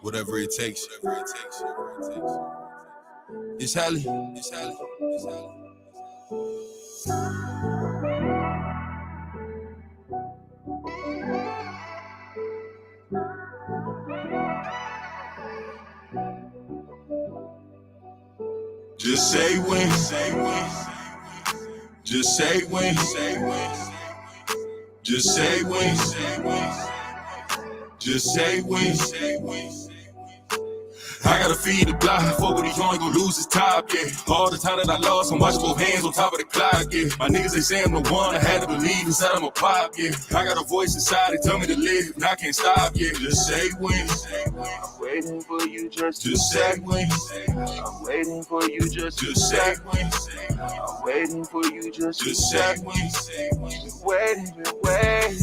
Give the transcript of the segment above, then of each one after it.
Whatever it takes. It's Hallie. Just say when. Just say when. Just say when. Just say when. I gotta feed the block, fuck with these, you ain't gon' lose his top, yeah. All the time that I lost, I'm watching both hands on top of the clock, yeah. My niggas, they say I'm the one, I had to believe inside I'm a pop, yeah. I got a voice inside, they tell me to live, and I can't stop, yeah. Just say when. I'm waiting for you just say when. I'm waiting for you just say when. I'm waiting for you just say when. Waiting.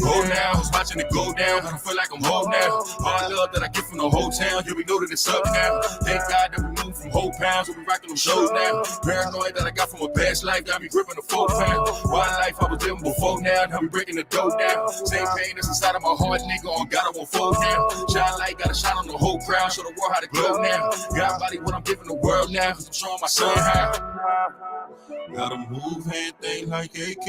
Hold now, I was watching it go down, I don't feel like I'm whole now. All the love that I get from the whole town, you be know that it's up now. Thank God that we moved from whole pounds, we be rocking them shows now. Paranoid that I got from a past life, got me gripping the 4 pound. Wild life I was living before now, now we breaking the dough down. Same pain that's inside of my heart, nigga, on God I won't fold now. Shine light, got a shine on the whole crowd, show the world how to glow now. God body what I'm giving the world now, cause I'm showing my son how. Gotta move and think like AK.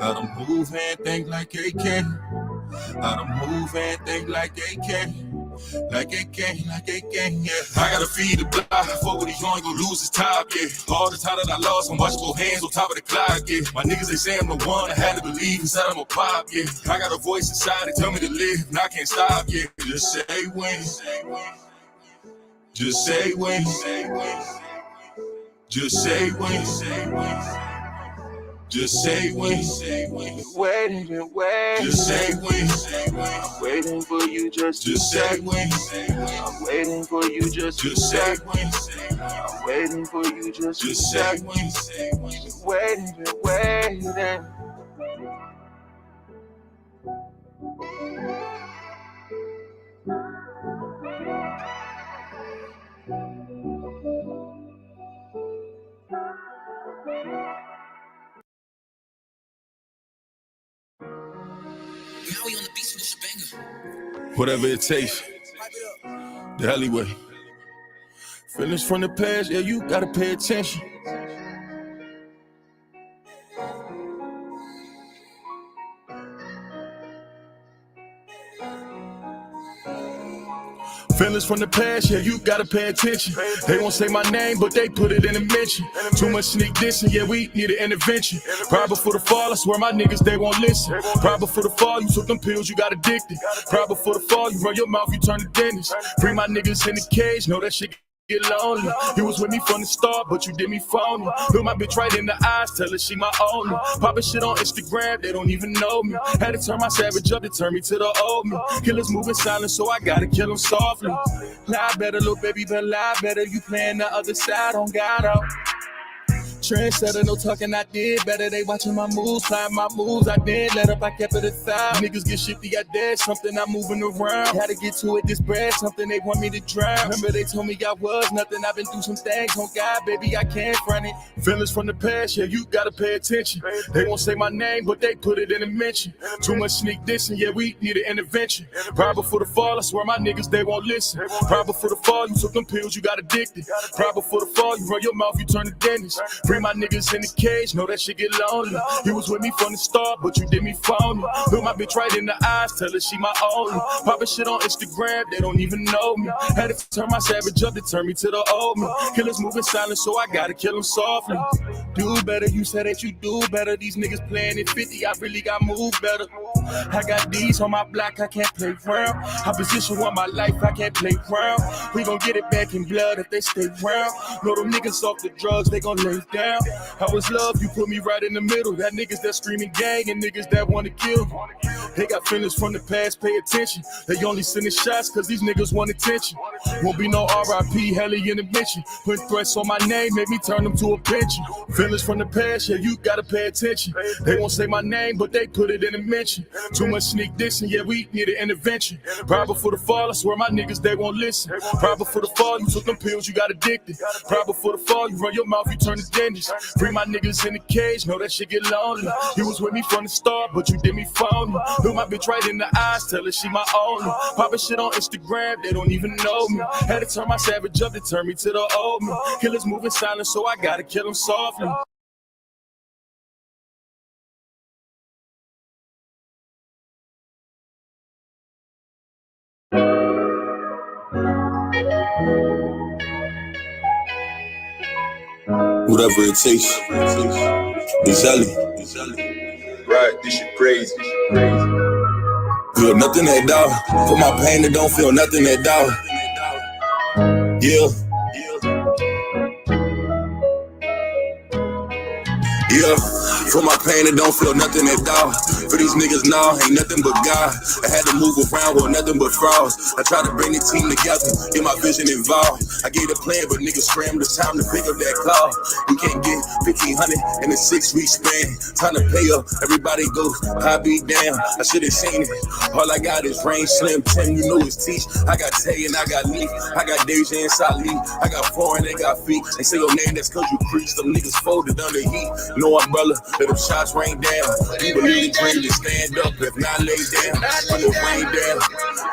Gotta move and think like AK. Gotta move and think like AK. Like AK, yeah. I gotta feed the block, fuck with these, you ain't gon' lose his top, yeah. All the time that I lost, I'm watching both hands on top of the clock, yeah. My niggas, they say I'm the one, I had to believe inside I'm a pop, yeah. I got a voice inside, they tell me to live, and I can't stop, yeah. Just say when. Just say when. Just say when. Just say when. Waiting. Just say when. I'm waiting for you just say when. I'm waiting for you just say when. I'm waiting for you just say when. Waiting. Whatever it takes, the alleyway. Feelings from the past, yeah, you gotta pay attention. Feelings from the past, yeah, you gotta pay attention. They won't say my name, but they put it in a mention. Too much sneak dissing, yeah, we need an intervention. Right before the fall, I swear my niggas, they won't listen. Right before the fall, you took them pills, you got addicted. Right before the fall, you run your mouth, you turn to dentist. Bring my niggas in the cage, know that shit get lonely. You was with me from the start, but you did me phony. Look my bitch right in the eyes, tell her she my only. Poppin' shit on Instagram, they don't even know me. Had to turn my savage up to turn me to the old me. Killers moving silent, so I gotta kill them softly. Lie better, little baby, but lie better. You playing the other side on God out. Trendsetter, no talking, I did better. They watching my moves, flying my moves. I did let up, I kept it aside. Niggas get shifty, I did something, I'm moving around. Had to get to it, this bread, something they want me to drown. Remember they told me I was nothing, I've been through some things. On God, baby, I can't front it. Feelings from the past, yeah, you gotta pay attention. They won't say my name, but they put it in a mention. Too much sneak dissing, yeah, we need an intervention. Right before the fall, I swear my niggas, they won't listen. Right before the fall, you took them pills, you got addicted. Right before the fall, you run your mouth, you turn to dentist. Bring my niggas in the cage, know that shit get lonely. You was with me from the start, but you did me phony. Look my bitch right in the eyes, tell her she my only. Poppin' shit on Instagram, they don't even know me. Had to turn my savage up to turn me to the old me. Killers moving silent, so I gotta kill them softly. Do better, you said that you do better. These niggas playing at 50, I really got moved better. I got these on my block, I can't play round. I position on my life, I can't play round. We gon' get it back in blood if they stay round. Know them niggas off the drugs, they gon' lay down. I was love, you put me right in the middle. That niggas that screaming gang and niggas that wanna kill me. They got feelings from the past, pay attention. They only sending shots cause these niggas want attention. Won't be no RIP, heli intervention. Put threats on my name, make me turn them to a pension. Feelings from the past, yeah, you gotta pay attention. They won't say my name, but they put it in a mention. Too much sneak dissing, yeah, we need an intervention. Right before the fall, I swear my niggas, they won't listen. Right before the fall, you took them pills, you got addicted. Right before the fall, you run your mouth, you turn to dentist. Bring my niggas in the cage, know that shit get lonely. You was with me from the start, but you did me phony. Look my bitch right in the eyes, tell her she my only. Poppin' shit on Instagram, they don't even know me. Had to turn my savage up to turn me to the old me. Killers moving silent, so I gotta kill them softly. Whatever it takes. Exactly. Right, this shit crazy. Feel nothing at all. For my pain, that don't feel nothing at all. Yeah. Yeah, for my pain, it don't feel nothing at all. For these niggas, nah, ain't nothing but God. I had to move around with nothing but frauds. I tried to bring the team together, get my vision involved. I gave a plan, but niggas scrambled the time to pick up that call. We can't get 1,500 in a 6-week span. Time to pay up, everybody goes, I be down. I should've seen it. All I got is Rain, Slim, Tim, you know it's Teach. I got Tay and I got Leaf. I got Deja and Salih. I got Foreign, they got Feet. They say your name, that's cause you preach. Them niggas folded under heat. No umbrella, let them shots rain down. You believe the dream to stand up, if not lay down. Let it rain down.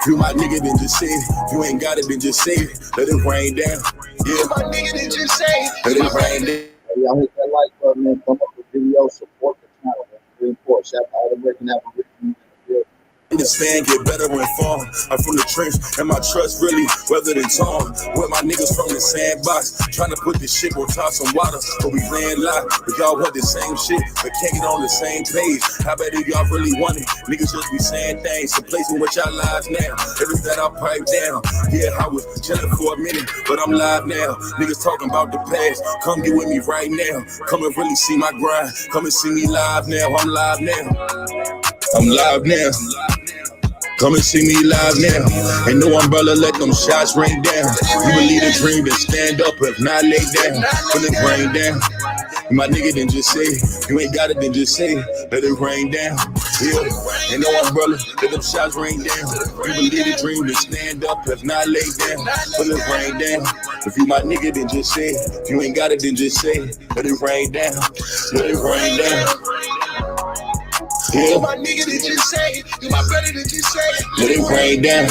If you my nigga, then just say it. If you ain't got it, then just say it. Let it rain down. Yeah, my nigga, then just say it. Let it rain down. Hey, y'all hit that like button, man. Come up with video, support the channel. Man. Very important. Shout out to all the breaking out with you. Understand, get better and fall. I'm from the trench, and my trust really weathered and torn. With my niggas from the sandbox, trying to put this shit on top some water, but we laying locked. But y'all want the same shit, but can't get on the same page. How bad do y'all really want it? Niggas just be saying things, replacing with y'all lives now. Everything that I pipe down. Yeah, I was chilling for a minute, but I'm live now. Niggas talking about the past, come get with me right now. Come and really see my grind. Come and see me live now. I'm live now. I'm live now. Come and see me live now. Ain't no umbrella, let them shots rain down. You believe the dream, then stand up, if not lay down. Let it rain down. My nigga, then just say it. You ain't got it, then just say it. Let it rain down. Yeah. Ain't no umbrella, let them shots rain down. You believe the dream, then stand up, if not lay down. Let it rain down. If you my nigga, then just say it. If you ain't got it, then just say it. Let it rain down. Let it rain down. Yeah. You my nigga, then just say it. You my brother, then just say it. Let it rain down.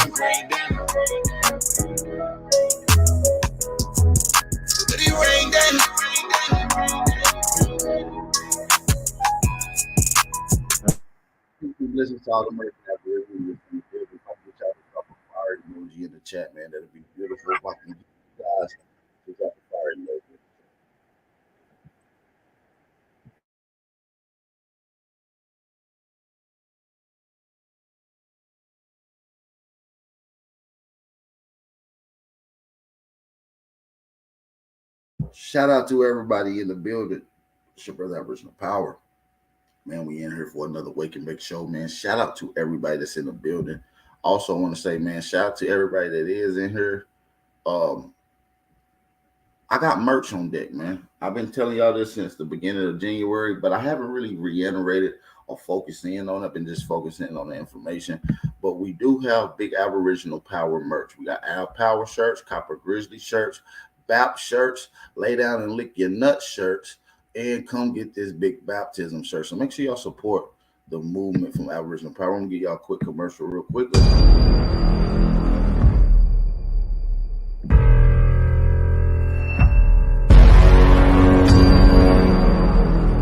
Let it rain down. Listen to all the merch out there. If I get y'all to drop a fire emoji in the chat, man, that'd be beautiful. If I can get you guys to drop a fire emoji. Shout out to everybody in the building. It's your brother Aboriginal Power. Man, we in here for another Wake and Bake show, man. Shout out to everybody that's in the building. Also, I want to say, man, shout out to everybody that is in here. I got merch on deck, man. I've been telling y'all this since the beginning of January, but I haven't really reiterated or focused in on it. I've been just focusing on the information. But we do have big Aboriginal Power merch. We got Our Power shirts, Copper Grizzly shirts, BAP shirts, Lay Down and Lick Your Nuts shirts, and come get this big baptism shirt. So make sure y'all support the movement from Aboriginal Power. I'm going to give y'all a quick commercial real quickly.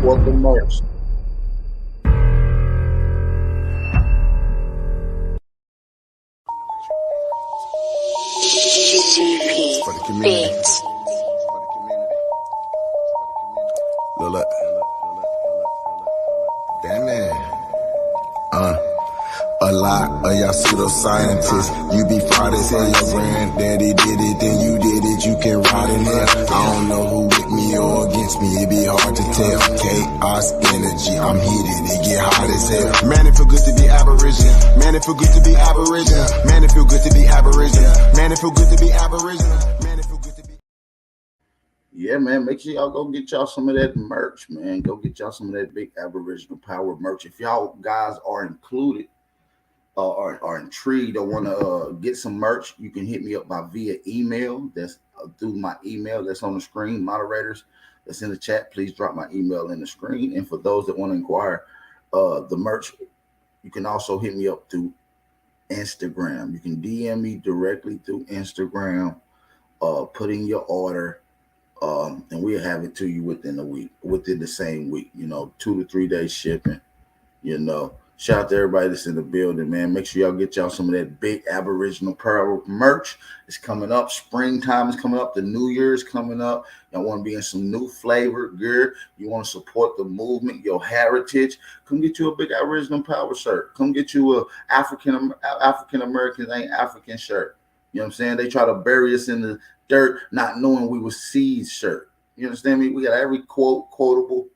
What the merch. For the community. Look. Damn it. A lot of y'all pseudoscientists, you be fraud as hell. Your granddaddy did it, then you did it, you can rot in there. I don't know who with me or against me, it be hard to tell. Chaos energy, I'm heated, it get hot as hell. Man, it feel good to be Aboriginal. Man, it feel good to be Aboriginal. Man, it feel good to be Aboriginal. Man, it feel good to be Aboriginal. Man, it feel good to be. Yeah, man, make sure y'all go get y'all some of that merch, man. Go get y'all some of that big Aboriginal Power merch. If y'all guys are included, are intrigued or want to get some merch, you can hit me up via email. That's through my email that's on the screen. Moderators that's in the chat, please drop my email in the screen. And for those that want to inquire, the merch You can also hit me up through Instagram. You can DM me directly through Instagram. Put in your order, and we'll have it to you within a week, within the same week. 2 to 3 days shipping. Shout out to everybody that's in the building, man. Make sure y'all get y'all some of that big Aboriginal Pearl merch. It's coming up. Springtime is coming up. The New Year is coming up. Y'all want to be in some new flavored gear. You want to support the movement, your heritage. Come get you a big Aboriginal Power shirt. Come get you a African Americans ain't African shirt. You know what I'm saying? They try to bury us in the dirt, not knowing we were seeds shirt. You understand me? We got every quotable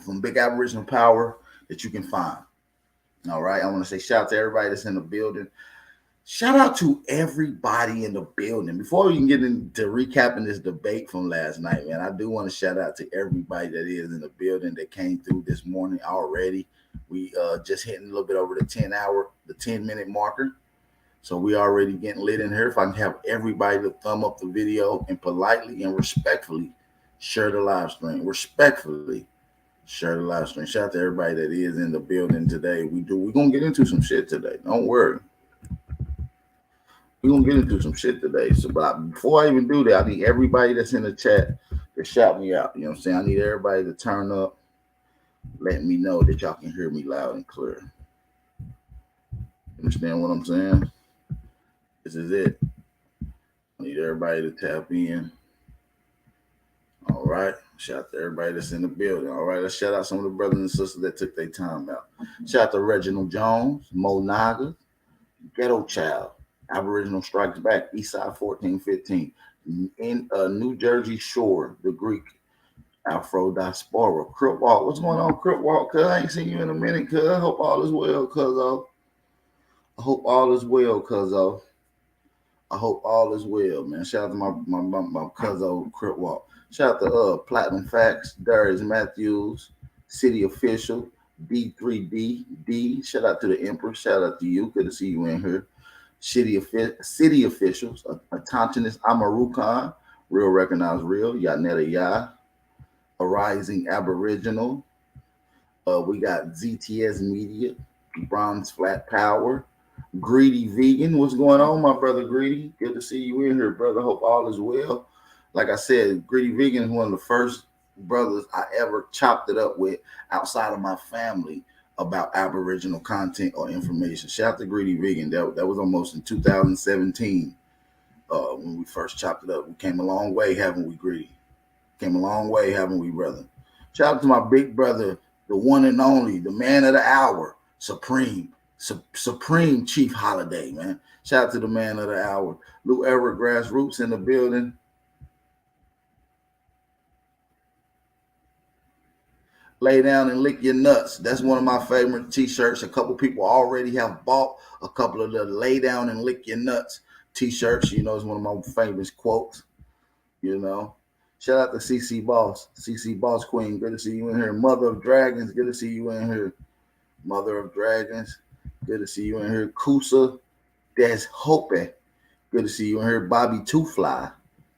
from Big Aboriginal Power that you can find. All right. I want to say shout out to everybody that's in the building. Shout out to everybody in the building. Before we can get into recapping this debate from last night, man, I do want to shout out to everybody that is in the building that came through this morning already. We just hitting a little bit over the 10-minute marker. So we already getting lit in here. If I can have everybody to thumb up the video and politely and respectfully share the live stream. Respectfully share the live stream. Shout out to everybody that is in the building today. We're gonna get into some shit today. Don't worry. We're gonna get into some shit today. So but before I even do that, I need everybody that's in the chat to shout me out. You know what I'm saying? I need everybody to turn up, let me know that y'all can hear me loud and clear. Understand what I'm saying? This is it. I need everybody to tap in. All right. Shout out to everybody that's in the building. All right. Let's shout out some of the brothers and sisters that took their time out. Shout out to Reginald Jones, Mo Naga, Ghetto Child, Aboriginal Strikes Back, Eastside 1415, in New Jersey Shore, the Greek, Afro Diaspora, Crip Walk. What's going on, Crip Walk? Cuz I ain't seen you in a minute, cuz. I hope all is well, cuz. I hope all is well, cuz. I hope all is well, man. Shout out to my cousin Crip Walk. Shout out to Platinum Facts, Darius Matthews, City Official, D3D, D. Shout out to the Emperor. Shout out to you. Good to see you in here. City Officials, Atontinus Amarukan, Real Recognize Real, Yanetta Ya, A Rising Aboriginal. We got ZTS Media, Bronze Flat Power, Greedy Vegan. What's going on, my brother Greedy? Good to see you in here, brother. Hope all is well. Like I said, Greedy Vegan is one of the first brothers I ever chopped it up with outside of my family about Aboriginal content or information. Shout out to Greedy Vegan. That was almost in 2017 when we first chopped it up. We came a long way, haven't we, Greedy? Came a long way, haven't we, brother? Shout out to my big brother, the one and only, the man of the hour, Supreme Chief Holiday, man. Shout out to the man of the hour. Lou Everett Grassroots in the building. Lay down and lick your nuts. That's one of my favorite t-shirts. A couple people already have bought a couple of the lay down and lick your nuts t-shirts. It's one of my favorite quotes. Shout out to CC Boss. CC Boss Queen. Good to see you in here. Mother of Dragons. Good to see you in here. Mother of Dragons. Good to see you in here. Kusa Des Hope. Good to see you in here. Bobby Two Fly.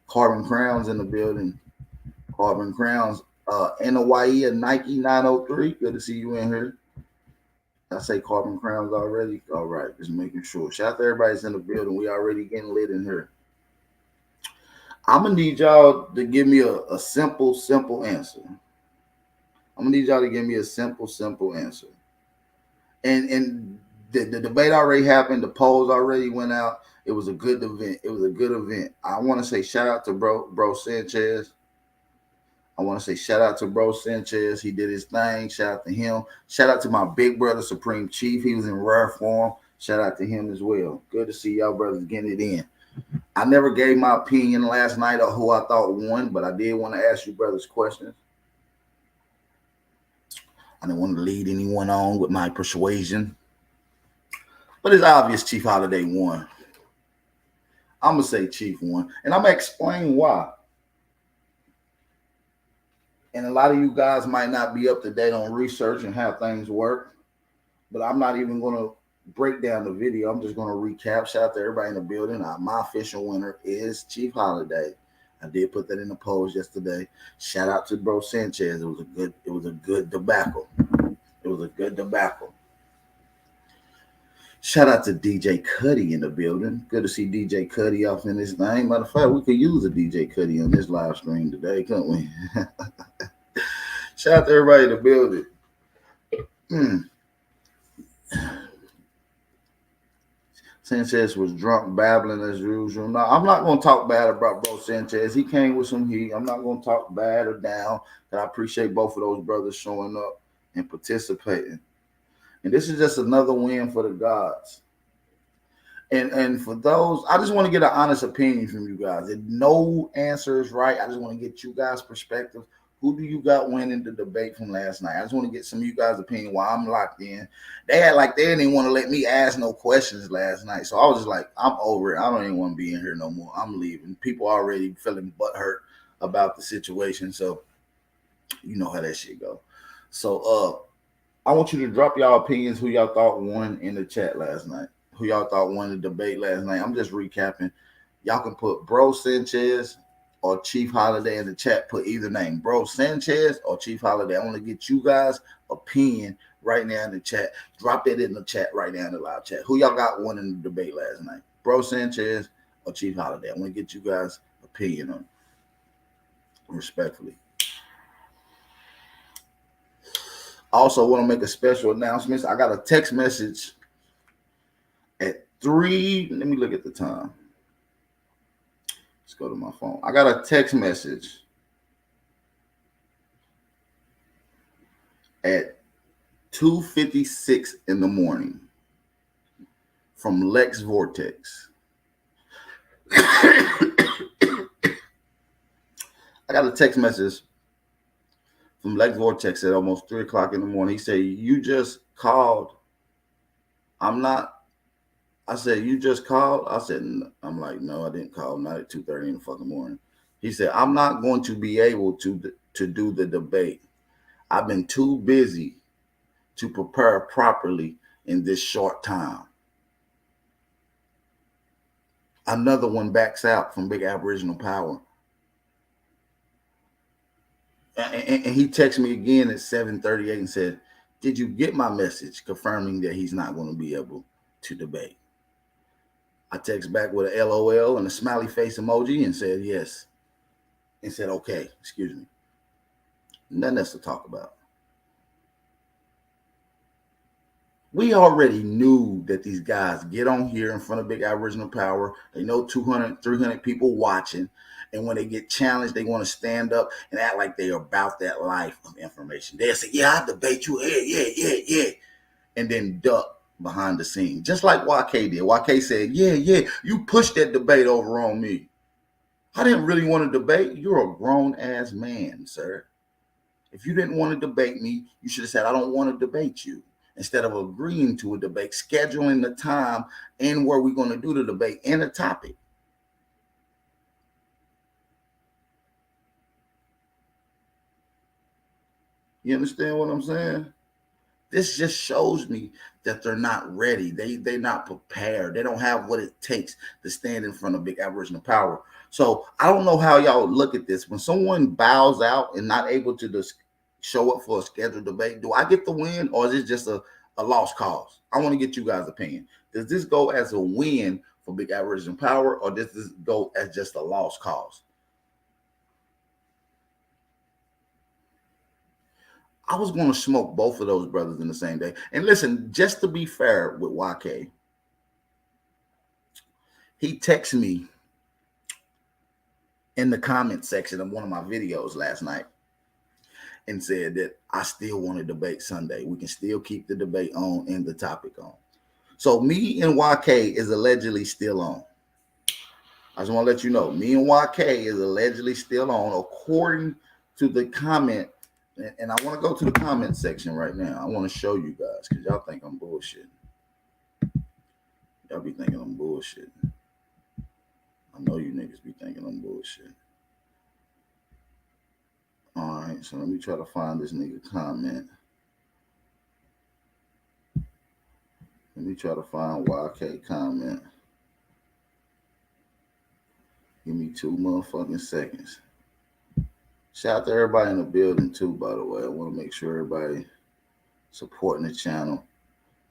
Carbon Crowns in the building. Carbon Crowns. NYE and Nike 903. Good to see you in here. I say Carbon Crowns already. All right, just making sure. Shout out to everybody's in the building. We already getting lit in here. I'm gonna need y'all to give me a simple answer. I'm gonna need y'all to give me a simple answer. And the debate already happened. The polls already went out. It was a good event. I want to say shout out to bro Sanchez. I want to say shout out to bro Sanchez. He did his thing. Shout out to him. Shout out to my big brother, Supreme Chief. He was in rare form. Shout out to him as well. Good to see y'all brothers getting it in. I never gave my opinion last night of who I thought won, but I did want to ask you brothers questions. I didn't want to lead anyone on with my persuasion. But it's obvious Chief Holiday won. I'm going to say Chief won. And I'm going to explain why. And a lot of you guys might not be up to date on research and how things work. But I'm not even going to break down the video. I'm just going to recap. Shout out to everybody in the building. My official winner is Chief Holiday. I did put that in the polls yesterday. Shout out to bro Sanchez. It was a good debacle. It was a good debacle. Shout out to DJ Cuddy in the building. Good to see DJ Cuddy off in this thing. Matter of fact, we could use a DJ Cuddy on this live stream today, couldn't we? Shout out to everybody in the building. Sanchez was drunk, babbling as usual. No, I'm not going to talk bad about bro Sanchez. He came with some heat. I'm not going to talk bad or down. But I appreciate both of those brothers showing up and participating. And this is just another win for the gods. And for those, I just want to get an honest opinion from you guys. If no answer is right, I just want to get you guys' perspective. Who do you got winning the debate from last night? I just want to get some of you guys' opinion while I'm locked in. They had like they didn't want to let me ask no questions last night. So I was just like, I'm over it. I don't even want to be in here no more. I'm leaving. People already feeling butthurt about the situation. So you know how that shit go. So I want you to drop y'all opinions who y'all thought won in the chat last night. Who y'all thought won the debate last night. I'm just recapping. Y'all can put Bro Sanchez or Chief Holiday in the chat. Put either name, Bro Sanchez or Chief Holiday. I want to get you guys' opinion right now in the chat. Drop it in the chat right now in the live chat. Who y'all got won in the debate last night? Bro Sanchez or Chief Holiday? I want to get you guys' opinion on it. Respectfully. Also, want to make a special announcement. I got a text message at 3. Let me look at the time. Let's go to my phone. I got a text message at 2:56 in the morning from Lex Vortex. I got a text message from Lex Vortex at almost 3 o'clock in the morning. He said, "You just called." I said, "You just called?" I said, I'm like, "No, I didn't call. Not at 2:30 in the fucking morning." He said, "I'm not going to be able to do the debate. I've been too busy to prepare properly in this short time." Another one backs out from Big Aboriginal Power. And he texted me again at 7:38 and said, "Did you get my message confirming that he's not going to be able to debate?" I text back with an LOL and a smiley face emoji and said yes. And said, "Okay, excuse me." Nothing else to talk about. We already knew that these guys get on here in front of Big Aboriginal Power. They know 200, 300 people watching. And when they get challenged, they want to stand up and act like they're about that life of information. They'll say, "Yeah, I'll debate you. Yeah. And then duck behind the scenes. Just like YK did. YK said, yeah, you pushed that debate over on me. I didn't really want to debate. You're a grown-ass man, sir. If you didn't want to debate me, you should have said, I don't want to debate you. Instead of agreeing to a debate, scheduling the time and where we're going to do the debate and a topic. You understand what I'm saying? This just shows me that they're not ready. They're not prepared. They don't have what it takes to stand in front of Big Aboriginal Power. So I don't know how y'all look at this. When someone bows out and not able to just show up for a scheduled debate, do I get the win or is it just a lost cause? I want to get you guys' opinion. Does this go as a win for Big Aboriginal Power or does this go as just a lost cause? I was going to smoke both of those brothers in the same day. And listen, just to be fair with YK, he texted me in the comment section of one of my videos last night and said that I still want to debate Sunday. We can still keep the debate on and the topic on. So me and YK is allegedly still on. I just want to let you know, me and YK is allegedly still on according to the comment. And I want to go to the comment section right now. I want to show you guys because y'all think I'm bullshitting. Y'all be thinking I'm bullshitting. I know you niggas be thinking I'm bullshitting. All right, so let me try to find this nigga comment. Let me try to find YK comment. Give me 2 motherfucking seconds. Shout out to everybody in the building too, by the way. I want to make sure everybody supporting the channel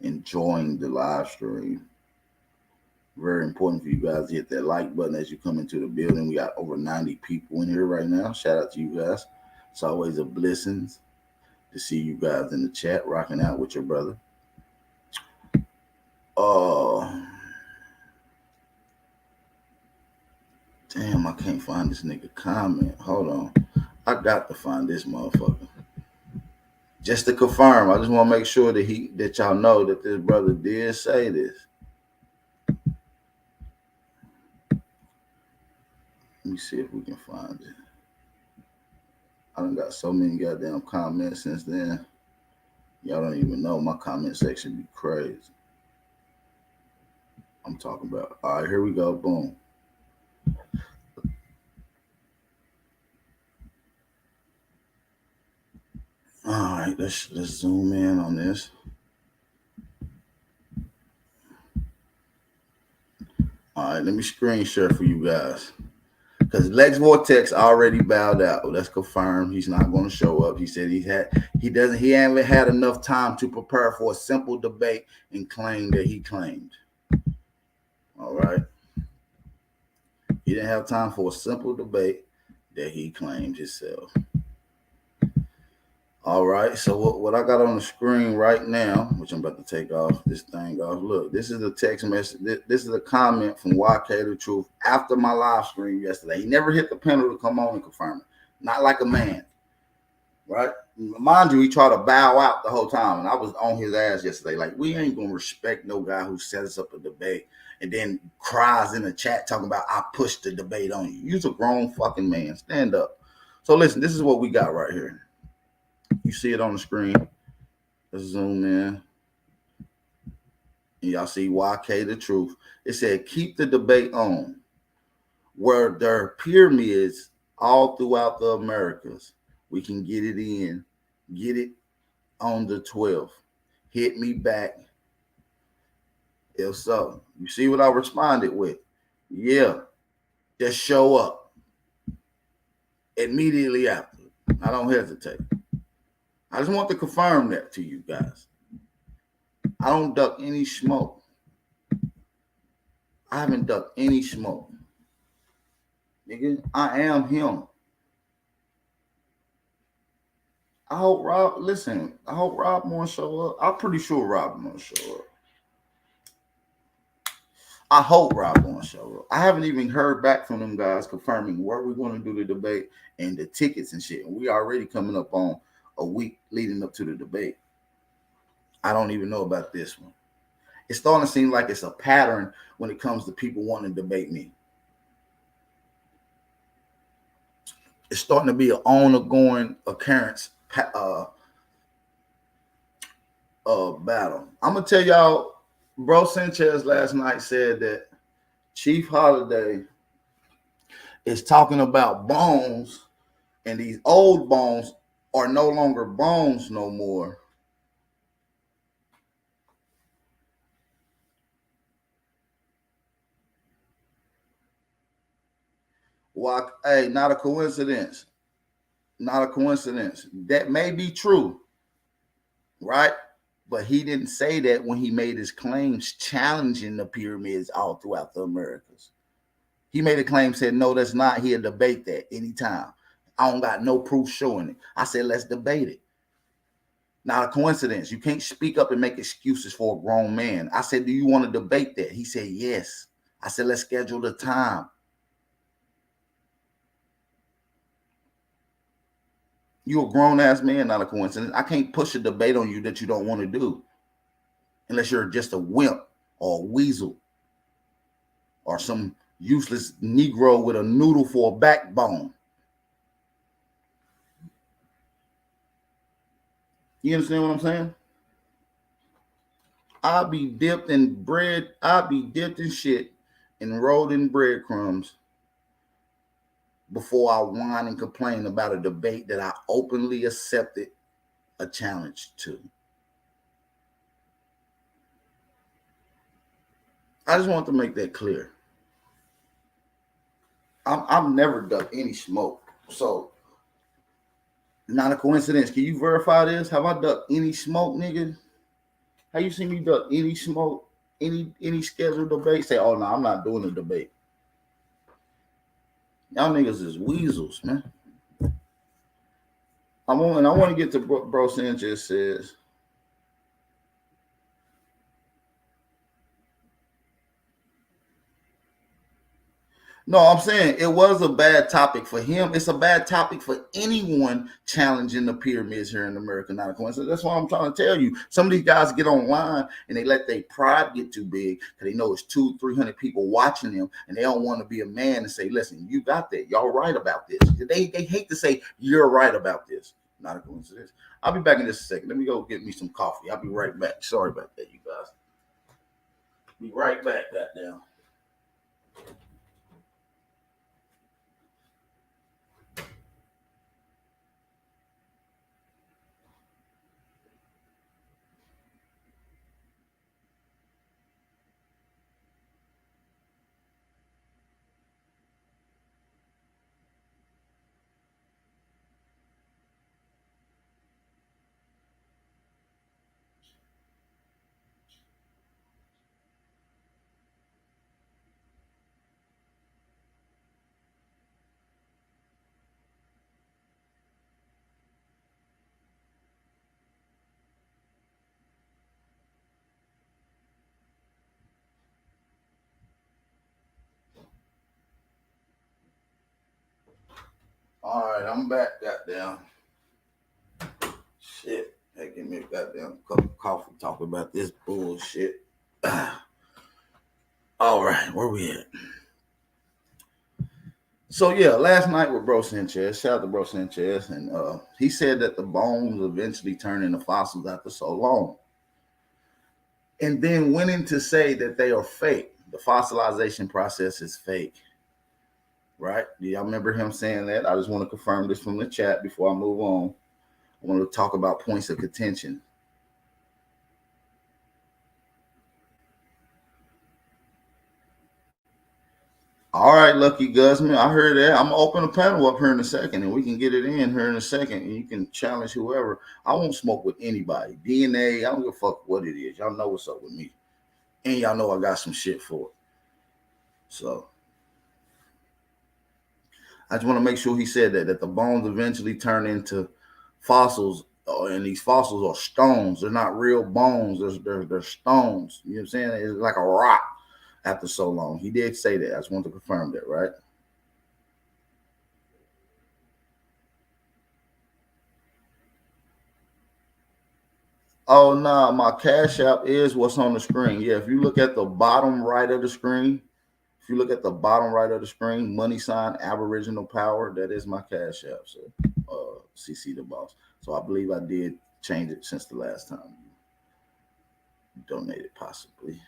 enjoying the live stream. Very important for you guys to hit that like button as you come into the building. We got over 90 people in here right now. Shout out to you guys. It's always a blessing to see you guys in the chat rocking out with your brother. Damn, I can't find this nigga comment. Hold on. I got to find this motherfucker. Just to confirm, I just want to make sure that y'all know that this brother did say this. Let me see if we can find it. I done got so many goddamn comments since then. Y'all don't even know. My comment section be crazy. I'm talking about. All right, here we go. Boom. All right, let's zoom in on this. All right, let me screen share for you guys. Because Lex Vortex already bowed out. Let's confirm he's not going to show up. He said he haven't had enough time to prepare for a simple debate and claim that he claimed. All right. He didn't have time for a simple debate that he claimed himself. All right, so what I got on the screen right now, which I'm about to take off this thing off. Look, this is a text message. This is a comment from YK The Truth after my live stream yesterday. He never hit the panel to come on and confirm it. Not like a man, right? Mind you, he tried to bow out the whole time, and I was on his ass yesterday. Like, we ain't going to respect no guy who sets up a debate and then cries in the chat talking about, I pushed the debate on you. You're a grown fucking man. Stand up. So listen, this is what we got right here. You see it on the screen. Let's zoom in. And y'all see YK The Truth. It said, keep the debate on. Where there are pyramids all throughout the Americas, we can get it in. Get it on the 12th. Hit me back. If so. You see what I responded with? Yeah. Just show up. Immediately after. I don't hesitate. I just want to confirm that to you guys. I don't duck any smoke. I haven't ducked any smoke. Nigga, I am him. I hope Rob won't show up. I'm pretty sure Rob won't show up. I hope Rob won't show up. I haven't even heard back from them guys confirming where we're going to do the debate and the tickets and shit. And we already coming up on a week leading up to the debate. I don't even know about this one. It's starting to seem like it's a pattern when it comes to people wanting to debate me. It's starting to be an ongoing occurrence battle. I'm gonna tell y'all, bro. Sanchez last night said that Chief Holiday is talking about bones, and these old bones are no longer bones no more. Well, hey, not a coincidence. Not a coincidence. That may be true, right? But he didn't say that when he made his claims challenging the pyramids all throughout the Americas. He made a claim, said, no, that's not. He'll debate that anytime. I don't got no proof showing it. I said, let's debate it. Not a coincidence. You can't speak up and make excuses for a grown man. I said, do you want to debate that? He said, yes. I said, let's schedule the time. You're a grown-ass man, not a coincidence. I can't push a debate on you that you don't want to do unless you're just a wimp or a weasel or some useless Negro with a noodle for a backbone. You understand what I'm saying? I'll be dipped in bread. I'll be dipped in shit and rolled in breadcrumbs before I whine and complain about a debate that I openly accepted a challenge to. I just want to make that clear. I've never ducked any smoke. So, not a coincidence. Can you verify this? Have I ducked any smoke, nigga? Have you seen me do any smoke, any scheduled debate? Say, oh no, I'm not doing a debate. Y'all niggas is weasels, man. I want to get to Bro Sanchez says. No, I'm saying it was a bad topic for him. It's a bad topic for anyone challenging the pyramids here in America. Not a coincidence. That's why I'm trying to tell you. Some of these guys get online and they let their pride get too big because they know it's 200-300 people watching them, and they don't want to be a man and say, "Listen, you got that. Y'all right about this." They hate to say you're right about this. Not a coincidence. I'll be back in just a second. Let me go get me some coffee. I'll be right back. Sorry about that, you guys. Be right back. Goddamn. All right, I'm back. Goddamn. Shit. Hey, give me a goddamn cup of coffee talking about this bullshit. All right, where we at? So yeah, last night with Bro Sanchez, shout out to Bro Sanchez, and he said that the bones eventually turn into fossils after so long. And then went in to say that they are fake. The fossilization process is fake. Right? Do y'all remember him saying that? I just want to confirm this from the chat before I move on. I want to talk about points of contention. All right, Lucky Guzman, I heard that. I'm gonna open a panel up here in a second, and we can get it in here in a second, and you can challenge whoever. I won't smoke with anybody. DNA, I don't give a fuck what it is. Y'all know what's up with me, and y'all know I got some shit for it. So I just want to make sure he said that the bones eventually turn into fossils, and these fossils are stones. They're not real bones. They're stones. You know what I'm saying? It's like a rock after so long. He did say that. I just want to confirm that, right? Oh, no, my Cash App is what's on the screen. Yeah, if you look at the bottom right of the screen, money sign Aboriginal Power, that is my Cash App. So, CC the boss. So I believe I did change it since the last time you donated, possibly.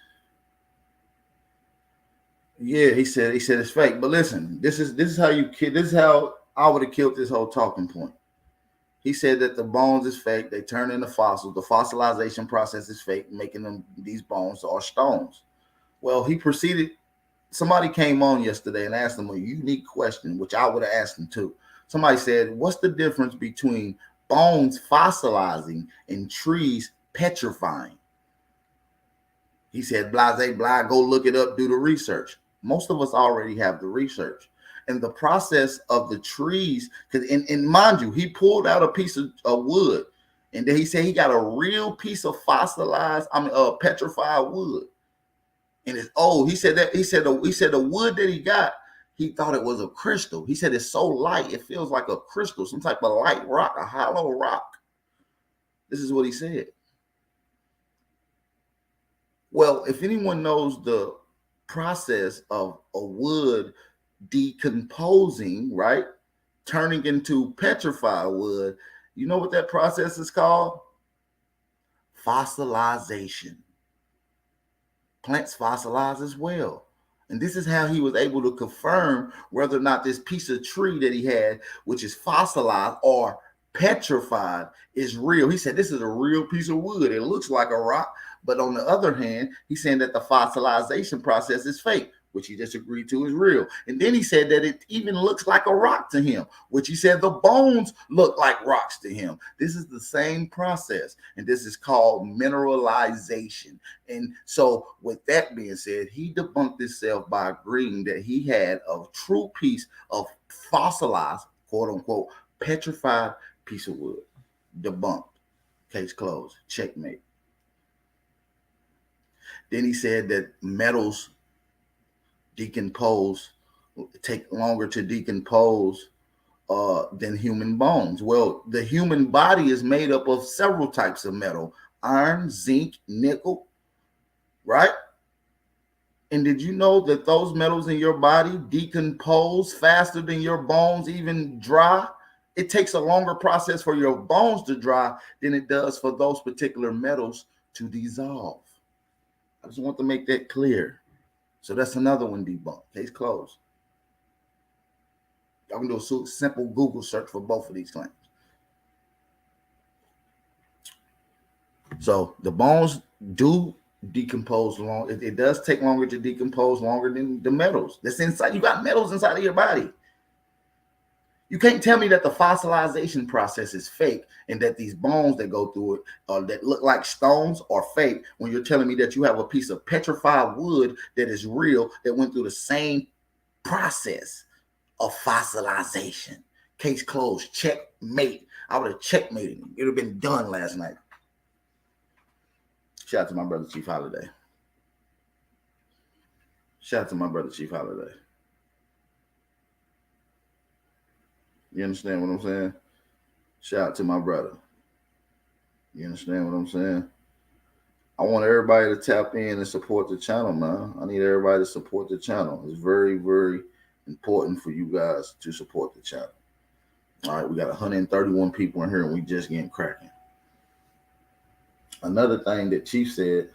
Yeah, he said it's fake. But listen, this is how you kid. This is how I would have killed this whole talking point. He said that the bones is fake. They turn into fossils. The fossilization process is fake, making them these bones are stones. Well, he proceeded. Somebody came on yesterday and asked him a unique question, which I would have asked him too. Somebody said, "What's the difference between bones fossilizing and trees petrifying?" He said, "Blase, blah. Go look it up. Do the research." Most of us already have the research. And the process of the trees, because and mind you, he pulled out a piece of wood, and then he said he got a real piece of fossilized, petrified wood, and it's old. He said the wood that he got, he thought it was a crystal. He said it's so light, it feels like a crystal, some type of light rock, a hollow rock. This is what he said. Well, if anyone knows the process of a wood decomposing, right, turning into petrified wood, you know what that process is called? Fossilization. Plants fossilize as well. And this is how he was able to confirm whether or not this piece of tree that he had, which is fossilized or petrified, is real. He said this is a real piece of wood. It looks like a rock, but on the other hand, he's saying that the fossilization process is fake. which he just agreed to is real. And then he said that it even looks like a rock to him, which he said the bones look like rocks to him. This is the same process, and this is called mineralization. And so with that being said, he debunked himself by agreeing that he had a true piece of fossilized, quote unquote, petrified piece of wood. Debunked. Case closed. Checkmate. Then he said that metals decompose, take longer to decompose than human bones. Well, the human body is made up of several types of metal: iron, zinc, nickel, right? And did you know that those metals in your body decompose faster than your bones even dry? It takes a longer process for your bones to dry than it does for those particular metals to dissolve. I just want to make that clear. So that's another one debunked. Case closed. Y'all can do a simple Google search for both of these claims. So the bones do decompose long. It does take longer to decompose, longer than the metals that's inside. You got metals inside of your body. You can't tell me that the fossilization process is fake and that these bones that go through it that look like stones are fake when you're telling me that you have a piece of petrified wood that is real, that went through the same process of fossilization. Case closed. Checkmate. I would have checkmated him. It would have been done last night. Shout out to my brother Chief Holiday. Shout out to my brother Chief Holiday. You understand what I'm saying? Shout out to my brother. You understand what I'm saying? I want everybody to tap in and support the channel, man. I need everybody to support the channel. It's very, very important for you guys to support the channel. All right, we got 131 people in here, and we just getting cracking. Another thing that Chief said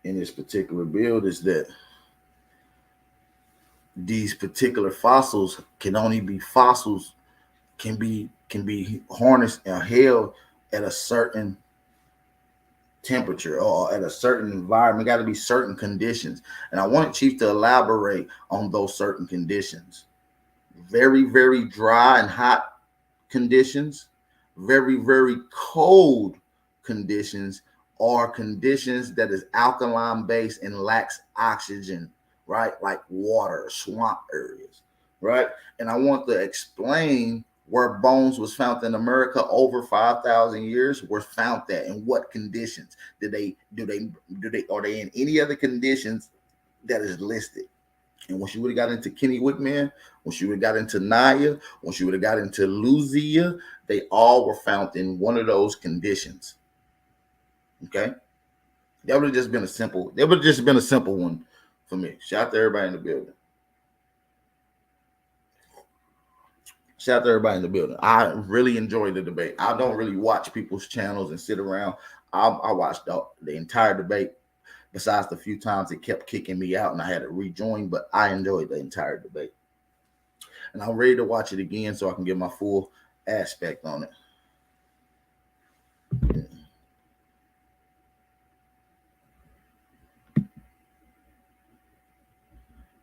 in this particular build is that these particular fossils can only be fossils, can be harnessed and held at a certain temperature or at a certain environment. Got to be certain conditions. And I wanted Chief to elaborate on those certain conditions. Very, very dry and hot conditions, very, very cold conditions, or conditions that is alkaline based and lacks oxygen, right? Like water, swamp areas, right? And I want to explain where bones was found in America over 5,000 years were found at, and what conditions are they in any other conditions that is listed? And once you would have got into Kenny Wickman, once you would have got into Naya, once you would have got into Luzia, they all were found in one of those conditions. Okay, that would have just been a simple. That would have just been a simple one for me. Shout out to everybody in the building. Shout out to everybody in the building. I really enjoyed the debate. I don't really watch people's channels and sit around. I watched the entire debate, besides the few times it kept kicking me out and I had to rejoin, but I enjoyed the entire debate. And I'm ready to watch it again so I can get my full aspect on it.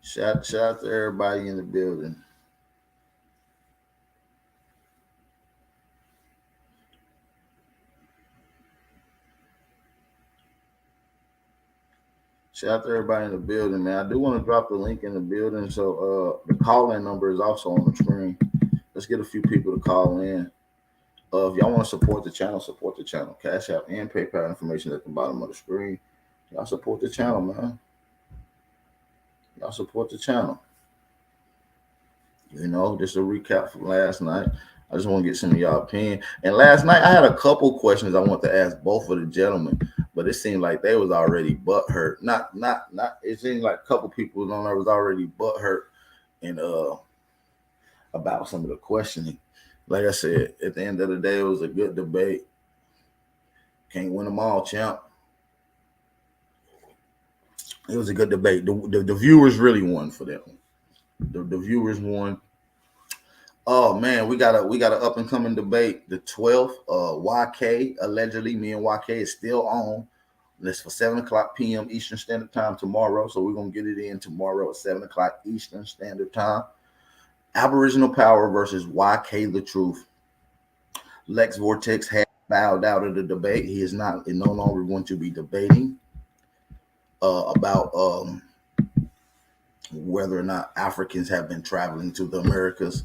Shout out to everybody in the building. Shout out to everybody in the building, man. I do want to drop the link in the building. So the call-in number is also on the screen. Let's get a few people to call in. If y'all want to support the channel, support the channel. Cash App and PayPal information at the bottom of the screen. Y'all support the channel, man. Y'all support the channel. You know, just a recap from last night. I just want to get some of y'all opinion. And last night I had a couple questions I want to ask both of the gentlemen, but it seemed like they was already butthurt. Not. It seemed like a couple people on there was already butthurt and about some of the questioning. Like I said, at the end of the day, it was a good debate. Can't win them all, champ. It was a good debate. The viewers really won for that one. The viewers won. Oh man, we got an up and coming debate. The 12th, YK allegedly, me and YK is still on That's for 7 o'clock p.m. Eastern Standard Time tomorrow. So we're gonna get it in tomorrow at 7 o'clock Eastern Standard Time. Aboriginal Power versus YK the Truth. Lex Vortex has bowed out of the debate. He is not no longer going to be debating about whether or not Africans have been traveling to the Americas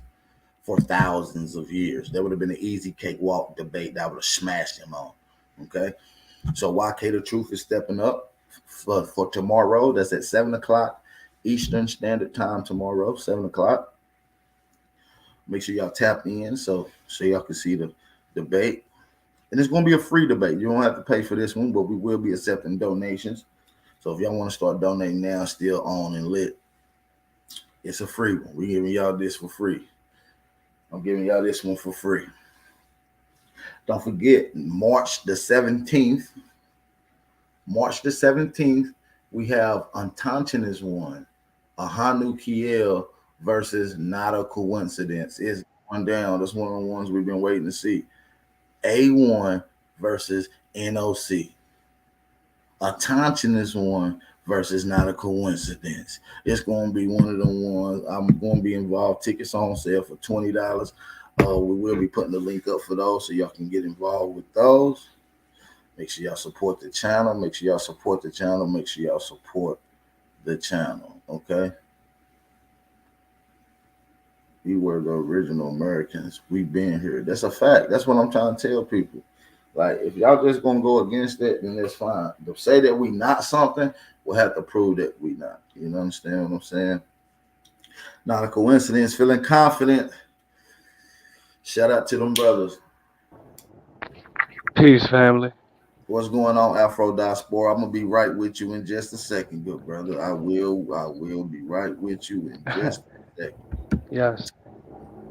for thousands of years. That would have been an easy cakewalk debate that would have smashed him on. Okay. So YK the Truth is stepping up for tomorrow. That's at 7 o'clock Eastern Standard Time tomorrow, 7 o'clock. Make sure y'all tap in so y'all can see the debate. And it's going to be a free debate. You don't have to pay for this one, but we will be accepting donations. So if y'all want to start donating now, still on and lit, it's a free one. We're giving y'all this for free. I'm giving y'all this one for free. Don't forget, March the 17th, we have Unconscious One, Ahanu Kiel versus Not a Coincidence. It's going down. That's one of the ones we've been waiting to see. A1 versus NOC. Unconscious One versus Not a Coincidence. It's going to be one of them ones. I'm going to be involved. Tickets on sale for $20. We will be putting the link up for those so y'all can get involved with those. Make sure y'all support the channel. Make sure y'all support the channel. Make sure y'all support the channel. Okay? We were the original Americans. We've been here. That's a fact. That's what I'm trying to tell people. Like, if y'all just gonna go against it, then that's fine. To say that we not something, we'll have to prove that we not. You understand what I'm saying? Not a coincidence. Feeling confident. Shout out to them brothers. Peace, family. What's going on, Afro Diaspora? I'm gonna be right with you in just a second, good brother. I will be right with you in just a second. Yes.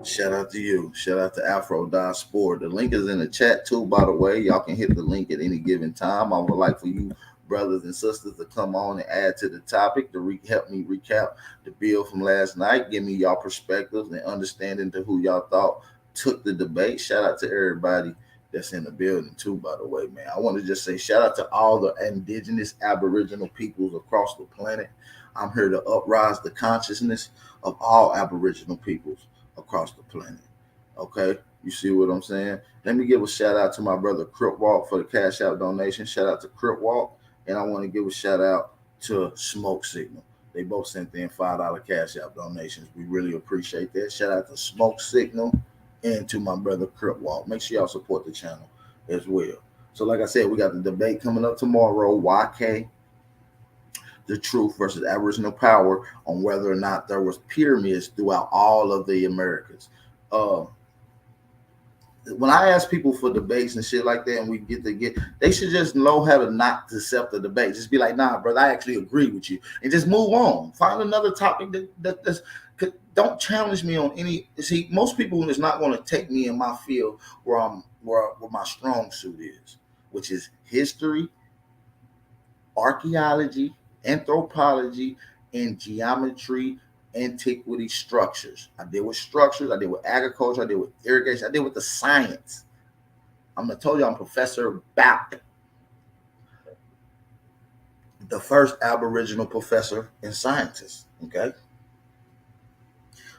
Shout out to you. Shout out to Afro Diaspora. The link is in the chat too, by the way. Y'all can hit the link at any given time. I would like for you brothers and sisters to come on and add to the topic to help me recap the bill from last night. Give me y'all perspectives and understanding to who y'all thought took the debate. Shout out to everybody that's in the building too, by the way, man. I want to just say shout out to all the indigenous Aboriginal peoples across the planet. I'm here to uprise the consciousness of all Aboriginal peoples across the planet. Okay, you see what I'm saying? Let me give a shout out to my brother Crip Walk for the cash out donation. Shout out to Crip Walk, and I want to give a shout out to Smoke Signal. They both sent in $5 cash out donations. We really appreciate that. Shout out to Smoke Signal and to my brother Crip Walk. Make sure y'all support the channel as well. So, like I said, we got the debate coming up tomorrow. YK the Truth versus Aboriginal Power on whether or not there was pyramids throughout all of the Americas. When I ask people for debates and shit like that, and we they should just know how to not accept the debate. Just be like, nah, brother, I actually agree with you, and just move on. Find another topic that's. Don't challenge me on any. See, most people is not going to take me in my field where my strong suit is, which is history, archaeology, anthropology, and geometry, antiquity, structures. I deal with structures. I deal with agriculture. I deal with irrigation. I deal with the science. I told you I'm Professor Bap, the first Aboriginal professor and scientist. Okay.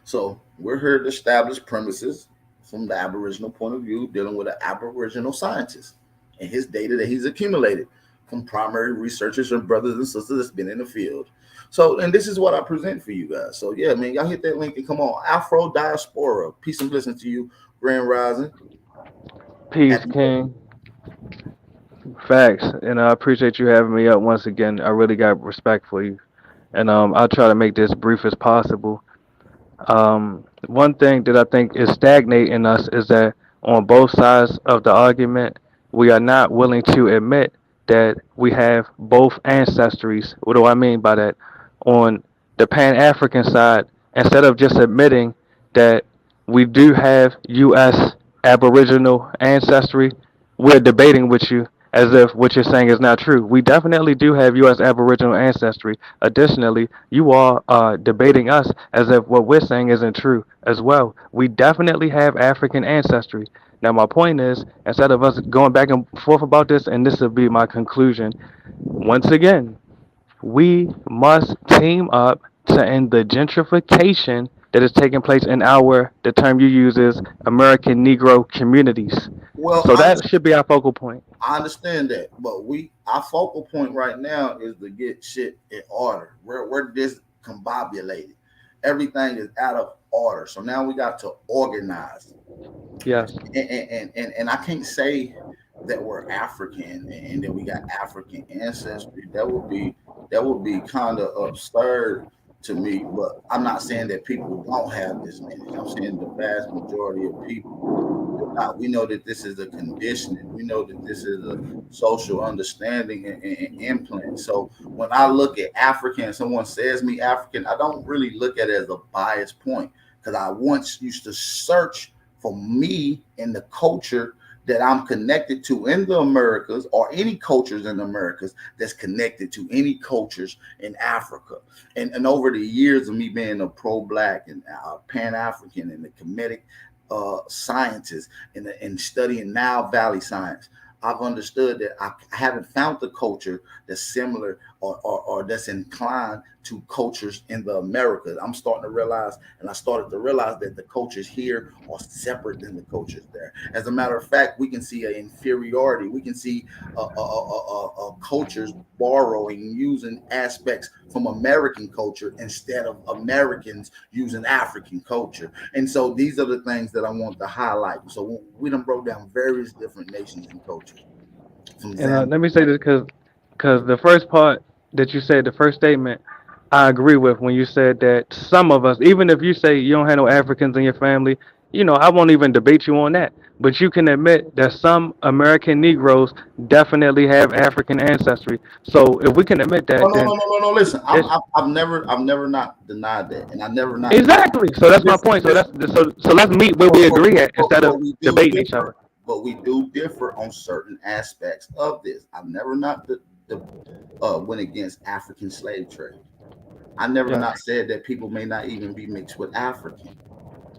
So we're here to establish premises from the Aboriginal point of view, dealing with an Aboriginal scientist and his data that he's accumulated from primary researchers and brothers and sisters that's been in the field. So, and this is what I present for you guys. So yeah, man, y'all hit that link and come on. Afro Diaspora. Peace and blessings to you, Grand Rising. Peace, King. Facts. And I appreciate you having me up once again. I really got respect for you. And I'll try to make this brief as possible. One thing that I think is stagnating us is that on both sides of the argument, we are not willing to admit that we have both ancestries. What do I mean by that? On the Pan-African side, instead of just admitting that we do have U.S. Aboriginal ancestry, we're debating with you as if what you're saying is not true. We definitely do have U.S. Aboriginal ancestry. Additionally, you all are debating us as if what we're saying isn't true as well. We definitely have African ancestry. Now, my point is, instead of us going back and forth about this, and this will be my conclusion, once again, we must team up to end the gentrification that is taking place in the term you use is American Negro communities. Well, So that should be our focal point. I understand that, but our focal point right now is to get shit in order. We're discombobulated. Everything is out of order. So now we got to organize. Yes. And I can't say that we're African and that we got African ancestry. That would be kind of absurd to me. But I'm not saying that people don't have this lineage. I'm saying the vast majority of people do not. We know that this is a conditioning. We know that this is a social understanding and implant. So when I look at African, someone says me African, I don't really look at it as a bias point, because I once used to search for me in the culture that I'm connected to in the Americas, or any cultures in the Americas that's connected to any cultures in Africa. And over the years of me being a pro-Black and Pan-African and the Kemetic scientist and studying Nile Valley science, I've understood that I haven't found the culture that's similar or that's inclined to cultures in the Americas. I'm starting to realize, and I started to realize that the cultures here are separate than the cultures there. As a matter of fact, we can see an inferiority. We can see cultures borrowing, using aspects from American culture instead of Americans using African culture. And so these are the things that I want to highlight. So we done broke down various different nations and cultures. And let me say this because the first part that you said, the first statement, I agree with when you said that some of us, even if you say you don't have no Africans in your family, I won't even debate you on that. But you can admit that some American Negroes definitely have African ancestry. So if we can admit that, no. Listen, I've never not denied that, and I never not exactly. So that's my point. So let's meet where we agree at instead of debating each other. But we do differ on certain aspects of this. I've never not went against African slave trade. I never not said that people may not even be mixed with African.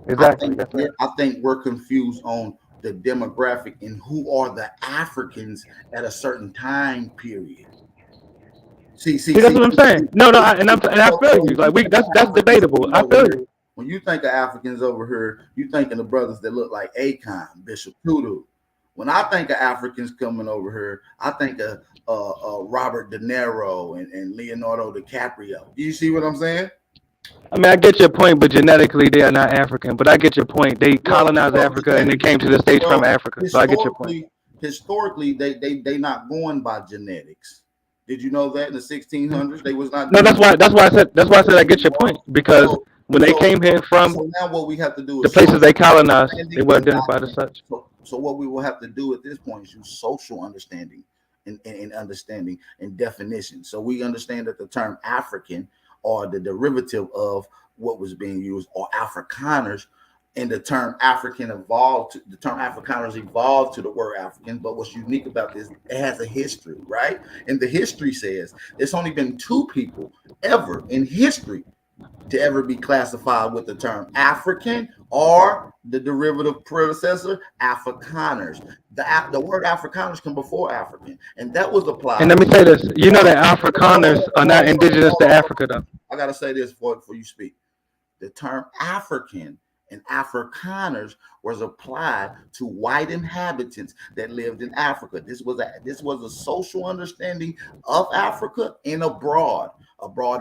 Exactly. I think we're confused on the demographic and who are the Africans at a certain time period. See, that's what I'm saying. No, I feel you. Like that's debatable. I feel you. When you think of Africans over here, you think of the brothers that look like Akon, Bishop Tutu. When I think of Africans coming over here, I think of Robert De Niro and Leonardo DiCaprio. Do you see what I'm saying? I mean, I get your point, but genetically they are not African. But I get your point. They colonized Africa and they came to the States from Africa. So I get your point. Historically, they not going by genetics. Did you know that in the 1600s they was not? No, that's why I said I get your point, because when they came here from now what we have to do is the places they colonized, they were identified as such. So what we will have to do at this point is use social understanding and understanding and definition. So we understand that the term African, or the derivative of what was being used, or Afrikaners, and the term African evolved. The term Afrikaners evolved to the word African. But what's unique about this, it has a history, right? And the history says there's only been two people ever in history to ever be classified with the term African, or the derivative predecessor, Afrikaners. The word Afrikaners come before African, and that was applied. And let me say this: that Afrikaners are not indigenous to Africa, though. I gotta say this before you speak. The term African and Afrikaners was applied to white inhabitants that lived in Africa. This was a social understanding of Africa and abroad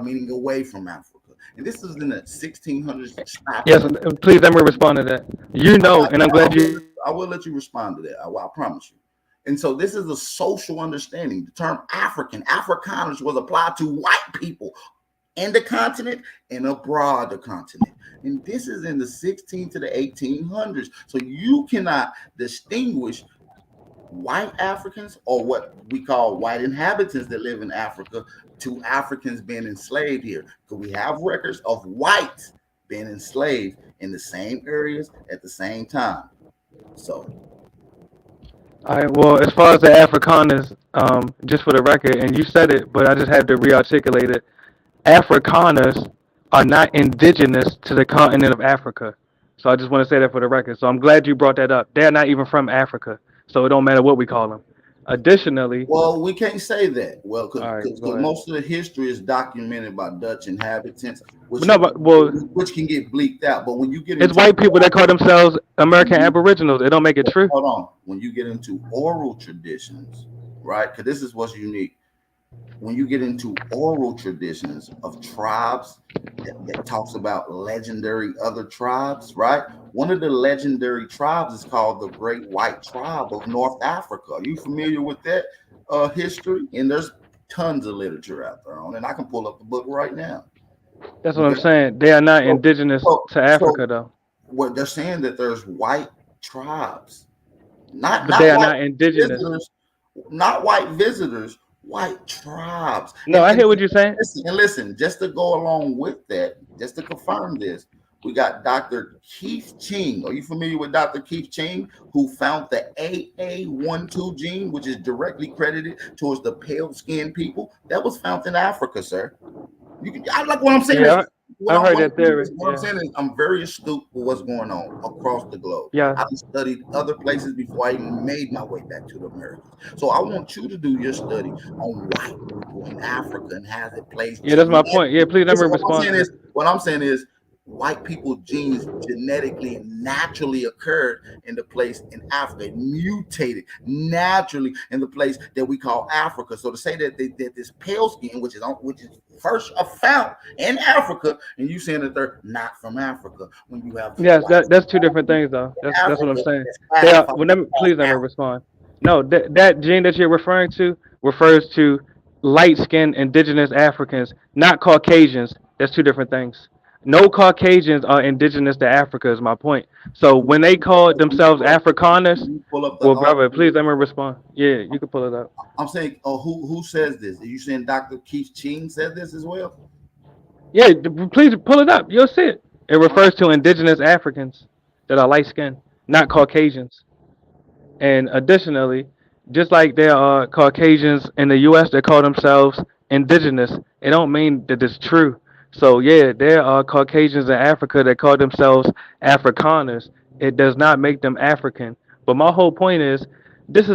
meaning away from Africa. And this is in the 1600s. Yes, please let me respond to that. And I'm glad you. I will let you respond to that. I promise you. And so this is a social understanding. The term Afrikaners was applied to white people in the continent and abroad the continent. And this is in the 16 to the 1800s. So you cannot distinguish white Africans, or what we call white inhabitants that live in Africa, to Africans being enslaved here. Because we have records of whites being enslaved in the same areas at the same time. So. All right. Well, as far as the Afrikaners, just for the record, and you said it, but I just had to re-articulate it. Afrikaners are not indigenous to the continent of Africa. So I just want to say that for the record. So I'm glad you brought that up. They're not even from Africa. So it don't matter what we call them. Additionally, Well, we can't say that. Well, all right, because go ahead. most of the history is documented by Dutch inhabitants, But no, but well, which can get bleaked out. But when you get it's into white people that call themselves American Aboriginals. It don't make it true. hold on, when you get into oral traditions, right? Because this is what's unique. When you get into oral traditions of tribes that talks about legendary other tribes, right? One of the legendary tribes is called the Great White Tribe of North Africa. Are you familiar with that history? And there's tons of literature out there on, and I can pull up the book right now. That's what I'm Okay, saying. They are not so indigenous to so Africa though, what they're saying that there's white tribes, not but they not are white not indigenous. visitors, not white visitors, white tribes. No, I hear what you're saying. Listen, just to go along with that, just to confirm this, we got Dr. Keith Ching. Are you familiar with Dr. Keith Ching, who found the AA12 gene, which is directly credited towards the pale skinned people? That was found in Africa, sir. I like what I'm saying is Yeah, I've heard that theory. what I'm Yeah, saying is I'm very astute with what's going on across the globe. yeah, I've studied other places before I even made my way back to the Americas. So I want you to do your study on white people in Africa and how it plays yeah. That's my genetically. point. Yeah, please let me Listen, respond to that. what I'm saying is white people genes genetically and naturally occurred in the place in Africa. It mutated naturally in the place that we call Africa. So to say that that this pale skin, which is first found in Africa, and you saying that they're not from Africa, when you have Yes, white that's two different things though. That's what I'm Africa saying. that's They are. classified Well, as please let me Africa. respond. No, that gene that you're referring to refers to light-skinned indigenous Africans, not Caucasians. That's two different things. No Caucasians are indigenous to Africa. Is my point. So when they call themselves Afrikaners, You pull up the well, brother, article. please let me respond. Yeah, you can pull it up. I'm saying, oh, who says this? Are you saying Dr. Keith Ching said this as well? Yeah, please pull it up. You'll see it. It refers to indigenous Africans that are light skinned, not Caucasians. And additionally, just like there are Caucasians in the U.S. that call themselves indigenous, it don't mean that it's true. So yeah, there are Caucasians in Africa that call themselves Afrikaners. It does not make them African. But my whole point is, this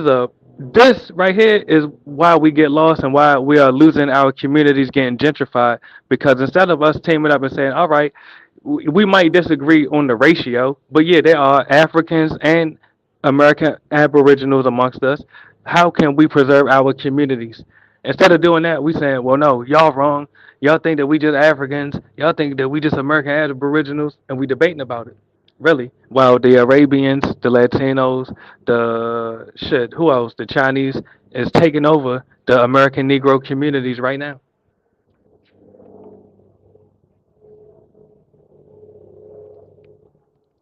right here is why we get lost and why we are losing our communities, getting gentrified. Because instead of us teaming up and saying, all right, we might disagree on the ratio, but yeah, there are Africans and American Aboriginals amongst us. How can we preserve our communities? Instead of doing that, we saying, well, no, y'all wrong. Y'all think that we just Africans. Y'all think that we just American Aboriginals, and we debating about it. Really? While the Arabians, the Latinos, the shit, who else? The Chinese is taking over the American Negro communities right now.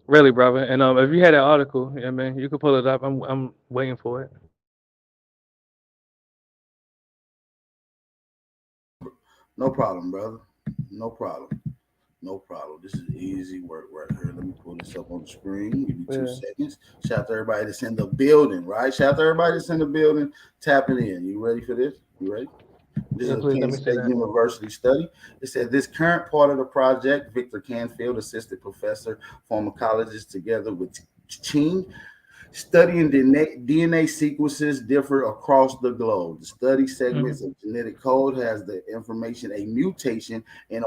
Really, brother. And if you had that article, I mean, you could pull it up. I'm waiting for it. No problem, brother. No problem. No problem. This is easy work right here. Let me pull this up on the screen. Give me two Yeah. seconds. Shout out to everybody that's in the building, right? Shout out to everybody that's in the building, tapping in. You ready for this? You ready? This is Yeah, a please let Penn me see State that. University study. It said this current part of the project, Victor Canfield, assistant professor, pharmacologist, together with Ching, studying DNA sequences differ across the globe. The study segments Hmm. of genetic code has the information a mutation and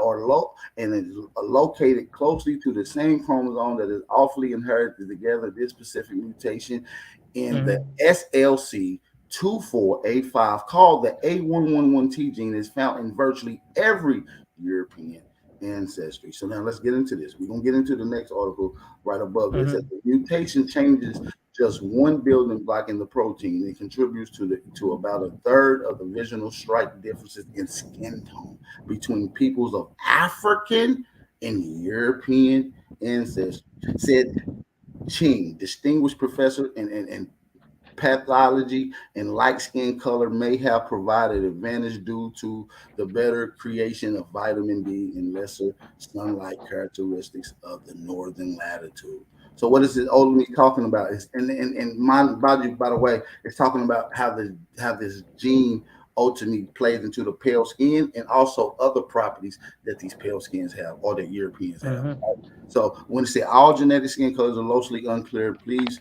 is located closely to the same chromosome that is awfully inherited together. This specific mutation in the Hmm. SLC 24A5 called the A111T gene is found in virtually every European ancestry. So now let's get into this. We're gonna get into the next article right above it. It says Hmm. the mutation changes just one building block in the protein. It contributes to about a third of the visual stripe differences in skin tone between peoples of African and European ancestry. Said Ching, distinguished professor and pathology and light skin color may have provided advantage due to the better creation of vitamin D and lesser sunlight characteristics of the northern latitude. So what is it ultimately talking about? Is and my body, by the way, it's talking about how this gene ultimately plays into the pale skin and also other properties that these pale skins have or that Europeans have. Hmm. So when it say all genetic skin colors are mostly unclear, please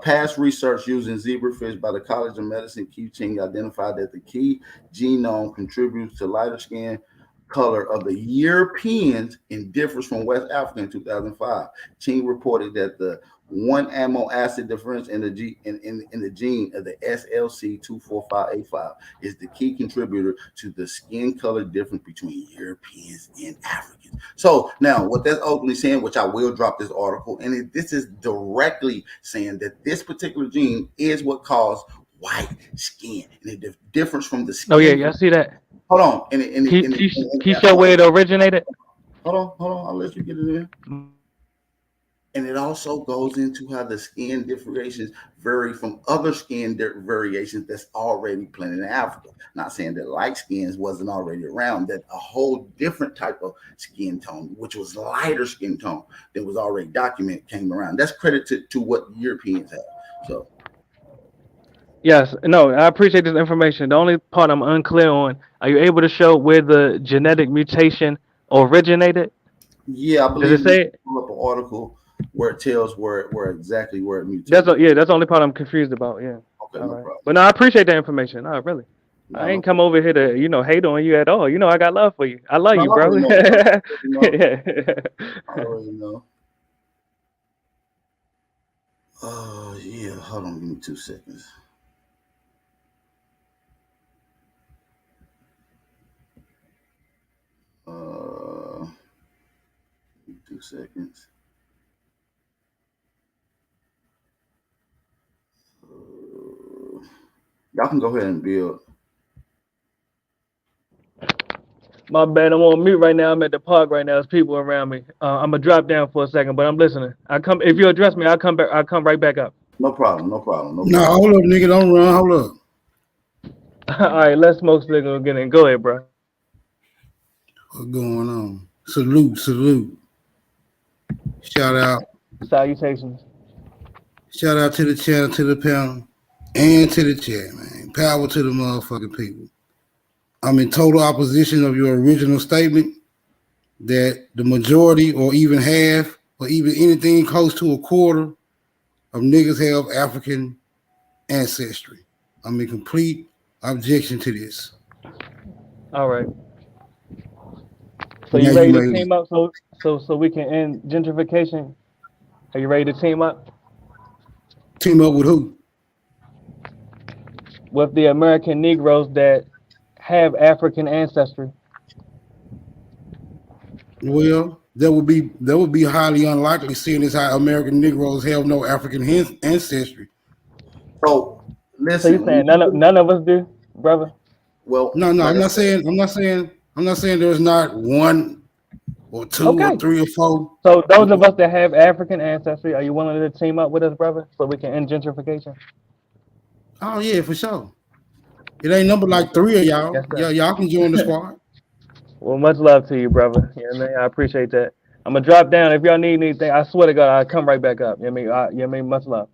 Past research using zebrafish by the College of Medicine Q Ching identified that the key genome contributes to lighter skin color of the Europeans and differs from West Africa in 2005. Ching reported that the one amino acid difference in the in the gene of the SLC245A5 is the key contributor to the skin color difference between Europeans and Africans. So now, what that's openly saying, which I will drop this article, and this is directly saying that this particular gene is what caused white skin, and it differs from the Oh yeah, skin. yeah, I see that. Hold on, Can you show where it originated? hold on. I'll let you get it in. And it also goes into how the skin differentiations vary from other skin variations that's already planted in Africa. Not saying that light skins wasn't already around, that a whole different type of skin tone, which was lighter skin tone that was already documented, came around. That's credited to what Europeans have. So Yes, no, I appreciate this information. The only part I'm unclear on, are you able to show where the genetic mutation originated? yeah, I Does it believe we say can it? pull up an article where it tells where exactly where it That's mutated. yeah, that's the only part I'm confused about. Yeah. Okay, All no right. problem. But no, I appreciate that information. No, really. No, I no ain't come over here to, hate on you at all. I got love for you. I love No, I you, bro. already know, bro. I already know. Yeah. I already know. Oh yeah, hold on, give me 2 seconds. Uh, 2 seconds. Y'all can go ahead and build. My bad. I'm on mute right now. I'm at the park right now. There's people around me. I'm gonna drop down for a second, but I'm listening. I come if you address me, I'll come back. I'll come right back up. No problem. No problem. No No, problem. hold up, nigga. Don't run. Hold up. All right, let's smoke signal again and go ahead, bro. What's going on? Salute, salute. Shout out. Salutations. Shout out to the channel, to the panel, and to the chat, man. Power to the motherfucking people. I'm in total opposition of your original statement that the majority or even half or even anything close to a quarter of niggas have African ancestry. I'm in complete objection to this. All right. So Now you you ready to may team up so we can end gentrification? Are you ready to team up team up with who? with the American Negroes that have African ancestry? Well, that would be highly unlikely, seeing as how American Negroes have no African ancestry. So So you listen. saying none of us do, brother? Well, No, like I'm I not said, saying. I'm not saying there's not one or two or Okay. three or four. So those of us that have African ancestry, are you willing to team up with us, brother, so we can end gentrification? Oh yeah, for sure. It ain't number like three of Yes, y'all. sir. Yeah, y'all can join the squad. Well, much love to you, brother. You know what I mean? I appreciate that. I'm gonna drop down. If y'all need anything, I swear to God, I'll come right back up. You know what I mean? Much love.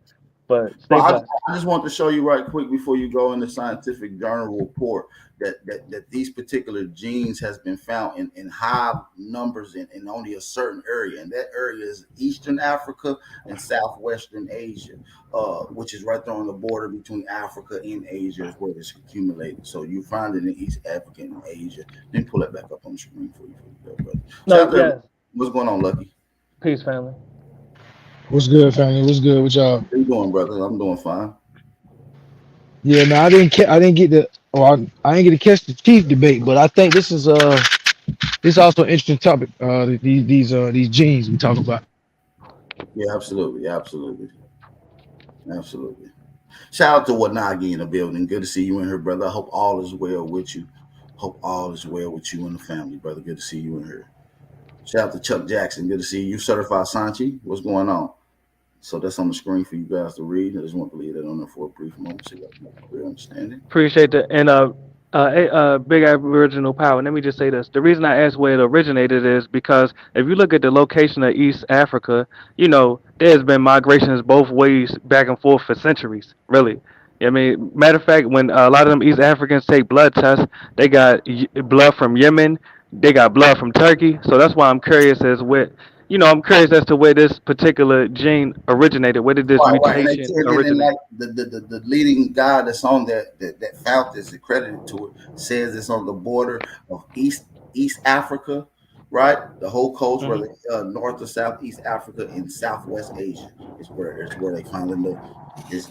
But Well, stay blessed. I just want to show you right quick before you go in the scientific journal report that these particular genes has been found in high numbers in only a certain area, and that area is Eastern Africa and Southwestern Asia, which is right there on the border between Africa and Asia is where it's accumulated. So you find it in East Africa and Asia. Then pull it back up on the screen for you, brother. No, Shout out to yes. what's going on, Lucky? Peace, family. What's good, family? What's good with y'all? How you doing, brother? I'm doing fine. Yeah, man, I didn't get to, or I didn't get to catch the chief debate, but I think this is also an interesting topic. These genes we talk about. Yeah, absolutely, absolutely. Absolutely. Shout out to Wanagi in the building. Good to see you in here, brother. I hope all is well with you. Hope all is well with you and the family, brother. Good to see you in here. Shout out to Chuck Jackson. Good to see you. Certified Sanchi. What's going on? So that's on the screen for you guys to read. I just want to leave that on there for a brief moment so you guys have a clear understanding. Appreciate that. And big Aboriginal power. Let me just say this: the reason I asked where it originated is because if you look at the location of East Africa, there's been migrations both ways, back and forth for centuries. Really. I mean, matter of fact, when a lot of them East Africans take blood tests, they got blood from Yemen, they got blood from Turkey. So that's why I'm curious as I'm curious as to where this particular gene originated. Where did this Right. And they mutation tell and originate? like the leading guy that's on that found this accredited to it says it's on the border of East Africa, right? The whole coast, where Mhm. the North or Southeast Africa and Southwest Asia is where they found this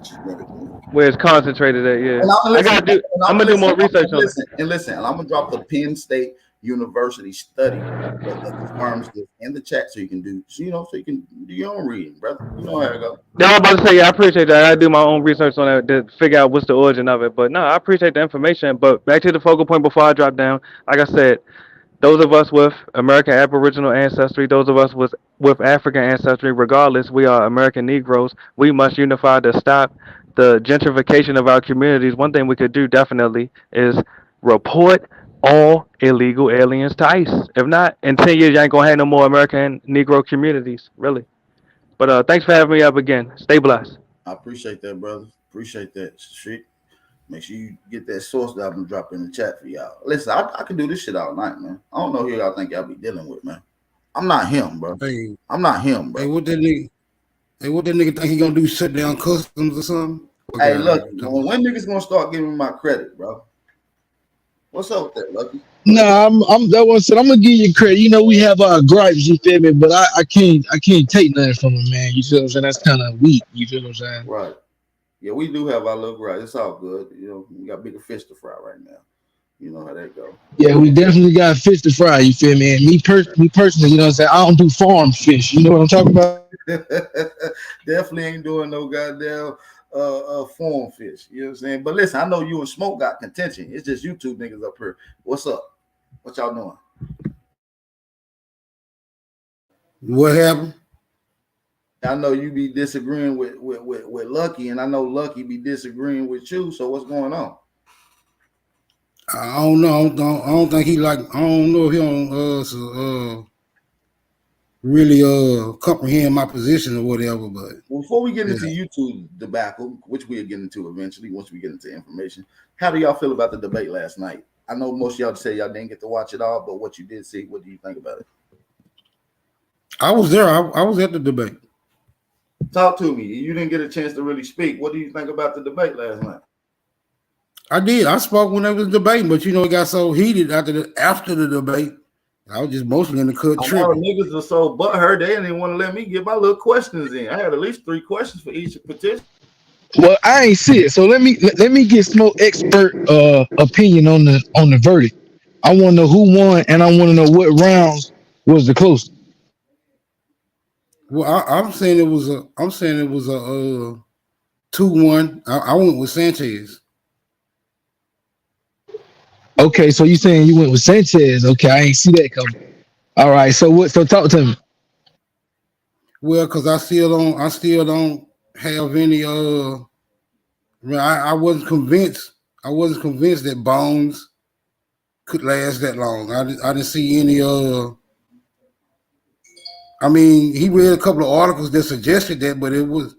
genetic link. Where it's concentrated at? Yeah, And I'm gonna I listen. gotta do. And I'm I'm gonna gonna do listen. more research on it. And listen. And I'm gonna drop the Penn State University study that confirms this in the chat, so you can do. So you can do your own reading, brother. You know how it goes. Yeah, I'm about to say, yeah, I appreciate that. I do my own research on that to figure out what's the origin of it. But no, I appreciate the information. But back to the focal point before I drop down. Like I said, those of us with American Aboriginal ancestry, those of us with African ancestry, regardless, we are American Negroes. We must unify to stop the gentrification of our communities. One thing we could do definitely is report all illegal aliens to ICE. If not, in 10 years, you ain't gonna have no more American Negro communities, really. But thanks for having me up again. Stay blessed. I appreciate that, brother. Appreciate that. Shit. Make sure you get that source that I'm gonna drop in the chat for y'all. Listen, I can do this shit all night, man. I don't know who y'all think y'all be dealing with, man. I'm not him, bro. Hey, I'm not him, hey, bro. what that nigga think he gonna do? Shut down customs or something? Fuck Hey, out of Lucky, here. when niggas gonna start giving me my credit, bro? What's up with that, Lucky? Nah, I'm that one said I'm gonna give you credit. You know, we have our gripes, you feel me? But I can't take nothing from him, man. You feel what I'm saying? That's kind of weak. You feel what I'm saying? Right. Yeah, we do have our little grind. It's all good. We got bigger fish to fry right now. You know how that go. Yeah, we definitely got fish to fry. You feel me? And me personally, you know what I'm saying? I don't do farm fish. You know what I'm talking about? Definitely ain't doing no goddamn form fish. You know what I'm saying? But listen, I know you and Smoke got contention. It's just you two niggas up here. What's up? What y'all doing? What happened? I know you be disagreeing with Lucky, and I know Lucky be disagreeing with you. So what's going on? I don't know. I don't think he like. I don't know if he don't really comprehend my position or whatever. But Before we get yeah. into YouTube debacle, which we'll get into eventually once we get into information, how do y'all feel about the debate last night? I know most of y'all say y'all didn't get to watch it all, but what you did see, what do you think about it? I was there. I was at the debate. Talk to me. You didn't get a chance to really speak. What do you think about the debate last night? I did. I spoke when they was debating, but it got so heated after the debate. I was just mostly in the cut A lot of tripping. niggas are so butthurt, they didn't even want to let me get my little questions in. I had at least 3 questions for each petition. Well, I ain't see it, so let me get Smoke expert opinion on the verdict. I want to know who won, and I want to know what rounds was the closest. Well, I'm saying it was a. I'm saying it was a 2-1. I went with Sanchez. Okay, so you saying you went with Sanchez? Okay, I ain't see that coming. All right, so what? So talk to me. Well, because I still don't have any. I wasn't convinced. I wasn't convinced that Bones could last that long. I didn't see any. I mean, he read a couple of articles that suggested that, but it was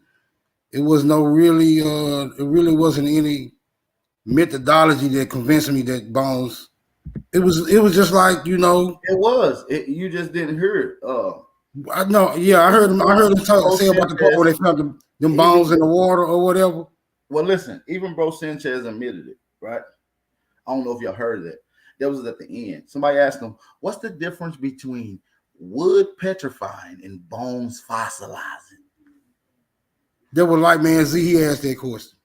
no really. It really wasn't any methodology that convinced me that Bones. It was just like It was. You just didn't hear it. I know. Yeah, I heard him. I heard him say about the part where they found them bones in the water or whatever. Well, listen, even Bro Sanchez admitted it, right? I don't know if y'all heard that. That was at the end. Somebody asked him, what's the difference between wood petrifying and bones fossilizing? That was like man Z. He asked that question.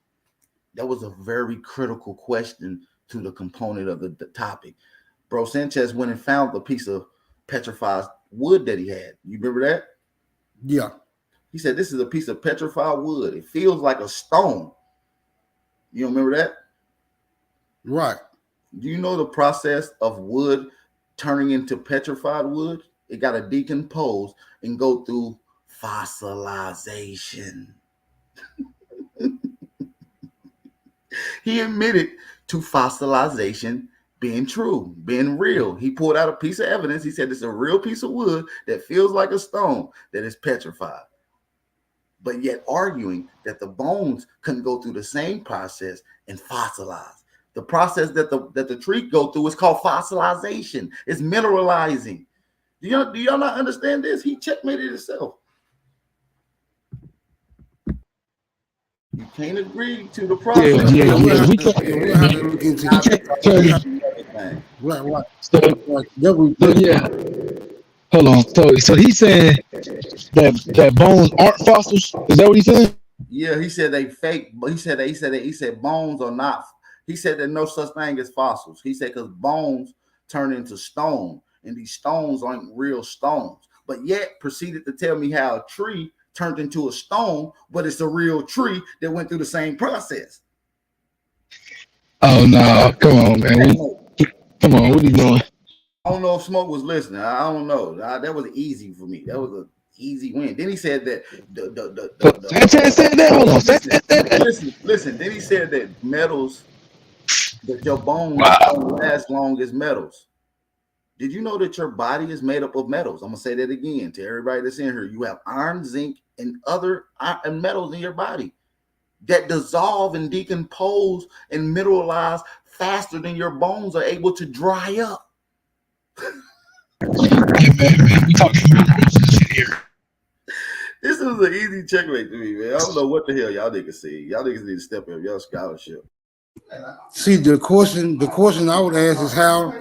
That was a very critical question to the component of the topic. Bro Sanchez went and found the piece of petrified wood that he had. You remember that? Yeah. He said, this is a piece of petrified wood. It feels like a stone. You remember that? Right. Do you know the process of wood turning into petrified wood? It got to decompose and go through fossilization. He admitted to fossilization being true, being real. He pulled out a piece of evidence. He said it's a real piece of wood that feels like a stone that is petrified, but yet arguing that the bones couldn't go through the same process and fossilize. The process that the tree go through is called fossilization. It's mineralizing. Do y'all not understand this? He checkmated himself. You can't agree to the process. Yeah. We'll have We to, can't. we'll have to look into that. Right. So yeah, hold on. So he's saying that bones aren't fossils. Is that what he's saying? Yeah, he said they fake, but he said bones are not. He said there's no such thing as fossils. He said because bones turn into stone, and these stones aren't real stones. But yet proceeded to tell me how a tree turned into a stone, but it's a real tree that went through the same process. Oh no! Come on, man. Come on, what are you doing? I don't know if Smoke was listening. I don't know. That was easy for me. That was an easy win. Then he said that Sanchez said that. Hold on, Sanchez said that. Listen. Then he said that metals, that your bones don't last long as metals. Did you know that your body is made up of metals? I'm gonna say that again to everybody that's in here. You have iron, zinc, and other metals in your body that dissolve and decompose and mineralize faster than your bones are able to dry up. Yeah, man, we talking here. This is an easy checkmate to me, man. I don't know what the hell y'all niggas see. Y'all niggas need to step up y'all scholarship. See, the question I would ask is how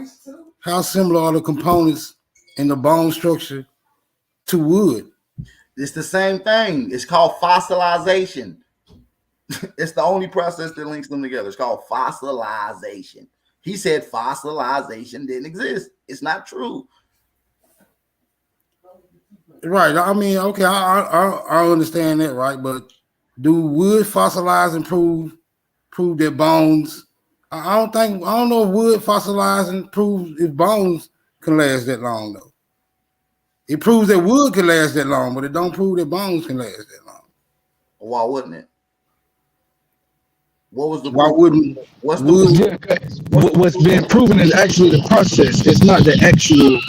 similar are the components in the bone structure to wood? It's the same thing. It's called fossilization. It's the only process that links them together. It's called fossilization. He said fossilization didn't exist. It's not true. Right. I mean, okay, I understand that, right? But do wood fossilize and prove that bones? I don't know if wood fossilize and proves if bones can last that long though. It proves that wood can last that long, but it don't prove that bones can last that long. Why wouldn't it? What was the Why proof? wouldn't What's wood? What's being proven is actually the process. It's not the actual.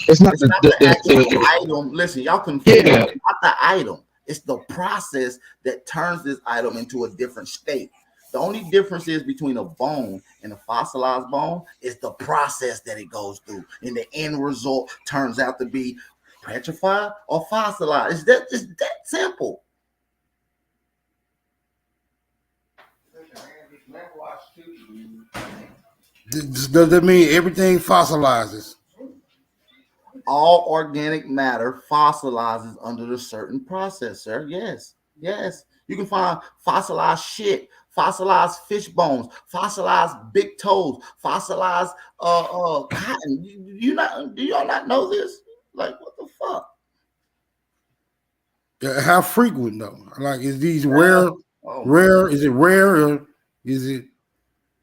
It's not the actual item. Listen, y'all confused. Yeah. It's not the item. It's the process that turns this item into a different state. The only difference is between a bone and a fossilized bone is the process that it goes through, and the end result turns out to be petrified or fossilized. It's that simple. Does that mean everything fossilizes? All organic matter fossilizes under a certain process, sir. Yes. You can find fossilized shit, fossilized fish bones, fossilized big toes, fossilized cotton. Do y'all not know this? Like, what the fuck? How frequent though? Like, is these rare? Is it rare or is it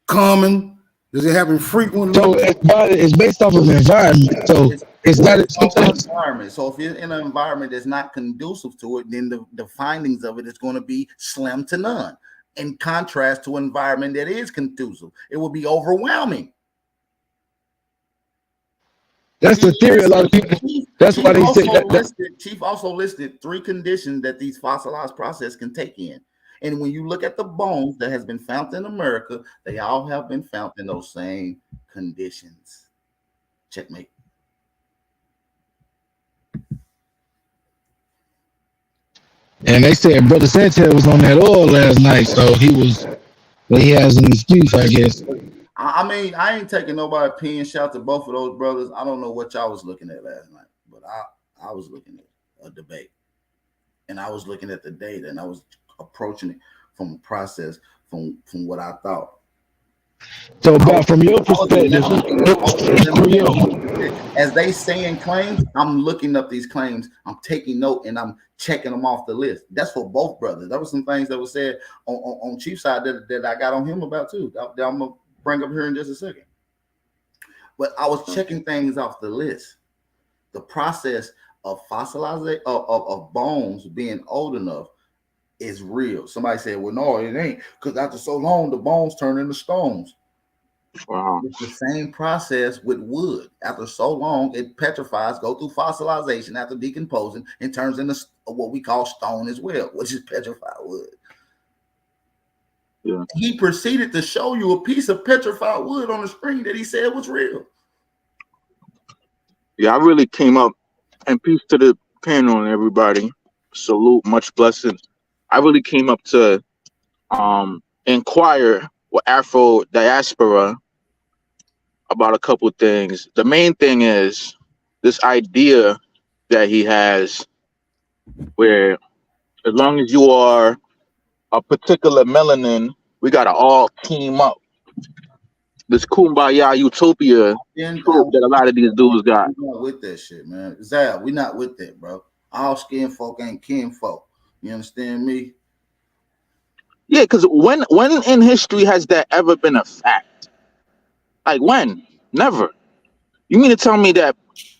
common? Does it happen frequently? So it's based off of environment. So it's not sometimes environment. So if you're in an environment that's not conducive to it, then the findings of it is going to be slim to none. In contrast to an environment that is conducive, it will be overwhelming. That's the theory. A lot of people. That's why they say that. Chief also listed 3 conditions that these fossilized processes can take in. And when you look at the bones that has been found in America, they all have been found in those same conditions. Checkmate. And they said Brother Sanchez was on that oil last night, so he has an excuse, I guess. I mean, I ain't taking nobody opinion. Shout to both of those brothers. I don't know what y'all was looking at last night, but I was looking at a debate, and I was looking at the data, and I was approaching it from a process from what I thought. So, about from your perspective, as they saying claims, I'm looking up these claims, I'm taking note, and I'm checking them off the list. That's for both brothers. There were some things that were said on Chief's side that I got on him about too. That I'm gonna bring up here in just a second. But I was checking things off the list. The process of fossilization of bones being old enough is real. Somebody said, well, no, it ain't, because after so long, the bones turn into stones. Wow. It's the same process with wood. After so long, it petrifies, go through fossilization after decomposing, and turns into what we call stone as well, which is petrified wood. Yeah. He proceeded to show you a piece of petrified wood on the screen that he said was real. Yeah, I really came up And peace to the panel and everybody. Salute, much blessings. I really came up to inquire with Afro Diaspora about a couple things. The main thing is this idea that he has where as long as you are a particular melanin, we gotta all team up. This kumbaya utopia Then trope that a lot of these dudes got. we not with that shit, man. Zal, we not with that, bro. All skin folk ain't kin folk. You understand me? Yeah, because when in history has that ever been a fact? Like when? Never. You mean to tell me that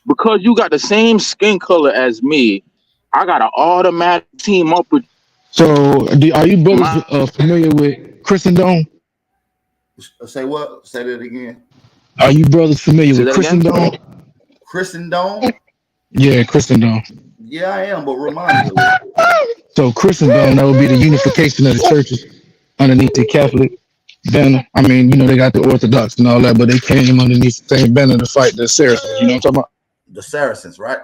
because you got the same skin color as me, I gotta automatic team up with So, are you brothers my familiar with Christendom? Say what? Say that again. Are you brothers familiar say with that again? Christendom? Christendom? Yeah, Christendom. Yeah, I am, but remind me a little. So Christendom, that would be the unification of the churches underneath the Catholic banner. I mean, they got the Orthodox and all that, but they came underneath the same banner to fight the Saracens. You know what I'm talking about? The Saracens, right?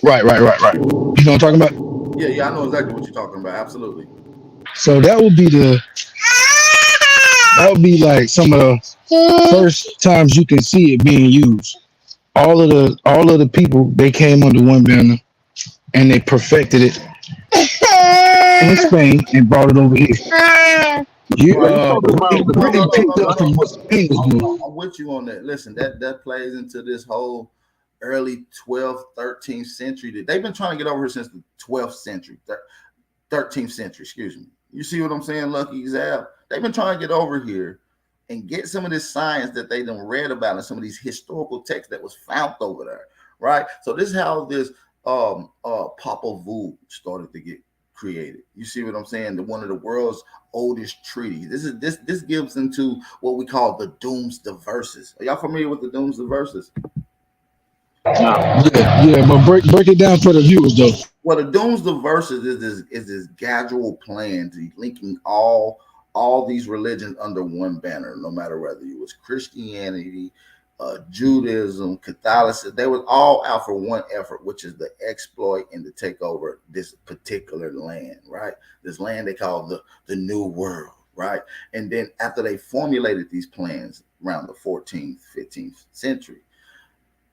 Right. You know what I'm talking about? Yeah, I know exactly what you're talking about. Absolutely. So that would be like some of the first times you can see it being used. All of the people, they came under one banner and they perfected it in Spain and brought it over here. You Are you talking about the Britain picked up Christian? from what Spain was doing. I'm with you on that. Listen, that plays into this whole early 12th, 13th century. They've been trying to get over here since the 12th century, 13th century, excuse me. You see what I'm saying, Lucky Zal? They've been trying to get over here and get some of this science that they done read about in some of these historical texts that was found over there, right? So this is how this Popol Vuh started to get created. You see what I'm saying? One of the world's oldest treaties. This gives into what we call the Doomsday Verses. Are y'all familiar with the Doomsday Verses? Nah. Yeah, but break it down for the viewers though. Well, the Doomsday Verses is this gradual plan to linking all these religions under one banner, no matter whether it was Christianity, Judaism, Catholicism. They was all out for one effort, which is the exploit and to take over this particular land, right? This land they call the New World, right? And then after they formulated these plans around the 14th, 15th century,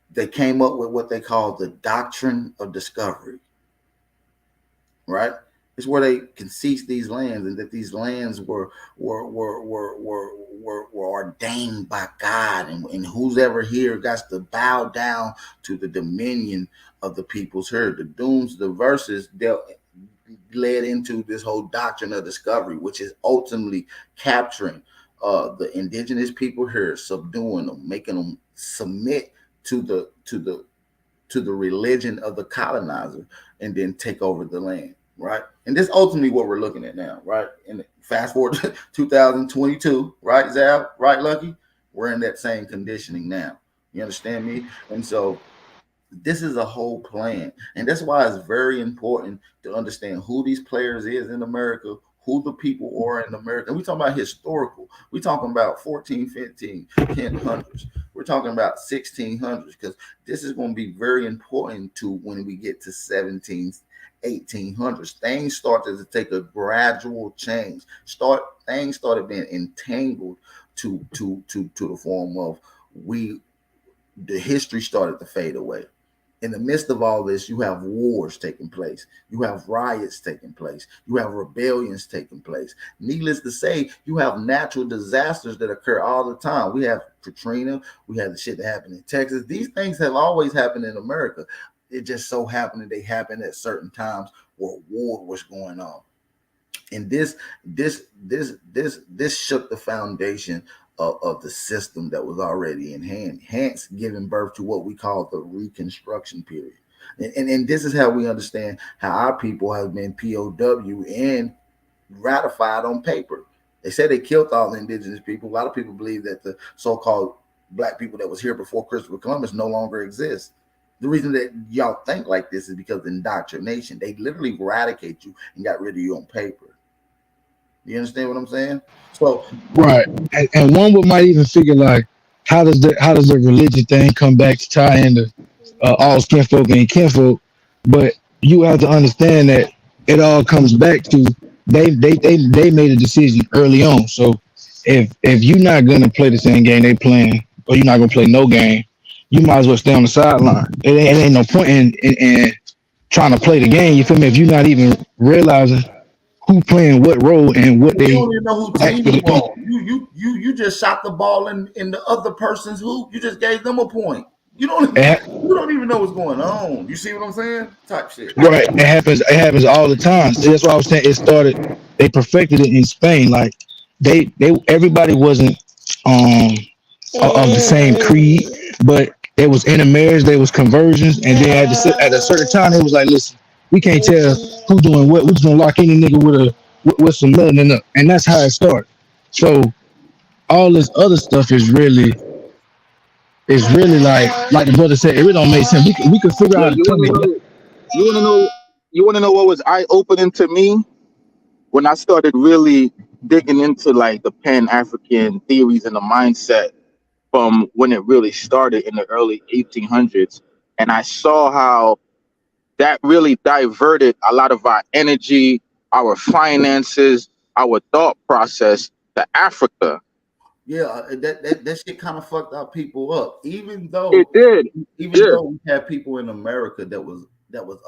they came up with what they call the doctrine of discovery, right? It's where they can seize these lands, and that these lands were ordained by God, and who's ever here got to bow down to the dominion of the people's herd. The Doomsday Verses led into this whole doctrine of discovery, which is ultimately capturing the indigenous people here, subduing them, making them submit to the religion of the colonizer, and then take over the land, right? And this ultimately what we're looking at now, right? And fast forward to 2022, right, Zal? Right, Lucky? We're in that same conditioning now. You understand me? And so this is a whole plan, and that's why it's very important to understand who these players is in America, who the people are in America. And we're talking about historical. We're talking about 14, 15, 1000s. We're talking about 1600s, because this is going to be very important to when we get to 17th, 1800s. Things started to take a gradual change. Things started being entangled to the form of the history started to fade away. In the midst of all this, you have wars taking place. You have riots taking place. You have rebellions taking place. Needless to say, you have natural disasters that occur all the time. We have Katrina. We have the shit that happened in Texas. These things have always happened in America. It just so happened that they happened at certain times where war was going on. And this shook the foundation of the system that was already in hand, hence giving birth to what we call the Reconstruction period. And this is how we understand how our people have been POW and ratified on paper. They say they killed all the indigenous people. A lot of people believe that the so-called black people that was here before Christopher Columbus no longer exist. The reason that y'all think like this is because of indoctrination. They literally eradicate you and got rid of you on paper. You understand what I'm saying? So Right, and one might even figure like, how does the religion thing come back to tie into all skin folk and kinfolk. But you have to understand that it all comes back to they made a decision early on. So if you're not gonna play the same game they playing, or you're not gonna play no game, you might as well stay on the sideline. It ain't no point in trying to play the game. You feel me? If you're not even realizing who playing what role and what You they don't even know who team actually you do. on. You just shot the ball in the other person's hoop. You just gave them a point. You don't even know what's going on. You see what I'm saying? Type shit. Right, it happens. It happens all the time. So that's why I was saying it started. They perfected it in Spain. Like everybody wasn't um of the same creed, but there was intermarriage, there was conversions, and then at a certain time, it was like, listen, we can't tell who doing what. We're just gonna lock any nigga with some melanin up, and that's how it started. So all this other stuff is really like the brother said, it really don't make sense. We could figure Yeah, out how to come together. you wanna know, you wanna know what was eye opening to me when I started really digging into like the Pan African theories and the mindset from when it really started in the early 1800s, and I saw how that really diverted a lot of our energy, our finances, our thought process to Africa. Yeah, that shit kind of fucked our people up. It did. Even Yeah. though we had people in America that was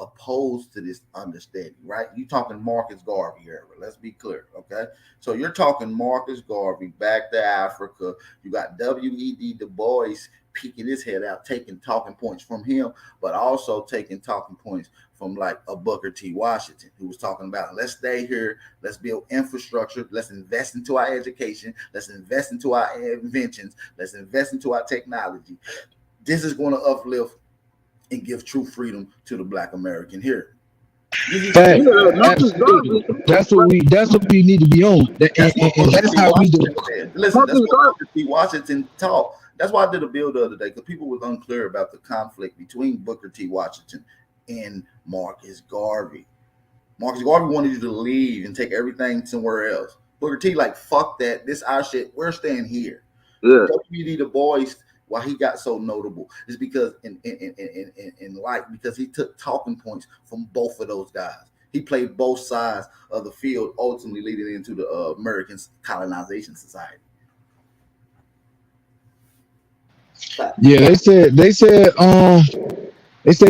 opposed to this understanding, right? You talking Marcus Garvey era. Let's be clear, okay? So you're talking Marcus Garvey back to Africa. You got W.E.D. Du Bois peeking his head out, taking talking points from him, but also taking talking points from like a Booker T. Washington, who was talking about let's stay here, let's build infrastructure, let's invest into our education, let's invest into our inventions, let's invest into our technology. This is going to uplift and give true freedom to the Black American here. Yeah, Fact, Marcus absolutely. Garvey. That's what we need to be on. That's what And Booker that's T. how we do. Washington said. Listen, that's Marcus what Garvey. Booker T. Washington taught. That's why I did a bill the other day, because people was unclear about the conflict between Booker T. Washington and Marcus Garvey. Marcus Garvey wanted you to leave and take everything somewhere else. Booker T. like, fuck that. This our shit. We're staying here. Yeah. W.E.D. Du Bois, why he got so notable is because in life, because he took talking points from both of those guys. He played both sides of the field, ultimately leading into the American colonization society. Yeah, they say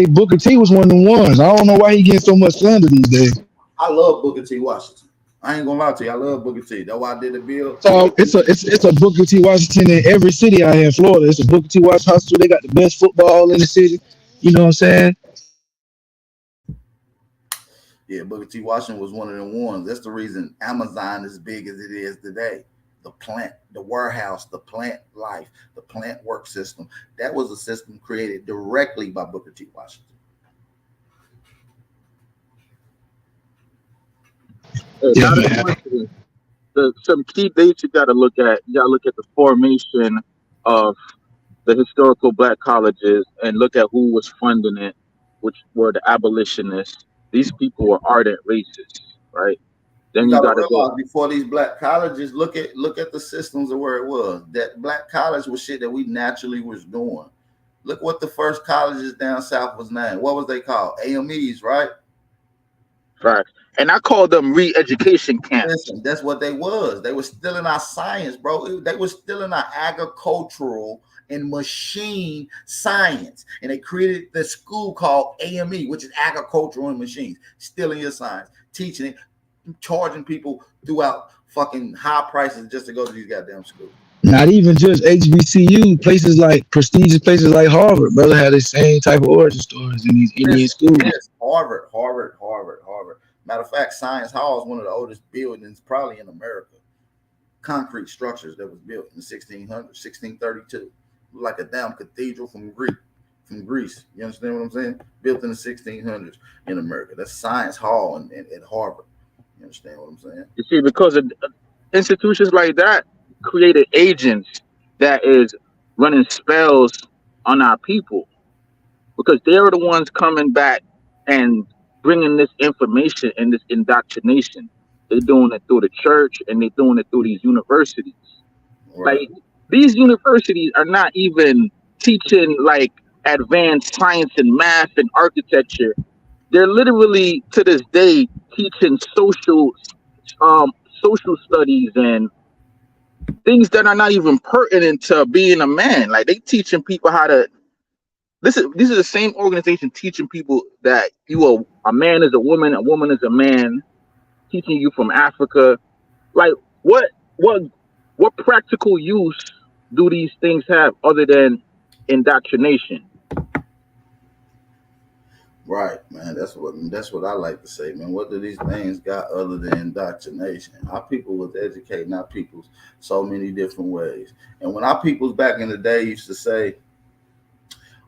Booker T was one of the ones. I don't know why he getting so much slander these days. I love Booker T. Washington. I ain't gonna lie to you. I love Booker T. That's why I did the bill. So it's a Booker T Washington in every city out here in Florida. It's a Booker T Washington hospital. They got the best football in the city. You know what I'm saying? Yeah, Booker T. Washington was one of them ones. That's the reason Amazon is big as it is today. The plant, the warehouse, the plant life, the plant work system. That was a system created directly by Booker T. Washington. Yeah, Not a man. coincidence. Some key dates you got to look at. You got to look at the formation of the historical black colleges and look at who was funding it, which were the abolitionists. These people were ardent racists, right? You Then you got to got to go. realize before these black colleges, look at the systems of where it was. That black college was shit that we naturally was doing. Look what the first colleges down south was named. What was they called? AMEs, right? Facts. And I call them re-education camps. Listen, that's what they was. They were still in our science, bro. They were still in our agricultural and machine science. And they created the school called AME, which is agricultural and machines. Still in your science, teaching it, charging people throughout fucking high prices just to go to these goddamn schools. Not even just HBCU, places like prestigious places like Harvard, brother, had the same type of origin stories in these Indian schools. Yes, Harvard. Matter of fact, Science Hall is one of the oldest buildings probably in America. Concrete structures that was built in the 1600s, 1632. Like a damn cathedral from Greece. You understand what I'm saying? Built in the 1600s in America. That's Science Hall at Harvard. You understand what I'm saying? You see, because of institutions like that created agents that is running spells on our people because they're the ones coming back and bringing this information and this indoctrination. They're doing it through the church and they're doing it through these universities. Right. Like these universities are not even teaching like advanced science and math and architecture. They're literally to this day teaching um social studies and things that are not even pertinent to being a man. Like they teaching people how to. This is the same organization teaching people that a man is a woman is a man, teaching you from Africa. Like what what practical use do these things have other than indoctrination? Right, man. That's what I like to say, man. What do these things got other than indoctrination? Our people was educating our peoples so many different ways. And when our peoples back in the day used to say,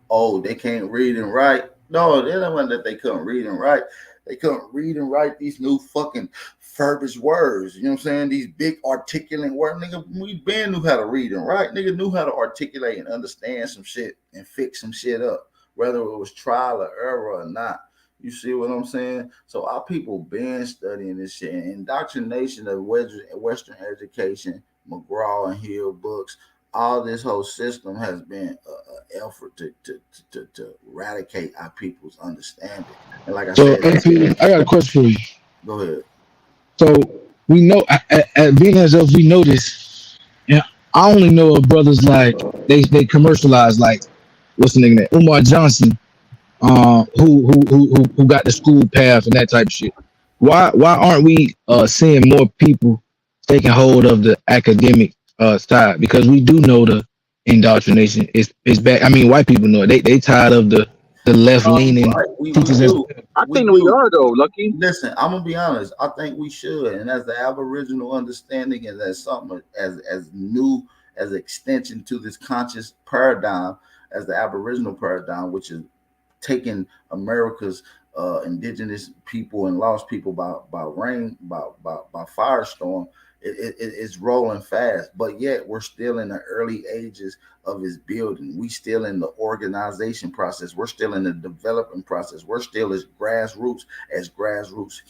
"Oh, they can't read and write," no, they don't want that they couldn't read and write. They couldn't read and write these new fucking furbished words. You know what I'm saying? These big articulate words. Nigga, we been knew how to read and write. Nigga knew how to articulate and understand some shit and fix some shit up, whether it was trial or error or not. You see what I'm saying? So our people been studying this shit. And indoctrination of Western education, McGraw and Hill books, all this whole system has been an effort to eradicate our people's understanding. And like I So, said, Anthony, I got a question for you. go ahead. So we know at being as if we know this, and I only know of brothers like they commercialize like what's the nigga name? Umar Johnson, who got the school path and that type of shit. Why aren't we seeing more people taking hold of the academic side? Because we do know the indoctrination is bad. I mean, white people know it. They tired of the left leaning Right, we teachers. do. I We think we do. are though, Lucky. Listen, I'm gonna be honest. I think we should, and as the Aboriginal understanding, and as something as new as extension to this conscious paradigm, as the Aboriginal paradigm, which is taking America's indigenous people and lost people by rain, by firestorm. It's rolling fast, but yet we're still in the early ages of its building. We still in the organization process. We're still in the development process. We're still as grassroots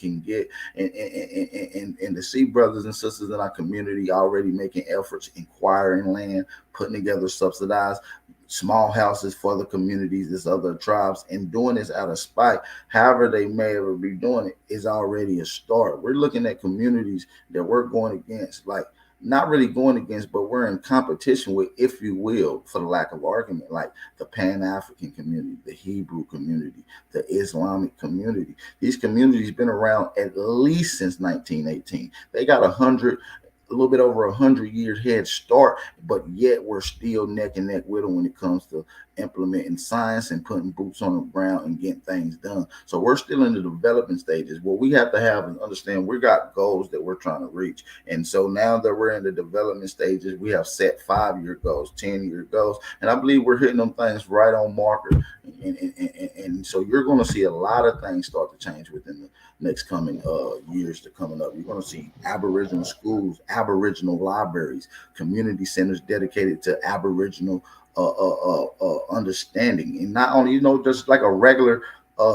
can get. And to see brothers and sisters in our community already making efforts, acquiring land, putting together subsidized small houses for the communities, this other tribes, and doing this out of spite, however they may ever be doing it, is already a start. We're looking at communities that we're going against, like not really going against, but we're in competition with, if you will, for the lack of argument, like the Pan-African community, the Hebrew community, the Islamic community. These communities been around at least since 1918. They got 100, a little bit over 100 years head start, but yet we're still neck and neck with them when it comes to implementing science and putting boots on the ground and getting things done. So we're still in the development stages. What we have to have is understand we got goals that we're trying to reach. And so now that we're in the development stages, we have set 5-year goals, 10-year goals, and I believe we're hitting them things right on marker. And so you're going to see a lot of things start to change within the next coming years to coming up. You're going to see Aboriginal schools, Aboriginal libraries, community centers dedicated to Aboriginal understanding, and not only just like a regular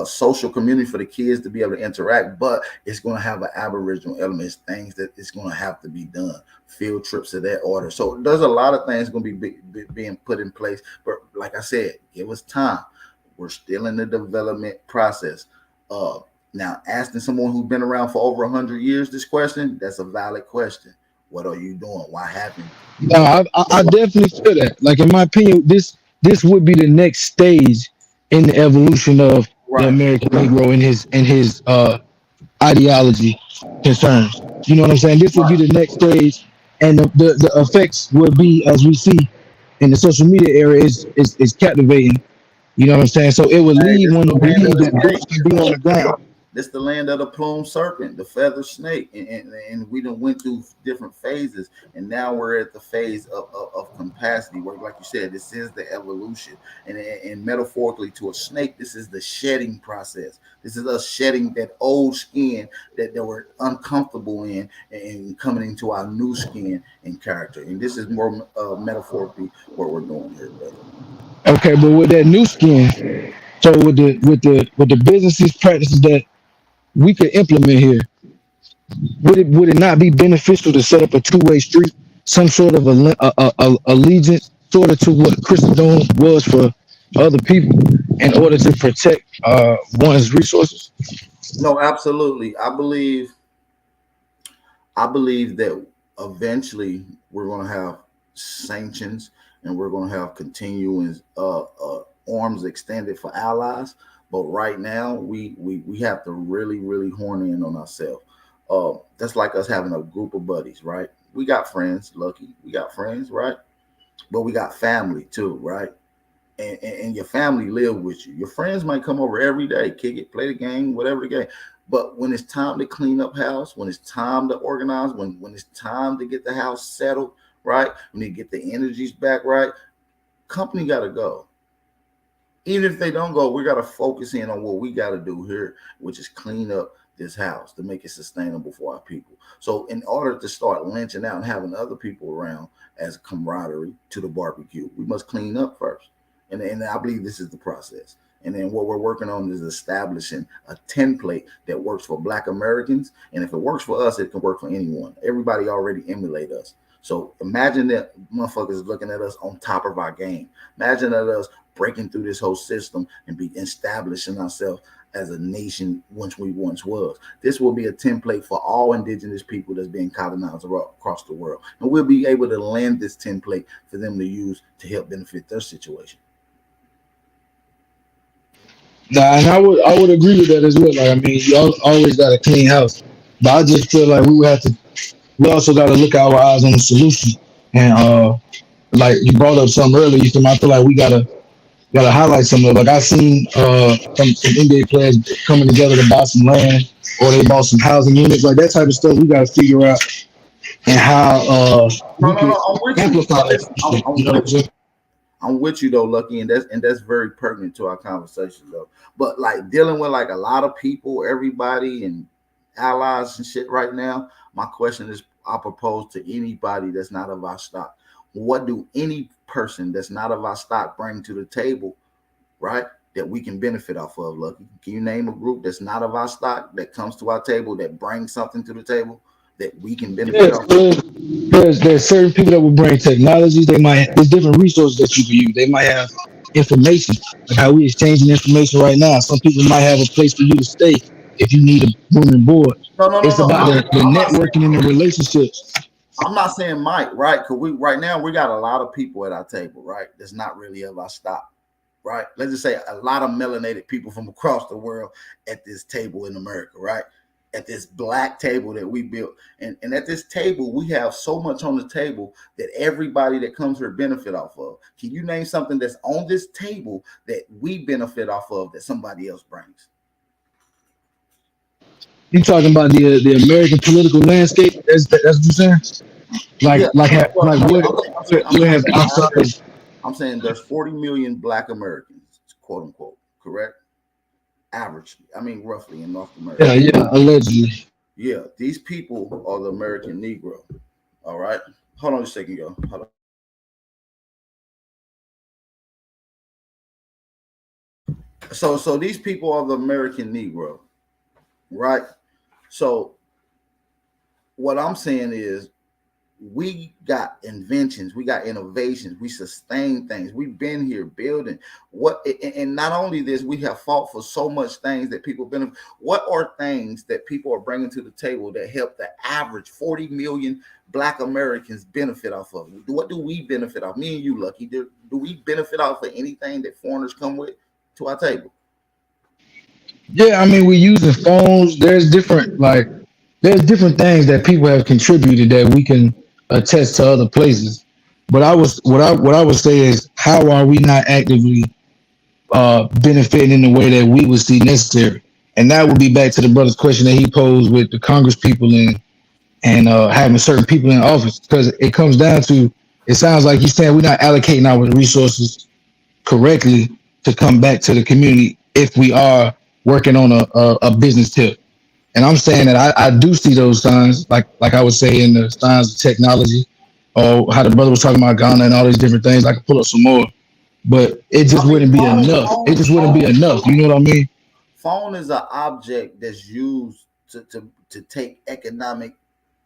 social community for the kids to be able to interact, but it's going to have an Aboriginal element, things that it's going to have to be done, field trips of that order. So there's a lot of things going to be being put in place, but like I said, give us time. We're still in the development process. Now, asking someone who's been around for over 100 years this question, that's a valid question. What are you doing? Why haven't you? No, I definitely feel that. Like in my opinion, this would be the next stage in the evolution of the American Negro and his ideology concerns. You know what I'm saying? This would be the next stage, and the effects would be, as we see in the social media era, is captivating. You know what I'm saying? So it would lead when we need that boots can be on the ground. This the land of the plumed serpent, the feather snake, and we done went through different phases, and now we're at the phase of capacity, where, like you said, this is the evolution, and metaphorically to a snake, this is the shedding process. This is us shedding that old skin that we're uncomfortable in, and coming into our new skin and character. And this is more metaphorically what we're doing here, brother. Okay, but with that new skin, so with the businesses practices that we could implement here, would it not be beneficial to set up a two-way street, some sort of allegiance, sort of to what Christendom was for other people in order to protect one's resources? No, absolutely. I believe that eventually we're going to have sanctions and we're going to have continuing arms extended for allies. But right now, we have to really, really horn in on ourselves. That's like us having a group of buddies, right? We got friends, Lucky. We got friends, right? But we got family too, right? And your family live with you. Your friends might come over every day, kick it, play the game, whatever the game. But when it's time to clean up house, when it's time to organize, when it's time to get the house settled, right? When you get the energies back right, company got to go. Even if they don't go, we got to focus in on what we got to do here, which is clean up this house to make it sustainable for our people. So, in order to start lynching out and having other people around as camaraderie to the barbecue, we must clean up first. And I believe this is the process. And then what we're working on is establishing a template that works for Black Americans. And if it works for us, it can work for anyone. Everybody already emulate us. So imagine that motherfuckers looking at us on top of our game. Imagine that us breaking through this whole system and be establishing ourselves as a nation once we once was. This will be a template for all indigenous people that's being colonized across the world. And we'll be able to land this template for them to use to help benefit their situation. Nah, and I would agree with that as well. Like I mean, you always got a clean house, but I just feel like we would have to. We also got to look at our eyes on the solution. And like you brought up something earlier, I feel like we gotta highlight some of it. Like I seen some NBA players coming together to buy some land, or they bought some housing units, like that type of stuff. We gotta figure out and how No, we no, can no. I'm with you. amplify that. Listen, Shit, I'm you know what I'm with you. saying? I'm with you though, Lucky, and that's very pertinent to our conversation though. But like dealing with like a lot of people, everybody, and allies and shit right now. My question is, I propose to anybody that's not of our stock. What do any person that's not of our stock bring to the table, right? That we can benefit off of, Lucky. Can you name a group that's not of our stock that comes to our table that brings something to the table that we can benefit Yes, off of? there's certain people that will bring technologies. There's different resources that you can use. They might have information, like how we exchanging information right now. Some people might have a place for you to stay if you need a room and board. No, no, no, It's no. about the I'm not saying networking and the relationships. I'm not saying Mike, right? Because we right now we got a lot of people at our table, right? That's not really of our stock, right? Let's just say a lot of melanated people from across the world at this table in America, right? At this black table that we built. And at this table, we have so much on the table that everybody that comes here benefit off of. Can you name something that's on this table that we benefit off of that somebody else brings? You talking about the American political landscape? That's what you're saying? Yeah. Well, Like no, what I'm what saying has on outside? average, I'm saying there's 40 million black Americans, quote unquote, correct? Averagely, I mean roughly in North America. Yeah, allegedly. Yeah, these people are the American Negro. All right. Hold on a second, yo. Hold on. So these people are the American Negro, right? So what I'm saying is we got inventions, we got innovations, we sustain things. We've been here building what, and not only this, we have fought for so much things that people benefit. What are things that people are bringing to the table that help the average 40 million Black Americans benefit off of? What do we benefit off? Me and you, Lucky, do we benefit off of anything that foreigners come with to our table? Yeah, I mean we're using phones. There's different things that people have contributed that we can attest to other places. But what I would say is how are we not actively benefiting in the way that we would see necessary? And that would be back to the brother's question that he posed with the Congress people and having certain people in office, because it comes down to, it sounds like he's saying we're not allocating our resources correctly to come back to the community if we are working on a business tip. And I'm saying that I do see those signs, like I would say in the signs of technology, or how the brother was talking about Ghana and all these different things. I could pull up some more, but it I just mean, wouldn't be enough. It just wouldn't be enough. You know what I mean? phone is an object that's used to take economic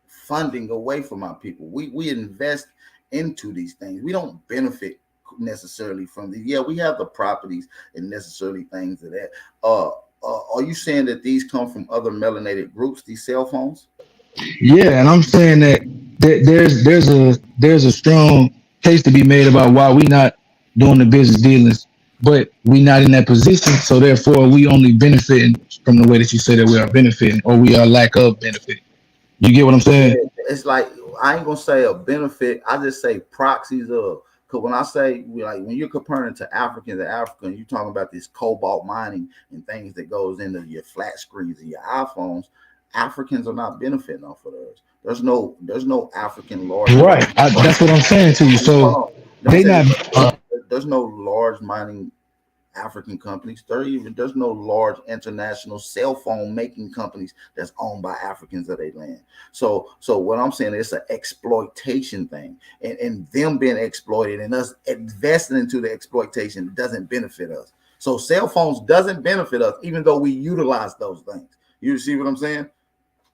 funding away from our people. We invest into these things. We don't benefit necessarily from the. Yeah, we have the properties and necessarily things of that. Are you saying that these come from other melanated groups? These cell phones? Yeah, and I'm saying that there's a strong case to be made about why we not doing the business dealings, but we not in that position. So therefore, we only benefiting from the way that you say that we are benefiting, or we are lack of benefiting. You get what I'm Yeah, saying? it's like I ain't gonna say a benefit. I just say proxies of. Because when I say like when you're comparing to African to African, you're talking about this cobalt mining and things that goes into your flat screens and your iPhones. Africans are not benefiting off of those. There's no African large Right. mining. That's what I'm saying to you. Hold So on. Let me they say not. this. There's no large mining African companies. There's no large international cell phone making companies that's owned by Africans of their land. So what I'm saying is an exploitation thing, and them being exploited and us investing into the exploitation doesn't benefit us. So cell phones doesn't benefit us, even though we utilize those things. You see what I'm saying?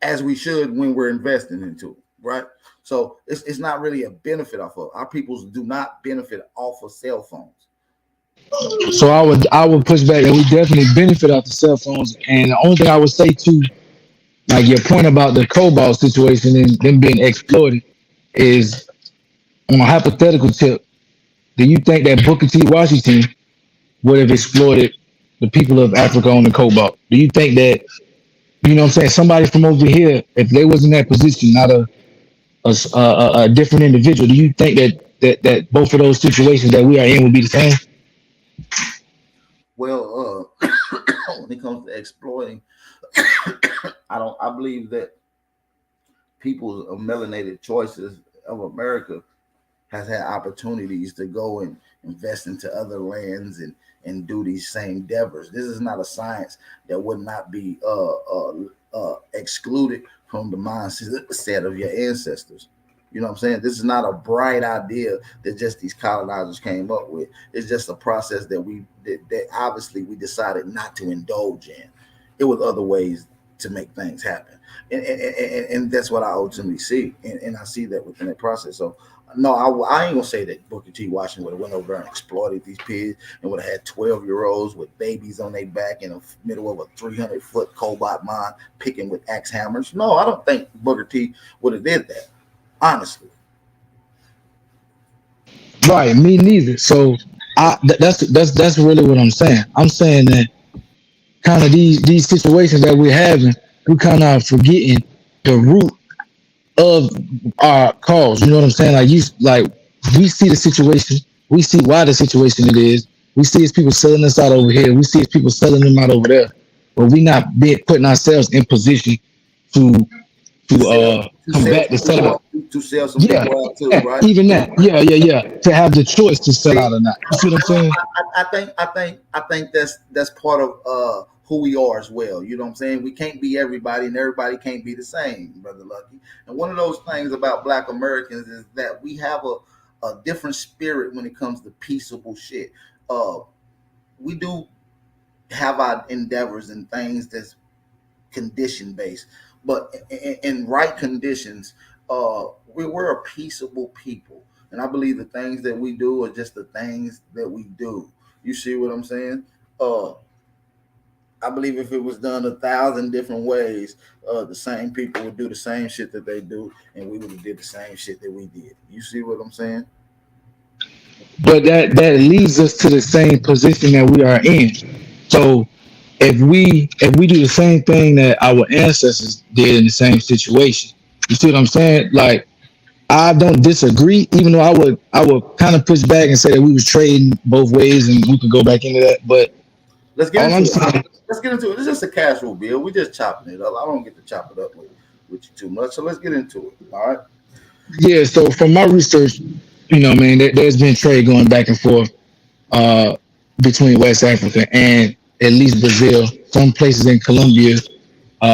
As we should when we're investing into it, right? So it's not really a benefit off of our peoples do not benefit off of cell phones. So I would push back that we definitely benefit off the cell phones. And the only thing I would say too, like your point about the cobalt situation and them being exploited, is on a hypothetical tip. Do you think that Booker T. Washington would have exploited the people of Africa on the cobalt? Do you think that, you know what I'm saying, somebody from over here, if they was in that position, not a different individual, do you think that both of those situations that we are in would be the same? Well, when it comes to exploiting, I believe that people of melanated choices of America has had opportunities to go and invest into other lands and do these same endeavors. This is not a science that would not be excluded from the mindset of your ancestors. You know what I'm saying? This is not a bright idea that just these colonizers came up with. It's just a process that obviously we decided not to indulge in. It was other ways to make things happen, and that's what I ultimately see, and I see that within that process. So no, I ain't gonna say that Booker T. Washington would have went over there and exploited these pigs and would have had 12-year-olds with babies on their back in the middle of a 300-foot cobalt mine picking with axe hammers. No, I don't think Booker T. would have did that. Honestly, Right, me neither. So that's really what I'm saying. I'm saying that kind of these situations that we're having, we kind of forgetting the root of our cause. You know what I'm saying? Like we see the situation, we see why the situation it is. We see it's people selling us out over here. We see it's people selling them out over there. But we not be putting ourselves in position to to sell to sell combat the some people settlement. out, to sell some Yeah, people out too, yeah, right? even that. Yeah, yeah, yeah. To have the choice to sell See, out or not. You see what I'm saying? I think that's part of who we are as well. You know what I'm saying? We can't be everybody, and everybody can't be the same, brother Lucky. And one of those things about Black Americans is that we have a different spirit when it comes to peaceable shit. Uh, we do have our endeavors and things that's condition based, but in right conditions, we're a peaceable people, and I believe the things that we do are just the things that we do. You see what I'm saying? Uh, I believe if it was done 1,000 different ways, the same people would do the same shit that they do, and we would have did the same shit that we did. You see what I'm saying? But that leads us to the same position that we are in. So if we do the same thing that our ancestors did in the same situation, you see what I'm saying? Like I don't disagree, even though I would kind of push back and say that we was trading both ways, and we could go back into that. But Let's get all into I'm it. saying, Let's get into it. It's just a casual bill. We just chopping it up. I don't get to chop it up with you too much. So let's get into it. All right. yeah. So from my research, man, there's been trade going back and forth uh, between West Africa and at least Brazil. Some places in Colombia,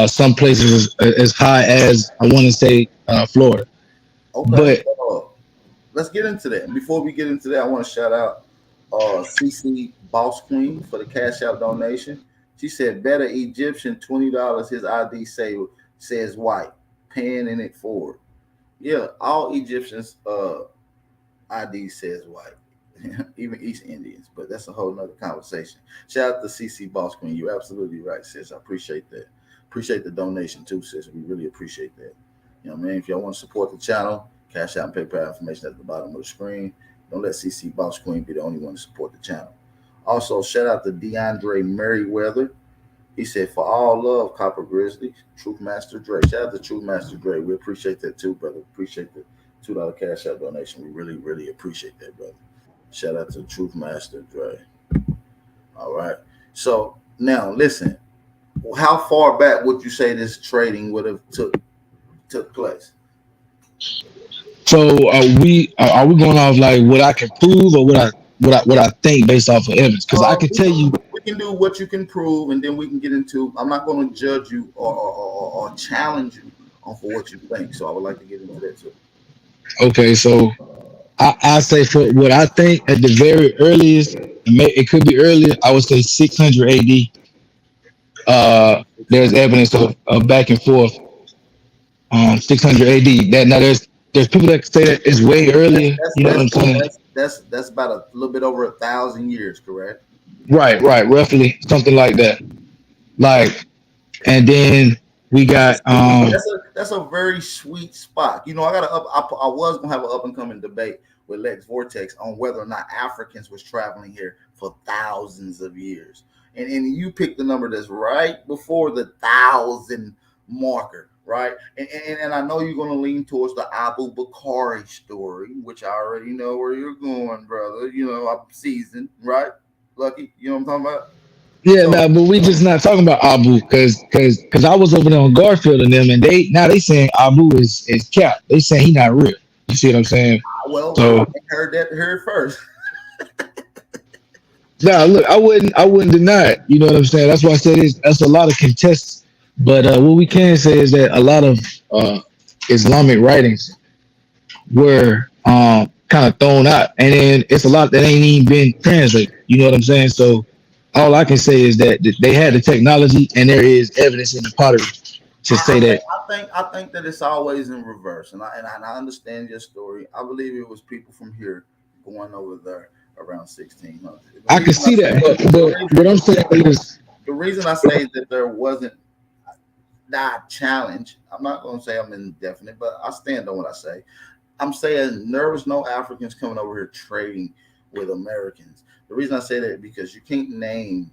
some places as high as I want to say Florida. Okay. But Let's get into that. And before we get into that, I want to shout out CC Boss Queen for the cash out donation. She said, "Better Egyptian $20. His ID says white, paying in it forward." Yeah, all Egyptians ID says white. even East Indians, but that's a whole nother conversation. Shout out to CC Boss Queen. You're absolutely right, sis. I appreciate that. Appreciate the donation too, sis. We really appreciate that. You know, man, if y'all want to support the channel, Cash Out and PayPal information at the bottom of the screen. Don't let CC Boss Queen be the only one to support the channel. Also, shout out to DeAndre Merriweather. He said, for all love, Copper Grizzly, Truth Master Dre. Shout out to Truth Master Dre. We appreciate that too, brother. Appreciate the $2 Cash Out donation. We really, really appreciate that, brother. Shout out to Truth Master Dre. All right. So now listen, how far back would you say this trading would have took place? So are we going off like what I can prove or what I think based off of evidence? Because I can tell you, we can do what you can prove, and then we can get into. I'm not going to judge you or challenge you on for what you think. So I would like to get into that too. Okay, so I say for what I think at the very earliest, it could be earlier. I would say 600 AD. There's evidence of back and forth. 600 AD. That now there's people that say that it's way earlier. You know what I'm saying? That's about a little bit over 1,000 years, correct? Right, roughly something like that. Like, and then we got that's a very sweet spot. You know, I was gonna have an up and coming debate with Lex Vortex on whether or not Africans was traveling here for thousands of years, and you picked the number that's right before the 1,000 marker. Right, and I know you're gonna lean towards the Abu Bakari story, which I already know where you're going, brother. You know, I'm seasoned, right? Lucky, you know what I'm talking about? Yeah, but we just not talking about Abu because I was over there on Garfield and them, and they saying Abu is cap. They saying he not real. You see what I'm saying? Well, so I heard first. Nah, look, I wouldn't deny it. You know what I'm saying? That's why I said that's a lot of contests. But what we can say is that a lot of Islamic writings were kind of thrown out, and then it's a lot that ain't even been translated. You know what I'm saying? So all I can say is that they had the technology, and there is evidence in the pottery to say that. I think that it's always in reverse, and I understand your story. I believe it was people from here going over there around 1600. I can see that, but what I'm saying is the reason I say that there wasn't that challenge. I'm not going to say I'm indefinite, but I stand on what I say. I'm saying there was no Africans coming over here trading with Americans. The reason I say that is because you can't name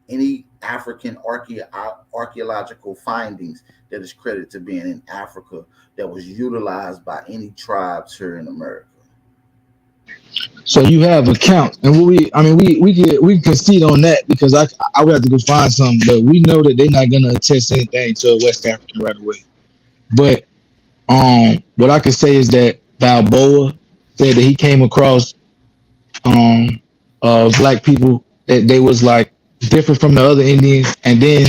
any African archaeological findings that is credited to being in Africa that was utilized by any tribes here in America. So you have accounts, and we concede on that because I would have to go find something, but we know that they're not gonna attest anything to a West African right away. But what I can say is that Balboa said that he came across black people that they was like different from the other Indians, and then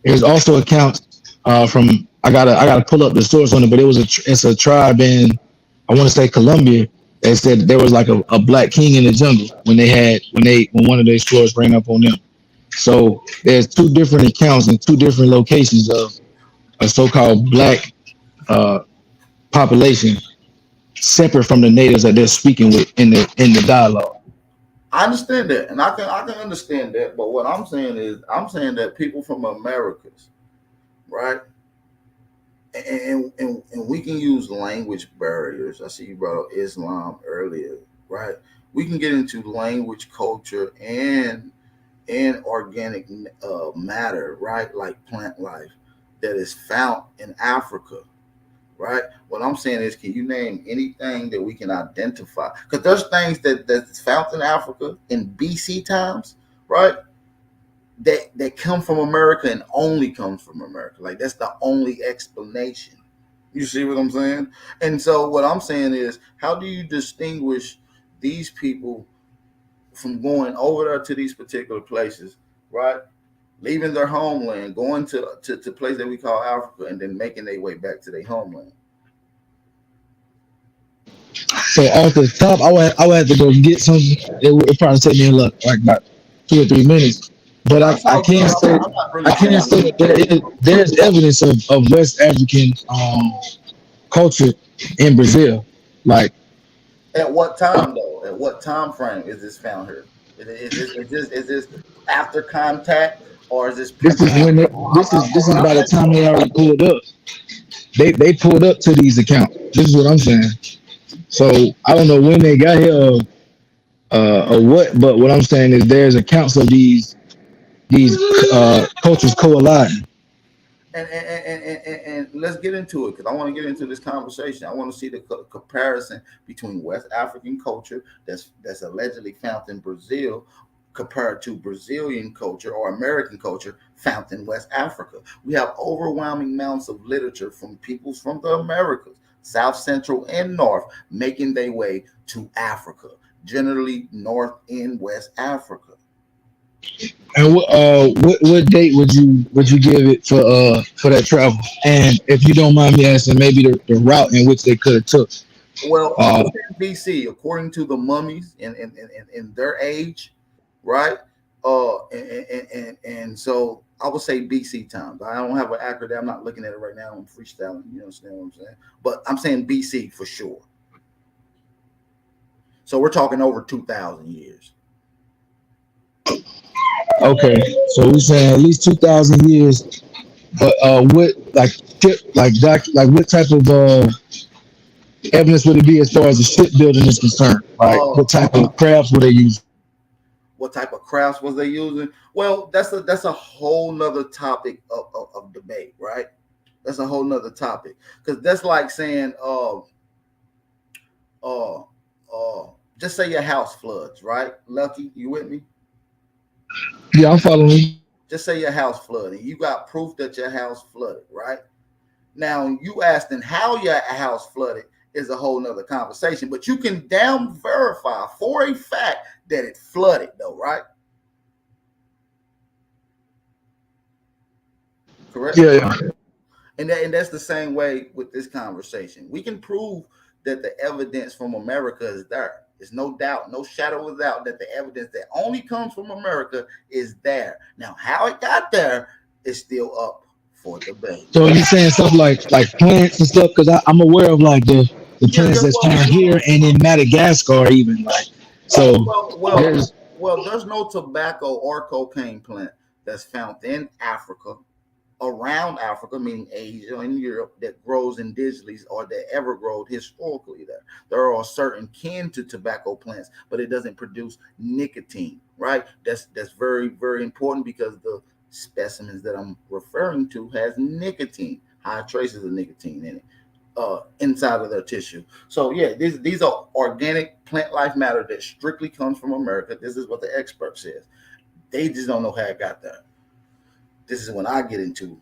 there's also accounts from I gotta pull up the source on it, but it's a tribe in I want to say Colombia. They said there was like a black king in the jungle when one of their explorers ran up on them. So there's two different accounts in two different locations of a so-called black population separate from the natives that they're speaking with in the dialogue. I understand that, and I can understand that. But what I'm saying is, that people from Americas, right? And we can use language barriers. I see you brought up Islam earlier, right? We can get into language, culture, and organic matter, right? Like plant life that is found in Africa, right? What I'm saying is, can you name anything that we can identify? Because there's things that's found in Africa in BC times, right? That come from America and only comes from America. Like that's the only explanation. You see what I'm saying? And so what I'm saying is, how do you distinguish these people from going over there to these particular places, right? Leaving their homeland, going to place that we call Africa, and then making their way back to their homeland. So off the top, I would have to go get something. It would probably take me like about 2 or 3 minutes. But I can't say that there's evidence of West African culture in Brazil. Like at what time though? At what time frame is this found here? Is this after contact, or is this This is when this is by the time they already pulled up. They pulled up to these accounts. This is what I'm saying. So I don't know when they got here or what, but what I'm saying is there's accounts of these cultures colliding. And let's get into it, because I want to get into this conversation. I want to see the comparison between West African culture that's allegedly found in Brazil compared to Brazilian culture or American culture found in West Africa. We have overwhelming amounts of literature from peoples from the Americas, South Central and North, making their way to Africa, generally North and West Africa. And what date would you give it for that travel? And if you don't mind me asking, maybe the route in which they could have took. Well, BC, according to the mummies in their age, right? And so I would say BC times. I don't have an accurate. I'm not looking at it right now. I'm freestyling. You understand what I'm saying? But I'm saying BC for sure. So we're talking over 2,000 years. Okay, so we're saying at least 2,000 years. But what what type of evidence would it be as far as the shipbuilding is concerned? Like what type of crafts would they use? What type of crafts was they using? Well, that's a whole nother topic of debate, right? That's a whole nother topic, because that's like saying, just say your house floods, right? Lucky, you with me? Yeah, I'm following you. Just say your house flooded. You got proof that your house flooded, right? Now you asking how your house flooded is a whole nother conversation, but you can damn verify for a fact that it flooded, though, right? Correct? Yeah. And that's the same way with this conversation. We can prove that the evidence from America is there. There's no doubt, no shadow of doubt that the evidence that only comes from America is there. Now, how it got there is still up for debate. So you're saying stuff like plants and stuff, because I'm aware of like the plants that's found here and in Madagascar even. Like so. Well, there's no tobacco or cocaine plant that's found in Africa, around Africa, meaning Asia and Europe, that grows indigenously or that ever growed historically there. There are certain kin to tobacco plants, but it doesn't produce nicotine, right? That's very, very important, because the specimens that I'm referring to has nicotine, high traces of nicotine in it, inside of their tissue. So yeah, these are organic plant life matter that strictly comes from America. This is what the expert says. They just don't know how it got there. This is when I get into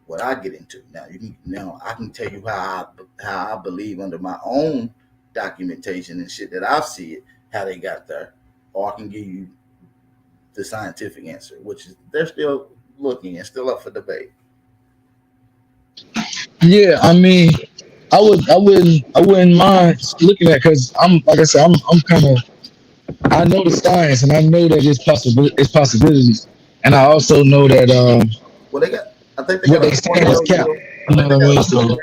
what I get into. Now I can tell you how I believe under my own documentation and shit that I see it, how they got there, or I can give you the scientific answer, which is they're still looking and still up for debate. Yeah, I mean, I wouldn't mind looking at, because I'm like I said, I'm kind of, I know the science and I know that it's possibilities, and I also know that Well, I think they what got they a saying is Cornell. cap. You know what I mean? So I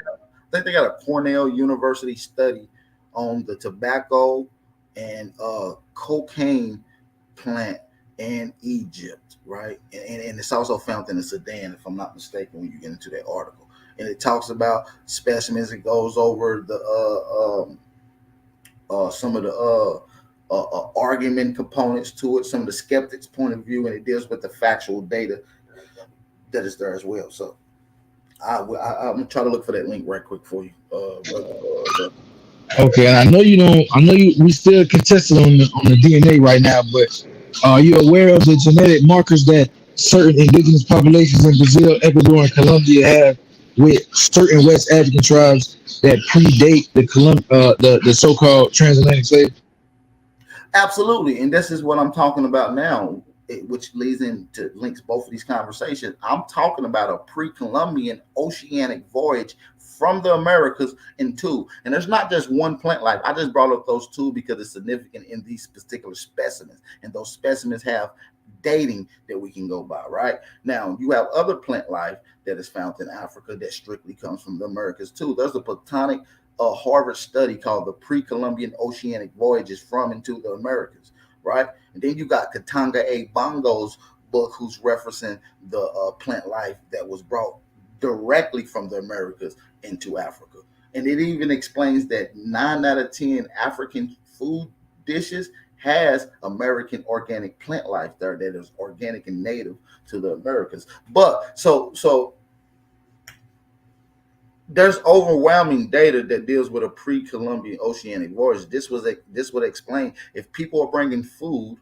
think they got a Cornell University study on the tobacco and cocaine plant in Egypt, right? And it's also found in the Sudan, if I'm not mistaken, when you get into that article. And it talks about specimens. It goes over the some of the argument components to it, some of the skeptics' point of view, and it deals with the factual data that is there as well. So I'm gonna try to look for that link right quick for you. okay, and I know you don't. I know we still contested on the DNA right now, but are you aware of the genetic markers that certain indigenous populations in Brazil, Ecuador, and Colombia have with certain West African tribes that predate the so-called transatlantic slave? Absolutely, and this is what I'm talking about now, which links both of these conversations. I'm talking about a pre-Columbian oceanic voyage from the Americas into, and there's not just one plant life. I just brought up those two because it's significant in these particular specimens, and those specimens have dating that we can go by. Right now, you have other plant life that is found in Africa that strictly comes from the Americas too. There's a platonic a Harvard study called the Pre-Columbian Oceanic Voyages from and to the Americas, right? And then you got Katanga A. Bongo's book, who's referencing the plant life that was brought directly from the Americas into Africa. And it even explains that 9 out of 10 African food dishes has American organic plant life there that is organic and native to the Americas. But so there's overwhelming data that deals with a pre-Columbian oceanic voyage. This would explain if people are bringing food,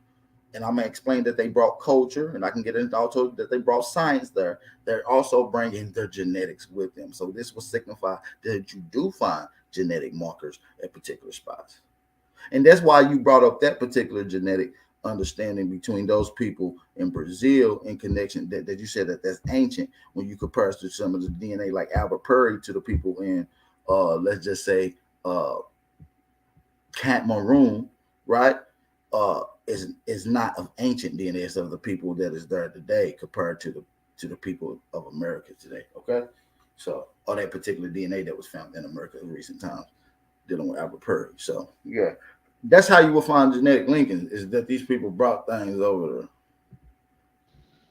and I'm gonna explain that they brought culture, and I can get into also that they brought science there. They're also bringing their genetics with them. So this will signify that you do find genetic markers at particular spots. And that's why you brought up that particular genetic understanding between those people in Brazil in connection that you said that's ancient when you compare us to some of the DNA like Albert Purry to the people in let's just say Cameroon, right? Is not of ancient DNA. It's of the people that is there today compared to the people of America today. Okay. So or that particular DNA that was found in America in recent times dealing with Albert Purry. So yeah. That's how you will find genetic linking is that these people brought things over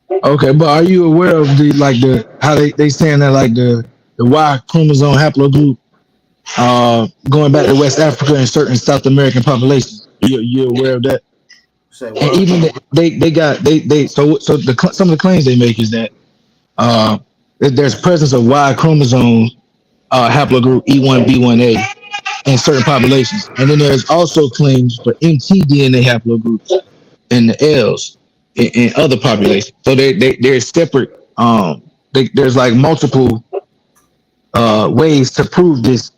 there. Okay, but are you aware of the how they saying that like the Y chromosome haplogroup going back to West Africa and certain South American populations? You're aware of that? Say And what? even some of the claims they make is that there's presence of Y chromosome haplogroup E1B1A in certain populations, and then there's also claims for mtDNA haplogroups in the L's in other populations. So they're separate. There's like multiple ways to prove this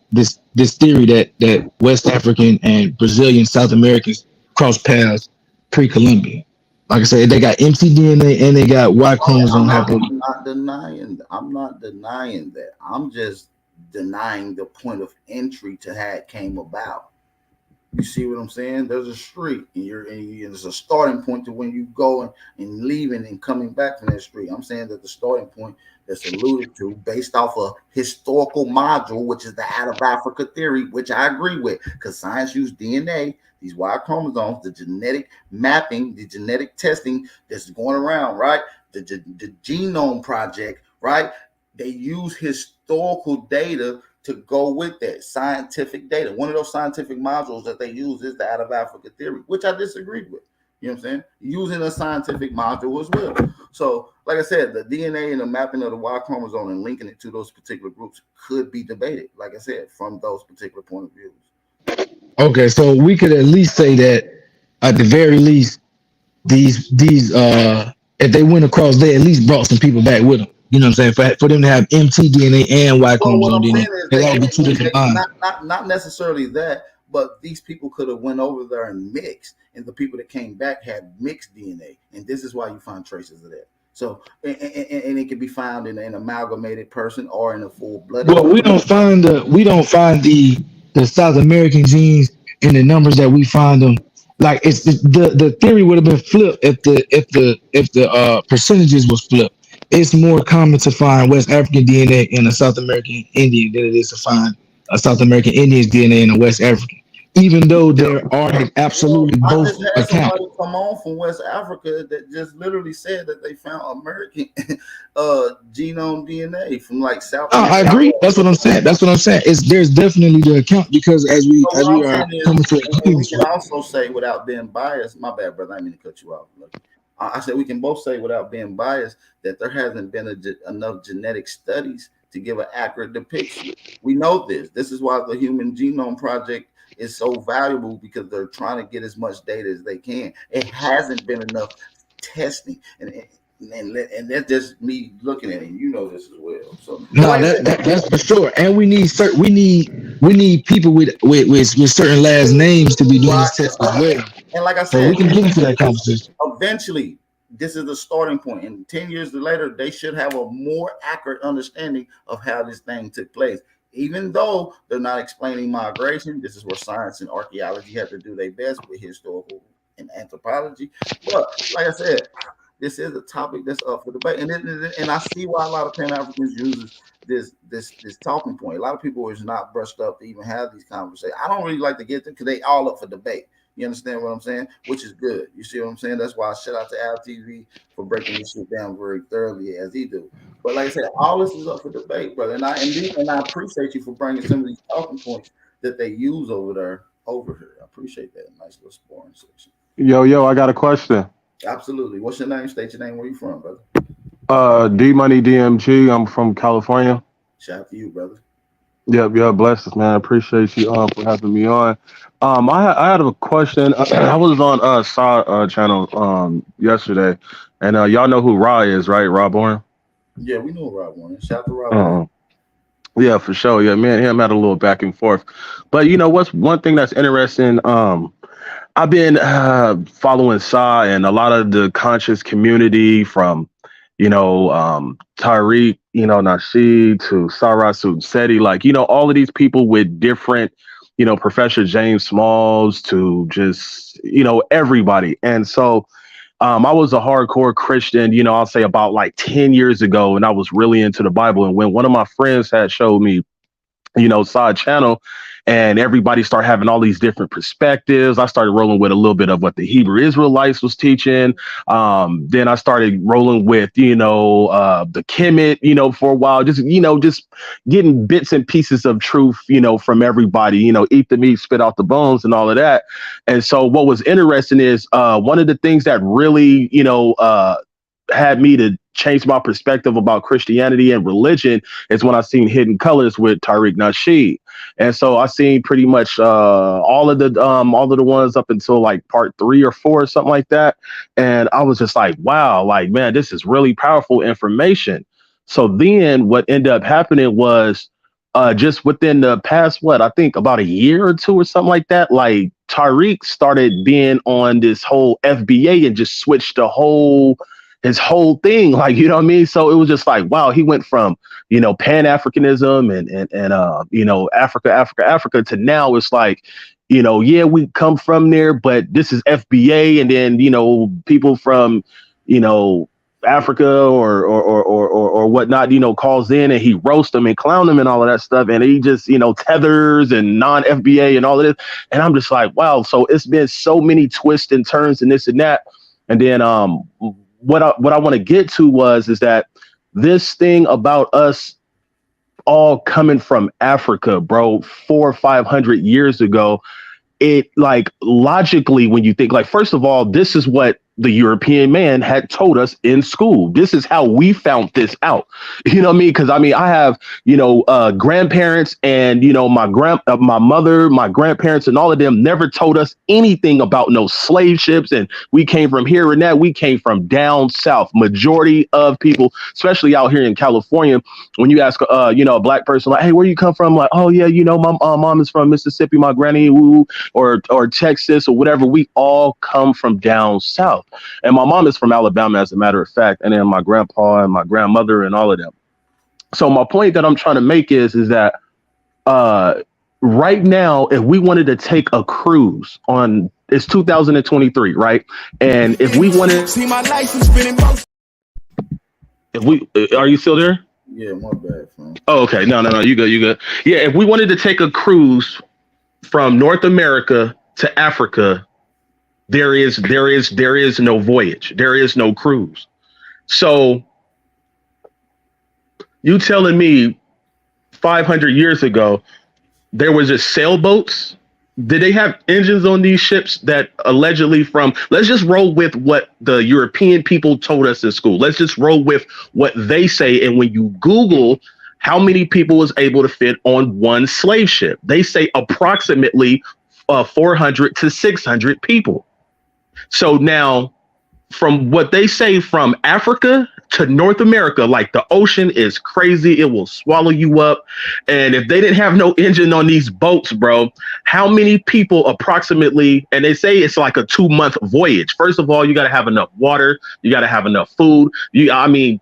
theory that West African and Brazilian South Americans cross paths pre-Columbian. Like I said, they got mtDNA and they got Y chromosome haplogroup. I'm not denying that. I'm just denying the point of entry to how it came about. You see what I'm saying? There's a street, and there's a starting point to when you go and leaving and coming back from that street. I'm saying that the starting point that's alluded to, based off a historical module, which is the out of Africa theory, which I agree with, because science used DNA, these Y chromosomes, the genetic mapping, the genetic testing that's going around, right? The genome project, right? They use historical data to go with that scientific data. One of those scientific modules that they use is the out of Africa theory, which I disagree with. You know what I'm saying? Using a scientific module as well. So, like I said, the DNA and the mapping of the Y chromosome and linking it to those particular groups could be debated, like I said, from those particular point of views. Okay, so we could at least say that at the very least, these if they went across, they at least brought some people back with them. You know what I'm saying? For them to have mtDNA and Y chromosome DNA, they all be two different lines. Not necessarily that, but these people could have went over there and mixed, and the people that came back had mixed DNA, and this is why you find traces of that. So, and it can be found in an amalgamated person or in a full-blooded. Well, we don't find the South American genes in the numbers that we find them. Like the theory would have been flipped if the percentages was flipped. It's more common to find West African DNA in a South American Indian than it is to find a South American Indian's DNA in a West African. Even though there are absolutely both accounts. Somebody come on from West Africa that just literally said that they found American genome DNA from like South America. I agree. That's what I'm saying. There's definitely the account because as we are coming to a we can also say without being biased. My bad, brother. I didn't mean to cut you off. I said we can both say without being biased that there hasn't been enough genetic studies to give an accurate depiction. We know this. This is why the Human Genome Project is so valuable because they're trying to get as much data as they can. It hasn't been enough testing, and that's just me looking at it. You know this as well. So no, that's for sure. And we need people with certain last names to be doing this test as well. And like I said, so we can get into that conversation. Eventually, this is the starting point, and 10 years later, they should have a more accurate understanding of how this thing took place. Even though they're not explaining migration, this is where science and archaeology have to do their best with historical and anthropology. But like I said, this is a topic that's up for debate, and I see why a lot of Pan Africans uses this talking point. A lot of people is not brushed up to even have these conversations. I don't really like to get them because they all up for debate. You understand what I'm saying? Which is good. You see what I'm saying? That's why I shout out to Al TV for breaking this shit down very thoroughly as he do. But like I said, all this is up for debate, brother. And I appreciate you for bringing some of these talking points that they use over here. I appreciate that. Nice little sparring section. Yo, I got a question. Absolutely. What's your name? State your name. Where you from, brother? D Money DMG. I'm from California. Shout out to you, brother. Yep, blessings, man. I appreciate you for having me on. I had a question. I was on Saw channel yesterday, and y'all know who Ra is, right? Ra Bourne. Yeah, we know Ra Bourne. Shout out to Ra Bourne. Yeah, for sure. Yeah, me and him had a little back and forth. But you know what's one thing that's interesting? I've been following Saw and a lot of the conscious community from, Tariq, Nasheed to Sarah Seti, like, all of these people with different, Professor James Smalls to just, everybody. And so I was a hardcore Christian, I'll say about like 10 years ago, and I was really into the Bible. And when one of my friends had showed me, side channel, and everybody started having all these different perspectives, I started rolling with a little bit of what the Hebrew Israelites was teaching. Then I started rolling with, the Kemet, for a while, just getting bits and pieces of truth, from everybody, eat the meat, spit out the bones and all of that. And so what was interesting is one of the things that really, had me to change my perspective about Christianity and religion is when I seen Hidden Colors with Tariq Nasheed. And so I seen pretty much all of the ones up until like part 3 or 4 or something like that. And I was just like, wow, like, man, this is really powerful information. So then what ended up happening was just within the past, I think about a year or 2 or something like that, like Tariq started being on this whole FBA and just switched his whole thing, like, you know what I mean? So it was just like, wow, he went from, Pan-Africanism and Africa to now it's like, yeah, we come from there, but this is FBA. And then, people from, Africa or whatnot, calls in and he roasts them and clown them and all of that stuff. And he just, tethers and non-FBA and all of this. And I'm just like, wow. So it's been so many twists and turns and this and that. And then, what I want to get to is that this thing about us all coming from Africa, bro, 400 or 500 years ago, it like logically, when you think like, first of all, this is what the European man had told us in school. This is how we found this out. You know what I mean? Because I have, grandparents and, my mother, my grandparents and all of them never told us anything about no slave ships. And we came from here and that. We came from down south. Majority of people, especially out here in California, when you ask, a black person like, hey, where you come from? Like, oh, yeah, my mom is from Mississippi, my granny, or Texas or whatever. We all come from down south. And my mom is from Alabama, as a matter of fact, and then my grandpa and my grandmother and all of them. So my point that I'm trying to make is that right now, if we wanted to take a cruise on, it's 2023, right? And if we wanted, see my license spinning. Are you still there? Yeah, my bad, man. Oh, okay. No, you good. Yeah, if we wanted to take a cruise from North America to Africa, there is no voyage. There is no cruise. So you telling me 500 years ago, there was just sailboats? Did they have engines on these ships that allegedly let's just roll with what the European people told us in school. Let's just roll with what they say. And when you Google how many people was able to fit on one slave ship, they say approximately 400 to 600 people. So now, from what they say, from Africa to North America, like the ocean is crazy. It will swallow you up. And if they didn't have no engine on these boats, bro, how many people approximately, and they say it's like a 2-month voyage. First of all, you got to have enough water. You got to have enough food.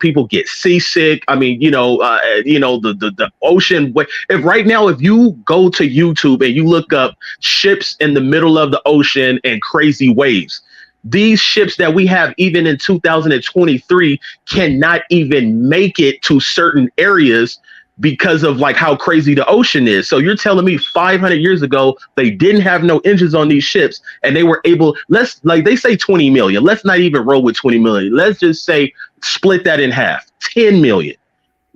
People get seasick. The ocean. If you go to YouTube and you look up ships in the middle of the ocean and crazy waves, these ships that we have even in 2023 cannot even make it to certain areas because of like how crazy the ocean is. So you're telling me 500 years ago they didn't have no engines on these ships and they were able, let's, like they say 20 million, let's not even roll with 20 million, let's just say split that in half, 10 million.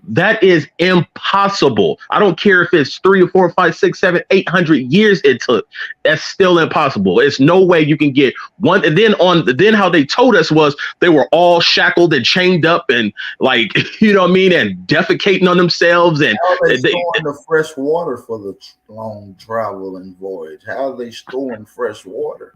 That is impossible. I don't care if it's 3 or 4 or 5, 6, 7, 800 years it took. That's still impossible. It's no way you can get one. And then how they told us was they were all shackled and chained up and like, you know what I mean, and defecating on themselves. And how are they storing the fresh water for the long travel and voyage? How are they storing fresh water?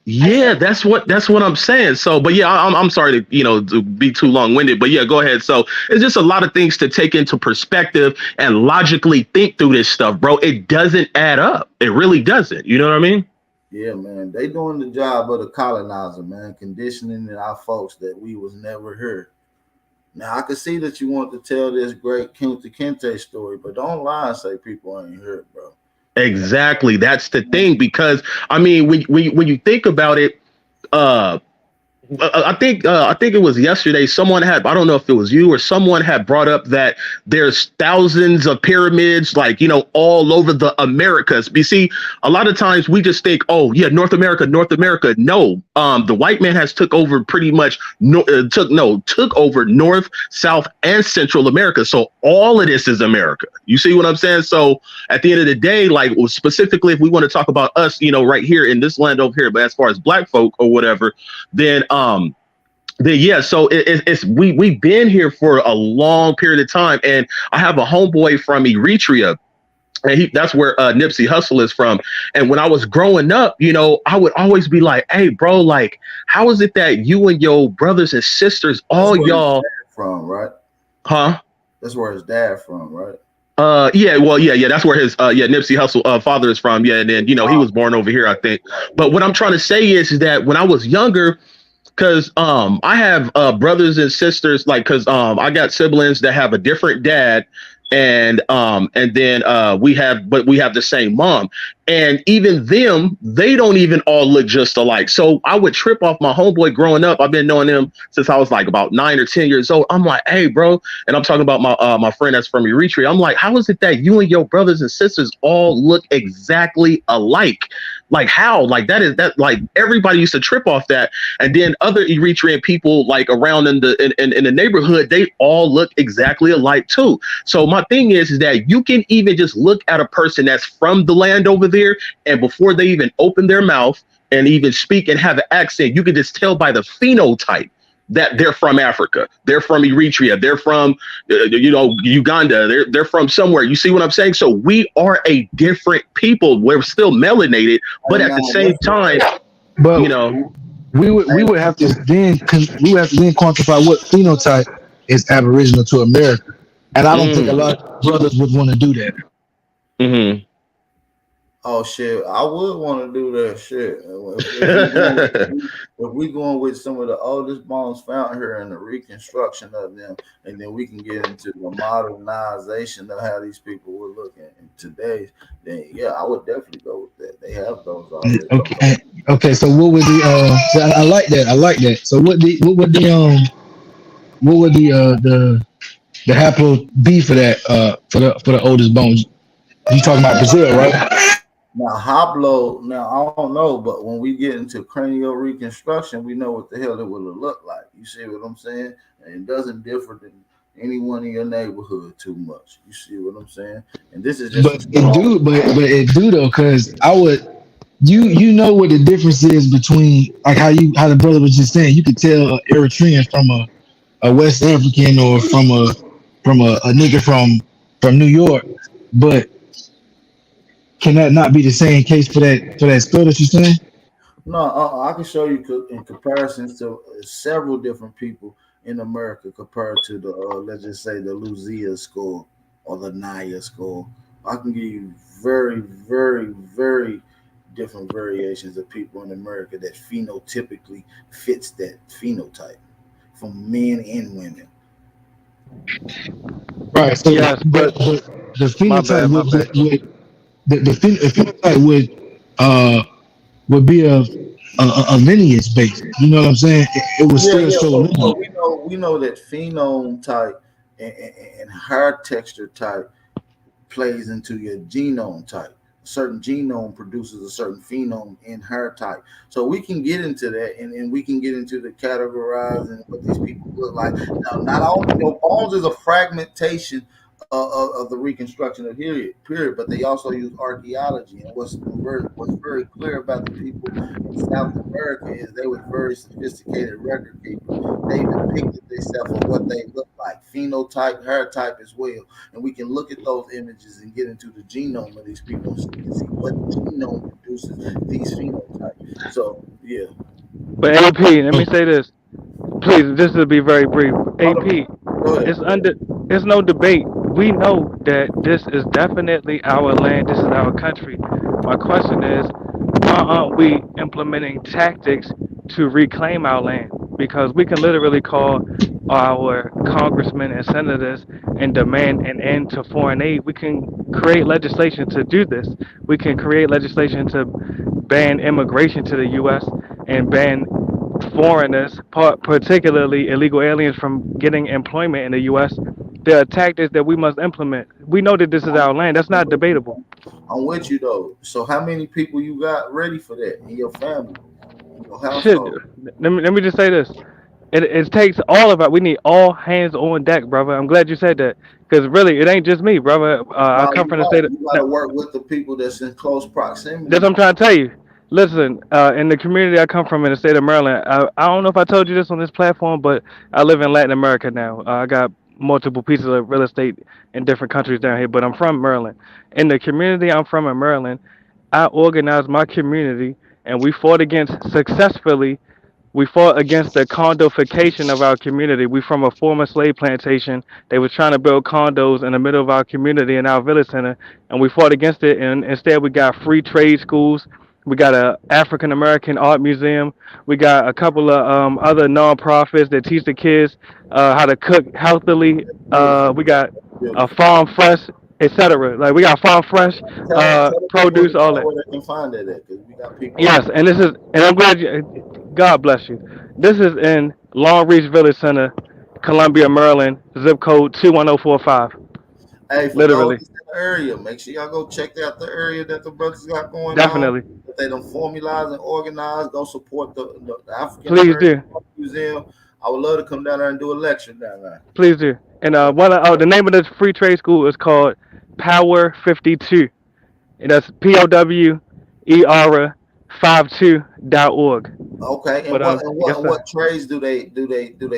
Yeah, that's what I'm saying. So, but yeah, I'm sorry to be too long winded, but yeah, go ahead. So it's just a lot of things to take into perspective and logically think through this stuff, bro. It doesn't add up. It really doesn't. You know what I mean? Yeah, man. They doing the job of the colonizer, man, conditioning our folks that we was never here. Now I can see that you want to tell this great Kunta Kinte story, but don't lie and say people ain't here, bro. Exactly. That's the thing, because I mean, when you think about it, I think it was yesterday. Someone had, I don't know if it was you or someone had brought up that there's thousands of pyramids, like, all over the Americas. You see, a lot of times we just think, oh yeah, North America. No, the white man has took over pretty much took over North, South, and Central America. So all of this is America. You see what I'm saying? So at the end of the day, like specifically, if we want to talk about us, right here in this land over here, but as far as black folk or whatever, then yeah, so it's we've been here for a long period of time, and I have a homeboy from Eritrea, and that's where Nipsey Hussle is from. And when I was growing up, I would always be like, "Hey, bro, like, how is it that you and your brothers and sisters, all y'all from, right? Huh? That's where his dad from, right? Yeah, well, yeah, that's where his Nipsey Hussle father is from. Yeah, and then he was born over here, I think. But what I'm trying to say is that when I was younger, because I have brothers and sisters, like, because I got siblings that have a different dad, and then we have the same mom, and even them, they don't even all look just alike. So I would trip off my homeboy growing up. I've been knowing him since I was like about 9 or 10 years old. I'm like, hey, bro, and I'm talking about my friend that's from Eritrea. I'm like, how is it that you and your brothers and sisters all look exactly alike? Like how? Like that like everybody used to trip off that. And then other Eritrean people like around in the neighborhood, they all look exactly alike too. So my thing is that you can even just look at a person that's from the land over there, and before they even open their mouth and even speak and have an accent, you can just tell by the phenotype that they're from Africa, they're from Eritrea, they're from Uganda, they're from somewhere. You see what I'm saying? So we are a different people. We're still melanated, but at the same time, but we would have to then quantify what phenotype is aboriginal to America, and I don't think a lot of brothers would want to do that. Mm-hmm. Oh shit, I would want to do that shit. If we going with some of the oldest bones found here and the reconstruction of them, and then we can get into the modernization of how these people would look at today, then yeah, I would definitely go with that. They have those already. Okay. So what would the? I like that. So what would the haplo be for that? For the oldest bones? You talking about Brazil, right? Now, Hoplo, I don't know, but when we get into cranial reconstruction, we know what the hell it will look like. You see what I'm saying? And it doesn't differ than anyone in your neighborhood too much. You see what I'm saying? And this is just but it do though, because I would you know what the difference is between like how the brother was just saying, you could tell an Eritrean from a West African or from a nigga from New York, but can that not be the same case for that skull that you're saying? No, I can show you in comparisons to several different people in America compared to the let's just say the Lucia skull or the Naya skull. I can give you very, very, very different variations of people in America that phenotypically fits that phenotype from men and women. Right. So yes, but the phenotype would the phenotype would be a lineage base. You know what I'm saying? It was Yeah, still yeah, show lineage. but we know that phenome type and hair texture type plays into your genome type. A certain genome produces a certain phenome in her type. So we can get into that, and we can get into the categorizing what these people look like. Now, not only bones is a fragmentation of the reconstruction of period, but they also use archaeology. And what's very clear about the people in South America is they was very sophisticated record keepers. They depicted themselves of what they look like, phenotype, hair type as well, and we can look at those images and get into the genome of these people so we can see what genome produces these phenotypes. So yeah. But AP, let me say this, please. This will be very brief. Hold on. AP, Go ahead. it's under, it's no debate. We know that this is definitely our land. This is our country. My question is, why aren't we implementing tactics to reclaim our land? Because we can literally call our congressmen and senators and demand an end to foreign aid. We can create legislation to do this. We can create legislation to ban immigration to the U.S. and ban foreigners, particularly illegal aliens, from getting employment in the U.S. There are tactics that we must implement. We know that this is our land. That's not debatable. I'm with you though. So how many people you got ready for that in your family, in your Shit. household? Let me just say this. It takes all of it. We need all hands on deck, brother. I'm glad you said that, because really, it ain't just me, brother. I No, come from the state of. you got No, to work with the people that's in close that's proximity. what I'm trying to tell you. Listen, in the community I come from in the state of Maryland, I don't know if I told you this on this platform, but I live in Latin America now. I got multiple pieces of real estate in different countries down here, but I'm from Maryland. In the community I'm from in Maryland, I organized my community, and we fought against successfully. We fought against the condofication of our community. We from a former slave plantation. They was trying to build condos in the middle of our community in our village center, and we fought against it. And instead, we got free trade schools. We got a African American art museum. We got a couple of other nonprofits that teach the kids how to cook healthily. Beautiful, We got a beautiful. farm fresh, etc. Like we got farm fresh Tell the people in produce, the all chat that. where they can find that at, because we got people on. Yes, and this is, and I'm glad you. God bless you. This is in Long Reach Village Center, Columbia, Maryland, zip code 21045. Hey, for those Literally, in the area, make sure y'all go check out the area that the brothers got going on. definitely. That they don't formalize and organize. Go support the African Please American do, Museum. I would love to come down there and do a lecture down there. please do. And Yeah. the name of this free trade school is called Power 52. And that's POWER52.org. Okay, and But yes, what sir. trades do they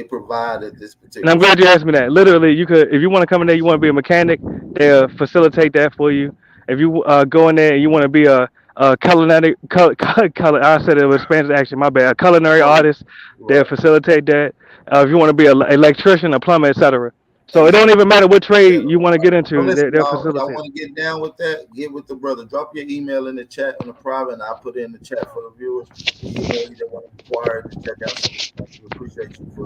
provide at this And I'm particular glad school? you asked me that. Literally, you could, if you want to come in there, you want to be a mechanic, they'll facilitate that for you. If you go in there and you want to be a culinary, color, I said it was Spanish action, my bad, a culinary Oh, artist, they'll right. facilitate that. If you want to be an electrician, a plumber, etc. So it don't Exactly. even matter what Yeah. trade you want to get So into, listen, they'll y'all facilitate it. want to get down with that? Get with the brother. Drop your email in the chat on the private, and I'll put it in the chat for the viewers. The email you that want to inquire to check out some of these things. We appreciate you for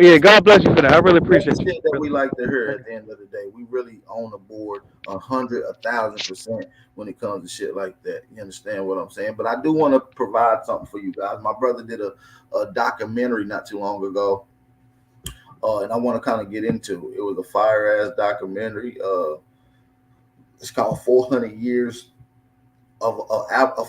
Yeah, God bless you for that. I really that's the appreciate you. shit that Really. we like to hear Thank at you. the end of the day. We really own the board 100, 1,000% when it comes to shit like that. You understand what I'm saying? But I do want to provide something for you guys. My brother did a documentary not too long ago, and I want to kind of get into it. It was a fire ass documentary. It's called 400 Years of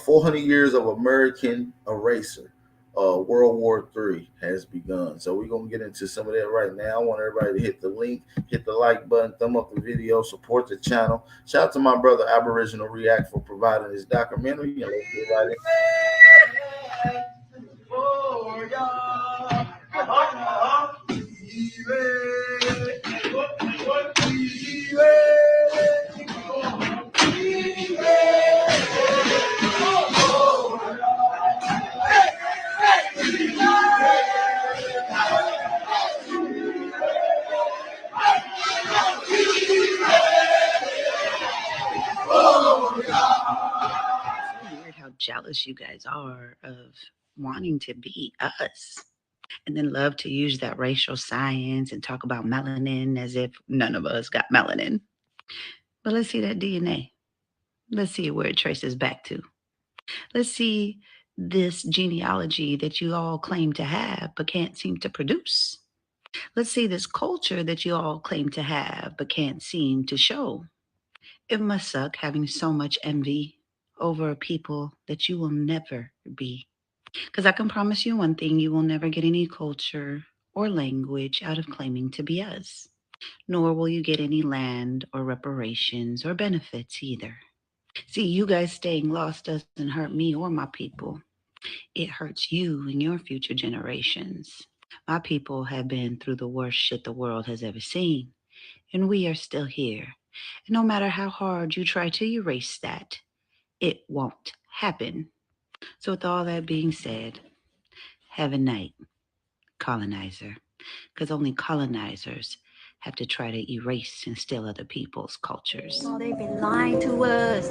400 Years of American Eraser. World War III has begun. So we're gonna get into some of that right now. I want everybody to hit the link, hit the like button, thumb up the video, support the channel. Shout out to my brother Aboriginal React for providing this documentary. And let's get right Weird how jealous you guys are of wanting to be us. And then love to use that racial science and talk about melanin as if none of us got melanin. But let's see that DNA. Let's see where it traces back to. Let's see this genealogy that you all claim to have but can't seem to produce. Let's see this culture that you all claim to have but can't seem to show. It must suck having so much envy over a people that you will never be. Because I can promise you one thing, you will never get any culture or language out of claiming to be us. Nor will you get any land or reparations or benefits either. See, you guys staying lost doesn't hurt me or my people. It hurts you and your future generations. My people have been through the worst shit the world has ever seen, and we are still here. And no matter how hard you try to erase that, it won't happen. So, with all that being said, have a night, colonizer, because only colonizers have to try to erase and steal other people's cultures. Oh, they've been lying to us.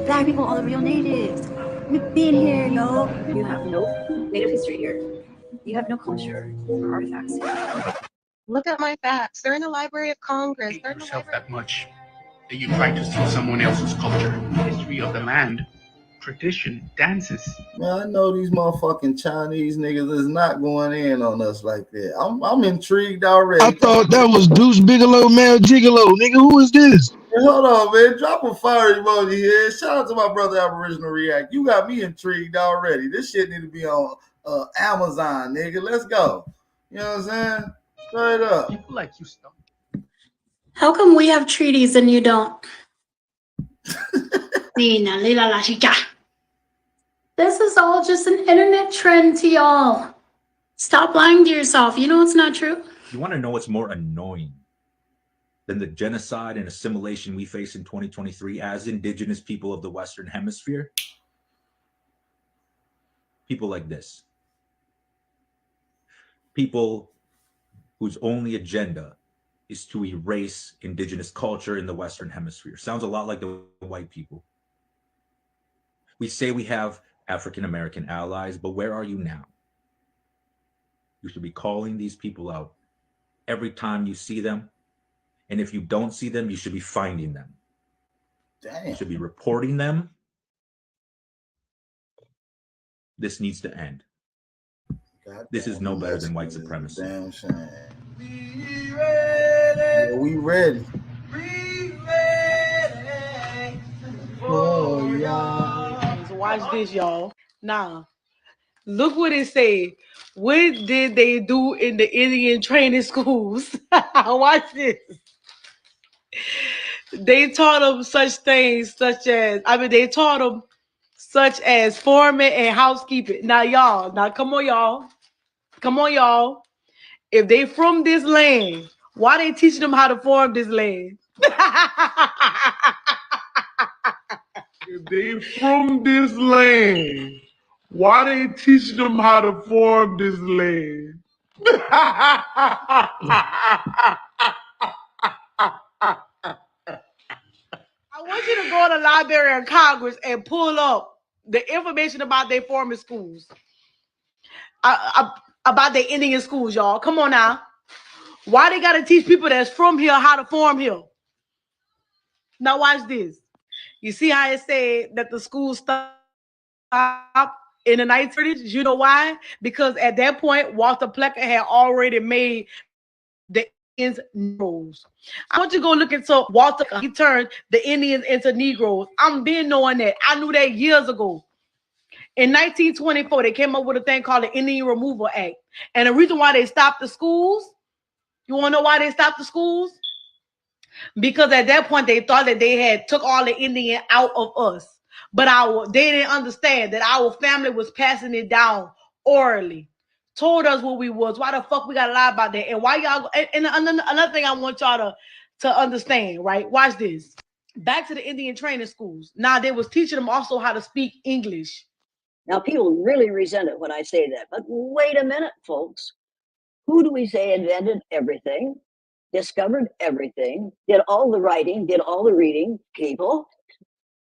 Black people are the real natives. We've been here, yo. You have no native history here. You have no culture or artifacts. Look at my facts. They're in the Library of Congress. Hate yourself that much that you try to steal someone else's culture, history of the land, tradition, dances. Man, I know these motherfucking Chinese niggas is not going in on us like that. I'm intrigued already. I thought that was Deuce Bigelow, Mel Gigolo. Nigga, who is this? Hey, hold on, man. Drop a fire emoji here. Shout out to my brother Aboriginal React. You got me intrigued already. This shit need to be on Amazon, nigga. Let's go. You know what I'm saying? Straight up. People like you stuff. How come we have treaties and you don't? This is all just an internet trend to y'all. Stop lying to yourself. You know it's not true. You want to know what's more annoying than the genocide and assimilation we face in 2023 as indigenous people of the Western Hemisphere? People like this. People whose only agenda is to erase indigenous culture in the Western Hemisphere. Sounds a lot like the white people. We say we have African American allies, but where are you now? You should be calling these people out every time you see them. And if you don't see them, you should be finding them. Damn. You should be reporting them. This needs to end. This is no better than white supremacy. Damn shame. Yeah, we ready. Oh, y'all. So watch this, y'all. Now, look what it say. What did they do in the Indian training schools? Watch this. They taught them such things they taught them such as farming and housekeeping. Now, come on, y'all. If they from this land, why they teaching them how to farm this land? If they from this land, why they teaching them how to farm this land? I want you to go to the Library of Congress and pull up the information about their farming schools. About their Indian schools, y'all. Come on now. Why they got to teach people that's from here how to farm here? Now watch this. You see how it said that the school stopped in the 1930s? You know why? Because at that point, Walter Plecker had already made the Indians Negroes. I want you to go look into Walter. He turned the Indians into Negroes. I'm been knowing that. I knew that years ago. In 1924, they came up with a thing called the Indian Removal Act. And the reason why they stopped the schools, you want to know why they stopped the schools? Because at that point, they thought that they had took all the Indian out of us. But they didn't understand that our family was passing it down orally. Told us what we was. Why the fuck we got to lie about that? And why y'all... And another thing I want y'all to understand, right? Watch this. Back to the Indian training schools. Now, they was teaching them also how to speak English. Now, people really resent it when I say that. But wait a minute, folks. Who do we say invented everything, discovered everything, did all the writing, did all the reading? People.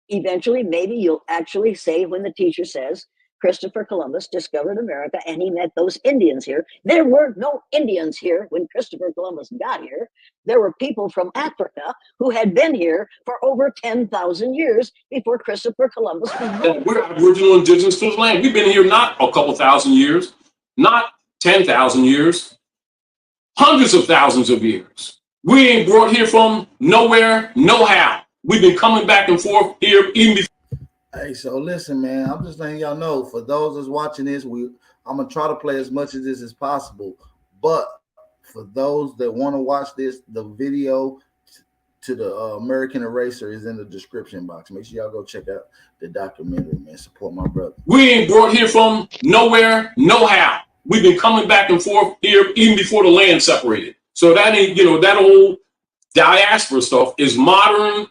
Eventually, maybe you'll actually say when the teacher says, Christopher Columbus discovered America and he met those Indians here. There were no Indians here when Christopher Columbus got here. There were people from Africa who had been here for over 10,000 years before Christopher Columbus. We're Aboriginal indigenous to this land. We've been here not a couple thousand years, not 10,000 years, hundreds of thousands of years. We ain't brought here from nowhere, no how. We've been coming back and forth here even before. Hey, so listen, man. I'm just letting y'all know. For those that's watching this, I'm gonna try to play as much of this as possible. But for those that want to watch this, the video to the American Eraser is in the description box. Make sure y'all go check out the documentary, man. Support my brother. We ain't brought here from nowhere, no how. We've been coming back and forth here even before the land separated. So that ain't, that old diaspora stuff is modern,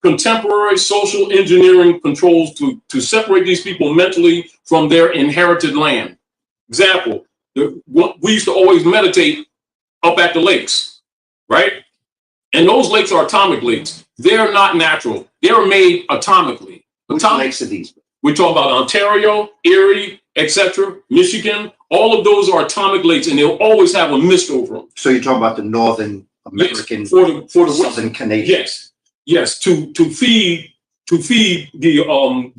contemporary social engineering controls to separate these people mentally from their inherited land. Example, we used to always meditate up at the lakes, right? And those lakes are atomic lakes. They're not natural. They're made atomically. Which lakes are these? We talk about Ontario, Erie, etc., Michigan. All of those are atomic lakes, and they'll always have a mist over them. So you're talking about the Northern American, yes, for the Southern Canadian. Yes, to feed the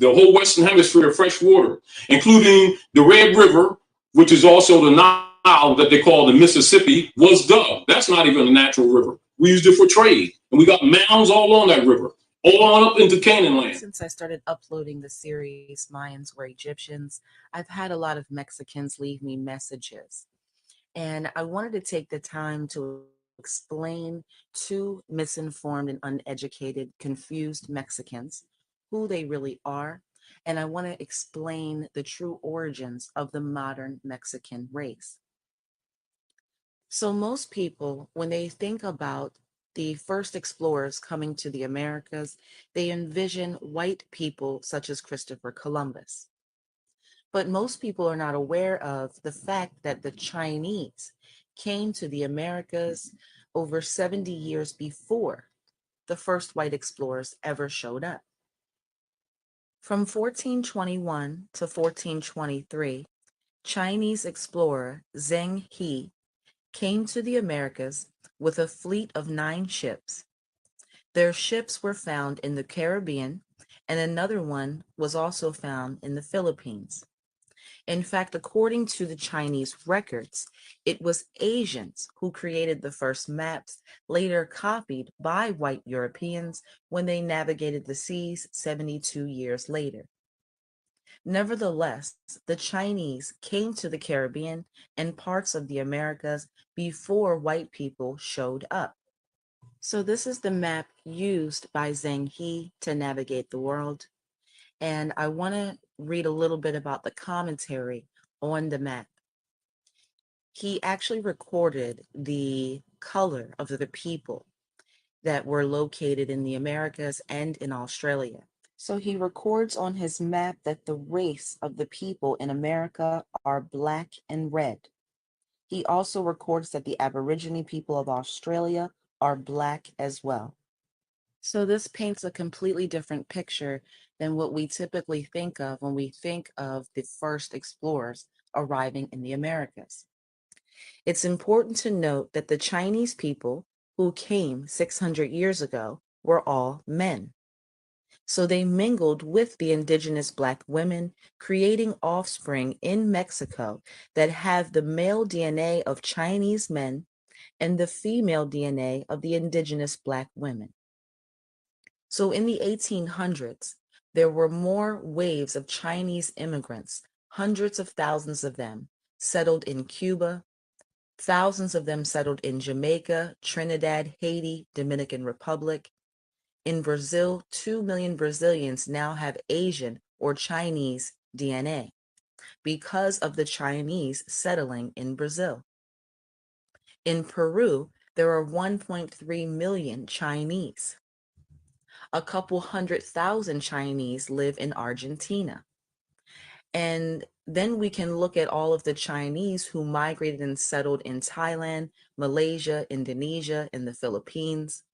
whole Western Hemisphere fresh water, including the Red River, which is also the Nile that they call the Mississippi, was dug. That's not even a natural river. We used it for trade, and we got mounds all on that river, all on up into Canaan land. Since I started uploading the series Mayans Were Egyptians, I've had a lot of Mexicans leave me messages. And I wanted to take the time to explain to misinformed and uneducated, confused Mexicans who they really are. And I want to explain the true origins of the modern Mexican race. So most people, when they think about the first explorers coming to the Americas, they envision white people such as Christopher Columbus. But most people are not aware of the fact that the Chinese came to the Americas over 70 years before the first white explorers ever showed up. From 1421 to 1423, Chinese explorer Zheng He came to the Americas with a fleet of 9 ships. Their ships were found in the Caribbean, and another one was also found in the Philippines. In fact, according to the Chinese records, it was Asians who created the first maps, later copied by white Europeans when they navigated the seas 72 years later. Nevertheless, the Chinese came to the Caribbean and parts of the Americas before white people showed up. So this is the map used by Zheng He to navigate the world. And I want to read a little bit about the commentary on the map. He actually recorded the color of the people that were located in the Americas and in Australia. So he records on his map that the race of the people in America are black and red. He also records that the Aborigine people of Australia are black as well. So this paints a completely different picture than what we typically think of when we think of the first explorers arriving in the Americas. It's important to note that the Chinese people who came 600 years ago were all men. So they mingled with the indigenous Black women, creating offspring in Mexico that have the male DNA of Chinese men and the female DNA of the indigenous Black women. So in the 1800s, there were more waves of Chinese immigrants, hundreds of thousands of them settled in Cuba, thousands of them settled in Jamaica, Trinidad, Haiti, Dominican Republic. In Brazil, 2 million Brazilians now have Asian or Chinese DNA because of the Chinese settling in Brazil. In Peru, there are 1.3 million Chinese. A couple 100,000 Chinese live in Argentina. And then we can look at all of the Chinese who migrated and settled in Thailand, Malaysia, Indonesia, and the Philippines.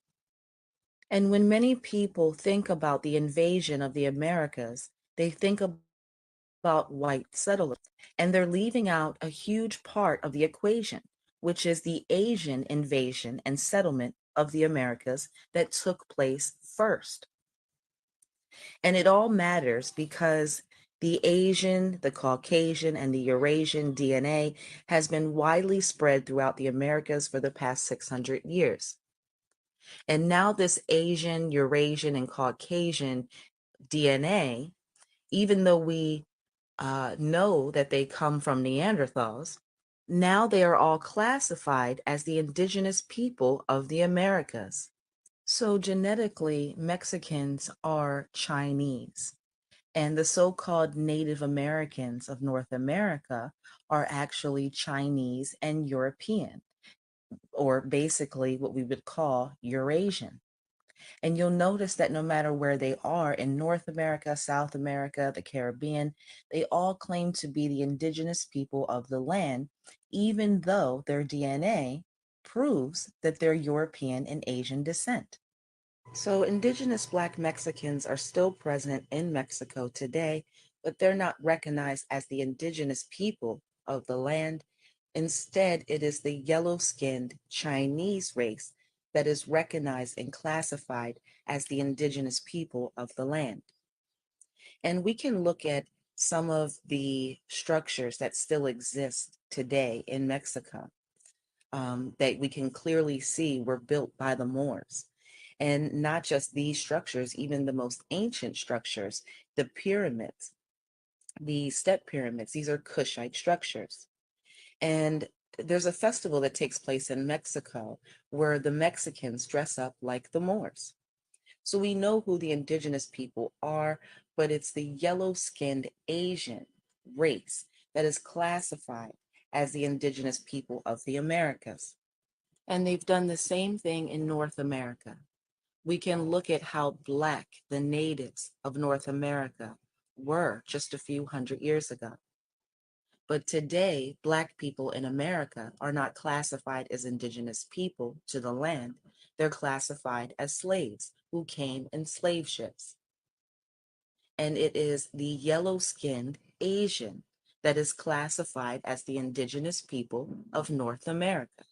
And when many people think about the invasion of the Americas, they think about white settlers. And they're leaving out a huge part of the equation, which is the Asian invasion and settlement of the Americas that took place first. And it all matters because the Asian, the Caucasian, and the Eurasian DNA has been widely spread throughout the Americas for the past 600 years. And now this Asian, Eurasian, and Caucasian DNA, even though we know that they come from Neanderthals, now they are all classified as the indigenous people of the Americas. So genetically, Mexicans are Chinese, and the so-called Native Americans of North America are actually Chinese and European, or basically what we would call Eurasian. And you'll notice that no matter where they are in North America, South America, the Caribbean, they all claim to be the indigenous people of the land, even though their DNA proves that they're European and Asian descent. So indigenous Black Mexicans are still present in Mexico today, but they're not recognized as the indigenous people of the land. Instead, it is the yellow-skinned Chinese race that is recognized and classified as the indigenous people of the land. And we can look at some of the structures that still exist today in Mexico that we can clearly see were built by the Moors. And not just these structures, even the most ancient structures, the pyramids, the step pyramids, these are Kushite structures. And there's a festival that takes place in Mexico where the Mexicans dress up like the Moors. So we know who the indigenous people are, but it's the yellow-skinned Asian race that is classified as the indigenous people of the Americas. And they've done the same thing in North America. We can look at how Black the natives of North America were just a few hundred years ago. But today, Black people in America are not classified as indigenous people to the land. They're classified as slaves who came in slave ships. And it is the yellow-skinned Asian that is classified as the indigenous people of North America.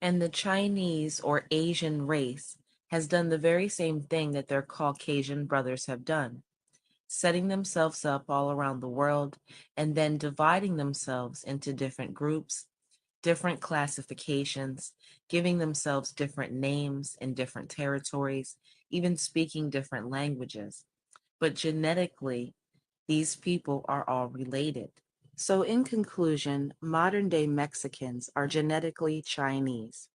And the Chinese or Asian race has done the very same thing that their Caucasian brothers have done, setting themselves up all around the world and then dividing themselves into different groups, different classifications, giving themselves different names in different territories, even speaking different languages. But genetically, these people are all related. So in conclusion, modern-day Mexicans are genetically Chinese.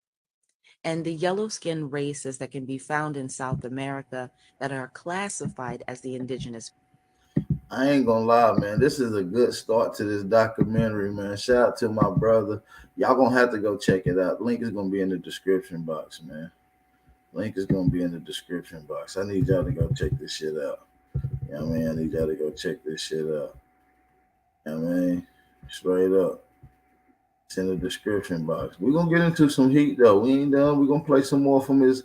And the yellow-skinned races that can be found in South America that are classified as the indigenous. I ain't gonna lie, man. This is a good start to this documentary, man. Shout out to my brother. Y'all gonna have to go check it out. Link is gonna be in the description box, man. Link is gonna be in the description box. I need y'all to go check this shit out. You know what I mean? I need y'all to go check this shit out. You know what I mean? Straight up. It's in the description box. We're gonna get into some heat though. We ain't done. We're gonna play some more from his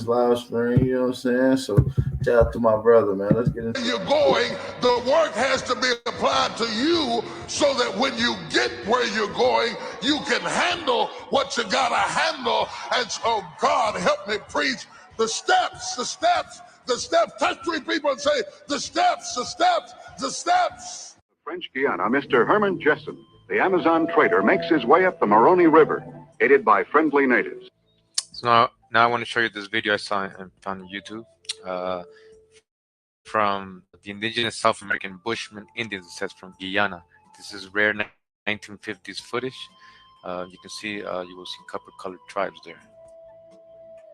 live stream, you know what I'm saying? So shout out to my brother, man. Let's get into You're going, the work has to be applied to you so that when you get where you're going, you can handle what you gotta handle. And so God help me preach the steps, the steps, the steps. Touch three people and say, the steps, the steps, the steps. French Guiana, Mr. Herman Jessen, the Amazon trader, makes his way up the Moroni River, aided by friendly natives. So now I want to show you this video I saw and found on YouTube from the indigenous South American Bushman Indians, it says from Guyana. This is rare 1950s footage. You can see, you will see copper-colored tribes there.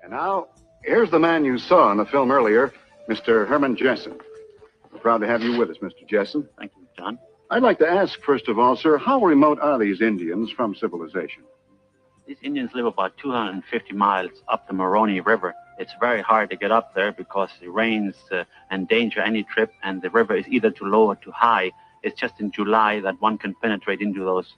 And now, here's the man you saw in the film earlier, Mr. Herman Jessen. We're proud to have you with us, Mr. Jessen. Thank you, John. I'd like to ask, first of all, sir, how remote are these Indians from civilization? These Indians live about 250 miles up the Moroni River. It's very hard to get up there because the rains endanger any trip, and the river is either too low or too high. It's just in July that one can penetrate into those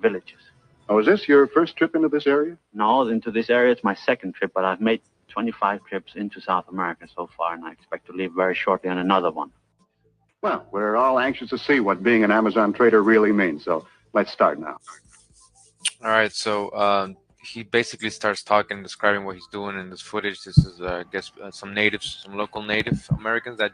villages. Oh, is this your first trip into this area? No, into this area it's my second trip, but I've made 25 trips into South America so far, and I expect to leave very shortly on another one. Well, we're all anxious to see what being an Amazon trader really means, so let's start now. All right, so he basically starts talking, describing what he's doing in this footage. This is, I guess, some natives, some local Native Americans that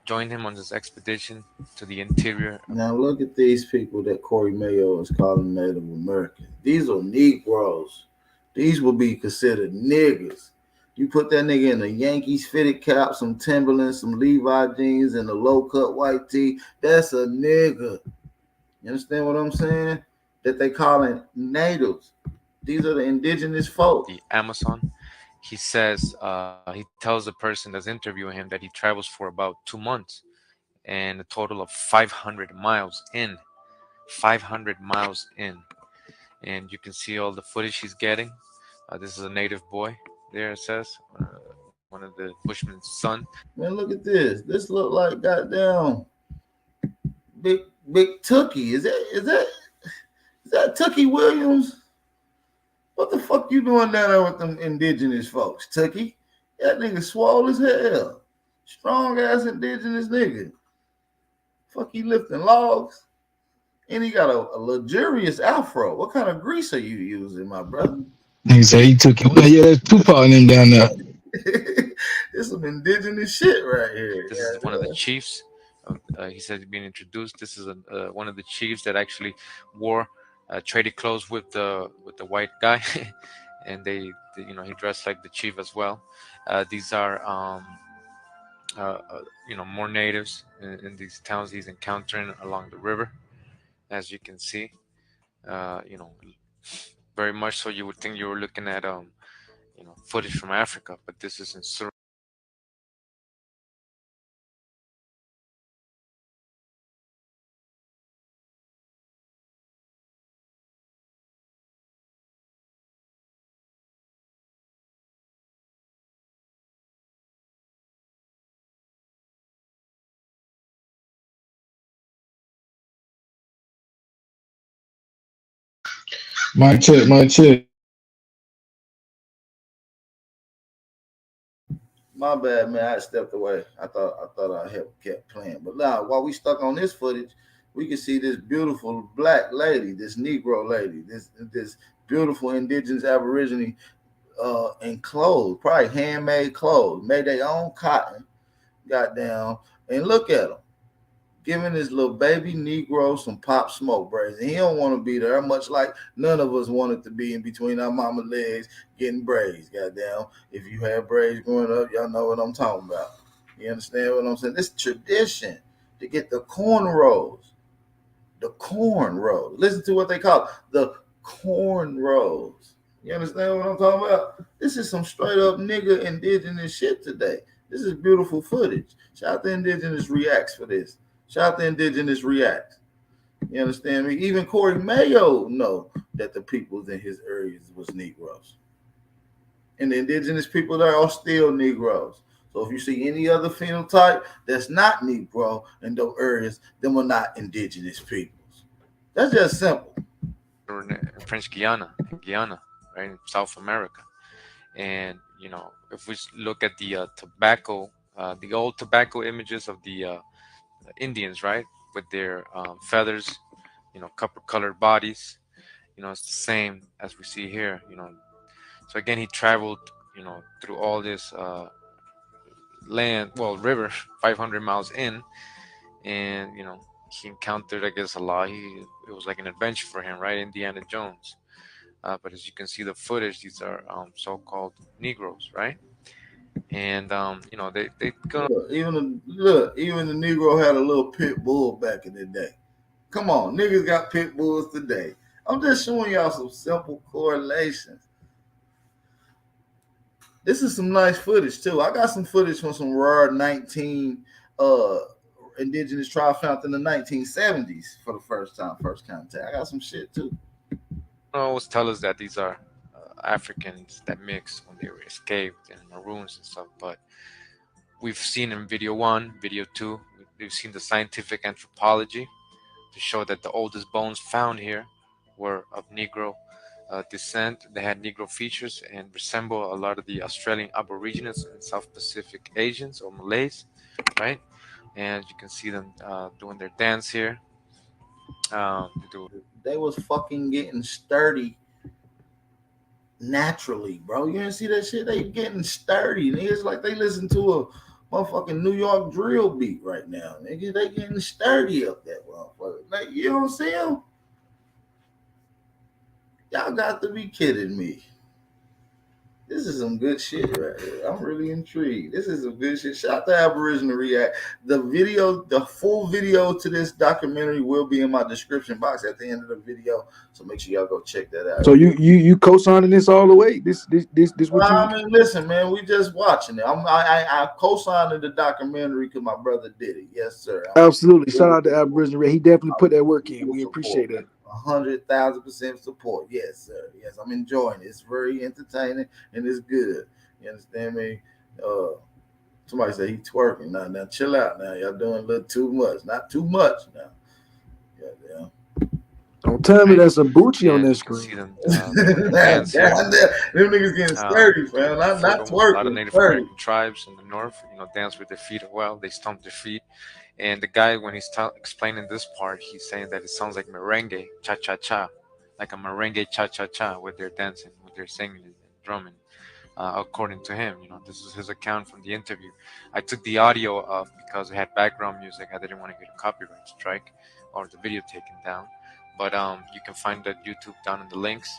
joined him on this expedition to the interior. Now look at these people that Corey Mayo is calling Native Americans. These are Negroes. These will be considered niggers. You put that nigga in a Yankees fitted cap, some Timberlands, some Levi jeans, and a low cut white tee. That's a nigger. You understand what I'm saying? That they calling natives. These are the indigenous folk. The Amazon. He says, he tells the person that's interviewing him that he travels for about 2 months and a total of 500 miles in. 500 miles in. And you can see all the footage he's getting. This is a native boy. There it says, one of the bushman's son. Man, look at this. This look like goddamn Big Tookie. Is that Tookie Williams? What the fuck you doing down there with them indigenous folks, Tookie? That nigga swole as hell. Strong ass indigenous nigga. Fuck, he lifting logs. And he got a luxurious afro. What kind of grease are you using, my brother? Nigga say he took it. Yeah, that's Tupac and them down there. It's some indigenous shit right here. This is one of the chiefs. He said being introduced. This is one of the chiefs that actually wore traded clothes with the white guy, and he dressed like the chief as well. These are more natives in these towns he's encountering along the river, as you can see. Very much so you would think you were looking at footage from Africa, but this is in Suriname. My check, my check. My bad, man. I stepped away. I thought I had kept playing. But now, while we stuck on this footage, we can see this beautiful black lady, this Negro lady, this beautiful indigenous Aborigine in clothes, probably handmade clothes, made their own cotton. Goddamn. And look at them. Giving this little baby Negro some pop smoke braids. And he don't want to be there, much like none of us wanted to be in between our mama legs getting braids. Goddamn. If you had braids growing up, y'all know what I'm talking about. You understand what I'm saying? This tradition to get the cornrows. The cornrows. Listen to what they call it. The cornrows. You understand what I'm talking about? This is some straight up nigga indigenous shit today. This is beautiful footage. Shout out to Indigenous Reacts for this. Shout out to Indigenous Reacts. You understand me? Even Corey Mayo know that the peoples in his areas was Negroes. And the indigenous people there are still Negroes. So if you see any other phenotype that's not Negro in those areas, them are not indigenous peoples. That's just simple. In French Guiana, right in South America. And if we look at the tobacco, the old tobacco images of the Indians, right, with their feathers, copper-colored bodies, it's the same as we see here. So again, he traveled, through all this river, 500 miles in, and he encountered, I guess, a lot. It was like an adventure for him, right? Indiana Jones. But as you can see the footage, these are so-called Negroes, right? And they go. Even the Negro had a little pit bull back in the day. Come on, niggas got pit bulls today. I'm just showing y'all some simple correlations. This is some nice footage too. I got some footage from some rare 19 indigenous tribe found in the 1970s for the first contact. I got some shit too. Always tell us that these are Africans that mixed when they were escaped and maroons and stuff, but we've seen in video 1, video 2, we've seen the scientific anthropology to show that the oldest bones found here were of Negro descent. They had Negro features and resemble a lot of the Australian Aborigines and South Pacific Asians or Malays, right? and you can see them doing their dance here. They was fucking getting sturdy naturally, bro. You didn't see that shit? They getting sturdy. Niggas like they listen to a motherfucking New York drill beat right now. Nigga, they getting sturdy up that motherfucker. Like, you don't see them? Y'all got to be kidding me. This is some good shit right here. I'm really intrigued. This is some good shit. Shout out to Aboriginal React. The video, the full video to this documentary will be in my description box at the end of the video. So make sure y'all go check that out. So you co-signing this all the way? This what you? I mean, listen, man, we just watching it. I co-signed the documentary because my brother did it. Yes, sir. Absolutely. Shout out to Aboriginal React. He definitely put that work in. We appreciate that. 100,000% support. Yes, sir. Yes, I'm enjoying it. It's very entertaining and it's good. You understand me? Somebody said he twerking. Now chill out. Now y'all doing a little too much. Not too much now. Yeah. Don't tell me that's a Bucci on that screen. Them niggas getting sturdy, fam. Not twerking. A lot of Native American tribes in the north, dance with their feet as well. They stomp their feet. And the guy, when he's explaining this part, he's saying that it sounds like merengue, cha-cha-cha, like a merengue cha-cha-cha, with their dancing, with their singing and drumming. According to him, this is his account from the interview. I took the audio off because it had background music. I didn't want to get a copyright strike or the video taken down. But you can find that YouTube down in the links,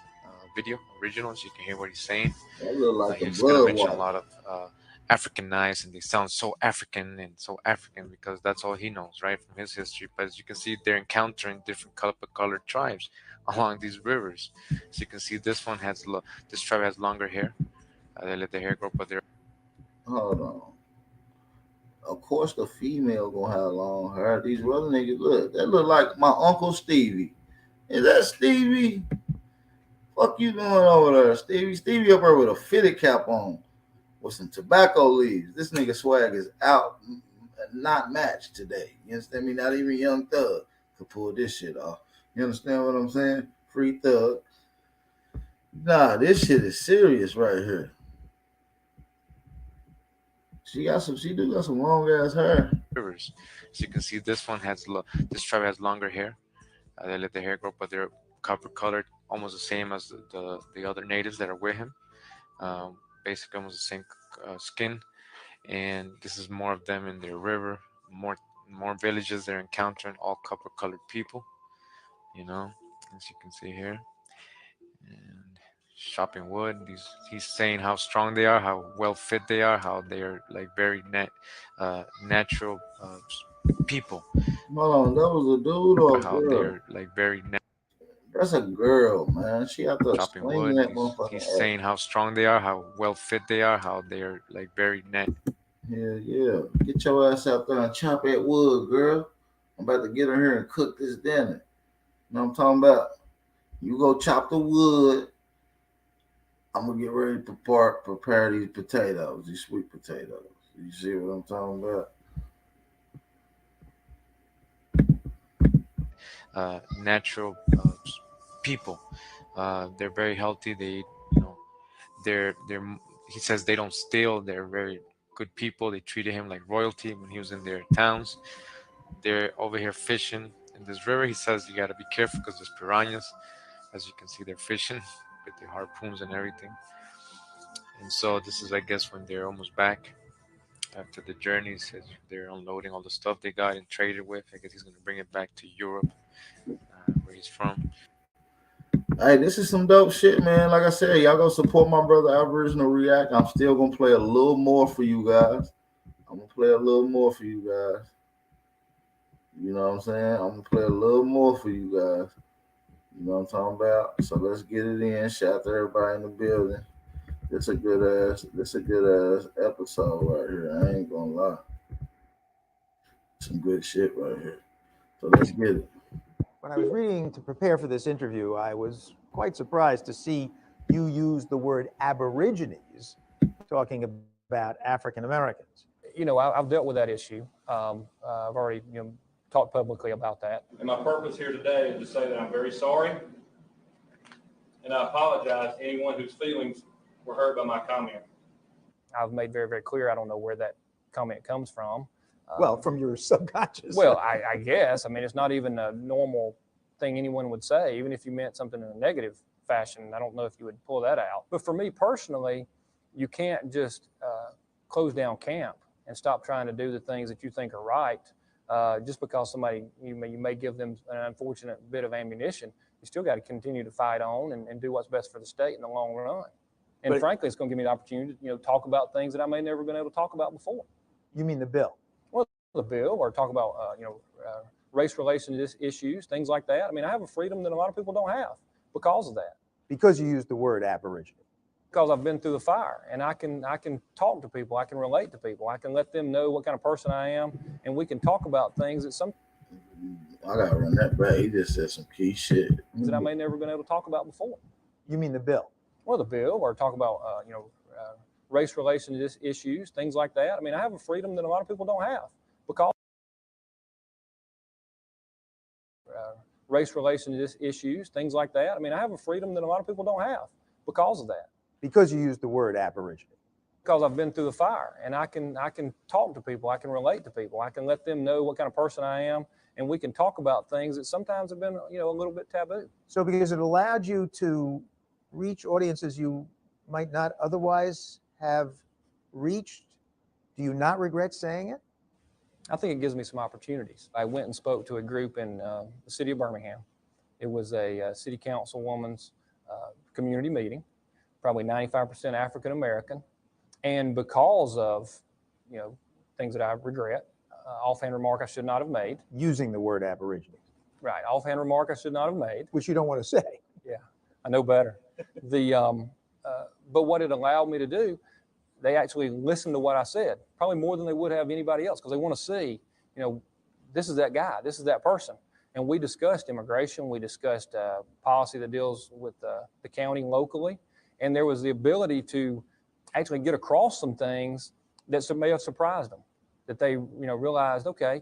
video originals. You can hear what he's saying. He's going to mention a lot of Africanized, and they sound so African and so African because that's all he knows, right, from his history. But as you can see, they're encountering different colored tribes along these rivers. So you can see this tribe has longer hair. They let their hair grow, but they're hold on. Of course, the female gonna have long hair. These other niggas they look like my Uncle Stevie. Is that Stevie? Fuck you doing over there, Stevie? Stevie up there with a fitted cap on, with some tobacco leaves. This nigga swag is out, not matched today. You understand me? Not even Young Thug could pull this shit off. You understand what I'm saying? Free Thug. Nah, this shit is serious right here. She do got some long ass hair. Rivers. So you can see this tribe has longer hair. They let their hair grow, but they're copper colored, almost the same as the other natives that are with him. Basically, almost the same skin. And this is more of them in their river. More villages they're encountering, all copper colored people. As you can see here. And chopping wood. He's saying how strong they are, how well fit they are, how they are like very natural people. Hold on, that was a dude or a how girl? They're like very. That's a girl, man. She have to chopping explain wood. that motherfucker. He's saying how strong they are, how well fit they are, how they are like very Yeah. Get your ass out there and chop that wood, girl. I'm about to get her here and cook this dinner. You know what I'm talking about? You go chop the wood. I'm gonna get ready to prepare these potatoes, these sweet potatoes. You see what I'm talking about? Natural people. They're very healthy. They, they're. He says they don't steal. They're very good people. They treated him like royalty when he was in their towns. They're over here fishing in this river. He says you got to be careful because there's piranhas. As you can see, they're fishing with their harpoons and everything. And so this is, I guess, when they're almost back after the journey. Says they're unloading all the stuff they got and traded with. I guess he's going to bring it back to Europe, where he's from. Hey, this is some dope shit, man. Like I said, y'all go support my brother Aboriginal React. I'm still gonna play a little more for you guys. I'm gonna play a little more for you guys. You know what I'm saying? I'm gonna play a little more for you guys. You know what I'm talking about? So let's get it in. Shout out to everybody in the building. This a good ass episode right here. I ain't gonna lie. Some good shit right here. So let's get it. When I was reading to prepare for this interview, I was quite surprised to see you use the word Aborigines talking about African Americans. I've dealt with that issue. I've already, talked publicly about that. And my purpose here today is to say that I'm very sorry, and I apologize to anyone whose feelings were hurt by my comment. I've made very, very clear I don't know where that comment comes from. Well, from your subconscious. Well, I guess. I mean, it's not even a normal thing anyone would say, even if you meant something in a negative fashion. I don't know if you would pull that out. But for me personally, you can't just close down camp and stop trying to do the things that you think are right just because somebody, you may give them an unfortunate bit of ammunition. You still got to continue to fight on and do what's best for the state in the long run. And But frankly, it's going to give me the opportunity to, talk about things that I may never been able to talk about before. You mean the bill? Well, the bill, or talk about, race relations issues, things like that. I mean, I have a freedom that a lot of people don't have because of that. Because you used the word Aborigine. Because I've been through the fire, and I can talk to people, I can relate to people, I can let them know what kind of person I am, and we can talk about things that I gotta run that back. He just said some key shit that I may never been able to talk about before. You mean the bill? Well, the bill, or talk about race relations issues, things like that. I mean, I have a freedom that a lot of people don't have because race relations issues, things like that. I mean, I have a freedom that a lot of people don't have because of that. Because you used the word Aborigine. Because I've been through the fire, and I can talk to people, I can relate to people, I can let them know what kind of person I am, and we can talk about things that sometimes have been a little bit taboo. So because it allowed you to reach audiences you might not otherwise have reached, do you not regret saying it? I think it gives me some opportunities. I went and spoke to a group in the city of Birmingham. It was a city councilwoman's community meeting, probably 95% African American. And because of, things that I regret, offhand remark I should not have made. Using the word Aborigine. Right, offhand remark I should not have made. Which you don't want to say. Yeah, I know better. But what it allowed me to do, they actually listened to what I said, probably more than they would have anybody else, because they want to see, this is that guy, this is that person. And we discussed immigration, we discussed policy that deals with the county locally, and there was the ability to actually get across some things that may have surprised them, that they realized, okay,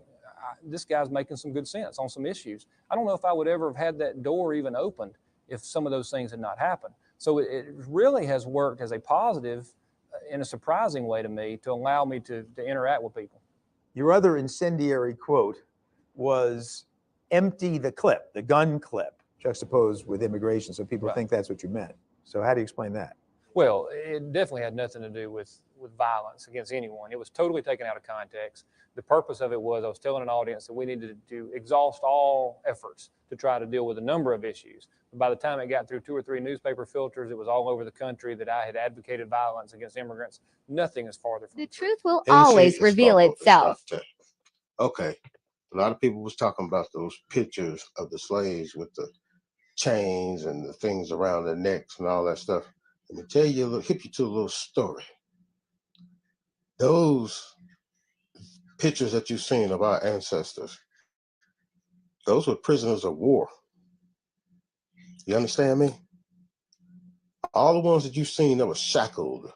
this guy's making some good sense on some issues. I don't know if I would ever have had that door even opened if some of those things had not happened. So it really has worked as a positive in a surprising way to me to allow me to interact with people. Your other incendiary quote was empty the clip, the gun clip, juxtaposed with immigration, so people think that's what you meant. So how do you explain that? Well, it definitely had nothing to do with violence against anyone. It was totally taken out of context. The purpose of it was I was telling an audience that we needed to exhaust all efforts to try to deal with a number of issues. But by the time it got through 2 or 3 newspaper filters, it was all over the country that I had advocated violence against immigrants. Nothing is farther from the truth will always reveal itself. Okay. A lot of people was talking about those pictures of the slaves with the chains and the things around their necks and all that stuff. Let me tell you, hip you to a little story. Those pictures that you've seen of our ancestors, those were prisoners of war. You understand me? All the ones that you've seen that were shackled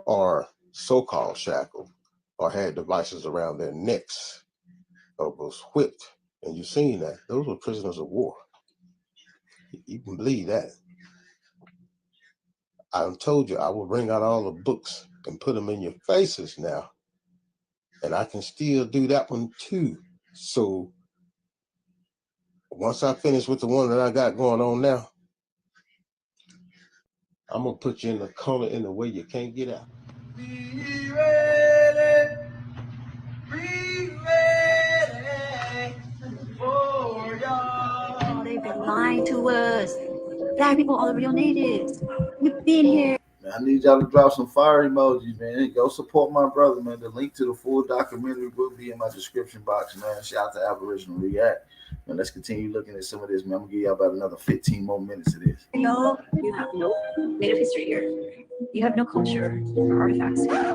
or so-called shackled or had devices around their necks or was whipped, and you've seen that, those were prisoners of war. You can believe that. I told you I will bring out all the books and put them in your faces now. And I can still do that one too. So once I finish with the one that I got going on now, I'm going to put you in the corner in the way you can't get out. Be ready. Be ready for y'all. Oh, they've been lying to us. Black people are the real natives. We've been here. I need y'all to drop some fire emojis, man. Go support my brother, man. The link to the full documentary will be in my description box, man. Shout out to Aboriginal React. And let's continue looking at some of this, man. I'm going to give y'all about another 15 more minutes of this. No, you have no native history here. You have no culture or artifacts here.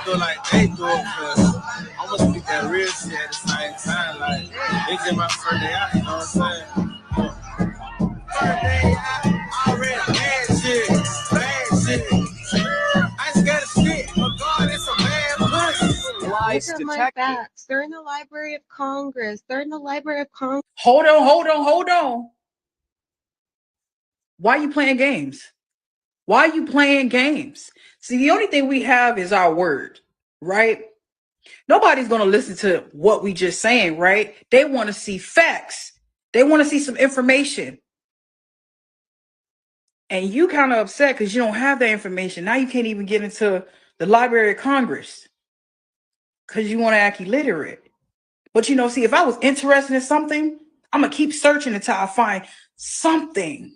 Like they do it, cause I'm gonna speak that real shit at the same time. Like it's just my first day out, you know what I'm saying? First day out, already bad shit. I ain't scared of shit, but God, it's a bad pussy. lies Look at my detected. facts. They're in the Library of Congress. They're in the Library of Congress. Hold on. Why are you playing games? Why are you playing games? See, the only thing we have is our word, right? Nobody's going to listen to what we just saying, right? They want to see facts. They want to see some information. And you kind of upset because you don't have that information. Now you can't even get into the Library of Congress because you want to act illiterate. But see, if I was interested in something, I'm going to keep searching until I find something.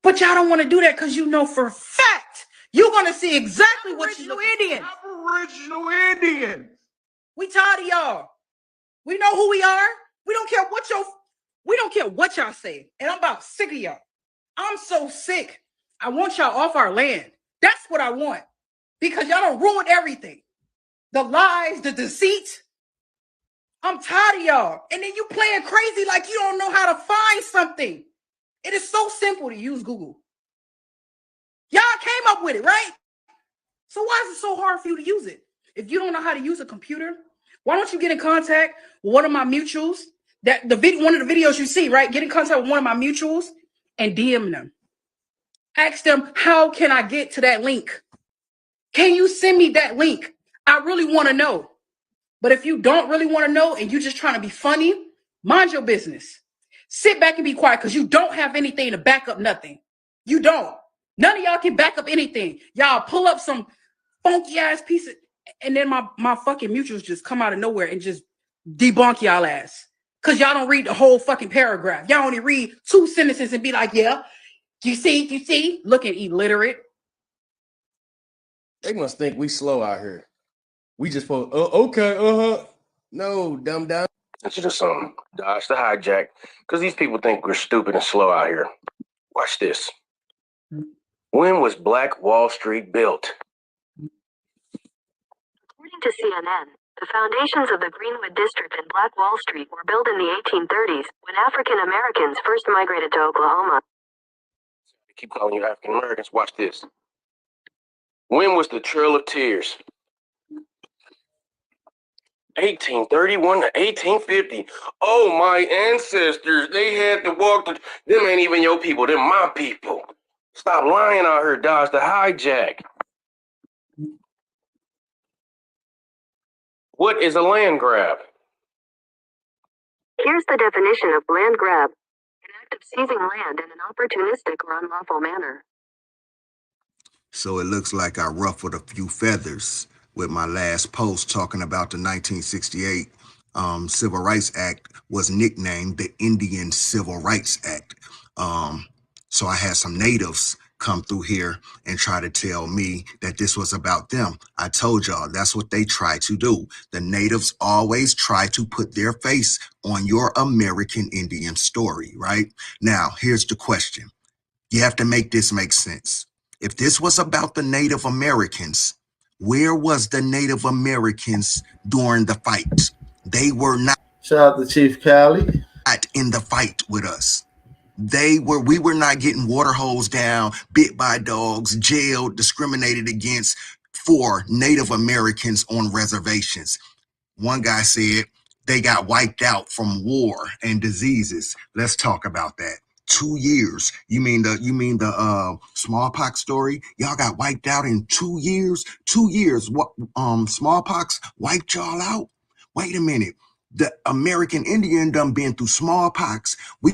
But y'all don't want to do that because you know for a fact you're going to see exactly what you Indians. Aboriginal Indians. We tired of y'all. We know who we are. We don't care what y'all say. And I'm about sick of y'all. I'm so sick. I want y'all off our land. That's what I want. Because y'all don't ruin everything. The lies, the deceit. I'm tired of y'all. And then you playing crazy like you don't know how to find something. It is so simple to use Google. Y'all came up with it, right? So why is it so hard for you to use it? If you don't know how to use a computer, why don't you get in contact with one of my mutuals? One of the videos you see, right? Get in contact with one of my mutuals and DM them. Ask them, how can I get to that link? Can you send me that link? I really want to know. But if you don't really want to know and you're just trying to be funny, mind your business. Sit back and be quiet because you don't have anything to back up nothing. You don't. None of y'all can back up anything. Y'all pull up some funky ass piece of, and then my fucking mutuals just come out of nowhere and just debunk y'all ass. Because y'all don't read the whole fucking paragraph. Y'all only read 2 sentences and be like, yeah, you see, looking illiterate. They must think we slow out here. We just put, okay, No, dumb. It's just dodge the hijack, because these people think we're stupid and slow out here. Watch this. When was Black Wall Street built? According to CNN, the foundations of the Greenwood District and Black Wall Street were built in the 1830s when African Americans first migrated to Oklahoma. I keep calling you African Americans. Watch this. When was the Trail of Tears? 1831 to 1850. Oh, my ancestors, they had to walk the... Them ain't even your people, them my people. Stop lying out here, dodge the hijack. What is a land grab? Here's the definition of land grab: an act of seizing land in an opportunistic or unlawful manner. So it looks like I ruffled a few feathers with my last post talking about the 1968 Civil Rights Act was nicknamed the Indian Civil Rights Act. So I had some natives come through here and try to tell me that this was about them. I told y'all that's what they try to do. The natives always try to put their face on your American Indian story, right? Now, here's the question. You have to make this make sense. If this was about the Native Americans, where was the Native Americans during the fight? They were not. Shout out to Chief Cali. In the fight with us. We were not getting water hosed down, bit by dogs, jailed, discriminated against for Native Americans on reservations. One guy said they got wiped out from war and diseases. Let's talk about that. 2 years. You mean the smallpox story? Y'all got wiped out in 2 years? 2 years. What smallpox wiped y'all out? Wait a minute. The American Indian done been through smallpox. We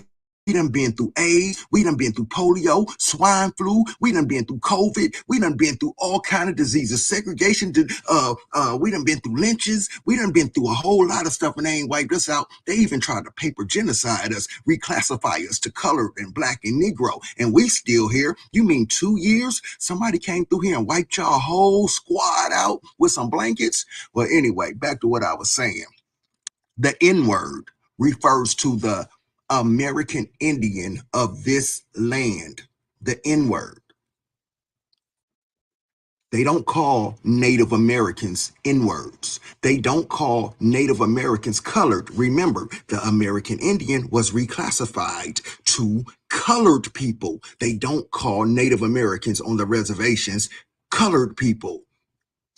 done been through AIDS. We done been through polio, swine flu. We done been through COVID. We done been through all kind of diseases, segregation. We done been through lynches. We done been through a whole lot of stuff and they ain't wiped us out. They even tried to paper genocide us, reclassify us to colored and black and Negro. And we still here. You mean 2 years? Somebody came through here and wiped y'all whole squad out with some blankets? Well, anyway, back to what I was saying. The N-word refers to the American Indian of this land, the N-word. They don't call Native Americans N-words. They don't call Native Americans colored. Remember, the American Indian was reclassified to colored people. They don't call Native Americans on the reservations colored people.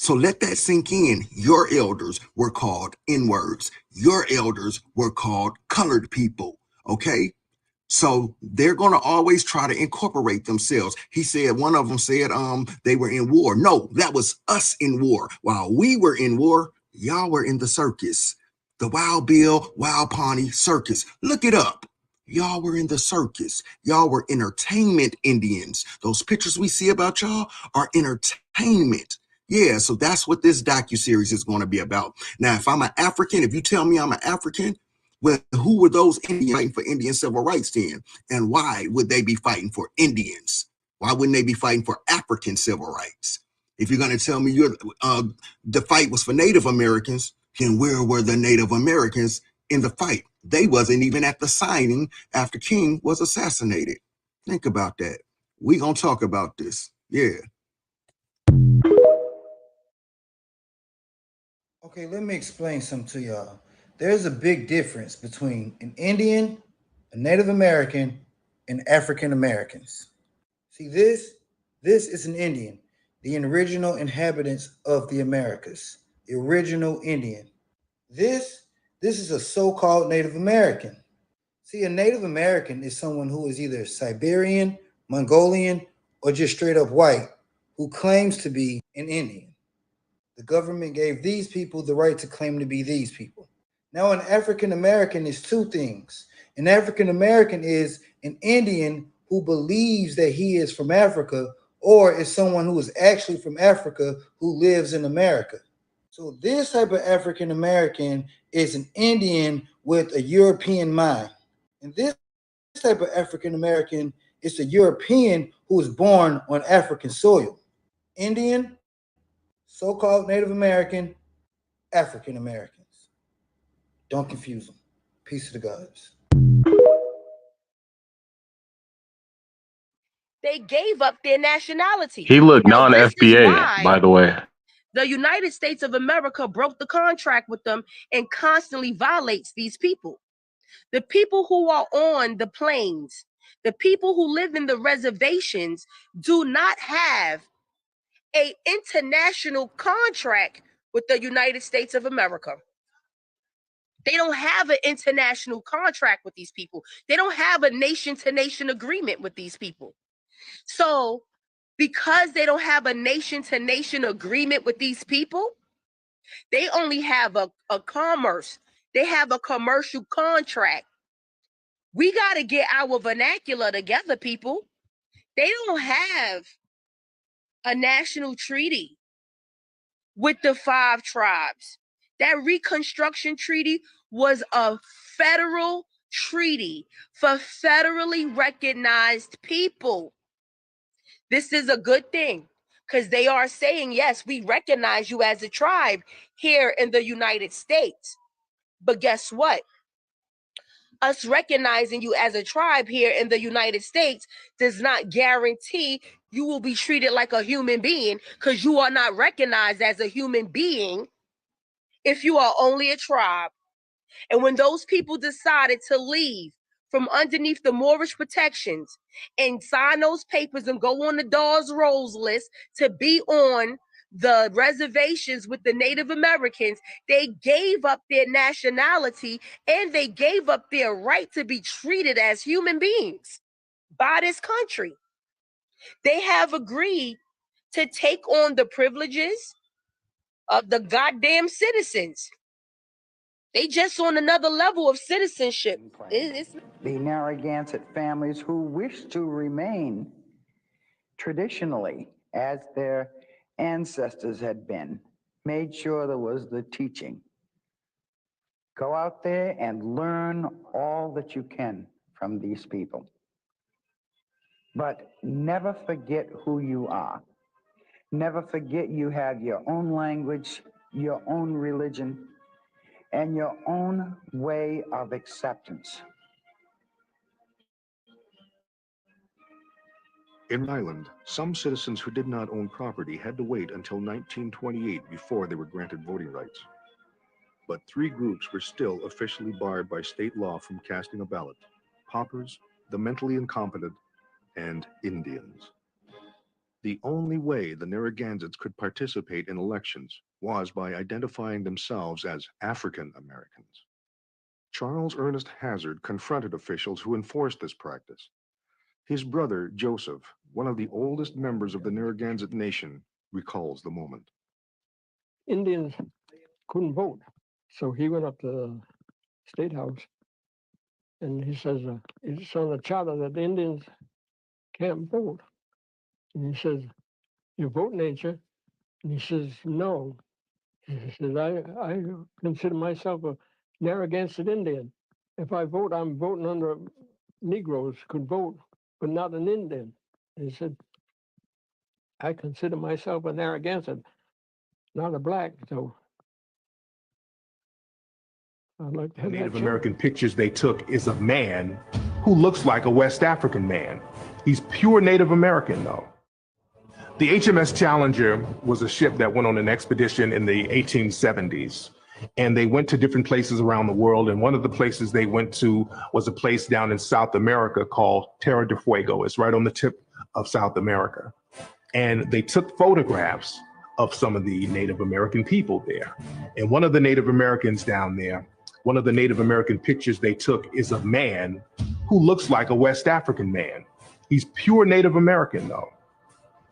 So let that sink in. Your elders were called N-words. Your elders were called colored people. Okay? So they're going to always try to incorporate themselves. He said, one of them said they were in war. No, that was us in war. While we were in war, y'all were in the circus. The Wild Bill, Wild Pawnee circus. Look it up. Y'all were in the circus. Y'all were entertainment Indians. Those pictures we see about y'all are entertainment. Yeah, so that's what this docuseries is going to be about. Now, if I'm an African, if you tell me I'm an African, well, who were those Indians fighting for Indian civil rights then? And why would they be fighting for Indians? Why wouldn't they be fighting for African civil rights? If you're going to tell me the fight was for Native Americans, then where were the Native Americans in the fight? They wasn't even at the signing after King was assassinated. Think about that. We gonna talk about this. Yeah. Okay, let me explain something to y'all. There's a big difference between an Indian, a Native American, and African Americans. See, this is an Indian, the original inhabitants of the Americas, the original Indian. This is a so-called Native American. See, a Native American is someone who is either Siberian, Mongolian, or just straight up white who claims to be an Indian. The government gave these people the right to claim to be these people. Now, an African American is two things. An African American is an Indian who believes that he is from Africa, or is someone who is actually from Africa who lives in America. So this type of African American is an Indian with a European mind. And this type of African American is a European who was born on African soil. Indian, so-called Native American, African Americans. Don't confuse them. Peace to the gods. They gave up their nationality. He looked Now, this is non-FBA, why by the way. the United States of America broke the contract with them and constantly violates these people. The people who are on the plains, the people who live in the reservations do not have an international contract with the United States of America. They don't have an international contract with these people. They don't have a nation-to-nation agreement with these people. So, because they don't have a nation-to-nation agreement with these people, they only have a commerce. They have a commercial contract. We got to get our vernacular together, people. They don't have a national treaty with the 5 tribes. That Reconstruction Treaty was a federal treaty for federally recognized people. This is a good thing because they are saying, yes, we recognize you as a tribe here in the United States. But guess what? Us recognizing you as a tribe here in the United States does not guarantee you will be treated like a human being, because you are not recognized as a human being if you are only a tribe. And when those people decided to leave from underneath the Moorish protections and sign those papers and go on the Dawes Rolls list to be on the reservations with the Native Americans, they gave up their nationality and they gave up their right to be treated as human beings by this country. They have agreed to take on the privileges of the goddamn citizens. They just on another level of citizenship. The Narragansett families who wish to remain traditionally as their ancestors had been, made sure there was the teaching. Go out there and learn all that you can from these people. But never forget who you are. Never forget you have your own language, your own religion, and your own way of acceptance. In Ireland, some citizens who did not own property had to wait until 1928 before they were granted voting rights. But 3 groups were still officially barred by state law from casting a ballot: paupers, the mentally incompetent, and Indians. The only way the Narragansetts could participate in elections was by identifying themselves as African Americans. Charles Ernest Hazard confronted officials who enforced this practice. His brother, Joseph, one of the oldest members of the Narragansett Nation, recalls the moment. Indians couldn't vote, so he went up to the State House and he says, it's on the charter that the Indians can't vote. And he says, you're voting, ain't you? And he says, no. He says, I consider myself a Narragansett Indian. If I vote, I'm voting under Negroes could vote, but not an Indian. And he said, I consider myself a Narragansett, not a black. So I'd like to have Native that American pictures they took is a man who looks like a West African man. He's pure Native American, though. The HMS Challenger was a ship that went on an expedition in the 1870s, and they went to different places around the world. And one of the places they went to was a place down in South America called Terra del Fuego. It's right on the tip of South America. And they took photographs of some of the Native American people there. And one of the Native Americans down there, one of the Native American pictures they took is a man who looks like a West African man. He's pure Native American, though.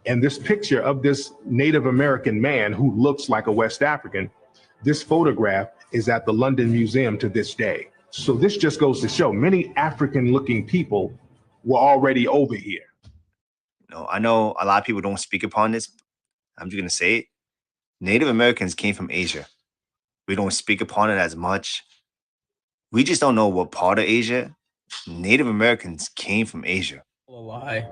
And this picture of this Native American man who looks like a West African, this photograph is at the London Museum to this day. So this just goes to show many African-looking people were already over here. No, I know a lot of people don't speak upon this. I'm just going to say it. Native Americans came from Asia. We don't speak upon it as much. We just don't know what part of Asia. Native Americans came from Asia. A lie.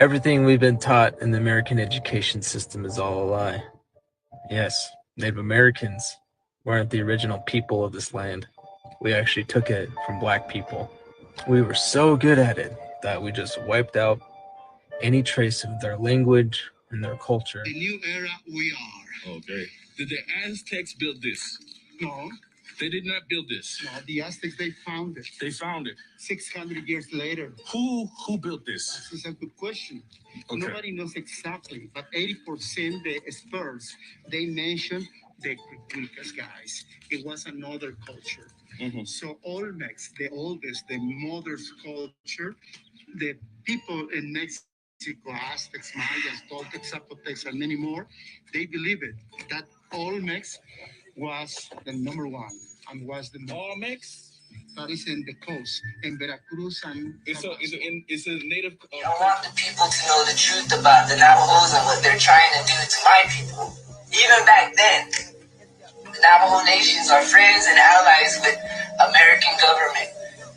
Everything we've been taught in the American education system is all a lie. Yes, Native Americans weren't the original people of this land. We actually took it from black people. We were so good at it that we just wiped out any trace of their language and their culture. The new era we are. Okay. Did the Aztecs build this? No. They did not build this. No, the Aztecs, they found it. They found it. 600 years later. Who built this? This is a good question. Okay. Nobody knows exactly, but 80% the experts, they mentioned the Quichas guys. It was another culture. Mm-hmm. So Olmecs, the oldest, the mother's culture, the people in Mexico, Aztecs, Mayas, Toltecs, Zapotecs, and many more, they believe it, that Olmecs was the number one and was the Olmecs. That is in the coast, in Veracruz and it's a native. I want the people to know the truth about the Navajos and what they're trying to do to my people. Even back then, the Navajo nations are friends and allies with American government,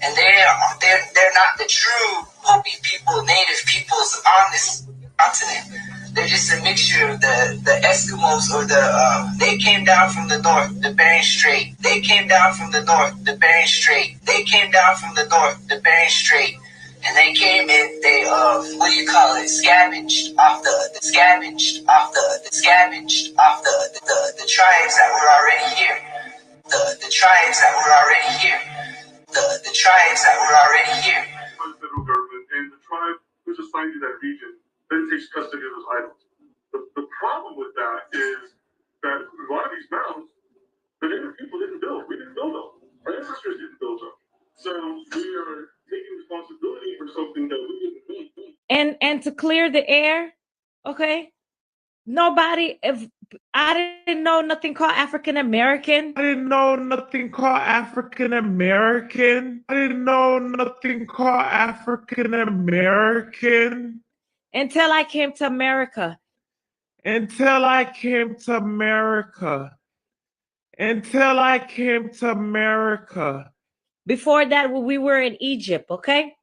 and they're not the true Hopi people, native peoples on this continent. They're just a mixture of the Eskimos or they came down from the north, the Bering Strait. They came down from the north, the Bering Strait. They came down from the north, the Bering Strait. And they came in, scavenged off the tribes that were already here. The tribes that were already here. The tribes that were already here. The federal government and the tribe who's assigned to that region then takes custody of those items. The problem with that is that a lot of these mounds, the native people didn't build. We didn't build them. Our ancestors didn't build them. So we are taking responsibility for something that we didn't do. And to clear the air, okay? Nobody, if I didn't know nothing called African American. I didn't know nothing called African American. I didn't know nothing called African American. Until I came to America. Until I came to America. Until I came to America. Before that, when we were in Egypt, okay?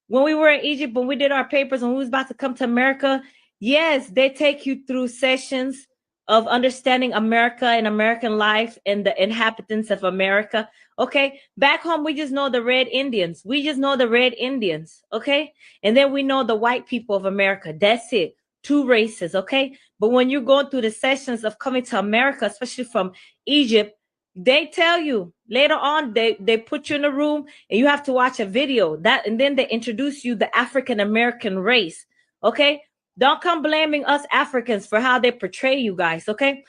When we were in Egypt, when we did our papers and we was about to come to America, yes, they take you through sessions of understanding America and American life and the inhabitants of America. Okay, back home, we just know the Red Indians. We just know the Red Indians, okay? And then we know the white people of America. That's it. Two races, okay? But when you're going through the sessions of coming to America, especially from Egypt, they tell you later on, they put you in a room and you have to watch a video. And then they introduce you the African American race, okay? Don't come blaming us Africans for how they portray you guys, okay?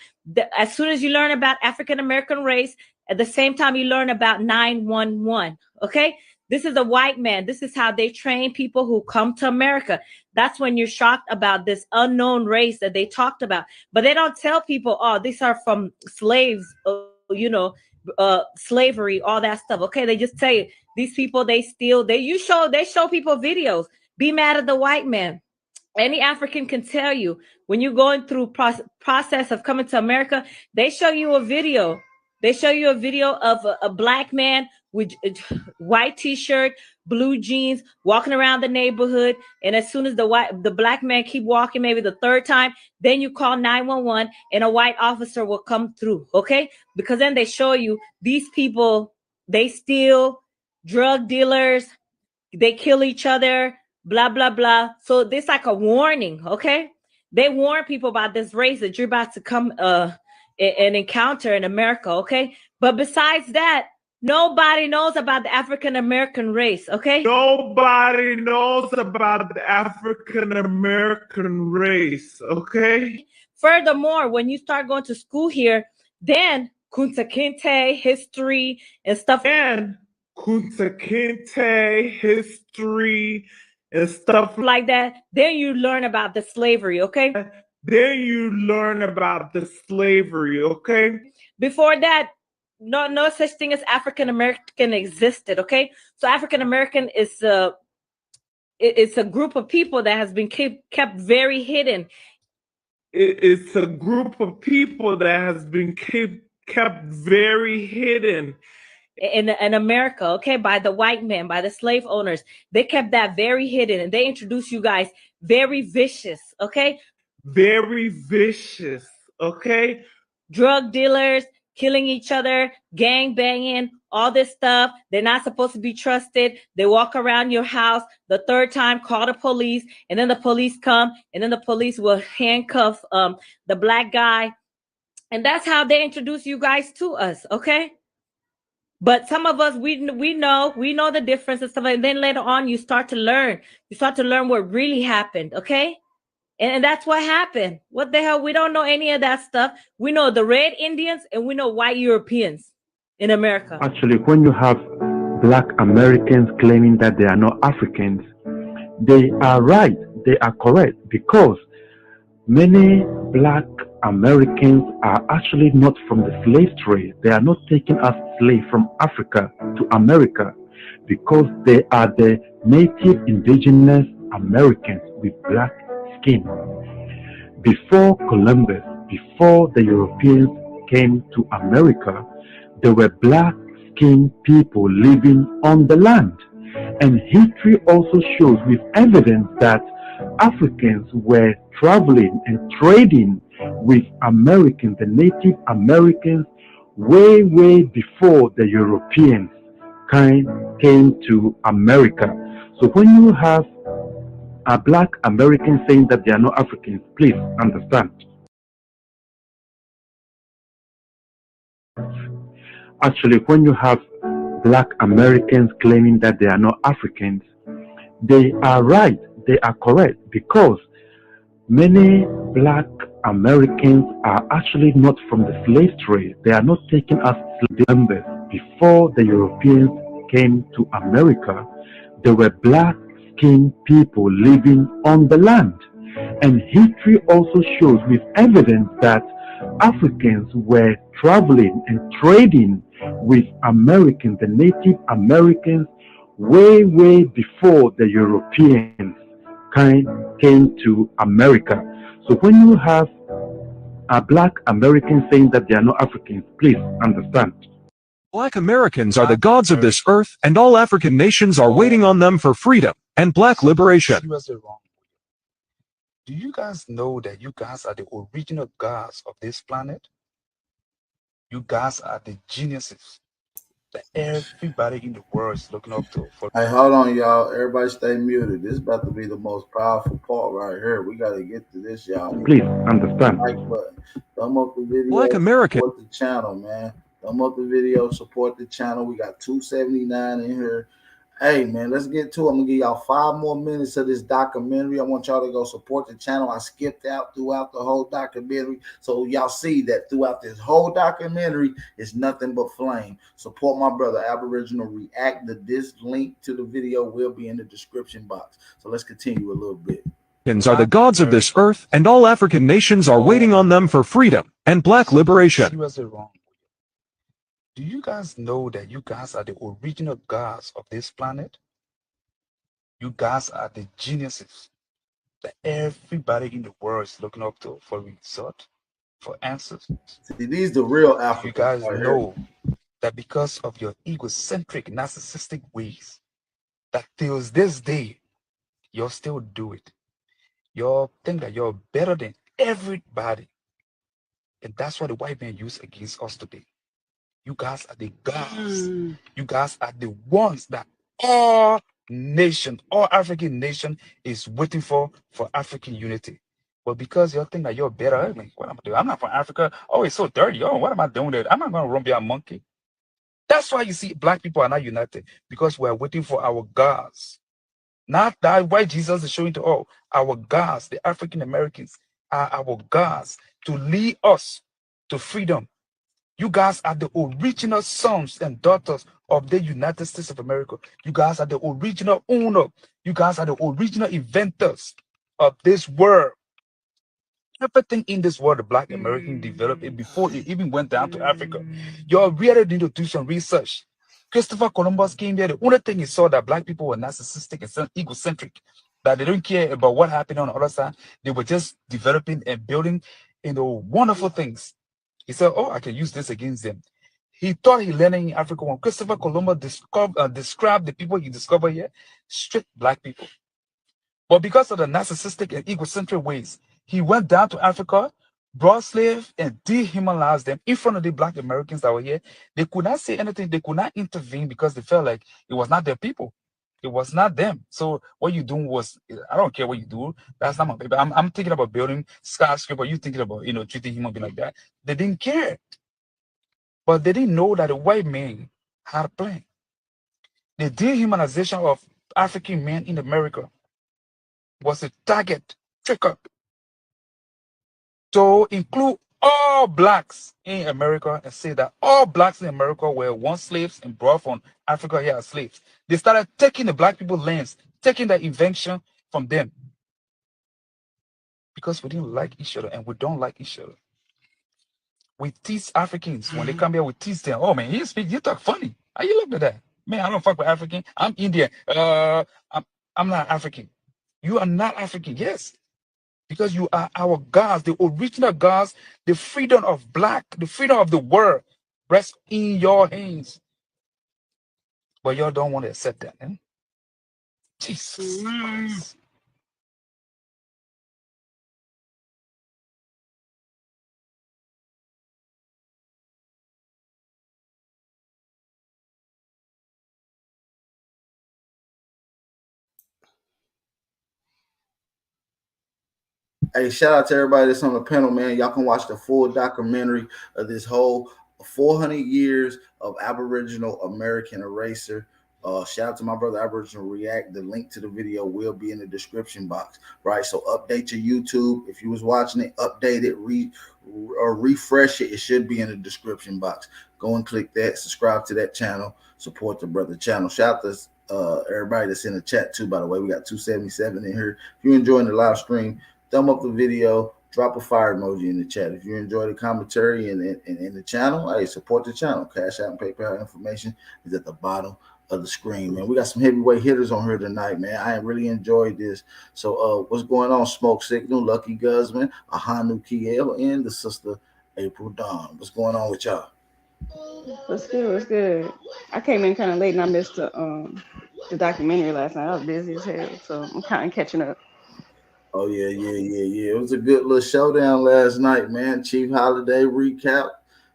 As soon as you learn about African American race, at the same time you learn about 911, okay? This is a white man. This is how they train people who come to America. That's when you're shocked about this unknown race that they talked about. But they don't tell people, oh, these are from slaves, slavery, all that stuff. Okay, they just say these people, they steal. They show people videos. Be mad at the white man. Any African can tell you when you're going through process of coming to America, they show you a video. They show you a video of a black man with white t-shirt, blue jeans, walking around the neighborhood. And as soon as the black man keep walking, maybe the third time, then you call 911 and a white officer will come through. Okay, because then they show you these people, they steal, drug dealers, they kill each other, blah blah blah. So this like a warning. Okay, they warn people about this race that you're about to come and encounter in America. Okay, but besides that, nobody knows about the African American race. Okay, Nobody knows about the African American race. Okay. Furthermore, when you start going to school here, then Kunta Kinte history and stuff. And Kunta Kinte history and stuff like that. Then you learn about the slavery, okay? Then you learn about the slavery, okay? Before that, no such thing as African American existed, okay? So African American is it's a group of people that has been kept very hidden. It's a group of people that has been kept very hidden in America, okay, by the white men, by the slave owners. They kept that very hidden, and they introduced you guys very vicious, okay? Very vicious, okay? Drug dealers, killing each other, gang banging, all this stuff. They're not supposed to be trusted. They walk around your house. The third time, call the police, and then the police come, and then the police will handcuff the black guy. And that's how they introduce you guys to us, okay? But some of us, we know the difference and stuff. And then later on, you start to learn. You start to learn what really happened, okay? And that's what happened. What the hell? We don't know any of that stuff. We know the red Indians and we know white Europeans in America. Actually, when you have black Americans claiming that they are not Africans, they are right. They are correct, because many black Americans are actually not from the slave trade. They are not taken as slaves from Africa to America, because they are the native indigenous Americans with black skin. Before Columbus, before the Europeans came to America, there were black skinned people living on the land. And history also shows with evidence that Africans were traveling and trading with Americans, the Native Americans, way before the Europeans came to America. So when you have a black American saying that they are not Africans, please understand. Actually, when you have black Americans claiming that they are not Africans, they are right. They are correct, because many black Americans are actually not from the slave trade. They are not taken as slave members. Before the Europeans came to America, there were black skinned people living on the land. And history also shows with evidence that Africans were traveling and trading with Americans, the Native Americans, way before the Europeans came to America. So when you have a black American saying that they are not Africans, please understand. Black Americans are the gods of this earth, and all African nations are waiting on them for freedom and black liberation. Do you guys know that you guys are the original gods of this planet? You guys are the geniuses that everybody in the world is looking up to. Hey, hold on, y'all. Everybody stay muted. This is about to be the most powerful part right here. We got to get to this, y'all. Please understand. Like button. Thumb up the video. Black American. Support the channel, man. Thumb up the video. Support the channel. We got 279 in here. Hey man, let's get to it. I'm gonna give y'all 5 more minutes of this documentary. I want y'all to go support the channel. I skipped out throughout the whole documentary, so y'all see that throughout this whole documentary, it's nothing but flame. Support my brother Aboriginal React. This link to the video will be in the description box. So let's continue a little bit. Are the gods of this earth, and all African nations are waiting on them for freedom and black liberation. Seriously wrong. Do you guys know that you guys are the original gods of this planet? You guys are the geniuses that everybody in the world is looking up to for result, for answers. See, these the real Africans. You guys right know here. that because of your egocentric, narcissistic ways, that till this day, you'll still do it. You'll think that you're better than everybody. And that's what the white man used against us today. You guys are the gods. You guys are the ones that all African nation is waiting for African unity. But because you think that you're better, I mean, what am I doing? I'm not from Africa. Oh, it's so dirty. Oh, what am I doing there? I'm not going to run be a monkey. That's why you see black people are not united, because we're waiting for our gods. Not that why Jesus is showing to all our gods, the African Americans are our gods to lead us to freedom. You guys are the original sons and daughters of the United States of America. You guys are the original owner. You guys are the original inventors of this world. Everything in this world, the Black American developed it before it even went down to Africa. You really need to do some research. Christopher Columbus came there. The only thing he saw that black people were narcissistic and egocentric, that they don't care about what happened on the other side. They were just developing and building, wonderful things. He said, "Oh, I can use this against them." He thought he landed in Africa when Christopher Columbus described the people he discovered here, straight black people. But because of the narcissistic and egocentric ways, he went down to Africa, brought slaves, and dehumanized them in front of the black Americans that were here. They could not say anything. They could not intervene because they felt like it was not their people. It was not them. So what you doing was, I don't care what you do. That's not my baby. I'm thinking about building skyscraper. You thinking about, treating human being like that. They didn't care. But they didn't know that the white man had a plan. The dehumanization of African men in America was a target trigger to include all blacks in America and say that all blacks in America were once slaves and brought from Africa here as slaves. They started taking the black people's lands, taking their invention from them because we didn't like each other and we don't like each other. We tease Africans when they come here. We tease them. Oh man, you talk funny. How you look at that? Man, I don't fuck with African. I'm Indian. I'm not African. You are not African. Yes. Because you are our gods, the original gods, the freedom of black, the freedom of the world rests in your hands. But y'all don't want to accept that, eh? Jesus Christ. Hey, shout out to everybody that's on the panel, man. Y'all can watch the full documentary of this whole 400 years of Aboriginal American eraser. Shout out to my brother Aboriginal React. The link to the video will be in the description box, right? So update your YouTube. If you was watching it, update it, or refresh it. It should be in the description box. Go and click that. Subscribe to that channel. Support the brother channel. Shout out to everybody that's in the chat too. By the way, we got 277 in here. If you're enjoying the live stream, thumb up the video, drop a fire emoji in the chat. If you enjoy the commentary and the channel, hey, support the channel. Cash App and PayPal information is at the bottom of the screen, man. We got some heavyweight hitters on here tonight, man. I really enjoyed this. So what's going on? Smoke Signal, Lucky Guzman, Ahanu Kiel, and the sister April Dawn. What's going on with y'all? What's good? What's good? I came in kind of late and I missed the documentary last night. I was busy as hell, so I'm kind of catching up. Oh, yeah. It was a good little showdown last night, man. Chief Holiday recap.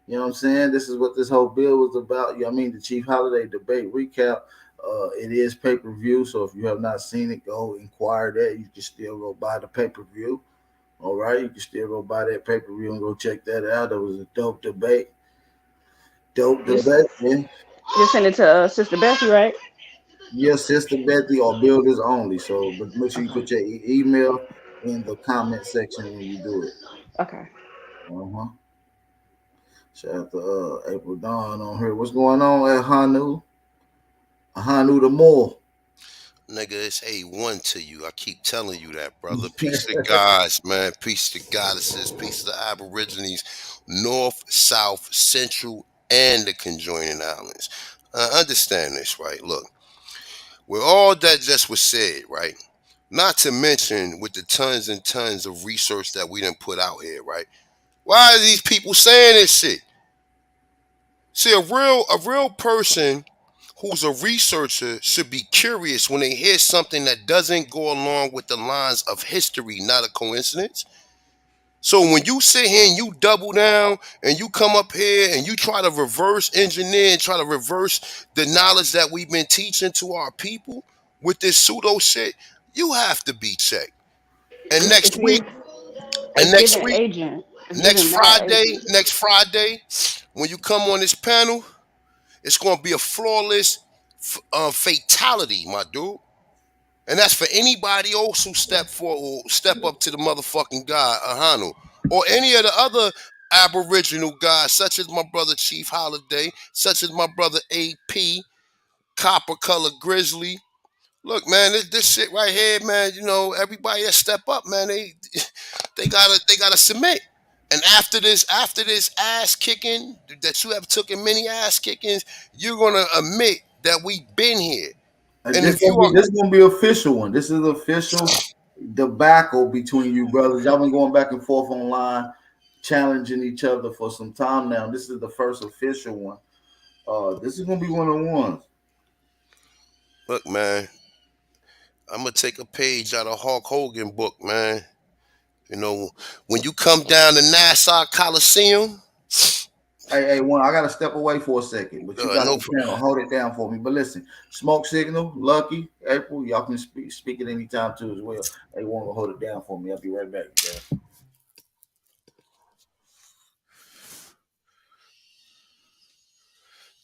You know what I'm saying? This is what this whole bill was about. The Chief Holiday debate recap. It is pay-per-view, so if you have not seen it, go inquire that. You can still go buy the pay-per-view. All right? You can still go buy that pay-per-view and go check that out. It was a dope debate. Debate, man. You sent it to Sister Bessie, right? Yes, Sister Betty or builders only. So, but make sure you put your email in the comment section when you do it. Okay. Uh-huh. Shout out to April Dawn on here. What's going on at Hanu? Hanu the Moor. Nigga, it's A1 to you. I keep telling you that, brother. Peace to gods, man. Peace to goddesses. Peace to the Aborigines, North, South, Central, and the conjoining islands. Understand this, right? Look, with all that just was said, right? Not to mention with the tons and tons of research that we done put out here, right? Why are these people saying this shit? See, a real person who's a researcher should be curious when they hear something that doesn't go along with the lines of history, not a coincidence. So when you sit here and you double down and you come up here and you try to reverse engineer and try to reverse the knowledge that we've been teaching to our people with this pseudo shit, you have to be checked. And It's next week, giving. and It's next giving week, agent. It's giving mad agent. next Friday, when you come on this panel, it's going to be a flawless fatality, my dude. And that's for anybody else who step up to the motherfucking God, Ahanu, or any of the other Aboriginal guys, such as my brother Chief Holiday, such as my brother AP, Copper Color Grizzly. Look, man, this shit right here, man. You know, everybody that step up, man, they gotta submit. And after this ass kicking that you have taken many ass kickings, you're gonna admit that we've been here. And And this if you gonna be are this gonna be official one. This is official debacle between you brothers. Y'all been going back and forth online, challenging each other for some time now. This is the first official one. This is gonna be one of the ones. look, man, I'm gonna take a page out of Hulk Hogan book, man. You know, when you come down to Nassau Coliseum, Hey, one, I gotta step away for a second, but you got no the channel. Hold it down for me. But listen, Smoke Signal, Lucky, April, y'all can speak at any time too as well. Hey, one will hold it down for me. I'll be right back, guys.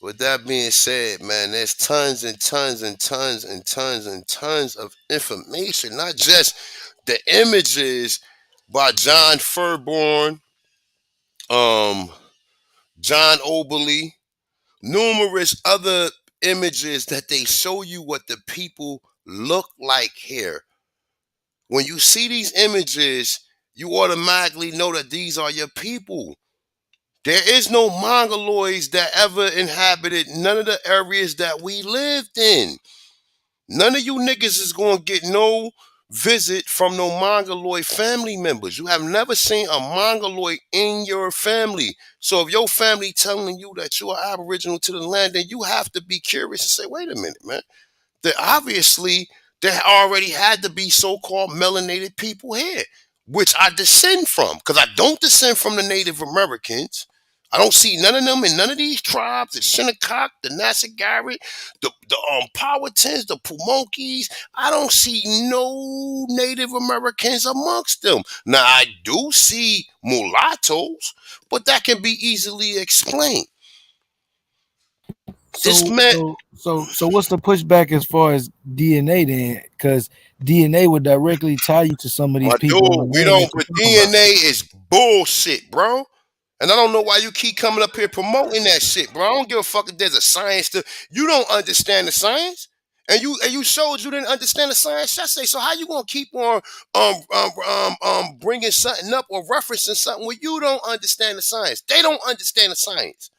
with that being said, man, there's tons and tons and tons and tons and tons of information, not just the images by John Furborn, um, John Oberly, numerous other images that they show you what the people look like here. When you see these images, you automatically know that these are your people. There is no Mongoloids that ever inhabited none of the areas that we lived in. None of you niggas is going to get no visit from no Mongoloid family members. You have never seen a Mongoloid in your family. So if your family telling you that you are aboriginal to the land, then you have to be curious and say, wait a minute, man. That obviously there already had to be so-called melanated people here, which I descend from, because I don't descend from the Native Americans. I don't see none of them in none of these tribes, the Shinnecock, the Nassagari, the Powhatans, the Pamunkey's. I don't see no Native Americans amongst them. Now, I do see mulattoes, but that can be easily explained. This man, So what's the pushback as far as DNA then? Because DNA would directly tie you to some of these my people on the dude, we land don't, that you're but talking about. DNA is bullshit, bro. And I don't know why you keep coming up here promoting that shit, bro. I don't give a fuck if there's a science to you don't understand the science. And you showed you didn't understand the science. I say, so how you gonna keep on bringing something up or referencing something where you don't understand the science? They don't understand the science.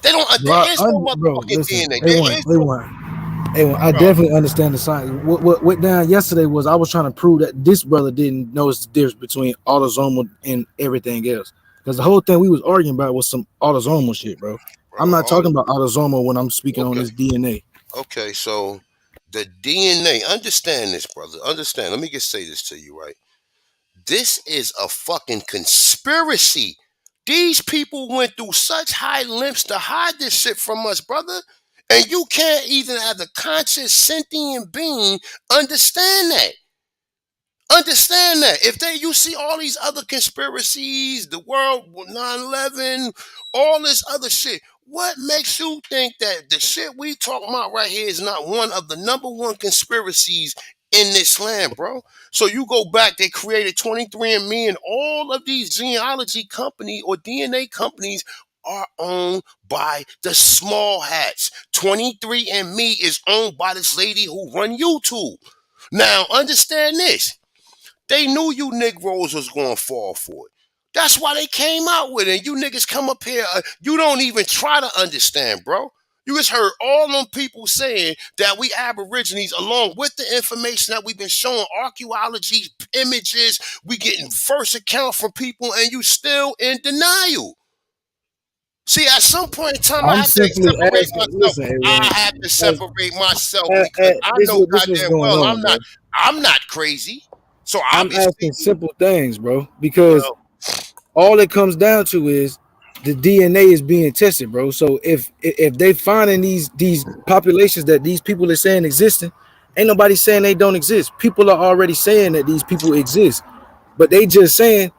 They don't. There is no Bro, motherfucking listen, DNA. they There want, is they no, want. Hey, I bro. definitely understand the science. What went down yesterday was I was trying to prove that this brother didn't notice the difference between autosomal and everything else. Because the whole thing we was arguing about was some autosomal shit, bro. I'm not Bro, talking about autosomal when I'm speaking on okay. this DNA. Okay, so the DNA, understand this, brother. Understand. Let me just say this to you, right? This is a fucking conspiracy. These people went through such high lengths to hide this shit from us, brother. And you can't even have the conscious sentient being understand that. Understand that. If you see all these other conspiracies, the world 9/11, all this other shit, What makes you think that the shit we talking about right here is not one of the number one conspiracies in this land, bro? So you go back, they created 23andMe, and all of these genealogy company or DNA companies are owned by the small hats. 23andMe is owned by this lady who run YouTube. Now, understand this. They knew you Negroes was going to fall for it. That's why they came out with it. And you niggas come up here, you don't even try to understand, bro. You just heard all them people saying that we Aborigines, along with the information that we've been showing, archaeology, images, we getting first account from people, and you still in denial. See, at some point in time, I I'm have to simply separate asking. myself. Listen, I A1. have to As, separate myself because I this know what's goddamn going well on, bro. I'm not crazy. So I'm obviously, asking simple things, bro, because well, all it comes down to is the DNA is being tested, bro. So if they finding these populations that these people are saying existing, ain't nobody saying they don't exist. People are already saying that these people exist, but they just saying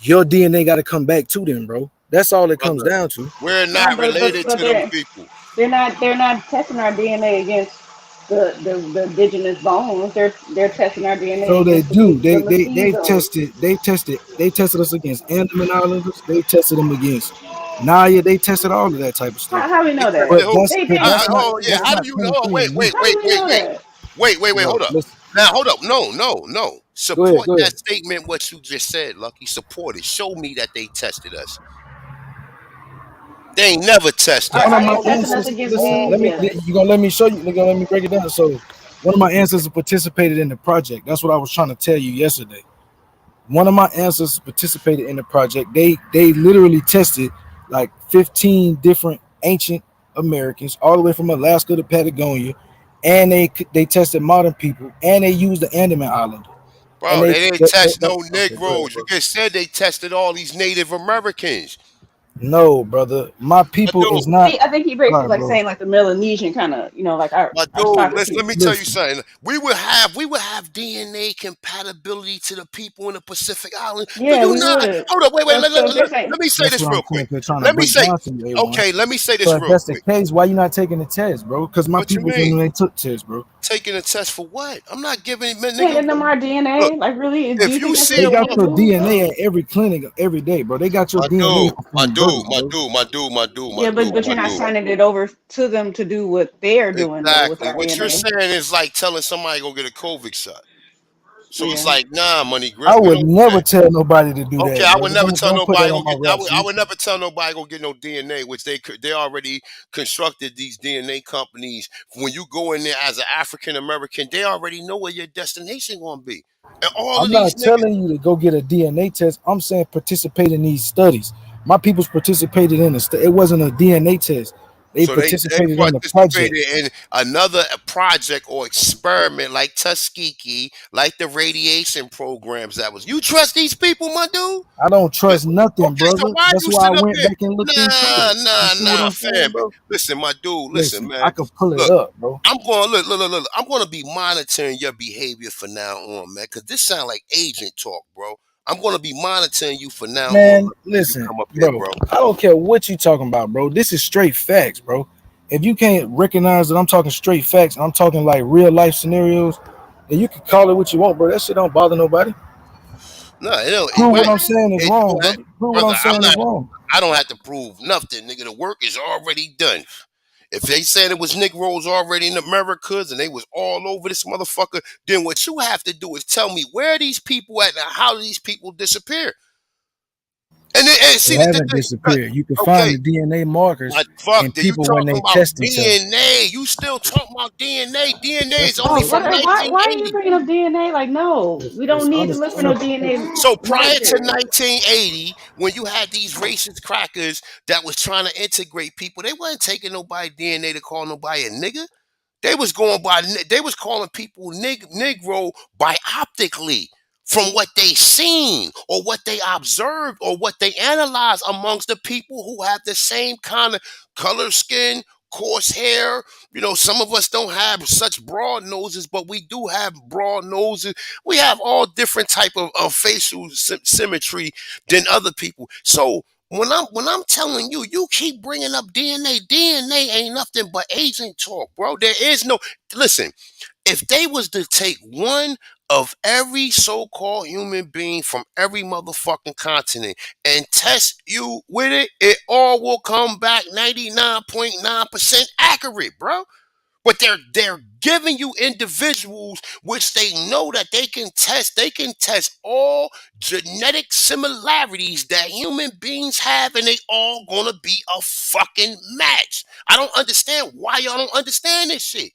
your DNA got to come back to them, bro. That's all it comes brother, down to. we're No, not related but to them people. they're not testing our DNA against the indigenous bones. They're testing our DNA So they against do. the They mestizos. tested. They tested us against Andaman Islanders. They tested them against Naya. They tested all of that type of stuff. How we They know tested that? But who? They that's not messing with Yeah. us, that's How John. do not you know? 23 Wait, and me. wait, How wait, do we wait, know wait, that? hold Well, up. listen. Now, hold up. No. Go ahead. Support Go ahead. that statement. What you just said, Lucky. Support it. Show me that they tested us. They ain't never test Are, us. One of are my they All, testing us ancestors. against Listen. these? Let me. Yeah. You gonna let me show you? You gonna let me break it down? So, one of my ancestors participated in the project. That's what I was trying to tell you yesterday. One of my ancestors participated in the project. They literally tested like 15 different ancient Americans, all the way from Alaska to Patagonia, and they tested modern people, and they used the Andaman Island. And bro, they didn't they test no okay, go ahead, Negroes. You bro. just said they tested all these Native Americans. No, brother, my My people is dude, not. I think he All basically right, like bro. saying like the Melanesian kind of, like my our dude, Soccer listen, let people. me tell you Listen, something. We would have DNA compatibility to the people in the Pacific Island. Do Yeah, you we not? would. Hold up, wait, So let, so let, if they're let, saying, let me say that's this what I'm real saying. quick. They're trying to Let me break say, down to you, A1. okay, let me say this So if real that's the quick. case, why you not taking the test, bro? Because my What you people mean? from they took tests, bro. Taking a test for what? I'm not giving nigga. handing them our Look, DNA, like really, do if you think you that's see They really a gonna got make a your motherfucker, move though? DNA at every clinic every day, bro. They got your my DNA dude, my from birth, dude, my bro. dude, my dude, my dude, my Yeah, dude, but my you're not dude. signing it over to them to do what they're doing though with Exactly. our What you're DNA. saying is like telling somebody to go get a COVID shot. So it's Yeah. like, nah, money grip. I We would don't do never that. tell nobody to do Okay, that, I brother. would never tell Don't put nobody that go on my get. I rap would, I sheet. would never tell nobody go get no DNA, which they already constructed these DNA companies. When you go in there as an African American, they already know where your destination gonna be. And all I'm of these not niggas. telling you to go get a DNA test. I'm saying participate in these studies. My people's participated in the it wasn't a DNA test. They So they participated in the project. participated in another project or experiment like Tuskegee, like the radiation programs that was. You trust these people, my dude? I don't trust nothing, Okay, so brother. why That's you why I sit up went here? back and looked into Nah, it. You nah, see what nah, I'm saying, family. bro? Listen, my dude. Listen, Listen, I man. could pull it Look, up, bro. I'm going look. I'm going to be monitoring your behavior for now on, man, because this sound like agent talk, bro. I'm going to be monitoring you for now on Man, when you listen, come up here, bro. bro. I don't care what you talking about, bro. This is straight facts, bro. If you can't recognize that I'm talking straight facts, I'm talking like real life scenarios, then you can call it what you want, bro. That shit don't bother nobody. No, it don't. Prove what Right? I'm saying is It wrong, don't have, brother. Prove what brother. I'm saying is wrong. I don't have to prove nothing, nigga. The work is already done. If they said it was Negroes already in Americas and they was all over this motherfucker, then what you have to do is tell me where these people at and how these people disappear. And They see haven't disappeared. You can find okay, the DNA markers my fuck, in you people when talking they about test each other. DNA? You still talking about DNA? DNA is That's a only Oh, from simple why are you 1980. bringing up DNA? Like, no, we it's don't need to honest look for no simple. DNA So prior to markers. 1980, when you had these racist crackers that was trying to integrate people, they wasn't taking nobody DNA to call nobody a nigga. They was calling people Negro bioptically from what they seen or what they observed or what they analyzed amongst the people who have the same kind of color skin, coarse hair. You know, some of us don't have such broad noses, but we do have broad noses. We have all different type of facial symmetry than other people. So when I'm telling you, you keep bringing up DNA. DNA ain't nothing but agent talk, bro. There is no listen. If they was to take one of every so-called human being from every motherfucking continent and test you with it, it all will come back 99.9% accurate, bro. But they're giving you individuals which they know that they can test. They can test all genetic similarities that human beings have, and they all gonna be a fucking match. I don't understand why y'all don't understand this shit.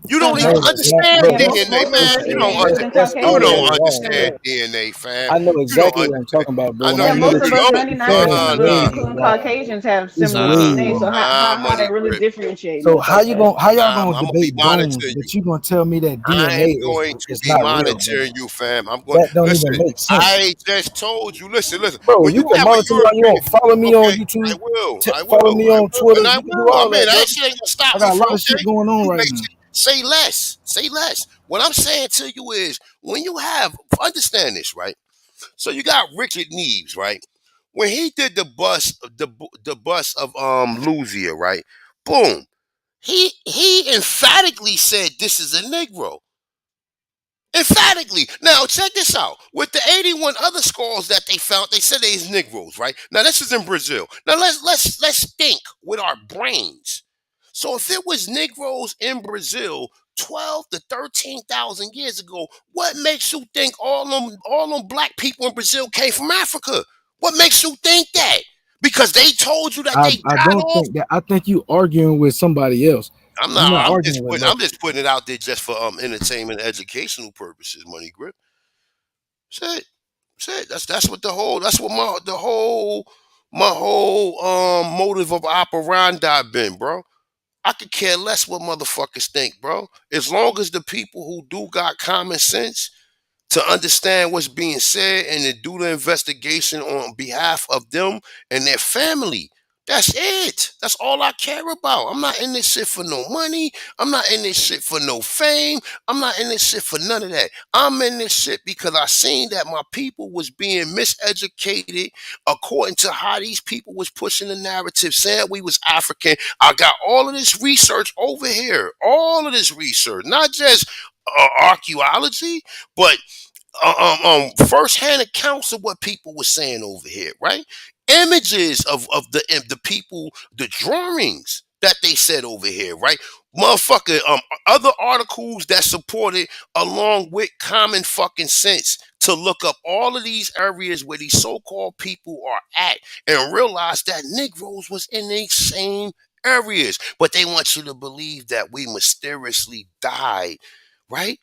You No, don't even understand bro, Most DNA, most of man. us You DNA don't is in that's you already don't Caucasian. wrong, understand bro. DNA, fam. I know You don't exactly what I'm understand. talking about, I bro, and know I Yeah, you know most that of you us, don't. 99% Nah, of us, nah, including Caucasians, have it's similar nah, DNA. way. So nah, how money they really grip. differentiating So us like that? how y'all Nah, gonna I'm gonna be debate bones, monitoring you. but you gonna tell me that I DNA am going to is be not real, bro? monitoring you, fam. I'm going. That don't even Listen, make sense, I just told you. Listen. bro. When You you can have a monitor me on European, follow me on okay, I YouTube, will, I follow will, me I on will, Twitter. and I You can do will. I all mean, that, bro. that shit ain't gonna stop I me got a from lot of shit okay. going on You right make now. say less, say less. What I'm saying to you is, when you have understand this, right? So you got Richard Neves, right? When he did the bus of Louisiana, right? Boom. He emphatically said this is a Negro. Emphatically. Now check this out. With the 81 other skulls that they found, they said they is Negroes, right? Now this is in Brazil. Now let's think with our brains. So if it was Negroes in Brazil 12 to 13,000 years ago, what makes you think all them black people in Brazil came from Africa? What makes you think that? Because they told you that they I died don't off. think that. I think you arguing with somebody else. I'm You're not not. arguing with me. I'm just putting it out there just for entertainment, educational purposes. Money grip. Shit. Shit. That's what that's what my whole motive of operandi been, bro. I could care less what motherfuckers think, bro. As long as the people who do got common sense to understand what's being said and to do the investigation on behalf of them and their family. That's it. That's all I care about. I'm not in this shit for no money. I'm not in this shit for no fame. I'm not in this shit for none of that. I'm in this shit because I seen that my people was being miseducated according to how these people was pushing the narrative, saying we was African. I got all of this research over here. All of this research, not just archaeology, but first-hand accounts of what people were saying over here, right? Images of the people, the drawings that they said over here, right? Motherfucker, other articles that supported along with common fucking sense to look up all of these areas where these so-called people are at and realize that Negroes was in these same areas, but they want you to believe that we mysteriously died, right?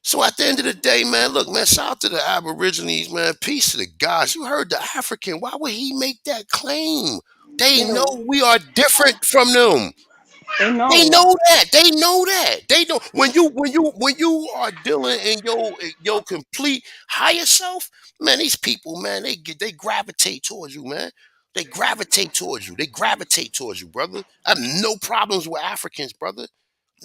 So at the end of the day, man, look, man, shout out to the Aborigines, man. Peace to the gods. You heard the African. Why would he make that claim? They They know don't. we are different from them. They They know. know that. They know that. They know when you are dealing in your complete higher self, man. These people, man, they gravitate towards you, man. They gravitate towards you. They gravitate towards you, brother. I have no problems with Africans, brother.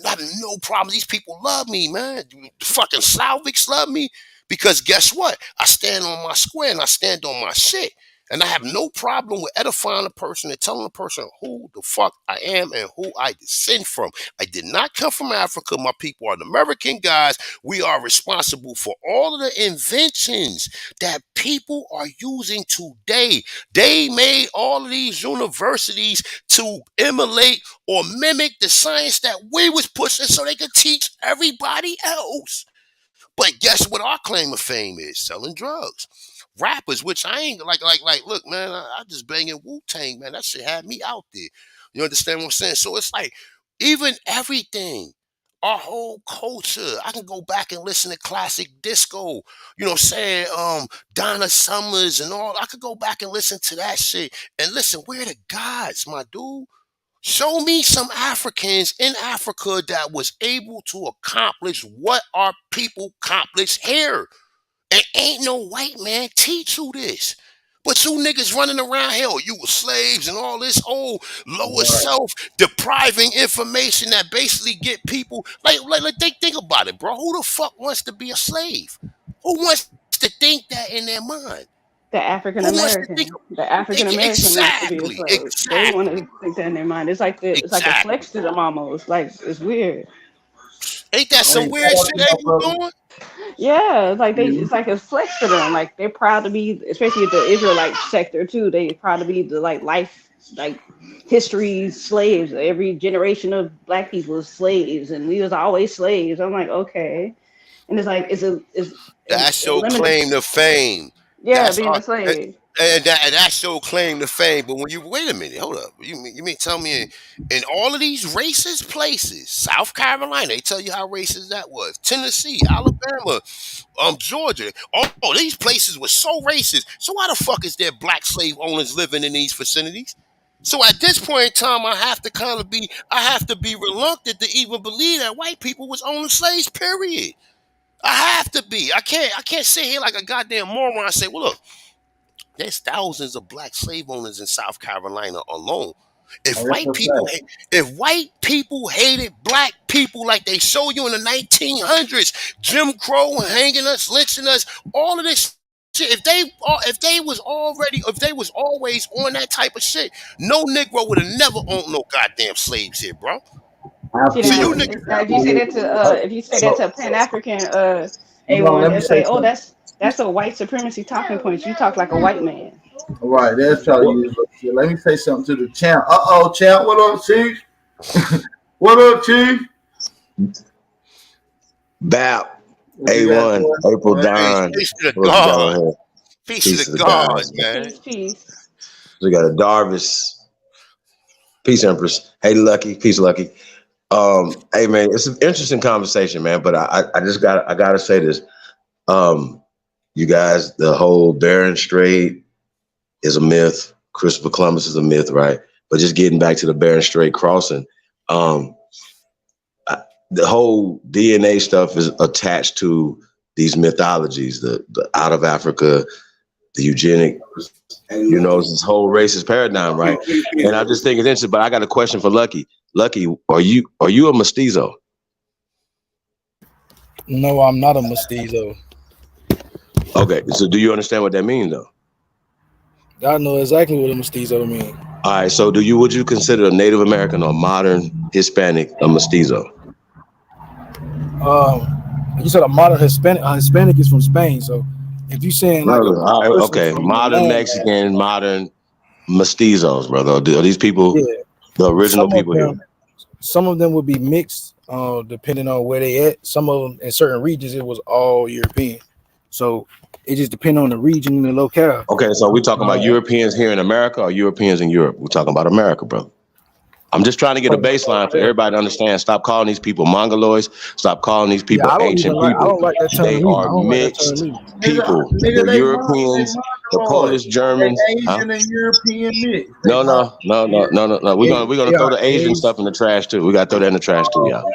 Not no problem. These people love me, man. Fucking Slavics love me because guess what? I stand on my square and I stand on my shit. And I have no problem with edifying a person and telling a person who the fuck I am and who I descend from. I did not come from Africa. My people are the American guys. We are responsible for all of the inventions that people are using today. They made all of these universities to emulate or mimic the science that we was pushing so they could teach everybody else. But guess what our claim of fame is? Selling drugs. Rappers, which I ain't like, look, man, I just banging Wu-Tang, man. That shit had me out there. You understand what I'm saying? So it's like, even everything, our whole culture. I can go back and listen to classic disco, you know what I'm saying? Donna Summers and all. I could go back and listen to that shit. And listen, we're the gods, my dude. Show me some Africans in Africa that was able to accomplish what our people accomplished here. And ain't no white man teach you this. But you niggas running around, hell, you were slaves and all this old lower Right. self depriving information that basically get people like think about it, bro. Who the fuck wants to be a slave? Who wants to think that in their mind? The African Who wants to think? American, the African American wants to be a Exactly, slave. They want exactly, to think that in their mind. It's like a exactly. flex to them almost. Like it's weird. Ain't that some Hey, weird shout out shit to they my was brother. doing? Yeah, Yeah. it's like a flex to them. Like they're proud to be, especially the Israelite sector too. They proud to be the like history slaves. Every generation of black people is slaves, and we was always slaves. I'm like, okay, and it's like it's That's it your limits. claim to fame. Yeah, That's being our, a slave. and that's your claim to fame. But when you wait a minute, hold up. You mean tell me in all of these racist places, South Carolina, they tell you how racist that was. Tennessee, Alabama, Georgia, all these places were so racist. So why the fuck is there black slave owners living in these vicinities? So at this point in time, I have to be reluctant to even believe that white people was owning slaves. Period. I have to be. I can't sit here like a goddamn moron and say, well, look, there's thousands of black slave owners in South Carolina alone. If Oh, that's white a people fact. if white people hated black people like they show you in the 1900s, Jim Crow hanging us, lynching us, all of this shit, if they was always on that type of shit, no Negro would have never owned no goddamn slaves here, bro. See So now, you niggas, if you say that So, to a Pan African hold on, A1, let me they'll say say, "Oh, something. that's a white supremacy talking point. You talk like a white man." All right, that's try to use that shit. Let me say something to the champ. Champ, what up, Chief? What up, Chief? BAP, What you got A1, going April on? Dawn. peace to the What we got God. on here? Peace to Peace the to the God, guys. man. Peace. We got a Darvis. Peace, Empress. Hey, Lucky. Peace, Lucky. Hey, man, it's an interesting conversation, man. But I gotta say this. You guys, the whole Bering Strait is a myth. Christopher Columbus is a myth, right? But just getting back to the Bering Strait crossing, the whole DNA stuff is attached to these mythologies, the out of Africa, the eugenic, it's this whole racist paradigm, right? And I just think it's interesting. But I got a question for Lucky. Lucky, are you a mestizo? No, I'm not a mestizo. Okay, so do you understand what that means, though? I know exactly what a mestizo means. All right, so would you consider a Native American or modern Hispanic a mestizo? You said a modern Hispanic. Hispanic is from Spain, so if you're saying No, like a all right, person okay, from the modern land, Mexican, modern mestizos, brother. Are these people yeah, the original people here? some of them would be mixed, depending on where they at. Some of them in certain regions it was all European, so it just depends on the region and the locale. Okay, so we're talking about Europeans here in America or Europeans in Europe? We're talking about America, brother. I'm just trying to get a baseline for everybody to understand. Stop calling these people mongoloids. Stop calling these people I ancient I people. don't like that term They either. are I don't like that term mixed either. people. Nigga, The they Europeans, the mongoloid. Polish Germans. They Huh? Asian and European mix. No. We're gonna throw the Asian Asian, stuff in the trash too. We gotta throw that in the trash too, y'all.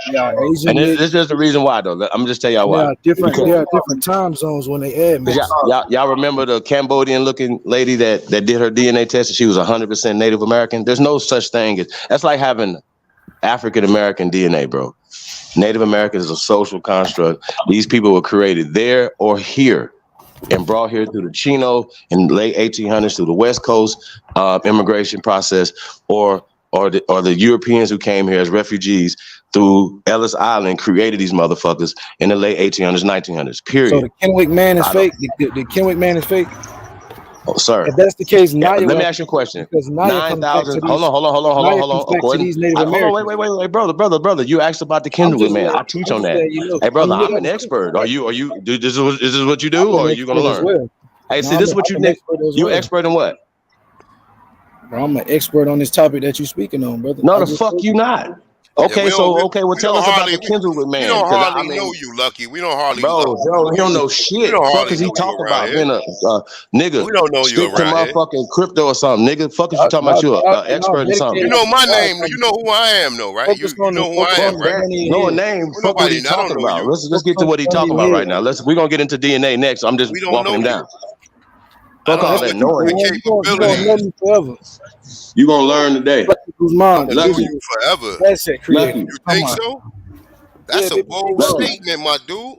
Asian And mix. this is the reason why, though. I'm just tell y'all why. They are different time zones when they add mix. Y'all remember the Cambodian-looking lady that did her DNA test and she was 100% Native American? There's no such thing as that's like having African American DNA, bro. Native American is a social construct. These people were created there or here and brought here through the Chino in the late 1800s through the West Coast immigration process, or the Europeans who came here as refugees through Ellis Island created these motherfuckers in the late 1800s, 1900s. Period. So the Kennewick man is fake. The Kennewick man is fake. Oh, sir. If that's the case, Naya let me ask you a question. Because Naya 9,000. Hold on. These Native Americans. Wait, brother. You asked about the Kennewick man. I teach on that. Hey, brother, I'm an expert. Are you? Is this what you do, or are you gonna learn? Well. Hey, see, this is what you expert in what? Bro, I'm an expert on this topic that you're speaking on, brother. No, the fuck you not. Okay, well, tell us about the Kennewick man. We don't hardly know you, Lucky. We don't hardly bro, he don't know shit. Fuck is he talking about? Being a nigga. We don't know you stick to around here. motherfucking crypto or something, nigga. Fuck is you talking about? You an expert in something? You know my name. You know who I am, though, right? You know who I am, right? No name. Fuck what he talking about. Let's get to what he talking about right now. We're gonna get into DNA next. I'm just walking him down. Fuck all that noise. You gonna learn today. Lucky you forever. That's it, you think so? That's a bold statement, my dude.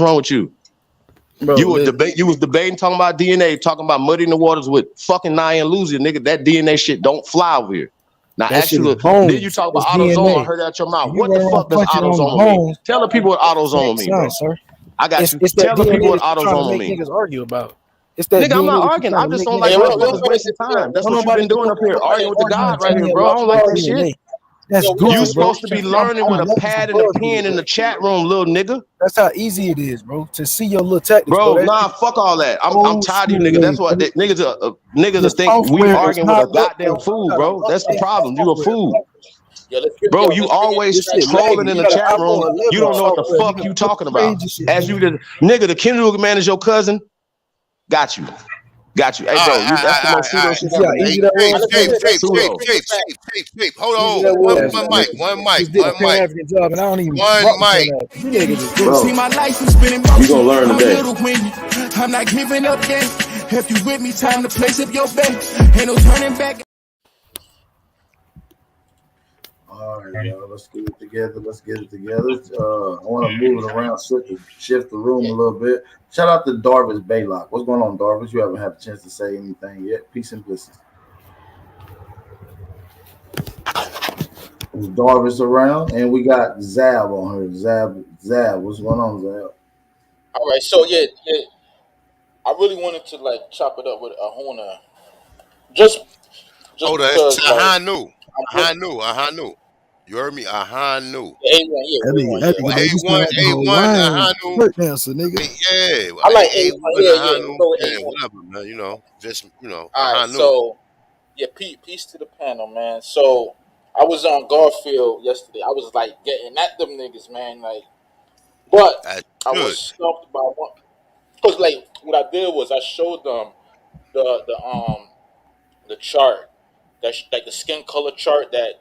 What's wrong with you? Bro, You was debating, talking about DNA, talking about muddying the waters with fucking Nia and Lucy, nigga. That DNA shit don't fly over here. Now, that shit is actually, bones. then you talk about It's autosomal. I DNA. heard that out your mouth. And you What the run around fuck does punching on the autosomal mean? bones. Tell the people what autosomal mean, bro. Sir. I got you. It's that Tell the DNA people what that you're trying to autosomal make mean. niggas argue about. It's that Nigga, I'm DNA not that you're arguing. trying I to just make don't niggas like argue motherfuckers about. wasting time. That's Don't what you've nobody been doing up here, arguing with the God right here, arguing bro. I don't like that arguing shit. today. That's Yo, goofy, You bro. supposed to be learning I'm with a loving some pad and a buzzwords, pen in bro. the chat room, little nigga. That's how easy it is, bro. To see your little tactics, bro. Bro, That nah, shit fuck all that. I'm old tired of you school niggas. That's ways, what bro. niggas The think we software is arguing with not a goddamn updated. You fool, gotta bro. That's the update the problem. You a software, bro. fool. yo, Bro, you let's bring it always This shit trolling lagging. in You the got an chat room. iPhone You 11 don't know what the software, fuck nigga. you Look talking about. crazy shit, As nigga. you the nigga, the Kindle man is your cousin. Got you. Got you. Hey, All bro, right, that's the all right, most all pseudo right. shit You see how ever, man. easy that Hey, was? shape, let's shape, do shape, Pseudo. it shape, back. shape, shape, shape. Hold Easy on. that was, That's man. One I mic, nigga. one mic, just did a one Pan mic, African job and I don't even one rock the Pan mic. African. You niggas is goofy. Bro, See my life is spinning you motion. gonna learn I'm today. here to win. I'm not giving up yet. If you with me, time to place up your bet. Ain't no turning back. All right, y'all. Let's get it together. Let's get it together. I want to move it around, shift the room a little bit. Shout out to Darvis Baylock. What's going on, Darvis? You haven't had a chance to say anything yet. Peace and blessings. Is Darvis around? And we got Zab on her. Zab. What's going on, Zab? All right, so yeah, I really wanted to like chop it up with Ahuna, just Hold on, it's because like Ahanu. I'm with Ahanu. You heard me? Ahanu. A1, yeah, A1, That yeah. nigga Well, made you sound A1, like the A1, Hawaiian Ahanu. twerk dancer, nigga. Yeah, I like A1, A1, yeah, yeah. Ahanu. Go with Yeah, A1. whatever, man. Just, All right, Ahanu. so yeah, peace to the panel, man. So I was on Garfield yesterday. I was like getting at them niggas, man. Like, but That I was should. stumped by one. Cause like what I did was I showed them the chart, like the skin color chart that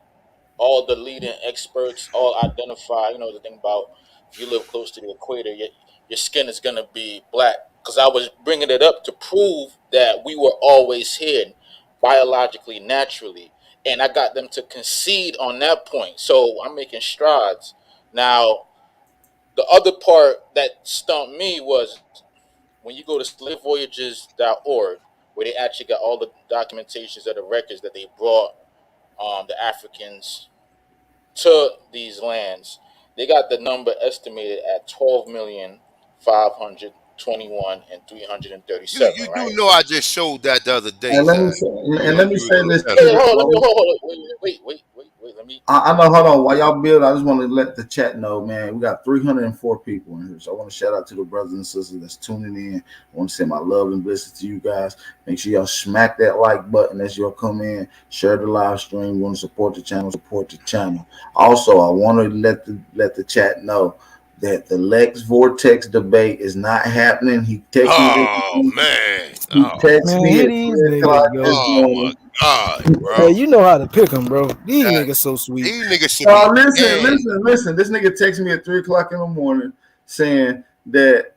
all the leading experts all identify. You know the thing about if you live close to the equator, your skin is gonna be black. Because I was bringing it up to prove that we were always here, biologically, naturally, and I got them to concede on that point. So I'm making strides. Now, the other part that stumped me was when you go to slavevoyages.org, where they actually got all the documentations of the records that they brought the Africans to these lands, they got the number estimated at 12,521 and You 337, do right? know I just showed that the other day, And let me Zach. say, You and know let me you was say on the this Yeah, too. pedestal. hold on, wait. Let me. I know. Hold on. While y'all build, I just want to let the chat know, man. We got 304 people in here, so I want to shout out to the brothers and sisters that's tuning in. I want to send my love and blessings to you guys. Make sure y'all smack that like button as y'all come in. Share the live stream. You want to support the channel? Support the channel. Also, I want to let the chat know that the Lex Vortex debate is not happening. He texted Oh me. man. He Oh texted Man, me here at these 3 o'clock niggas this go. oh my morning. God, Hey, bro. you know how to pick them, bro. These That niggas so sweet. these niggas should be No, listen, hanged. listen, listen. This nigga texted me at 3 o'clock in the morning saying that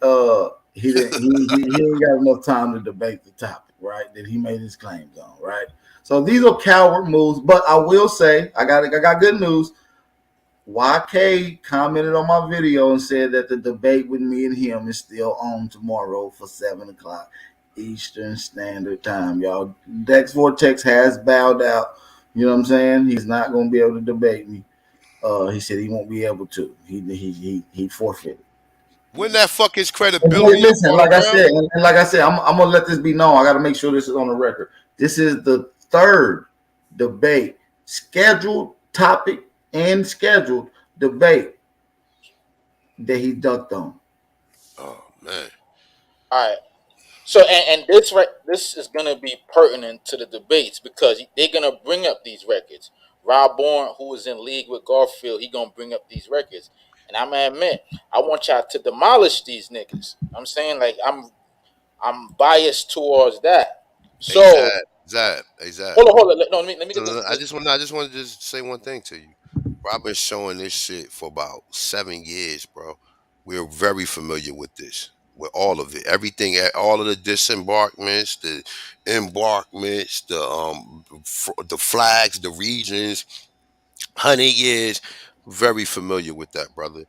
he ain't got enough time to debate the topic, right? That he made his claims on, right? So these are coward moves, but I will say I got good news. YK commented on my video and said that the debate with me and him is still on tomorrow for 7 o'clock Eastern Standard Time, y'all. Dex Vortex has bowed out. You know what I'm saying? He's not going to be able to debate me. He said he won't be able to. He forfeited. Wouldn't that fuck his And hey, credibility up listen, all like I around? said, and like I said, I'm gonna let this be known. I got to make sure this is on the record. This is the third debate, scheduled topic and scheduled debate that he ducked on. Oh man. All right. So and this is gonna be pertinent to the debates because they're gonna bring up these records. Rob Bourne, who was in league with Garfield, he gonna bring up these records. And I'm gonna admit, I want y'all to demolish these niggas. I'm saying like I'm biased towards that. Hey So Zab. Hey Zab. hold on. No, let me No, get no, no, this. I just want to just say one thing to you. I've been showing this shit for about 7 years, bro. We're very familiar with this, with all of it, everything, all of the disembarkments, the embarkments, the flags, the regions, 100 years. Very familiar with that, brother.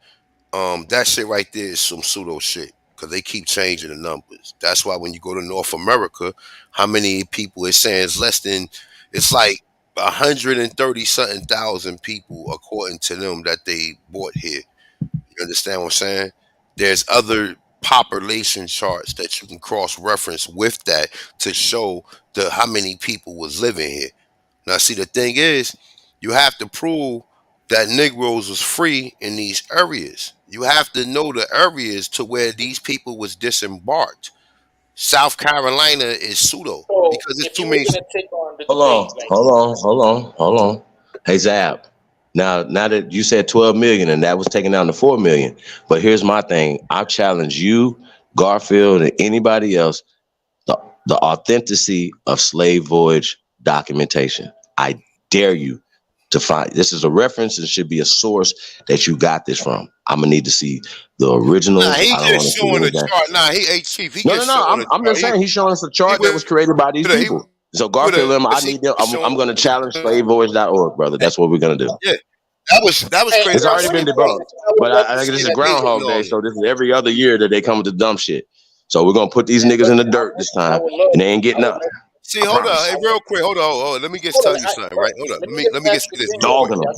That shit right there is some pseudo shit because they keep changing the numbers. That's why when you go to North America, how many people it's saying it's less than, it's like 130 something thousand people according to them that they bought here. You understand what I'm saying? There's other population charts that you can cross reference with that to show the how many people was living here. Now, see, the thing is, you have to prove that Negroes was free in these areas. You have to know the areas to where these people was disembarked. South Carolina is pseudo So because it's if too you were many. gonna take on the debate, like Hold on. Hey Zap. Now that you said 12 million and that was taken down to 4 million, but here's my thing. I challenge you, Garfield, and anybody else, the authenticity of slave voyage documentation. I dare you to find this is a reference and should be a source that you got this from. I'm gonna need to see the Nah, originals. he I don't want just to see showing a anything. chart. Nah, he ain't chief. He No, just showing a I'm chart. just saying he's showing us a He chart that was created by these he people. So with Garfield, a I need them. I'm going to challenge slavevoyage.org, brother. That's what we're going to do. yeah. That was crazy. It's I've already seen been it, bro. debunked, but I think I've this seen is that nigga Groundhog Day, on so this is every other year that they come with the dumb shit. So we're going to put these niggas in the dirt this time, and they ain't getting up. See, I hold on, promise. hey, real quick, hold on. Let me just tell you something, right? Hold up, let me let just me ask just say the this thing real real quick. quick.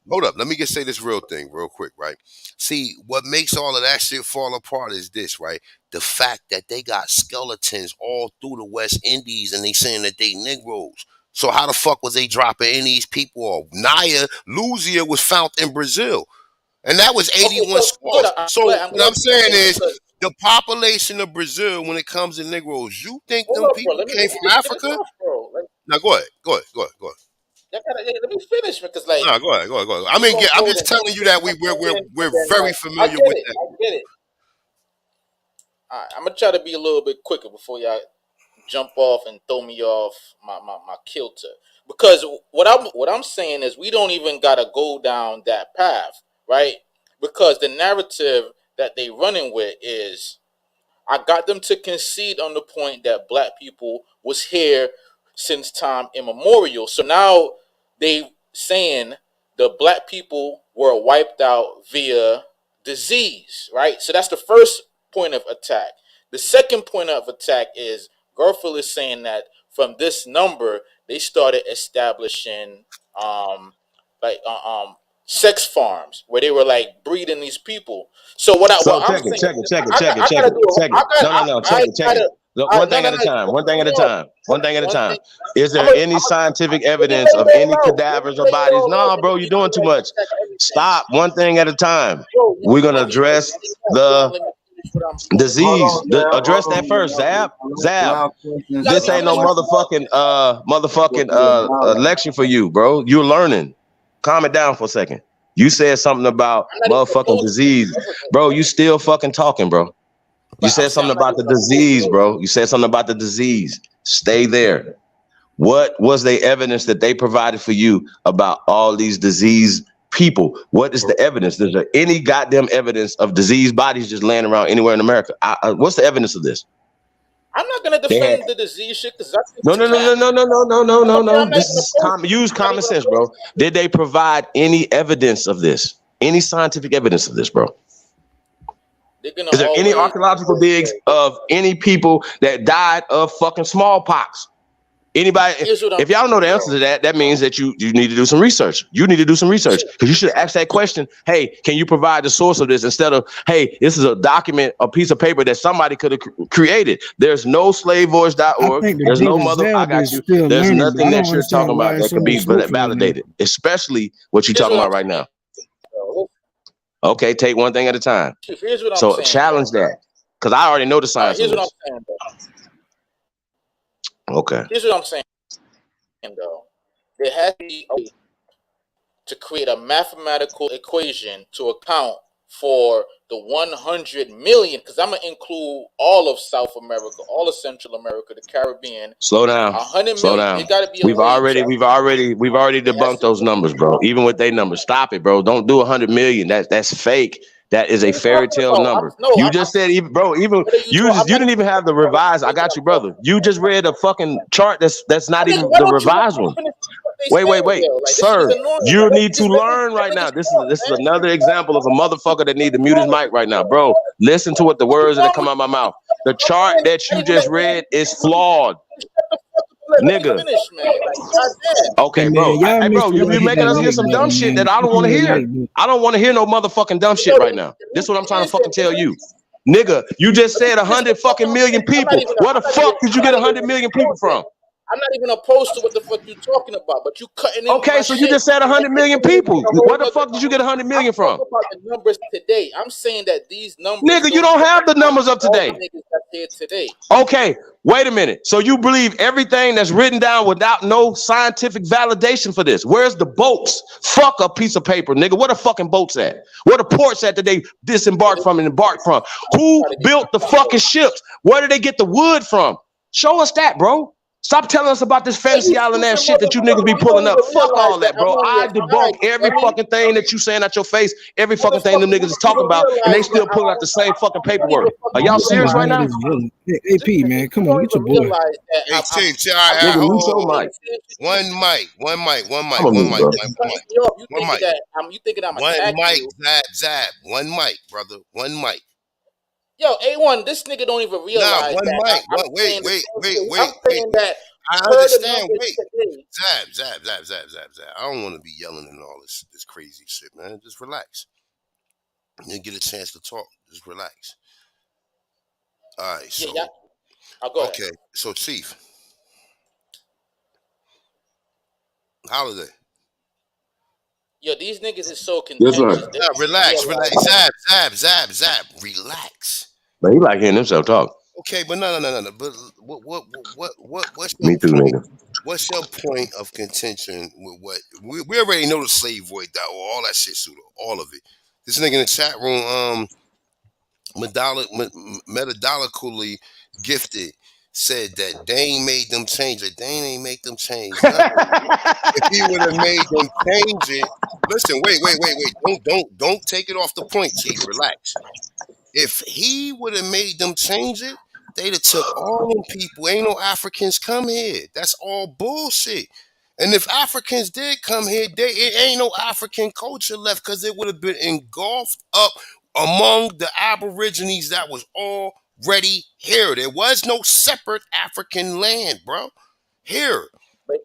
Hold up. Let me just say this real thing, real quick, right? See, what makes all of that shit fall apart is this, right? The fact that they got skeletons all through the West Indies, and they saying that they Negroes. So how the fuck was they dropping any of these people off? Naya Luzia was found in Brazil. And that was 81 squaws. So I'm what glad I'm saying is because the population of Brazil, when it comes to Negroes, you think hold them up, bro. people Let me came from just get it Africa? off, bro. Like, Now go ahead. let me finish because like No, go ahead. I you mean, gonna I'm go just and telling you that we're then very like I familiar get with it, that. I get it. All right, I'm gonna try to be a little bit quicker before y'all jump off and throw me off my kilter. Because what I'm saying is we don't even gotta go down that path, right? Because the narrative that they running with is I got them to concede on the point that black people was here since time immemorial. So now they saying the black people were wiped out via disease, right? So that's the first point of attack. The second point of attack is Garfield is saying that from this number they started establishing like sex farms where they were like breeding these people. So what So I'm check saying, it. I gotta do. Check it. Look, one thing at a time. Is there any scientific evidence of any cadavers or bodies? No, bro, you're doing too much. Stop. One thing at a time. We're gonna address the disease. Address that first, Zab. This ain't no motherfucking lecture for you, bro. You're learning. Calm it down for a second. You said something about motherfucking disease. Bro, you still fucking talking, bro. You said something about the disease, bro. You said something about the disease. Stay there. What was the evidence that they provided for you about all these diseased people? What is the evidence? Is there any goddamn evidence of diseased bodies just laying around anywhere in America? What's the evidence of this? I'm not gonna defend the disease shit because I think No. I'm not This even is use common sense, bro. Did they provide any evidence of this? Any scientific evidence of this, bro? Is there any archaeological digs of any people that died of fucking smallpox? Anybody? If y'all know the answer to that, that means that you need to do some research. You need to do some research because you should ask that question. Hey, can you provide the source of this instead of, hey, this is a document, a piece of paper that somebody could have created. There's no slavevoice.org. think the There's no brother I Zeb got is you. still There's learning, but nothing I don't that you're talking understand why about that it's so could be much smoke around here. validated, especially what you're talking about right now. Okay, take one thing at a time. Here's what I'm So saying. challenge that because I already know the science of Here's what I'm this. saying, though. Okay. Here's what I'm saying, though. There has to be a way to create a mathematical equation to account for the 100 million, because I'm gonna include all of South America, all of Central America, the Caribbean. Slow down. 100 Slow million. down. There got to be a We've way already debunked those numbers, bro. Even with their numbers, stop it, bro. Don't do 100 million. That's fake. That is a fairy tale number. You just said, even you didn't even have the revised. I got you, brother. You just read a fucking chart that's not even the revised one. Wait, sir. You need to learn right now. This is another example of a motherfucker that need to mute his mic right now, bro. Listen to what the words that come out of my mouth. The chart that you just read is flawed, nigga. Okay, bro. Hey, bro, you making us hear some dumb shit that I don't want to hear. I don't want to hear no motherfucking dumb shit right now. This is what I'm trying to fucking tell you. Nigga, you just said 100 fucking million people. Where the fuck did you get 100 million people from? I'm not even opposed to what the fuck you talking about, but you cutting into Okay, my so you shit. just said 100 million And making people. a whole Where the nother. fuck did you get 100 I'm million from? talking about the numbers today. I'm saying that these numbers Nigga, you don't don't even have the account numbers for of all the today. niggas that's here today. Okay, wait a minute. So you believe everything that's written down without no scientific validation for this? Where's the boats? Fuck a piece of paper, nigga. Where the fucking boats at? Where the ports at that they disembarked from and embarked from? Who built the fucking ships? Where did they get the wood from? Show us that, bro. Stop telling us about this But you fantasy island ass stupid shit that you niggas be motherfucker, you don't pulling up. even Fuck realize all that that, I'm bro. on I your debunk side, every dummy. fucking thing that you saying at your face, every fucking thing Motherfucker, them you niggas is don't talking even about, and they realize that still pulling out the same fucking you don't even paperwork. Are fucking y'all This nigga serious right realize. not now? even yelling. Hey, P, man, come You on, don't get your even boy. realize that Hey, Chief, all right, Nigga, all right, mute hold your on. mic. One mic, one mic, one mic, I'm a one mute, mic, bro. one cutting mic, me off. You one thinking mic, that you thinking I'm one attacking mic, you? zap, one mic, brother, one mic. Yo, A1, this nigga don't even Nah, realize one that mic. I'm What? Wait, saying the wait, same wait, thing. wait, I'm wait, saying wait. that I per the understand. numbers Wait, today. zap. I don't want to be yelling and all this crazy shit, man. Just relax. You get a chance to talk. Just relax. All right, Yeah, so yeah. I'll go ahead. okay, so Chief, holiday. Yo, these niggas is so Yes, contentious. sir. They Nah, don't relax, realize relax. that. Zap. Relax. But he like hearing himself talk. Okay, but no. But what's your Me too, point? nigga. What's your point of contention with what we already know the slave void that all that shit, Suda, all of it. This nigga in the chat room, methodologically gifted, said that Dane made them change it. Dane ain't make them change nothing. If he would have made them change it, listen, wait. Don't take it off the point, Chief. Relax. If he would have made them change it, they'd have took all them people. Ain't no Africans come here. That's all bullshit. And if Africans did come here, it ain't no African culture left because it would have been engulfed up among the Aborigines that was already here. There was no separate African land, bro. Here. But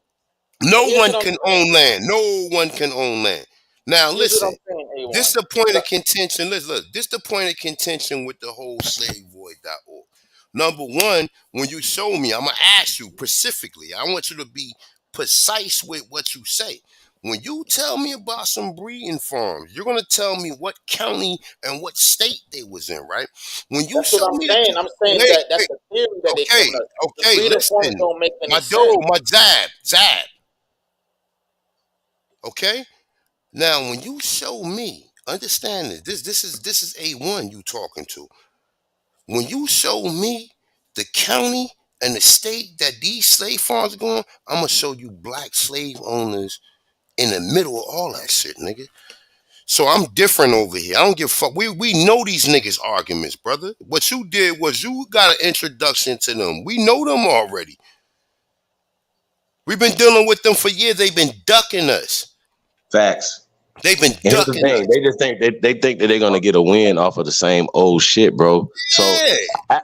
No here's one what I'm can saying. own land. No one can own land. Now Here's what listen, I'm saying, this A1. the point of contention. Listen, look, this the point of contention with the whole slavevoid.org. Number one, when you show me, I'm gonna ask you specifically. I want you to be precise with what you say. When you tell me about some breeding farms, you're gonna tell me what county and what state they was in, right? When you That's what show I'm me saying. I'm saying wait, that that's the theory that they okay, giving us. The okay, breeding forms listen, don't make any my sense. dude, my zab. Okay. Now, when you show me, understand this is A1 you talking to. When you show me the county and the state that these slave farms are going, I'm gonna show you black slave owners in the middle of all that shit, nigga. So I'm different over here. I don't give a fuck. We know these niggas arguments, brother. What you did was you got an introduction to them. We know them already. We've been dealing with them for years. They've been ducking us. Facts. They've been And here's the ducking thing: us. they just think they think that they're gonna get a win off of the same old shit, bro. So, Yeah.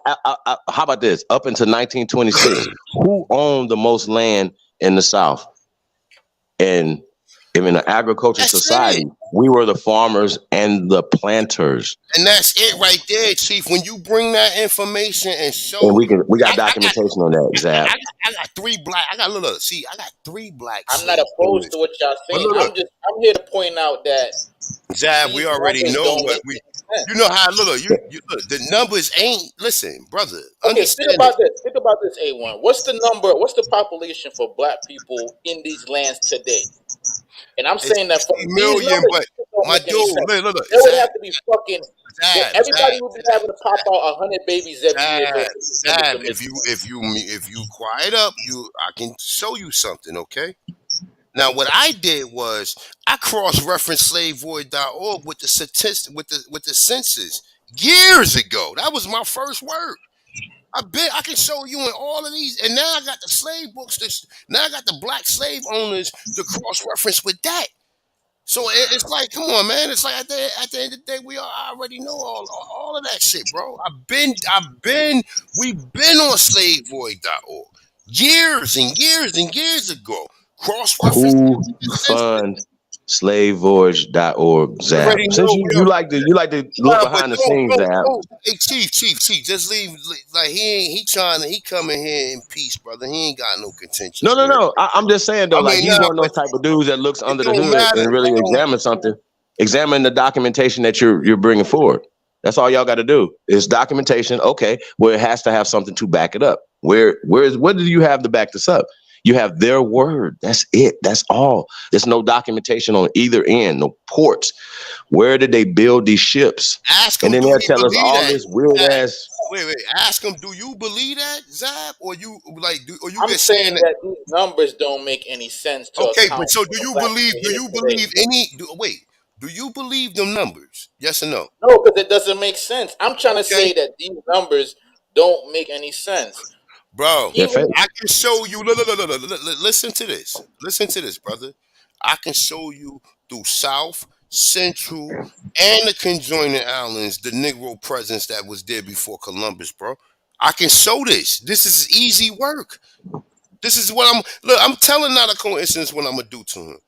how about this? Up until 1926, who owned the most land in the South? And in an agricultural That's society, it. we were the farmers and the planters, And that's it right there, Chief. When you bring that information and and show, we got I got documentation on that, Zap. I got three black. I got look. See, I got three black I'm not slave opposed owners. to what y'all But saying. look, I'm here to point out that Zab, we these already numbers know don't what make we. any sense. You know how you look. The numbers ain't. Listen, brother. Okay, think Understand about this. this. Think about this, A1. What's the number? What's the population for black people in these lands today? And I'm It's saying that for 60 these million, numbers but don't my make any dude, sense. look, There would have to be fucking. Zab. Everybody would be having to pop out 100 babies every year for these numbers to make If you sense. if you quiet up, I can show you something, okay? Now, what I did was I cross-referenced slavevoid.org with the statistic with the census years ago. That was my first work. I can show you in all of these, and now I got the slave books. Now I got the black slave owners to cross-reference with that. So it's like, come on, man. It's like at the end of the day, I already know all of that shit, bro. We've been on slavevoid.org years and years and years ago. Cross-reference Who the census. funds? Slavevoyage.org. We Zap. already Since know. you like to look Nah, but behind the scenes, Zap. hey, Chief, just leave. Like he coming here in peace, brother. He ain't got no contentions with it. No. I'm just saying though, I like mean, he's nah, one of but those type of dudes that looks it under the don't hood matter. and really It don't. examine something, examine the documentation that you're bringing forward. That's all y'all got to do is documentation. Okay, well it has to have something to back it up. What do you have to back this up? You have their word. That's it. That's all. There's no documentation on either end. No ports. Where did they build these ships? Ask And him, then do they'll he tell us believe all that? this weird Zap? ass. Wait. Ask him, do you believe that, Zap, or you I'm just saying saying that? that these numbers don't make any sense to Okay, but account so for the fact that we're do here you today. believe any? Wait, do you believe them numbers? Yes or no? No, because it doesn't make sense. I'm trying to Okay, say that these numbers don't make any sense. bro, They're fake. Even I can show you. Listen to this. Listen to this, brother. I can show you through South, Central, and the conjoining islands the Negro presence that was there before Columbus, bro. I can show this. This is easy work. This is what I'm telling not a coincidence what I'm gonna do to him.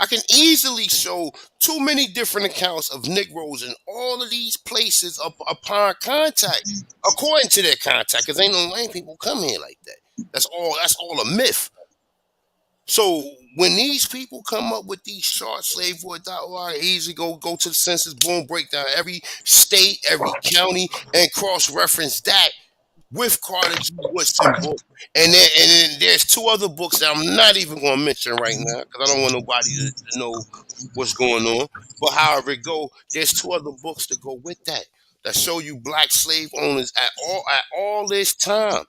I can easily show too many different accounts of Negroes in all of these places upon contact, according to their contact, because ain't no white people come here like that. That's all a myth. So when these people come up with these charts, slaveboy.org, easy go to the census, boom, break down every state, every county, and cross-reference that with Carter G. Woodson book, and then there's two other books that I'm not even going to mention right now because I don't want nobody to know what's going on. But however it go, there's two other books that go with that show you black slave owners at all this time.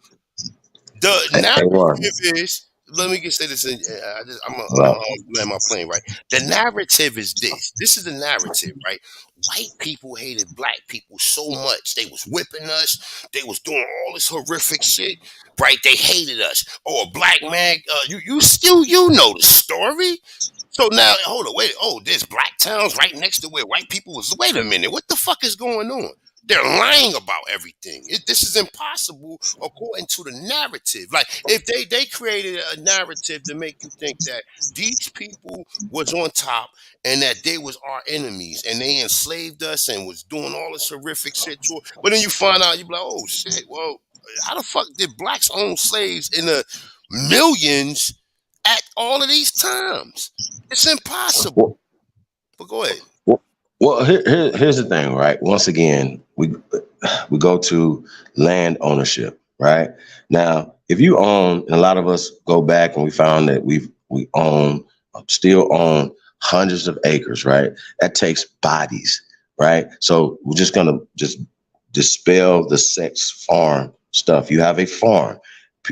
The Hey, one. narrative is. Let me just say this. I'm Right. land my plane right. The narrative is this. This is the narrative, right? White people hated black people so much. They was whipping us. They was doing all this horrific shit, right? They hated us. Oh, a black man. You know the story. So now, hold on, wait. Oh, there's black towns right next to where white people was. Wait a minute. What the fuck is going on? They're lying about everything. This is impossible according to the narrative. Like if they created a narrative to make you think that these people was on top and that they was our enemies and they enslaved us and was doing all this horrific shit to us. But then you find out, you be like, oh shit, well, how the fuck did blacks own slaves in the millions at all of these times? It's impossible. Well, But go ahead. here's the thing, right? Once again, we go to land ownership, right? Now, if you own, and a lot of us go back and we found that we still own hundreds of acres, right? That takes bodies, right? So we're just gonna just dispel the sex farm stuff. You have a farm.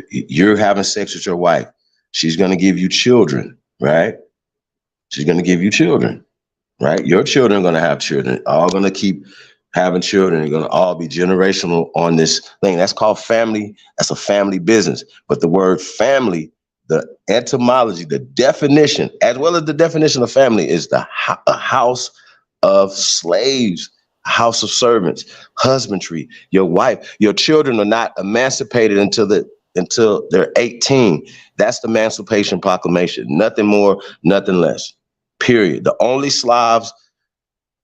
You're having sex with your wife. She's gonna give you children, right? She's gonna give you children, right? Your children are going to have children, all going to keep having children. They're going to all be generational on this thing. That's called family. That's a family business. But the word family, the etymology, the definition, as well as the definition of family, is a house of slaves, a house of servants, husbandry. Your wife, your children are not emancipated until they're 18. That's the Emancipation Proclamation. Nothing more, nothing less. Period. The only Slavs,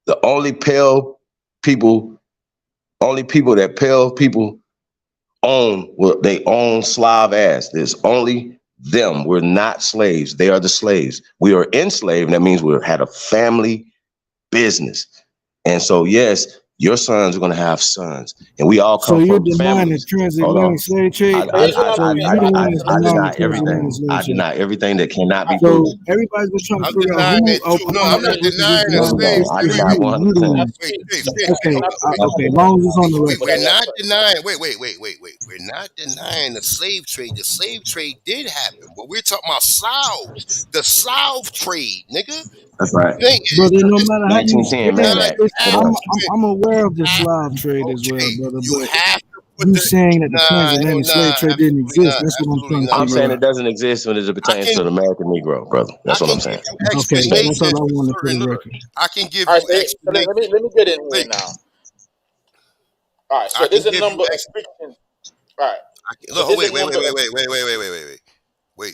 the only pale people, only people that pale people own, well, they own Slav ass. There's only them. We're not slaves. They are the slaves. We are enslaved. That means we had a family business. And so, yes, your sons are going to have sons, and we all So come you're from denying the families. Hold on. transatlantic slave trade? so here's what I'm So saying. you the one that's I denying the deny everything. transatlantic slave I trade? deny everything that cannot be So proven. everybody's been trying to I'm figure out denying who it too. No, opposed I'm it not versus just denying the denying it. slaves. Everything. I It's deny you. You the 100%. one. That's faith. Okay, Can I speak? okay. As long as it's on the But record. We're not denying. Wait. We're not denying the slave trade. The slave trade did happen, but we're talking about Slavs. The Slav trade, nigga. That's right. Brother, no matter how you, 1910 Not Mann Act. have Correct. I'm aware of the have- Slav trade as well, okay. brother. You But have to put you the saying that the transatlantic slave trade didn't absolutely exist? not, That's what I'm absolutely trying to not, I'm figure saying brother. it out. doesn't exist when it I pertains can to the American Negro, brother. That's what I'm give saying. you Okay, that's all explanations I for wanted for the certain. Look, record. I can give all right, you so let explanations. me get in here Wait, now. All right, I so can there's a give you number of ex. Christians. All right, I can, so look, there's wait, a wait, wait, number wait, of wait, wait, wait, wait, wait, wait, wait. Wait.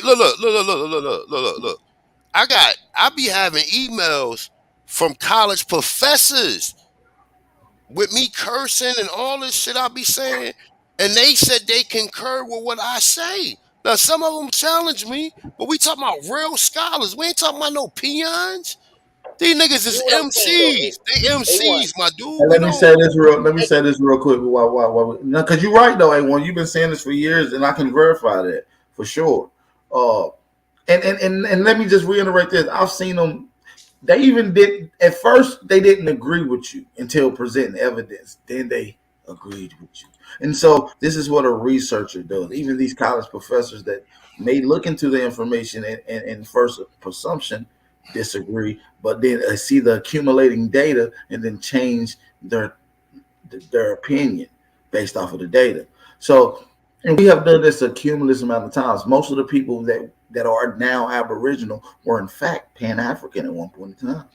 look, look, look, look, look, look, look, look, look. I be having emails from college professors with me cursing and all this shit I be saying, and they said they concur with what I say. Now some of them challenge me, but we talking about real scholars. We ain't talking about no peons. These niggas See is what I'm saying though? MCs. They A1. MCs, my dude. And We let me don't. say this real. Let me say this real quick. No, because you're right though, A1. You've been saying this for years, and I can verify that for sure. Uh, and let me just reiterate this. I've seen them. They even did at first. They didn't agree with you until presenting evidence. Then they agreed with you. And so this is what a researcher does. Even these college professors that may look into the information and first presumption disagree, but then see the accumulating data and then change their their opinion based off of the data. So, and we have done this a cumulative amount of times. Most of the people that are now Aboriginal were in fact Pan African at one point in time.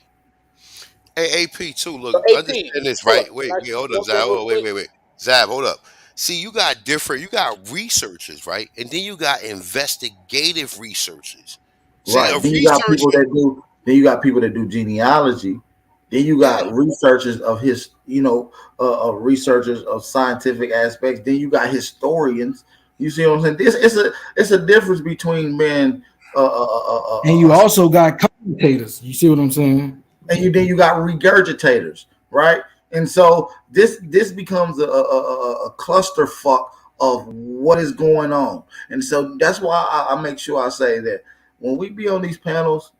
Hey, AP too. Look, So AP, understand this, hold right? up. Can Wait, I wait, hold up, jump in Zab. real Oh, quick? wait. Zab, hold up. See, you got different. You got researchers, right? And then you got investigative researchers. See, a Right. Then you got people researcher. that do. Then you got people that do genealogy. Then you Yeah. got researchers of his, researchers of scientific aspects. Then you got historians. You see what I'm saying? This it's a difference between being And you also got commentators. You see what I'm saying? and then you got regurgitators, right? And so this becomes a clusterfuck of what is going on. And so that's why I make sure I say that when we be on these panels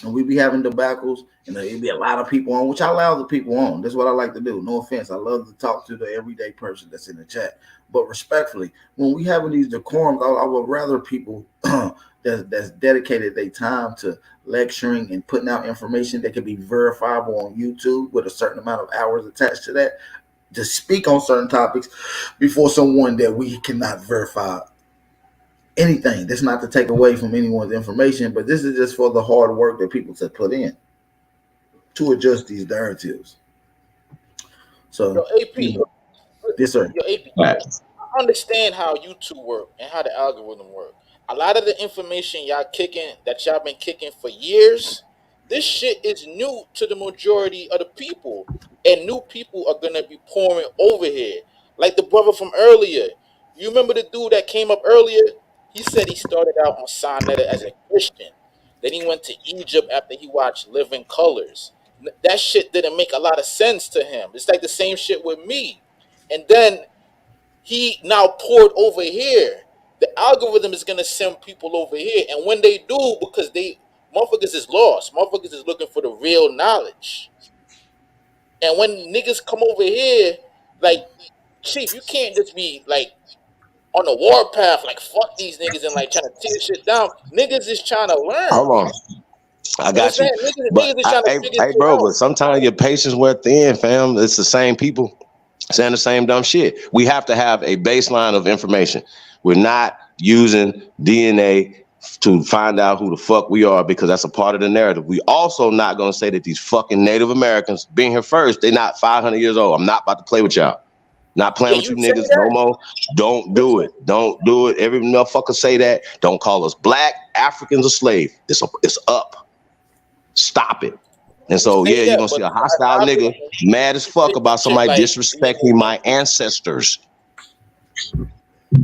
and we be having debacles, and there be a lot of people on, which I allow the people on. That's what I like to do. No offense, I love to talk to the everyday person that's in the chat. But respectfully, when we having these decorums, I would rather people that's dedicated their time to lecturing and putting out information that can be verifiable on YouTube with a certain amount of hours attached to that, to speak on certain topics before someone that we cannot verify anything. That's not to take away from anyone's information, but this is just for the hard work that people to put in to adjust these narratives. Yo, So, AP. yes, sir. Yo, AP. I understand how YouTube work and how the algorithm work. A lot of the information y'all been kicking for years, this shit is new to the majority of the people, and new people are gonna be pouring over here. Like the brother from earlier. You remember the dude that came up earlier? He said he started out on Sonetta as a Christian. Then he went to Egypt after he watched Living Colors. That shit didn't make a lot of sense to him. It's like the same shit with me. And then he now poured over here. The algorithm is gonna send people over here, and when they do, because they motherfuckers is lost, motherfuckers is looking for the real knowledge. And when niggas come over here, like Chief, you can't just be like on the warpath, like fuck these niggas and like trying to tear shit down. Niggas is trying to learn. Hold on. I You got you. understand? Niggas But is trying to hey, figure hey, shit bro, but out. sometimes your patience wear thin, fam. It's the same people saying the same dumb shit. We have to have a baseline of information. We're not using DNA to find out who the fuck we are because that's a part of the narrative. We also not gonna say that these fucking Native Americans being here first, they're not 500 years old. I'm not about to play with y'all. Not playing Yeah, with you you say niggas no that. more. Don't do it. Don't do it. Every motherfucker say that. Don't call us black Africans or slave. It's up. Stop it. And You so, say yeah, you're that, gonna but see a the hostile nigga algorithm, mad as you fuck say some about shit somebody like disrespecting my ancestors.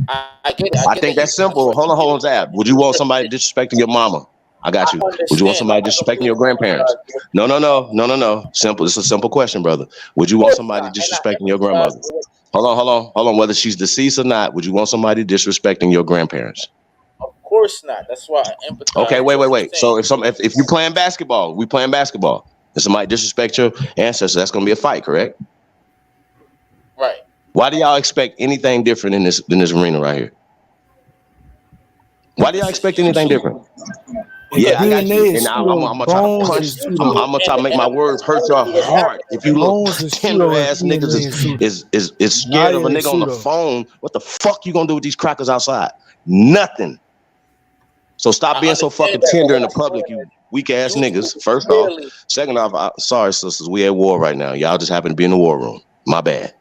I get it. I I get think that you that's simple. Hold on, Zab. Would you want somebody disrespecting your mama? I got I you. Would you want understand. somebody I disrespecting your completely grandparents? empathize with No. Simple. It's a simple question, brother. Would you Of want course somebody not. And I disrespecting your empathize grandmother? with what Hold on. Whether she's deceased or not, would you want somebody disrespecting your grandparents? of course not. That's why I Okay, empathize with what you're wait. saying. So if you playing basketball, we playing basketball, and somebody disrespect your ancestors, that's gonna be a fight, correct? Right. Why do y'all expect anything different in this arena right here? Why do y'all This is expect anything YouTube. different? Because Yeah, I Because got you. DNA is And I'm pseudo, gonna try to bones punch. is it's I'm pseudo, YouTube gonna try to and make and my I'm words hurt telling your you what's heart. happening. If you little bones is tender pseudo, and ass niggas DNA is pseudo. is scared of a Diet is nigga on the pseudo. phone, what the fuck you gonna do with these crackers outside? Nothing. So stop I being so understand fucking that, but tender in what the I'm public, saying you is weak ass YouTube niggas. First off. clearly Second off, sorry, sisters, we at war right now. Y'all just happen to be in the war room. My bad.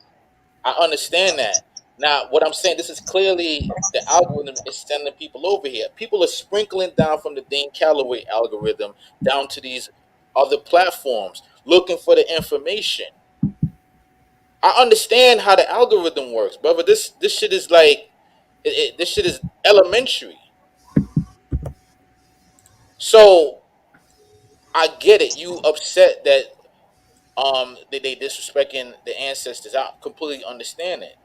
I understand that. Now, what I'm saying, this is clearly the algorithm is sending people over here. People are sprinkling down from the Dean Calloway algorithm down to these other platforms looking for the information. I understand how the algorithm works, brother. This shit is like this shit is elementary. So I get it. You upset that they disrespecting the ancestors. I completely understand it.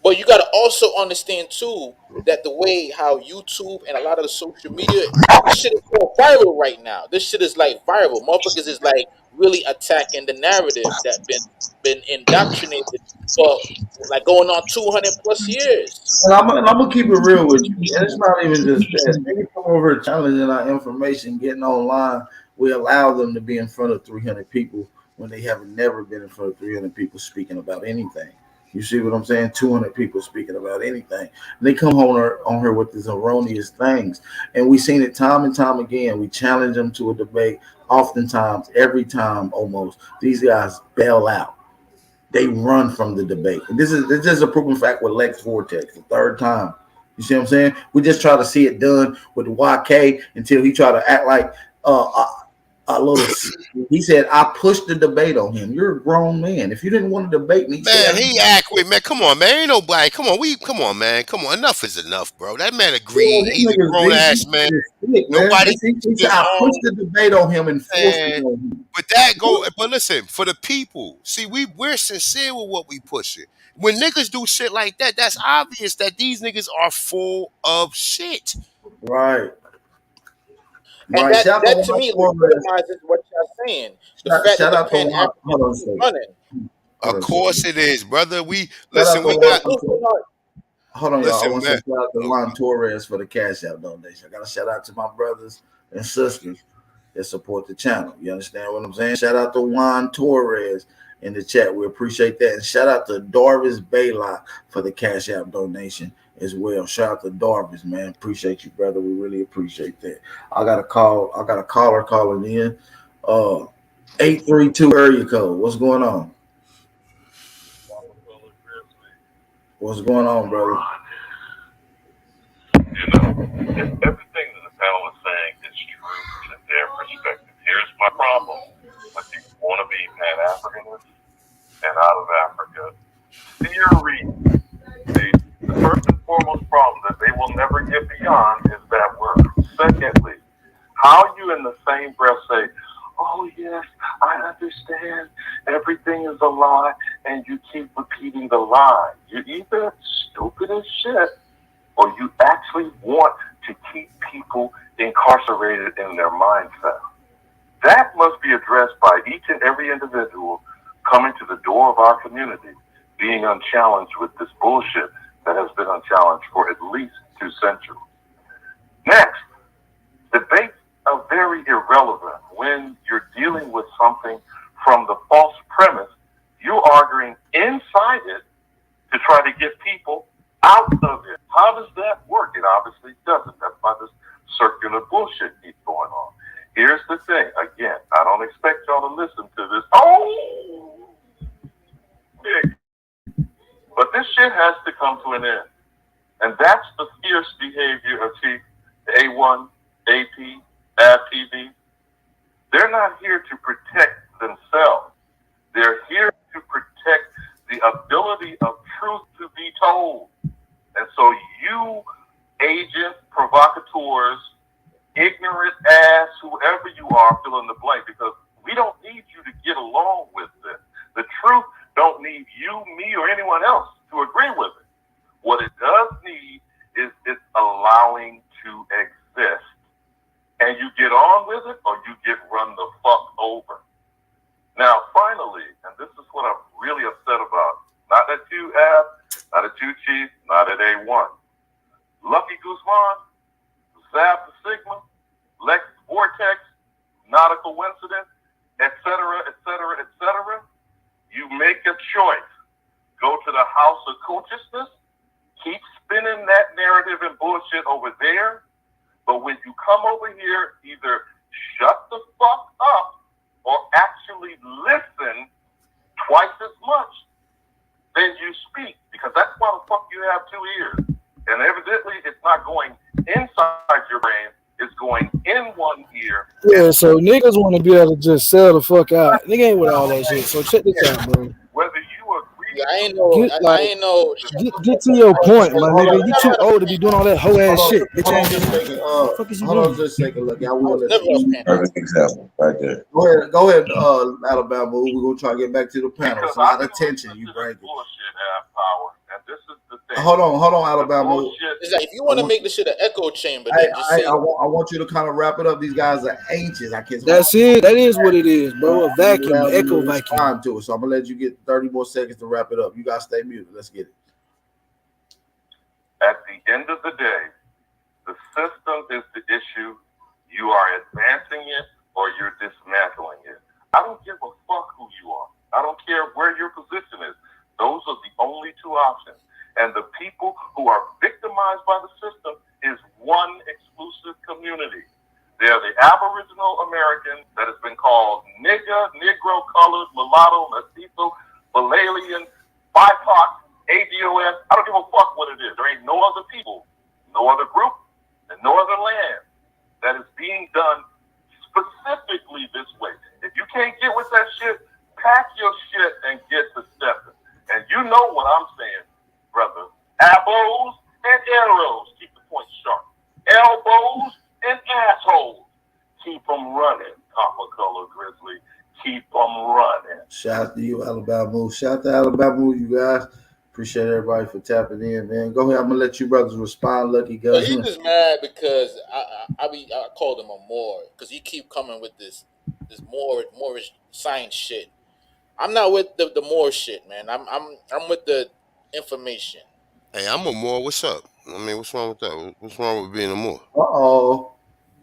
But you gotta also understand too that the way how YouTube and a lot of the social media, this shit is so viral right now. This shit is like viral. Motherfuckers is like really attacking the narrative that been indoctrinated for like going on 200 plus years. And I'm gonna keep it real with you. And it's not even just that. They come over challenging our information, getting online. We allow them to be in front of 300 people when they have never been in front of 300 people speaking about anything. You see what I'm saying? 200 people speaking about anything. They come on her with these erroneous things, and we've seen it time and time again. We challenge them to a debate. Oftentimes, every time almost, these guys bail out. They run from the debate. And this is a proven fact with Lex Vortex, the third time. You see what I'm saying? We just try to see it done with YK until he try to act like a little. He said, "I pushed the debate on him." You're a grown man. If you didn't want to debate me, say Man, I he act with man. Come on, man. Ain't nobody. Come on, man. Come on. Enough is enough, bro. That man agreed. He's a grown ass man. man. Nobody He said, his "I pushed own the debate on him and forced it man. on him." But that go. But listen, for the people, see, we're sincere with what we push it. When niggas do shit like that, that's obvious that these niggas are full of shit. Right. And Right. Shout out to that to Juan me Torres. legitimizes what y'all saying. The fact that Shout the out to Pan Juan. Hold on a Africanists is second. running. Hold Of on a second. course it is, brother. We Shout out listen. to We got. Juan. Hold on, y'all. I Listen, want to man. say shout out to Juan Torres for the cash out donation. I got to shout out to my brothers and sisters that support the channel. You understand what I'm saying? Shout out to Juan Torres in the chat. We appreciate that. And shout out to Darvis Baylock for the cash out donation as well. Shout out to Darvis, man. Appreciate you, brother. We really appreciate that. I got a caller calling in. 832 area code. What's going on? What's going on, brother? If everything that the panel is saying is true to their perspective, here's my problem with these wannabe Pan-Africanists and out of Africa. Theory. The first and foremost problem that they will never get beyond is that word. Secondly, how you in the same breath say, "Oh yes, I understand everything is a lie," and you keep repeating the lie. You're either stupid as shit or you actually want to keep people incarcerated in their mindset. That must be addressed by each and every individual coming to the door of our community, being unchallenged with this bullshit that has been unchallenged for at least 2 centuries. Next, debates are very irrelevant when you're dealing with something from the false premise. You're arguing inside it to try to get people out of it. How does that work? It obviously doesn't. That's why this circular bullshit keeps going on. Here's the thing. Again, I don't expect y'all to listen to this. Oh, big. But this shit has to come to an end. And that's the fierce behavior of Chief A1, AP, ABTV. They're not here to protect themselves. They're here to protect the ability of truth to be told. And so you, agent, provocateurs, ignorant ass, whoever you are, fill in the blank, because we don't need you to get along with this. The truth don't need you, me, or anyone else to agree with it. What it does need is it's allowing to exist. And you get on with it or you get run the fuck over. Now, finally, and this is what I'm really upset about, not at you, Ab, not at you, Chief, not at A1. Lucky Guzman, Zab the Sigma, Lex Vortex, not a coincidence, etc., etc., etc. You make a choice. Go to the house of consciousness, keep spinning that narrative and bullshit over there, but when you come over here, either shut the fuck up or actually listen twice as much than you speak, because that's why the fuck you have 2 ears. And evidently, it's not going inside your brain. It's going in one ear. Yeah, so niggas want to be able to just sell the fuck out. Nigga ain't with all that shit. So check this out, bro. Whether you agree, Yeah, I ain't know. I ain't know. Get to your point, my Hold nigga. on, You too old to be doing all that hoe ass shit. Bitch hold on ass just a nigga. second. What the fuck is you Hold on doing? just a second. Look, I I will was let never you. a fan. Perfect example, right there. Go ahead, Alabama. We're gonna try to get back to the panel. It's a lot of tension you bring. bullshit have power. And this is the thing. Hold on, Alabama. Bullshit. It's like if you want to make the shit an echo chamber, then just I say. want you to kind of wrap it up. These guys are anxious. I can't. That's it. That is what it is, bro. A vacuum, an echo vacuum. Respond to it. So I'm gonna let you get 30 more seconds to wrap it up. You guys stay muted. Let's get it. At the end of the day, the system is the issue. You are advancing it or you're dismantling it. I don't give a fuck who you are. I don't care where your position is. Those are the only 2 options. And the people who are victimized by the system is one exclusive community. They are the Aboriginal Americans that has been called nigger, Negro, colored, mulatto, mestizo, Balalian, BIPOC, ADOS. I don't give a fuck what it is. There ain't no other people, no other group, and no other land that is being done specifically this way. If you can't get with that shit, pack your shit and get to stepping. And you know what I'm saying, brother. Abos and arrows, keep the point sharp. Elbows and assholes, keep them running. Copper color grizzly, keep them running. Shout out to you, Alabama. Shout out to Alabama, you guys. Appreciate everybody for tapping in, man. Go ahead. I'm gonna let you brothers respond. Lucky But Gus. he's just mad because I called him a Moor because he keep coming with this Moorish science shit. I'm not with the Moor shit, man. I'm with the information. Hey, I'm a Moor. What's up? I mean, what's wrong with that? What's wrong with being a Moor?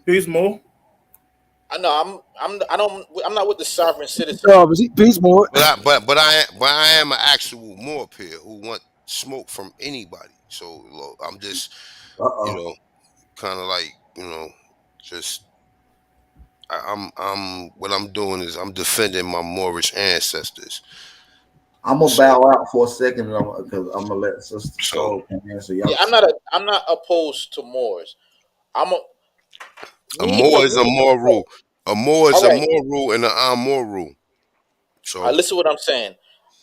Peace, Mo. I know I'm not with the sovereign citizen. Peace, Moor. But I am an actual Moor peer who want smoke from anybody. So look, I'm just kind of like just I'm what I'm doing is I'm defending my Moorish ancestors. I'm gonna bow out for a second because I'm gonna let Sister Soul answer y'all. Yeah, I'm not opposed to Moors. A Moor is a moral. A Moor is All a right. moral and an amoral. So Listen to what I'm saying.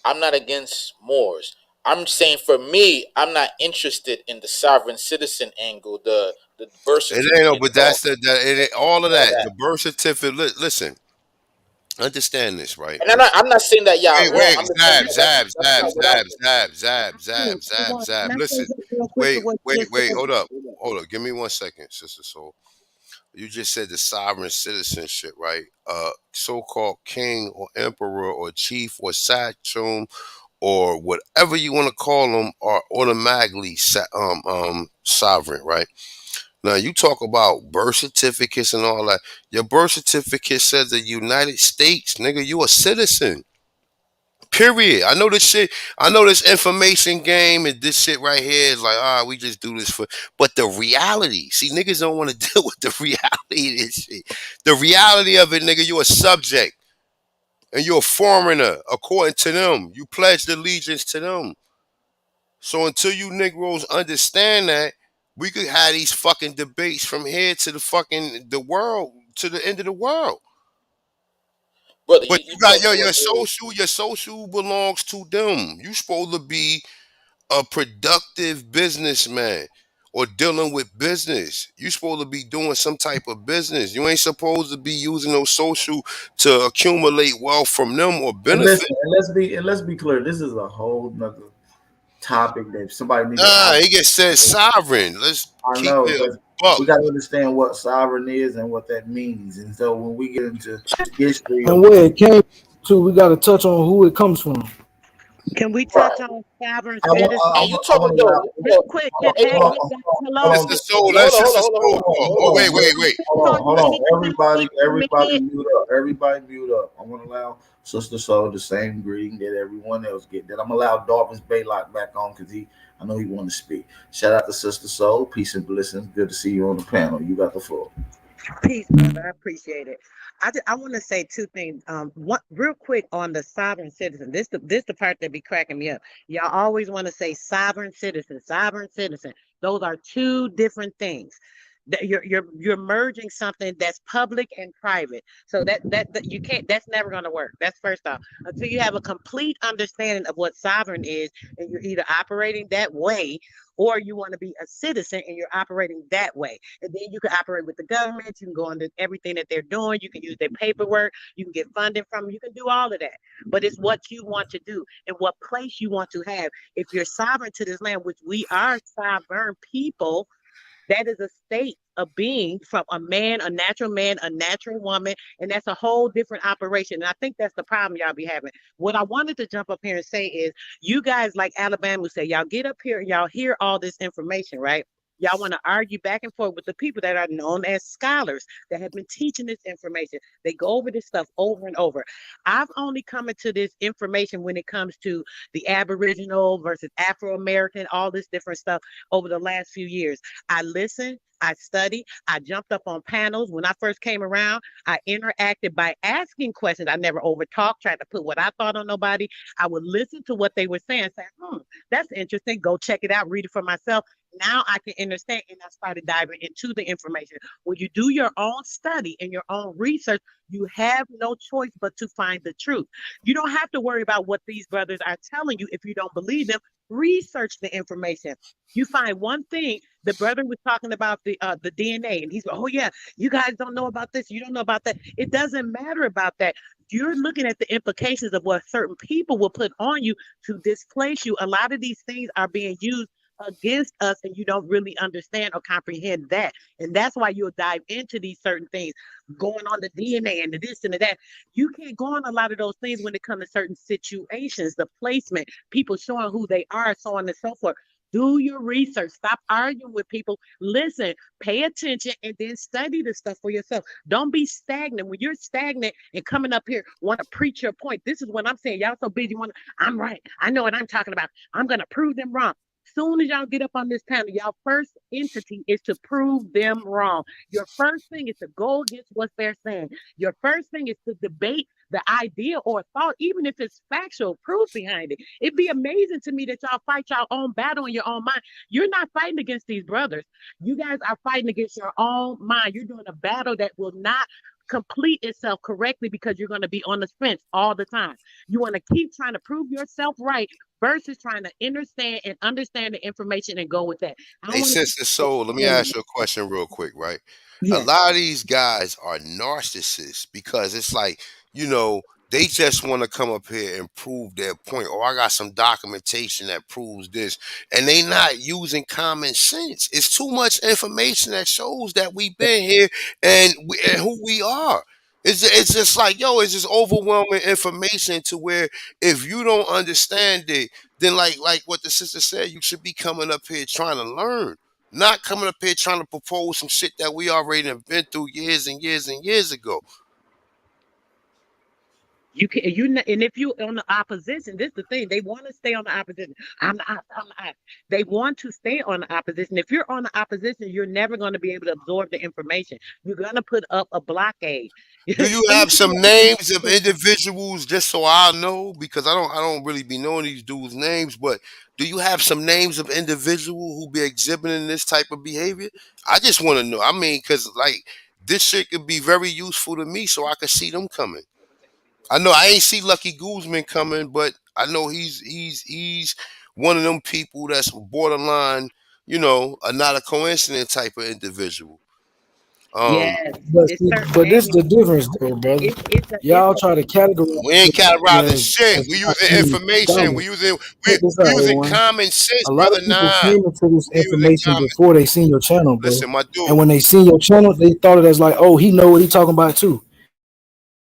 I'm not against Moors. I'm saying for me, I'm not interested in the sovereign citizen angle, the birth certificate. it ain't no, but that's all of that. The birth certificate. Listen, understand this, right? And I'm not saying that y'all wrong. Wait, I'm just saying zab. that's not what Listen, wait, hold up. Give me 1 second, Sister Soul. You just said the sovereign citizenship, right? So-called king or emperor or chief or sachem or whatever you want to call them are automatically sovereign, right? Now you talk about birth certificates and all that. Your birth certificate says the United States, nigga. You a citizen. Period. I know this shit. I know this information game and this shit right here is like, we just do this for. But the reality, see, niggas don't want to deal with the reality of this shit. The reality of it, nigga, you a subject and you're a foreigner according to them. You pledged allegiance to them. So until you Negroes understand that, we could have these fucking debates from here to the world, to the end of the world. Brother, but you got your social belongs to them. You supposed to be a productive businessman or dealing with business. You supposed to be doing some type of business. You ain't supposed to be using those social to accumulate wealth from them or benefit. And let's be clear. This is a whole nother topic that somebody needs to. He gets said sovereign. Let's keep it up. We got to understand what sovereign is and what that means. And so when we get into history And where it came to, we got to touch on who it comes from. Can we touch on sovereign citizenship? And you talking real quick? Hello. Wait. Hold on. Everybody mute up. Everybody mute up. I'm gonna allow Sister Soul the same greeting that everyone else get. Then I'm gonna allow Darvis Baylock back on because I know he want to speak. Shout out to Sister Soul. Peace and blessings. Good to see you on the panel. You got the floor. Peace, brother. I appreciate it. I want to say two things. One real quick on the sovereign citizen. This the part that be cracking me up. Y'all always want to say sovereign citizen, sovereign citizen. Those are two different things. That you're merging something that's public and private. So that you can't. That's never going to work. That's first off. Until you have a complete understanding of what sovereign is, and you're either operating that way, or you want to be a citizen and you're operating that way. And then you can operate with the government. You can go into everything that they're doing. You can use their paperwork. You can get funding from them. You can do all of that. But it's what you want to do and what place you want to have. If you're sovereign to this land, which we are sovereign people, that is a state of being from a natural man, a natural woman, and that's a whole different operation. And I think that's the problem y'all be having. What I wanted to jump up here and say is, you guys like Alabama say, y'all get up here and y'all hear all this information, right? Y'all want to argue back and forth with the people that are known as scholars that have been teaching this information. They go over this stuff over and over. I've only come into this information when it comes to the Aboriginal versus Afro American, all this different stuff over the last few years. I listened, I studied, I jumped up on panels. When I first came around, I interacted by asking questions. I never overtalked, tried to put what I thought on nobody. I would listen to what they were saying, say, that's interesting. Go check it out, read it for myself. Now I can understand, and I started diving into the information. When you do your own study and your own research, you have no choice but to find the truth. You don't have to worry about what these brothers are telling you if you don't believe them. Research the information. You find one thing. The brother was talking about the DNA, and he's like, "Oh yeah, you guys don't know about this. You don't know about that." It doesn't matter about that. You're looking at the implications of what certain people will put on you to displace you. A lot of these things are being used against us, and you don't really understand or comprehend that. And that's why you'll dive into these certain things, going on the DNA and the this and the that. You can't go on a lot of those things when it comes to certain situations, the placement, people showing who they are, so on and so forth. Do your research. Stop arguing with people. Listen, pay attention, and then study the stuff for yourself. Don't be stagnant. When you're stagnant and coming up here, want to preach your point. This is what I'm saying. Y'all so busy. I'm right. I know what I'm talking about. I'm going to prove them wrong. Soon as y'all get up on this panel, y'all first entity is to prove them wrong. Your first thing is to go against what they're saying. Your first thing is to debate the idea or thought, even if it's factual proof behind it. It'd be amazing to me that y'all fight your own battle in your own mind. You're not fighting against these brothers. You guys are fighting against your own mind. You're doing a battle that will not complete itself correctly because you're going to be on the fence all the time. You want to keep trying to prove yourself right versus trying to understand the information and go with that. I don't Hey, want to sister, so let me ask you a question real quick, right? A yeah. lot of these guys are narcissists because it's like, you know, they just want to come up here and prove their point. Oh, I got some documentation that proves this. And they not using common sense. It's too much information that shows that we've been here and who we are. It's just like, yo, it's just overwhelming information to where if you don't understand it, then like what the sister said, you should be coming up here trying to learn, not coming up here trying to propose some shit that we already have been through years and years and years ago. You can and if you on the opposition, this is the thing. They want to stay on the opposition. I'm the op. They want to stay on the opposition. If you're on the opposition, you're never going to be able to absorb the information. You're gonna put up a blockade. Do you have some names of individuals just so I know? Because I don't really be knowing these dudes' names, but do you have some names of individual who be exhibiting this type of behavior? I just want to know. I mean, because like this shit could be very useful to me so I could see them coming. I know I ain't see Lucky Guzman coming, but I know he's one of them people that's borderline, not a coincident type of individual. Um, Yes, But it's see, certain but this is the names. difference, though, brother. It's Y'all try to categorize we ain't people categorizing shit. as We not using being information. scholars. We using we, Check this we out, using everyone. common sense, A lot brother. of people Nah, came into this we using information common. before they seen your channel, bro. Listen, my dude. And when they seen your channel, they thought it as like, oh, he know what he talking about too.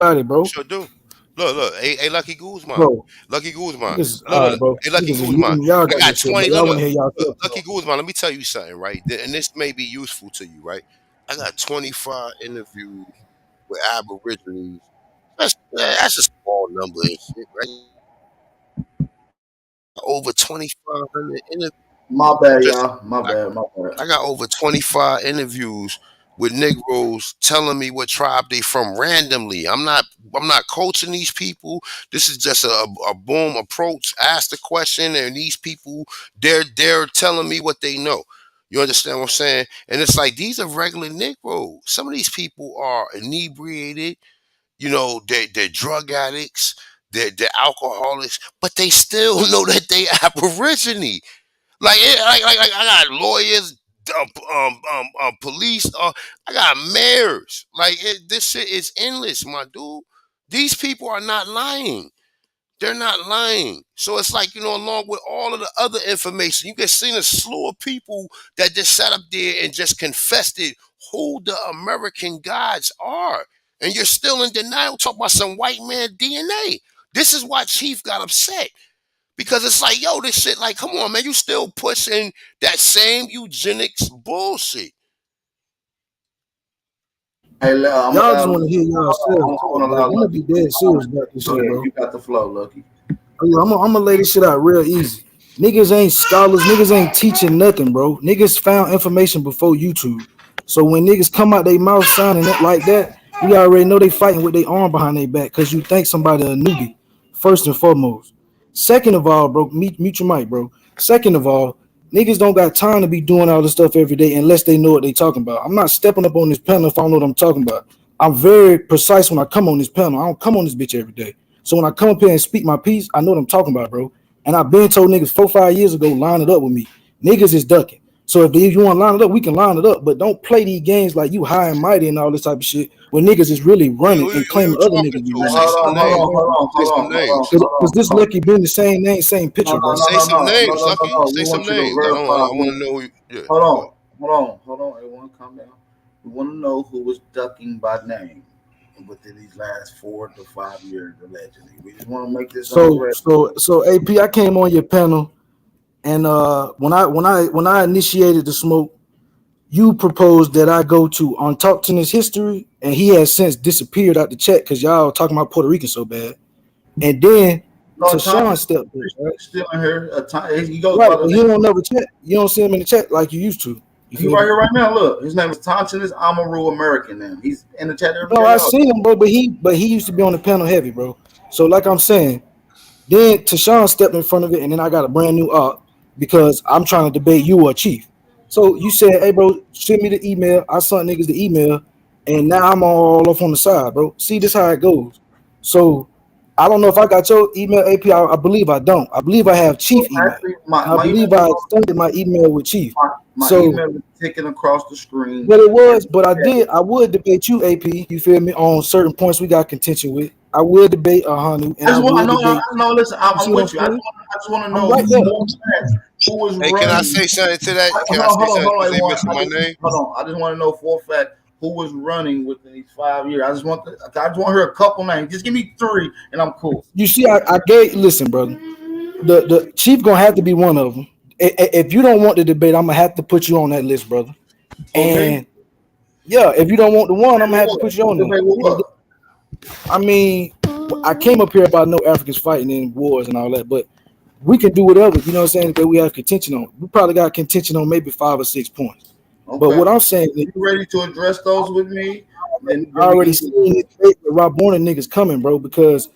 Got it, bro. Sure do. Look. Hey, Lucky Guzman. Bro, Lucky Guzman. niggas, Look, all look, right, look. bro. Hey, Lucky Niggas is Guzman. muting. Y'all I got got this shit, but 20. y'all Look, want to look. hear y'all Look, talk, Lucky bro. Guzman. Let me tell you something, right? And this may be useful to you, right? I got 25 interviews with Aborigines. That's a small number and shit, right? Over 2,500 interviews. My bad, Just y'all. My bad. My bad. I got over 25 interviews with Negroes telling me what tribe they from randomly. I'm not coaching these people. This is just a boom approach. Ask the question, and these people they're telling me what they know. You understand what I'm saying? And it's like these are regular Negroes. Some of these people are inebriated. They're drug addicts. They're alcoholics, but they still know that they Aborigine. Like I got lawyers, police. I got mayors. This shit is endless, my dude. These people are not lying. They're not lying. So it's like, along with all of the other information, you can see a slew of people that just sat up there and just confessed it who the American gods are. And you're still in denial, talking about some white man DNA. This is why Chief got upset. Because it's like, yo, this shit, like, come on, man, you still pushing that same eugenics bullshit. Hey, Y'all just want to hear y'all self talk. I'm Like, I'm gonna be dead serious about this Go shit, ahead, bro. you got the flow, Lucky. I'm gonna lay this shit out real easy. Niggas ain't scholars. Niggas ain't teaching nothing, bro. Niggas found information before YouTube. So when niggas come out they mouth sounding like that, we already know they fighting with their arm behind their back because you think somebody a newbie, first and foremost. Second of all, bro, mute your mic, bro. Second of all, niggas don't got time to be doing all this stuff every day unless they know what they talking about. I'm not stepping up on this panel if I don't know what I'm talking about. I'm very precise when I come on this panel. I don't come on this bitch every day. So when I come up here and speak my piece, I know what I'm talking about, bro. And I've been told niggas 4-5 years ago, line it up with me. Niggas is ducking. So if you want to line it up, we can line it up. But don't play these games like you high and mighty and all this type of shit when niggas is really running and Who you claiming other talking niggas be to? running. Say some names. Say some Hold names. Because this Lucky been the same name, same picture, bro. Say some names, Lucky. We Say some want you to names. I verify want who. to know who yeah. Hold on. Everyone, calm down. We want to know who was ducking by name within these last 4 to 5 years, allegedly. We just want to make this on the So AP, I came on your panel, and when I initiated the smoke, you proposed that I go to on Talk to his history, and he has since disappeared out the chat because y'all talking about Puerto Rican so bad. And then Tashawn stepped in, right? Still in here. He goes Right, by but the he name. don't never chat. You don't see him in the chat like you used to. He right here right now. Look, his name is Tonsilus Amaru American. Now he's in the chat every No, day. I seen him, bro, but he used to be on the panel heavy, bro. So like I'm saying, then Tashawn stepped in front of it, and then I got a brand new up because I'm trying to debate you or Chief. So you said, hey, bro, send me the email. I sent niggas the email, and now I'm all off on the side, bro. See, this how it goes. So I don't know if I got your email, AP. I believe I don't. I believe I have Chief email. Actually, I believe I extended my email with Chief. my So email is ticking across the screen. well, it was, but I would debate you, AP. You feel me on certain points we got contention with. I would debate Hanu, and I would debate. Listen, I'm with you. I saying? just want to I'm know right there. who was Hey, can I running. say something to that? Can I Hold say something? on, Because they everyone. mentioned my name. Hold on. I just want to know for a fact who was running within these 5 years. I just want to hear a couple names. Just give me 3, and I'm cool. You see, I gave. Listen, brother. The Chief gonna have to be one of them. If you don't want the debate, I'm gonna have to put you on that list, brother. Okay. And yeah, if you don't want the one, I'm gonna have to put you on there. I mean, I came up here about no Africans fighting in wars and all that, but we can do whatever, you know what I'm saying, that we have contention on. We probably got contention on maybe 5 or 6 points. Okay. But what I'm saying is, you ready to address those with me? I already seen this debate with Rob Warner niggas coming, bro, because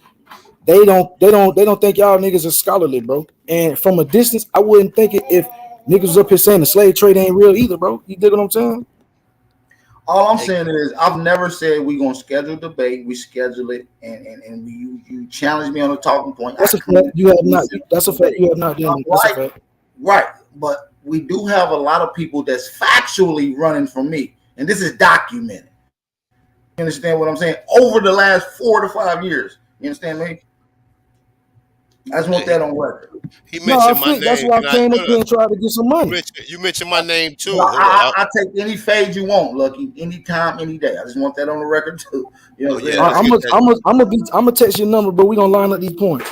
they don't think y'all niggas are scholarly, bro. And from a distance, I wouldn't think it if niggas was up here saying the slave trade ain't real either, bro. You dig what I'm saying? All I'm saying is I've never said we're gonna schedule a debate. We schedule it, and you challenge me on a talking point. That's a fact. You have not. That's a fact. You have not done it. That's a fact. Right, but we do have a lot of people that's factually running from me, and this is documented. You understand what I'm saying? Over the last 4 to 5 years, you understand me? I just want that on record. He mentioned my name. That's why I came up here and tried to get some money. You mentioned my name too. Well, I take any fade you want, Lucky, anytime, any day. I just want that on the record too. You know, I'm gonna text your number, but we gonna line up these points.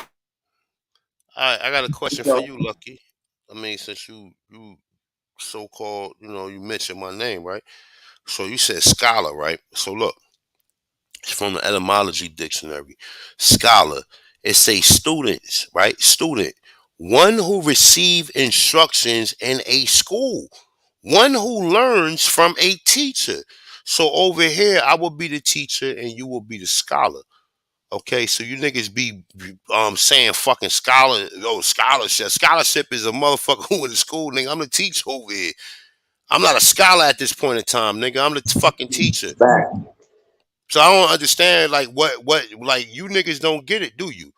All right, I got a question for you, Lucky. I mean, since you so-called, you mentioned my name, right? So you said scholar, right? So look, it's from the etymology dictionary. Scholar, it says students, right? Student, one who receive instructions in a school, one who learns from a teacher. So over here, I will be the teacher and you will be the scholar. Okay, so you niggas be saying fucking scholarship. Scholarship is a motherfucker who went to school, nigga. I'm the teacher over here. I'm not a scholar at this point in time, nigga. I'm the fucking teacher. So I don't understand like what like you niggas don't get it, do you?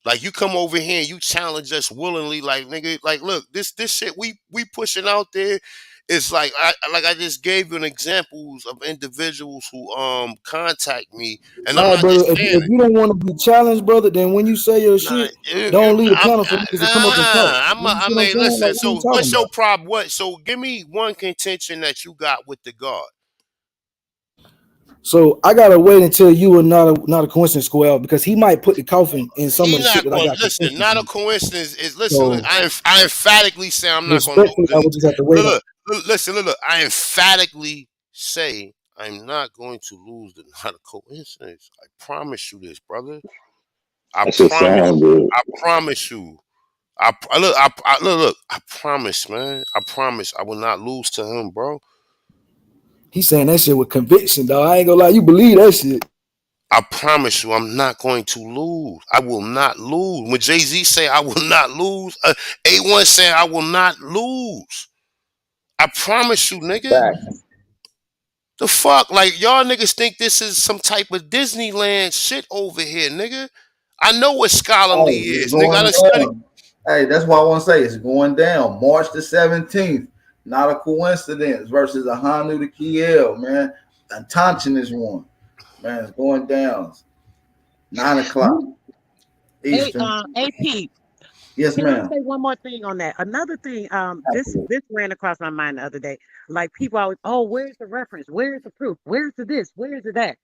Like you come over here and you challenge us willingly, like nigga, like look, this shit we pushing out there. It's like I just gave you an examples of individuals who contact me, and I'm All right, not brother. just saying If you don't want to be challenged, brother, then when you say your shit, don't leave the panel for niggas to come up and talk. You see what I'm saying? listen. Like, what are you So talking what's your about? problem? What? So give me one contention that you got with the God. So I gotta wait until you are not a coincidence square because he might put the coffin in some He of the shit not that I going got to listen. contentions Not a in. coincidence. Is listen. Look, So I emphatically say I'm not going to respectfully, lose. I would just have to wait on. Listen. Look. I emphatically say I'm not going to lose. The not a coincidence. I promise you this, brother. I That shit promise. sound good. I promise you. Look. I promise, man. I promise. I will not lose to him, bro. He's saying that shit with conviction, dog. I ain't gonna lie, you believe that shit. I promise you, I'm not going to lose. I will not lose. When Jay-Z say I will not lose, A1 saying I will not lose. I promise you, nigga. The fuck? Like, y'all niggas think this is some type of Disneyland shit over here, nigga. I know what scholarly Oh, it's is, nigga. I going done studied. down. Hey, that's why I want to say it's going down. March the 17th. Not a coincidence versus a Hanu to Kiel, man. And Tanchin is one. Man, it's going down. 9 o'clock Hey, Eastern. AP. Yes, Can I ma'am. say one more thing on that? Another thing, this ran across my mind the other day. Like people always, oh, where's the reference? Where's the proof? Where's the this? Where's the that?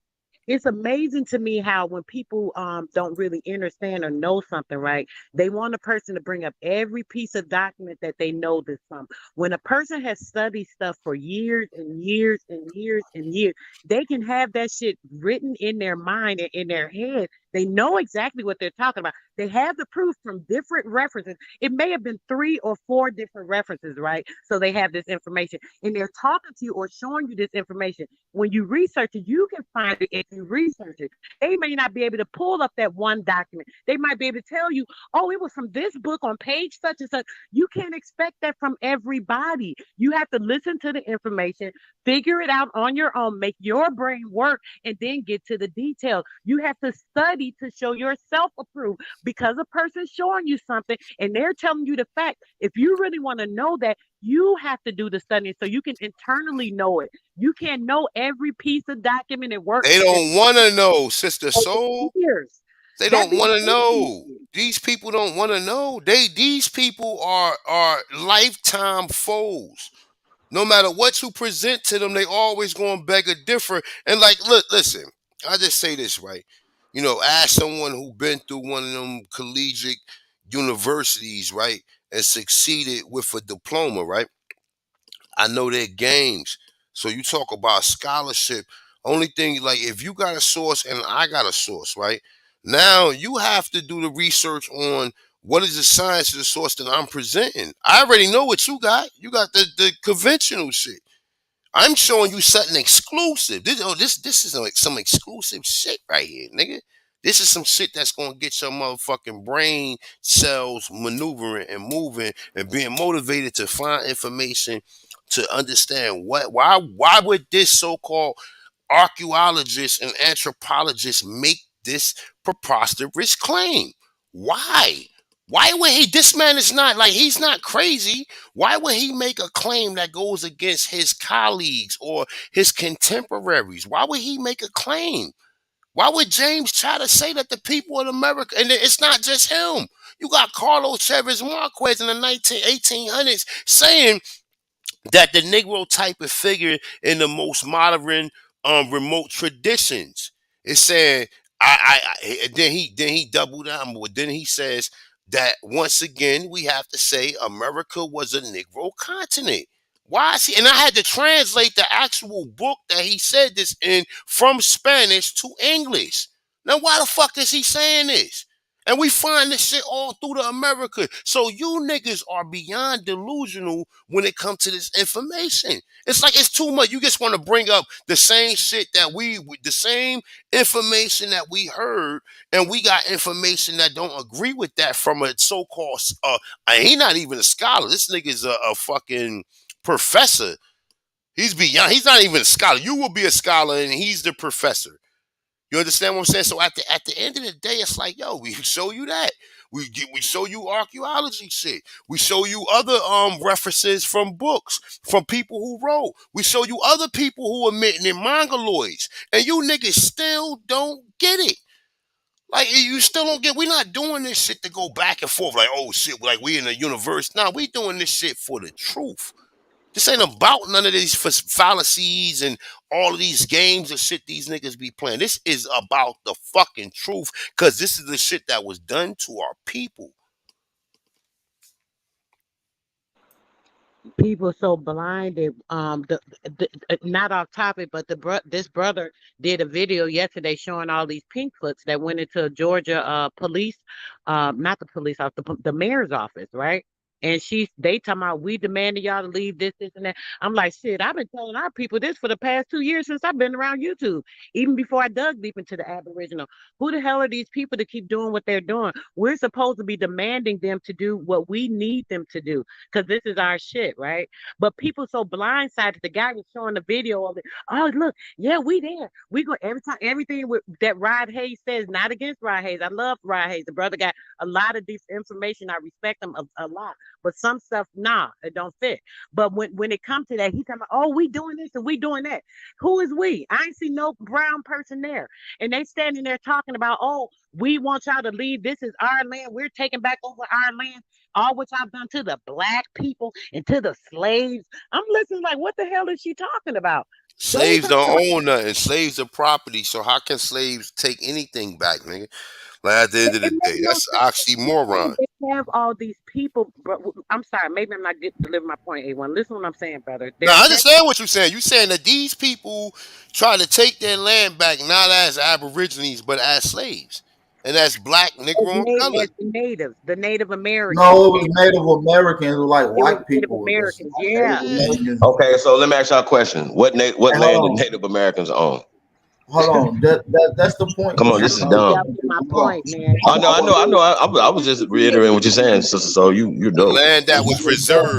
It's amazing to me how when people don't really understand or know something, right, they want a person to bring up every piece of document that they know this from. When a person has studied stuff for years and years and years and years, they can have that shit written in their mind and in their head. They know exactly what they're talking about. They have the proof from different references. It may have been 3 or 4 different references, right? So they have this information and they're talking to you or showing you this information. When you research it, you can find it if you research it. They may not be able to pull up that one document. They might be able to tell you, oh, it was from this book on page such and such. You can't expect that from everybody. You have to listen to the information, figure it out on your own, make your brain work, and then get to the details. You have to study to show yourself approved because a person's showing you something and they're telling you the fact. If you really want to know that, you have to do the studying so you can internally know it. You can't know every piece of document and work They that don't want to know, Sister Soul. years. They That don't be want to crazy. know. These people don't want to know. These people are lifetime foes. No matter what you present to them, they always going to beg a different. And like, look, listen, I just say this, right? You know, ask someone who been through one of them collegiate universities, right, and succeeded with a diploma, right? I know their games. So you talk about scholarship. Only thing, like, if you got a source and I got a source, right? Now you have to do the research on what is the science of the source that I'm presenting. I already know what you got. You got the conventional shit. I'm showing you something exclusive. This is like some exclusive shit right here, nigga. This is some shit that's gonna get your motherfucking brain cells maneuvering and moving and being motivated to find information to understand why would this so-called archaeologists and anthropologists make this preposterous claim? Why? Why would he? This man is not like he's not crazy. Why would he make a claim that goes against his colleagues or his contemporaries? Why would he make a claim? Why would James try to say that the people of America, and it's not just him. You got Carlos Chavez Marquez in the 1800s saying that the Negro type of figure in the most modern remote traditions. It's saying then he doubled down more. Then he says that once again we have to say America was a Negro continent. Why is he? And I had to translate the actual book that he said this in from Spanish to English. Now, why the fuck is he saying this? And we find this shit all through the America. So you niggas are beyond delusional when it comes to this information. It's like it's too much. You just want to bring up the same shit that the same information that we heard, and we got information that don't agree with that from a so-called, he not even a scholar. This nigga's a fucking professor. He's beyond, he's not even a scholar. You will be a scholar and he's the professor. You understand what I'm saying? So at the end of the day, it's like, yo, we show you that. We show you archaeology shit. We show you other references from books, from people who wrote. We show you other people who admitting they're mongoloids. And you niggas still don't get it. Like, you still don't get, we're not doing this shit to go back and forth like, oh shit, like we in the universe. Nah, we doing this shit for the truth. This ain't about none of these fallacies and all of these games and shit these niggas be playing. This is about the fucking truth, because this is the shit that was done to our people. People so blinded. Not off topic, but this brother did a video yesterday showing all these pinkfoots that went into Georgia police, not the police office, the mayor's office, right? And they talking about, we demanded y'all to leave this, and that. I'm like, shit, I've been telling our people this for the past 2 years since I've been around YouTube, even before I dug deep into the Aboriginal. Who the hell are these people to keep doing what they're doing? We're supposed to be demanding them to do what we need them to do, because this is our shit, right? But people so blindsided. The guy was showing the video of it. Oh, look, yeah, we there. We go every time, everything that Rod Hayes says, not against Rod Hayes. I love Rod Hayes. The brother got a lot of this information. I respect him a lot. But some stuff, nah, it don't fit. But when it comes to that, he talking about, oh, we doing this and we doing that. Who is we? I ain't see no brown person there. And they standing there talking about, oh, we want y'all to leave. This is our land. We're taking back over our land. All what y'all done to the black people and to the slaves. I'm listening like, what the hell is she talking about? Slaves don't own nothing. Slaves are property. So how can slaves take anything back, nigga? Like, at the end of the day, that's oxymoron. They have all these people. I'm sorry, maybe I'm not delivering my point, A1. Listen to what I'm saying, brother. Now, I understand what you're saying. You're saying that these people try to take their land back not as Aborigines, but as slaves. And that's black, Negro, and colored. The Native Americans. No, it was Native Americans, like white Native people. Americans, yeah. Okay, so let me ask y'all a question. What land do Native Americans own? Hold on, that's the point. Come on, this is dumb. My point, man. I know. I was just reiterating what you're saying, sister. So you're dope. Land that was reserved.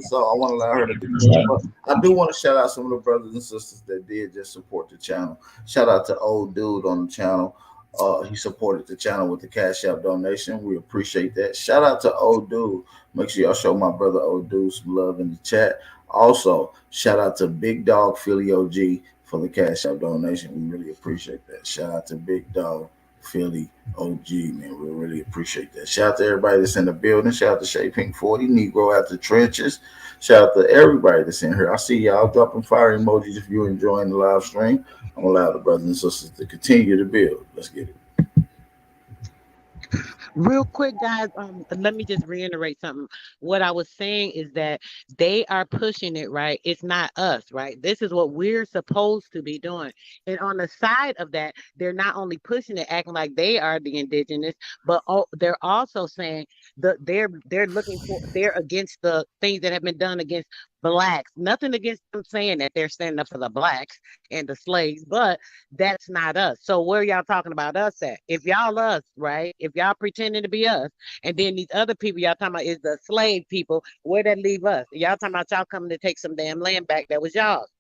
So I want to allow her to do that. But I do want to shout out some of the brothers and sisters that did just support the channel. Shout out to Old Dude on the channel. He supported the channel with the Cash App donation. We appreciate that. Shout out to Old Dude. Make sure y'all show my brother Old Dude some love in the chat. Also, shout out to Big Dog Philly OG for the Cash App donation. We really appreciate that. Shout out to Big Dog Philly OG, man. We really appreciate that. Shout out to everybody that's in the building. Shout out to Shay Pink 40, Negro at the Trenches. Shout out to everybody that's in here. I see y'all dropping fire emojis if you're enjoying the live stream. I'm gonna allow the brothers and sisters to continue to build. Let's get it. Real quick, guys, let me just reiterate something. What I was saying is that they are pushing it, right? It's not us, right? This is what we're supposed to be doing. And on the side of that, they're not only pushing it, acting like they are the indigenous, but they're also saying that they're against the things that have been done against blacks. Nothing against them saying that they're standing up for the blacks and the slaves, but that's not us. So where y'all talking about us at? If y'all us, right? If y'all pretending to be us, and then these other people y'all talking about is the slave people, where that leave us? Y'all talking about y'all coming to take some damn land back that was y'all's.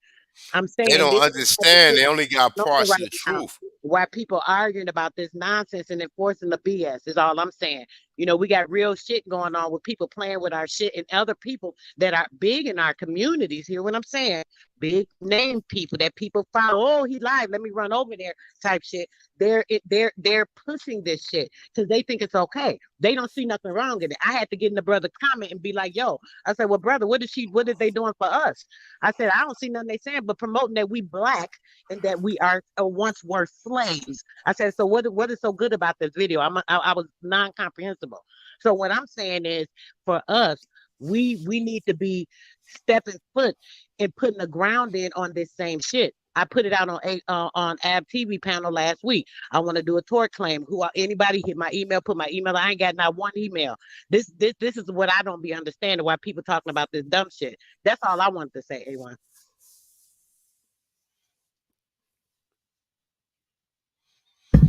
I'm saying they don't understand. They only got parts of the truth. Why people arguing about this nonsense and enforcing the BS is all I'm saying. You know, we got real shit going on with people playing with our shit and other people that are big in our communities. Hear what I'm saying? Big name people that people follow. Oh, he live. Let me run over there type shit. They're pushing this shit because they think it's okay. They don't see nothing wrong in it. I had to get in the brother comment and be like, yo, I said, well, brother, what is they doing for us? I said, I don't see nothing they saying, but promoting that we black and that we are once were slaves. I said, so what is so good about this video? I was non-comprehensible. So what I'm saying is, for us, we need to be stepping foot and putting the ground in on this same shit. I put it out on AB TV panel last week. I want to do a tort claim. Anybody hit my email? Put my email. I ain't got not one email. This is what I don't be understanding. Why people talking about this dumb shit. That's all I wanted to say. A1.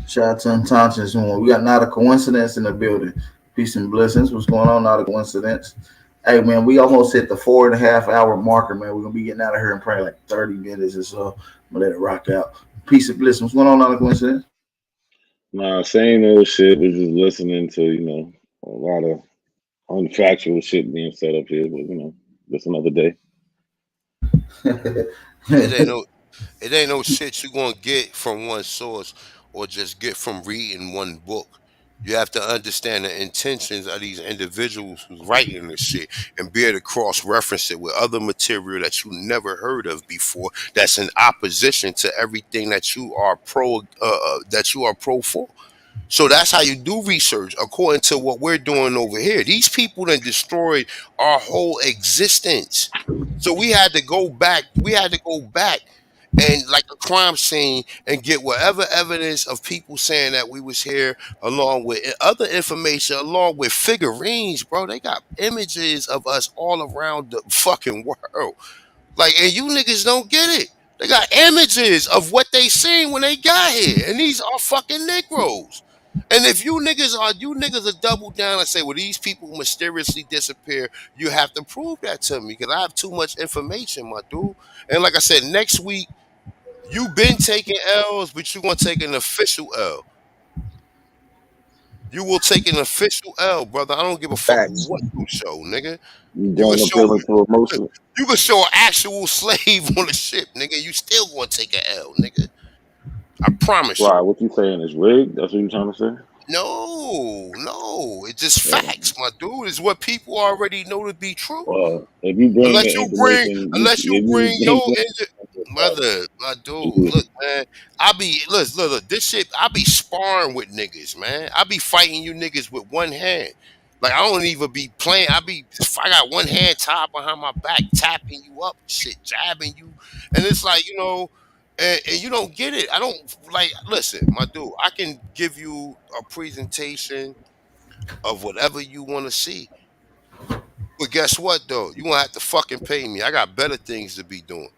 Shout out to Sanchez. We got not a coincidence in the building. Peace and blessings. What's going on? Not a coincidence. Hey man, we almost hit the 4.5 hour marker, man. We're gonna be getting out of here in probably like 30 minutes or so. I'm gonna let it rock out. Peace and blessings. What's going on? Not a coincidence. Nah, same old shit. We're just listening to, a lot of unfactual shit being set up here, but just another day. It ain't no shit you gonna get from one source or just get from reading one book. You have to understand the intentions of these individuals who's writing this shit and be able to cross-reference it with other material that you never heard of before. That's in opposition to everything that you are pro for. So that's how you do research, according to what we're doing over here. These people that destroyed our whole existence. So we had to go back. And like a crime scene and get whatever evidence of people saying that we was here, along with other information, along with figurines, bro. They got images of us all around the fucking world. Like, and you niggas don't get it. They got images of what they seen when they got here. And these are fucking Negroes. And if you niggas are double down and say, well, these people mysteriously disappear, you have to prove that to me because I have too much information, my dude. And like I said, next week, you've been taking L's, but you're going to take an official L. You will take an official L, brother. I don't give a fuck what you show, nigga. You can show an actual slave on the ship, nigga. You still going to take an L, nigga. I promise you. Right, what you saying is rigged? That's what you trying to say? No. It's just facts, my dude. It's what people already know to be true. Well, if you bring unless you bring your mother, my dude. Look, man. Look, this shit, I be sparring with niggas, man. I be fighting you niggas with one hand. Like, I don't even be playing. I got one hand tied behind my back, tapping you up, shit, jabbing you. And it's like, and you don't get it. I don't listen, my dude, I can give you a presentation of whatever you want to see. But guess what, though? You won't have to fucking pay me. I got better things to be doing.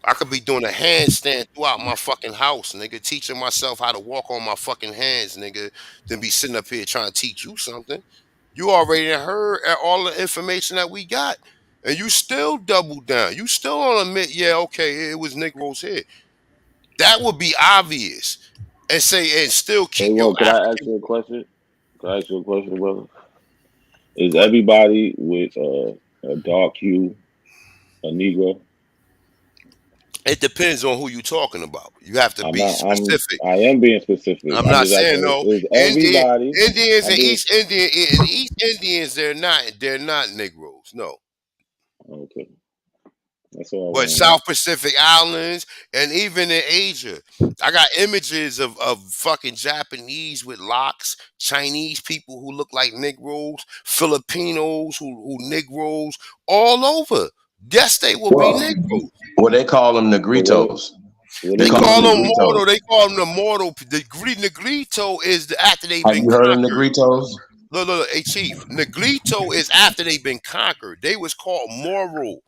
I could be doing a handstand throughout my fucking house, nigga, teaching myself how to walk on my fucking hands, nigga, than be sitting up here trying to teach you something. You already heard all the information that we got. And you still double down. You still don't admit, yeah, okay, it was Negroes here. That would be obvious. And still keep your Can I ask you a question? Brother? Is everybody with a dark hue a Negro? It depends on who you're talking about. You have to be specific. I am being specific. I'm not saying no. Indians and East Indians, they're not Negroes. No. Okay. That's all. But South Pacific Islands and even in Asia, I got images of fucking Japanese with locks, Chinese people who look like Negroes, Filipinos who Negroes, all over. Yes, they will be Negroes. Well, they call them Negritos. They call them mortal. They call them the mortal. The Negrito is after they've been conquered. Have you heard of Negritos? Look, hey Chief. Negrito is after they've been conquered. They was called moral.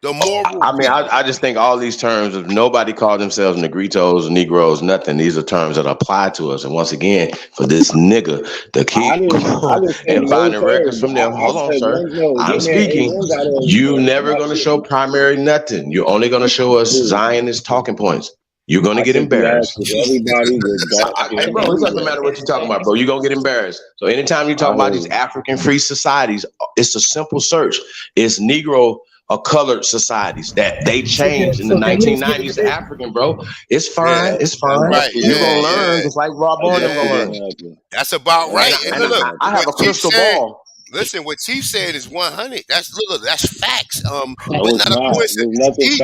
The moral. I mean, I just think all these terms, if nobody called themselves Negritos, Negroes, nothing. These are terms that apply to us. And once again, for this nigga to keep and finding records from them. Hold on, sir. I'm speaking. You never going to show primary nothing. You're only going to show us Zionist talking points. You're going to get embarrassed. Everybody hey, bro, it doesn't matter what you're talking about, bro. You're going to get embarrassed. So anytime you talk about these African free societies, it's a simple search. It's Negro or colored societies that they changed in the 1990s to African, bro. It's fine. It's fine. Right. You're going to learn just like Rob Bourne going to learn. That's about right. And look, I have a crystal ball. Listen, what Chief said is 100. That's facts. But not a coincidence. These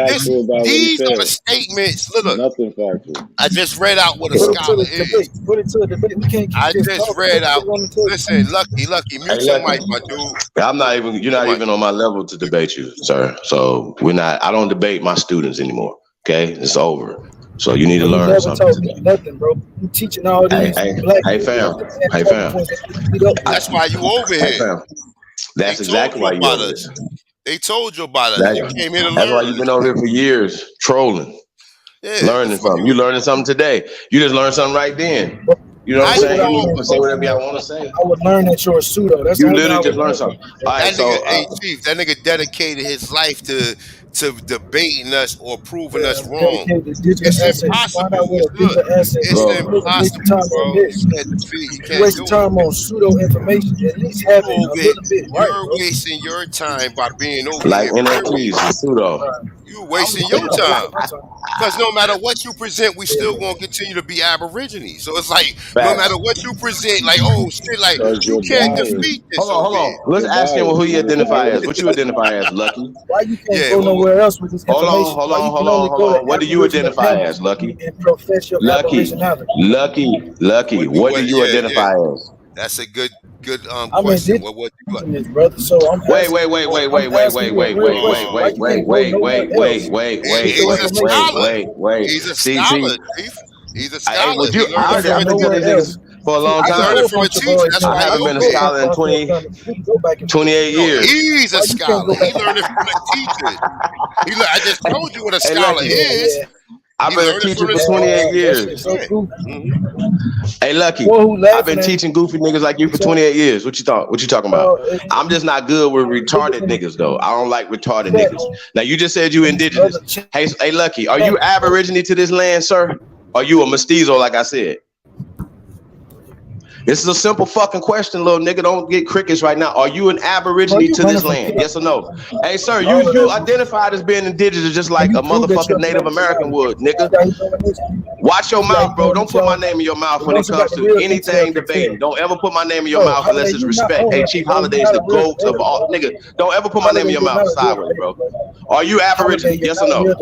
are the statements. Look, nothing factual. I just read out what a scholar is. Put it to a debate. We can't keep I just read out. Listen, Lucky, mute your mic, my dude. I'm not even. You're not even on my level to debate you, sir. So we're not. I don't debate my students anymore. Okay, it's over. So you need to You learn never something told me today. nothing, bro. You teaching all these black Hey, people fam. understand Hey, talking fam. points that you beat up with. That's why you over Hey, here. fam. They That's told exactly you why you about over us. here. They told you about us. You came here to That's why learn. you've been over here for years, trolling, Yeah, learning something. You learning something today. You just learned something right then. You know what I'm how you saying? You know? can say whatever y'all want to say. I would learn that you're a pseudo. That's the You only thing I literally would just learned learn. something. All right, That nigga, so hey Chief, that nigga dedicated his life to debating us or proving us wrong. Dedicate the digital It's assets. Find out impossible. what It's a look, digital asset it's is. You waste your impossible, time on bro. this. You can't defeat. You You can't waste do your time it. on pseudo information. At least have it a little bit right, You're bro. wasting your time by being over like here. NFTs, Period. pseudo. You I'm wasting your wasting time. my time. Because no matter what you present, we still gonna continue to be Aborigines. So it's like no matter Facts. what you present, like oh shit, like Because you you're can't biased. defeat this Hold over here. on. Let's You're ask him biased. who he You're just identify as. biased. What you identify as, Lucky? Why you can't Yeah, go nowhere else with this information? Hold Why you can on, only go to What do you Aboriginal identify panels as, Lucky? and profess your Lucky. aboriginality? What do you yeah. identify as? That's a good I'm question. What you like? indigenous, brother. So I'm Wait. asking you a real question. Why you can't go nowhere else to get your information? He's a See. scholar, Chief. He's a Hey, scholar. He learned it Can't from go I've a been telling nowhere these else. niggas for a See, long I he can learned time. go it a from a bunch of teacher. bars That's now. why I he I haven't can been a over go here. scholar in back far enough time to go back and 28 No, years. he's a why you can't go scholar. He back? learned it from the teachers. I just told you what a Hey, scholar Lucky, is. I've He been a learned it teacher from for the 28 schools. That shit years. so Yeah. cool. Hey, Lucky, Boy, who I've been laughing at teaching goofy niggas like you for 28 years. What you thought? What you talking about? I'm just not good with retarded niggas, though. I don't like retarded niggas. Now, you just said you indigenous. Hey, Lucky, are you Aborigine to this land, sir? Are you a mestizo, like I said? This is a simple fucking question, little nigga. Don't get crickets right now. Are you an Aborigine to this land? Yes or no? Hey, sir, you identified as being indigenous just like a motherfucking Native American would, nigga. Watch your mouth, bro. Don't put my name in your mouth when it comes to anything debating. Don't ever put my name in your mouth unless it's respect. Hey, Chief Holiday is the GOAT of all. Nigga, don't ever put my name in your mouth sideways, bro. Are you Aborigine? Yes or no?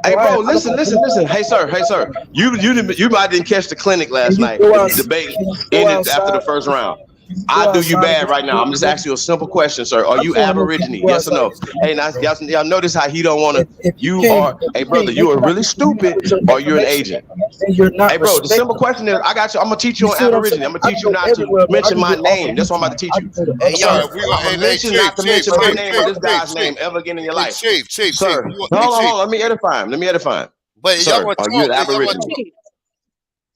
Hey, bro, listen. Hey, sir. You might didn't catch the clinic last night. The debate ended after the first round. I do you bad right now. I'm just asking you a simple question, sir. Are you Aborigine? Yes or no? Hey, now y'all notice how he don't want to. You are, hey brother, you are really stupid, or you're an agent. Hey, bro, the simple question is, I got you. I'm gonna teach you on Aborigine. I'm gonna teach you not to mention my name. That's what I'm about to teach you. Hey, yo, I'm gonna mention not to mention my name or this guy's name ever again in your life. Sir, hold on. Let me edify him. But Sir, are you an Aborigine?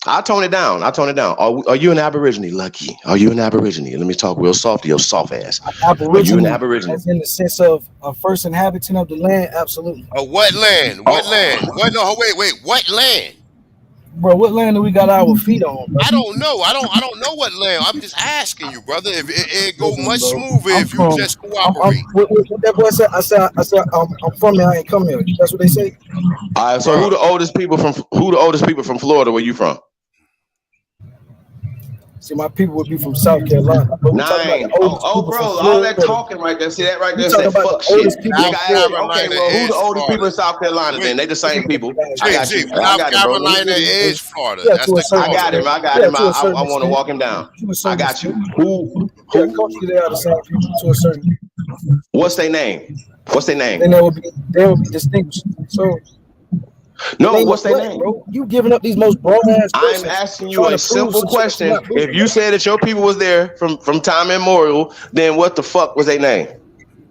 I'll tone it down. Are you an Aborigine, Lucky? Are you an Aborigine? Let me talk real soft to your soft ass. Are you an Aborigine? As in the sense of a first inhabitant of the land, absolutely. What land? What land? What? No, wait. What land? Bro, what land do we got our feet on, bro? I don't know. I don't know what land. I'm just asking you, brother. If it go much smoother if you just cooperate. What that boy said, I said, I'm from here. I ain't come here. That's what they say. All right. So who the oldest people from Florida? Where you from? See, my people would be from South Carolina. But 9. Oh, bro, all that talking right there. See that right there? Say fuck shit. Nigga, okay, well, who the oldest people in South Carolina? Then they the same people. I got you. I got it, bro. Carolina is Florida. I got him. I want to walk him down. I got you. Who? Culturally, they are the same people to a certain. What's their name? Then they will be distinguished. So. No, what's their name? Bro? You giving up these most broad ass questions. I'm asking you a simple question. If you said that your people was there from time immemorial, then what the fuck was their name?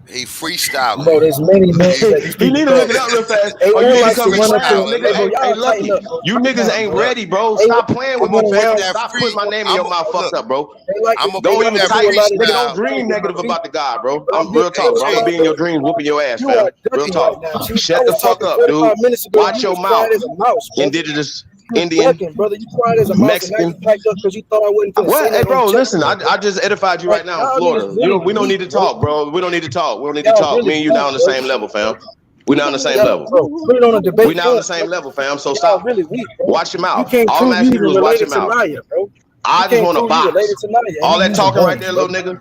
He freestyling. Bro, there's many men. You need to look it up real fast. Or you need to come nigga. Hey, Lucky, you niggas ain't ready, bro. Stop playing with me, fam. Stop putting my name in your mouth fucked up, bro. Don't even type. Nigga, don't dream negative about the God, bro. I'm real talk, bro. I'm gonna be in your dreams whooping your ass, fam. Real talk. Shut the fuck up, dude. Watch your mouth. Indigenous, Indian, brother, you quiet as a mouse. Mexican. And now you up because you thought I wouldn't. What? Hey, bro, listen. I just edified you right now in Florida. We don't need to talk, bro. We don't need to talk. Me and you now on the same level, fam. We now on the same level. Put it on a debate. We now on the same level, fam. So stop. Watch your mouth. All I'm asking you is watch your mouth. I just want to box. All that talking right there, little nigga.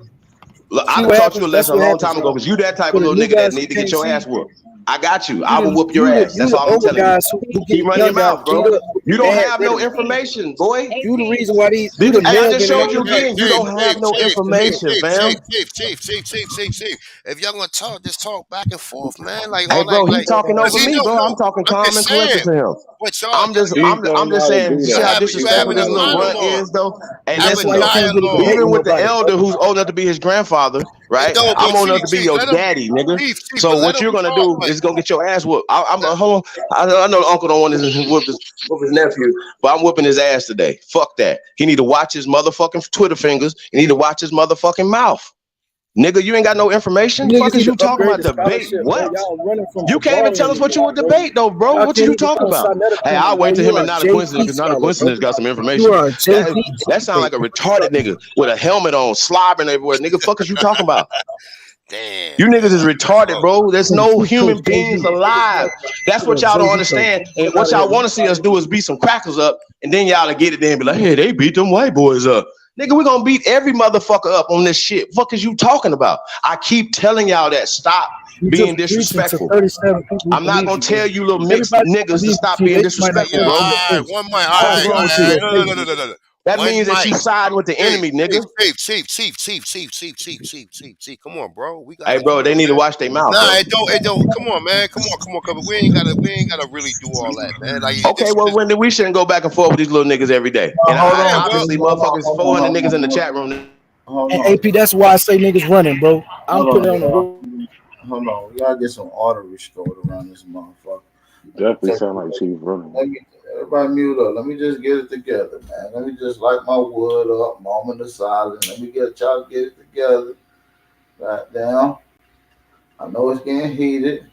Look, I taught you a lesson a long time ago because you that type of little nigga that need to get your ass whooped. I got you. I will whoop your ass. That's all I'm telling you. Keep running your mouth, bro. You don't bad have no rhetoric. information, boy. You the reason why these you This, the hey, I Melvin just and showed you all them Hey, again. You Chief, don't Chief, have no Chief, Chief, information, Chief, fam. Chief, Chief, Chief, Chief, Chief, Chief, Chief. If y'all gonna talk, just talk back and forth, man. Like Hey, all bro, he like, talking cause over he me, no, bro. no. I'm talking I'm calm just and collected saying. to him. But I'm just, y'all, I'm, Chief don't I'm know just how to saying. do You see y'all how that. having you Chief don't disrespectful having know a this how to little do runt that. monologue. is, though. Hey, Have That's a listen, why you though. can't get a dialogue. debate Even with with the nobody, elder bro. who's old enough to be his grandfather, It right? don't, I'm but old enough to be Chief, your let him, daddy, nigga. Chief, So but let what him you're gonna talk. do Like, is gonna get your ass whooped. I'm hold on. I know the uncle don't want to whoop his nephew, but I'm whooping his ass today. Fuck that. He need to watch his motherfucking Twitter fingers. He need to watch his motherfucking mouth. Nigga, you ain't got no information. You Fuck niggas is need you to talking upgrade about? the Debate scholarship, bro. what? Y'all running from You can't even tell Jabari us and what them you would niggas, bro. debate, though, bro. Y'all What is can't you even talking come about? Sinetta Hey, Kingdom, I'll bro. wait till You him are and a not a coincidence, JP because not a scholar, bro. coincidence got some You information. are a That JP that sound like a retarded nigga with a helmet on, slobbering everywhere. Nigga, fuck is you talking about? You damn, niggas man. is retarded, Fuck. bro. There's no JP coach human beings JV. alive. That's You a what y'all don't JV coach. understand. And Fuck what out of y'all here. want to see us do is beat some crackers up, and then y'all to get it there and be like, hey, they beat them white boys up. Nigga, we gonna beat every motherfucker up on this shit. Fuck is you talking about? I keep telling y'all that. Stop You being just preaching to disrespectful. 37 people who I'm not believe gonna you, bro. tell you little mixed Everybody who niggas to believes stop you, being they just might Hey, not yo, put disrespectful, it to bro. your face. one mic. All Fuck is right, wrong all with you, right. little No, no, face? no, no, no, no. That One means that mic. you siding with the Chief, enemy, Chief, nigga. Chief. Come on, bro. We Hey, gotta, come bro, they on, need to man. watch their mouth, Nah, bro. it don't. Come on, man. Come on. Cause we ain't gotta really do all that, man. Like Okay, well, when we shouldn't go back and forth with these little niggas every day. And Hold I yeah, on, well, obviously, King. Hold on, motherfuckers, hold on, 400 hold niggas on, in the hold chat on. room. Hold And on, AP, that's why I say niggas running, bro. I'm hold putting on, on the y'all. road. Hold on. We gotta get some order restored around this motherfucker. Let me Definitely take sound like Chief running. let me everybody mute up. Let me just get it together, man. Let me just light my wood up, moment of silence. Let me get y'all get it together. Right down. I know it's getting heated.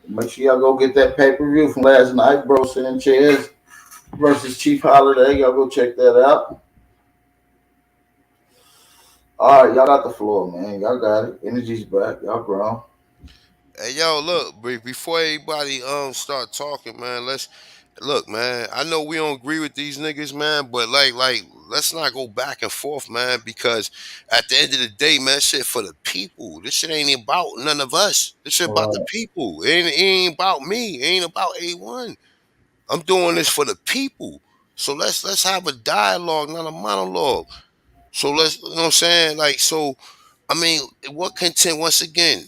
Make sure y'all go get that pay-per-view from last night, bro. Sanchez versus Chief Holiday. Y'all go check that out. All right, y'all got the floor, man. Y'all got it. Energy's back. Y'all grown. hey, yo, look, before everybody start talking, man, let's look, man. I know we don't agree with these niggas, man, but like, let's not go back and forth, man, because at the end of the day, man, shit for the people. This shit ain't about none of us. This shit about the All people. It ain't about me. It ain't about A1. I'm doing this for the people. So let's have a dialogue, not a monologue. So let's, you know what I'm saying? Like, so, I mean, what content, once again,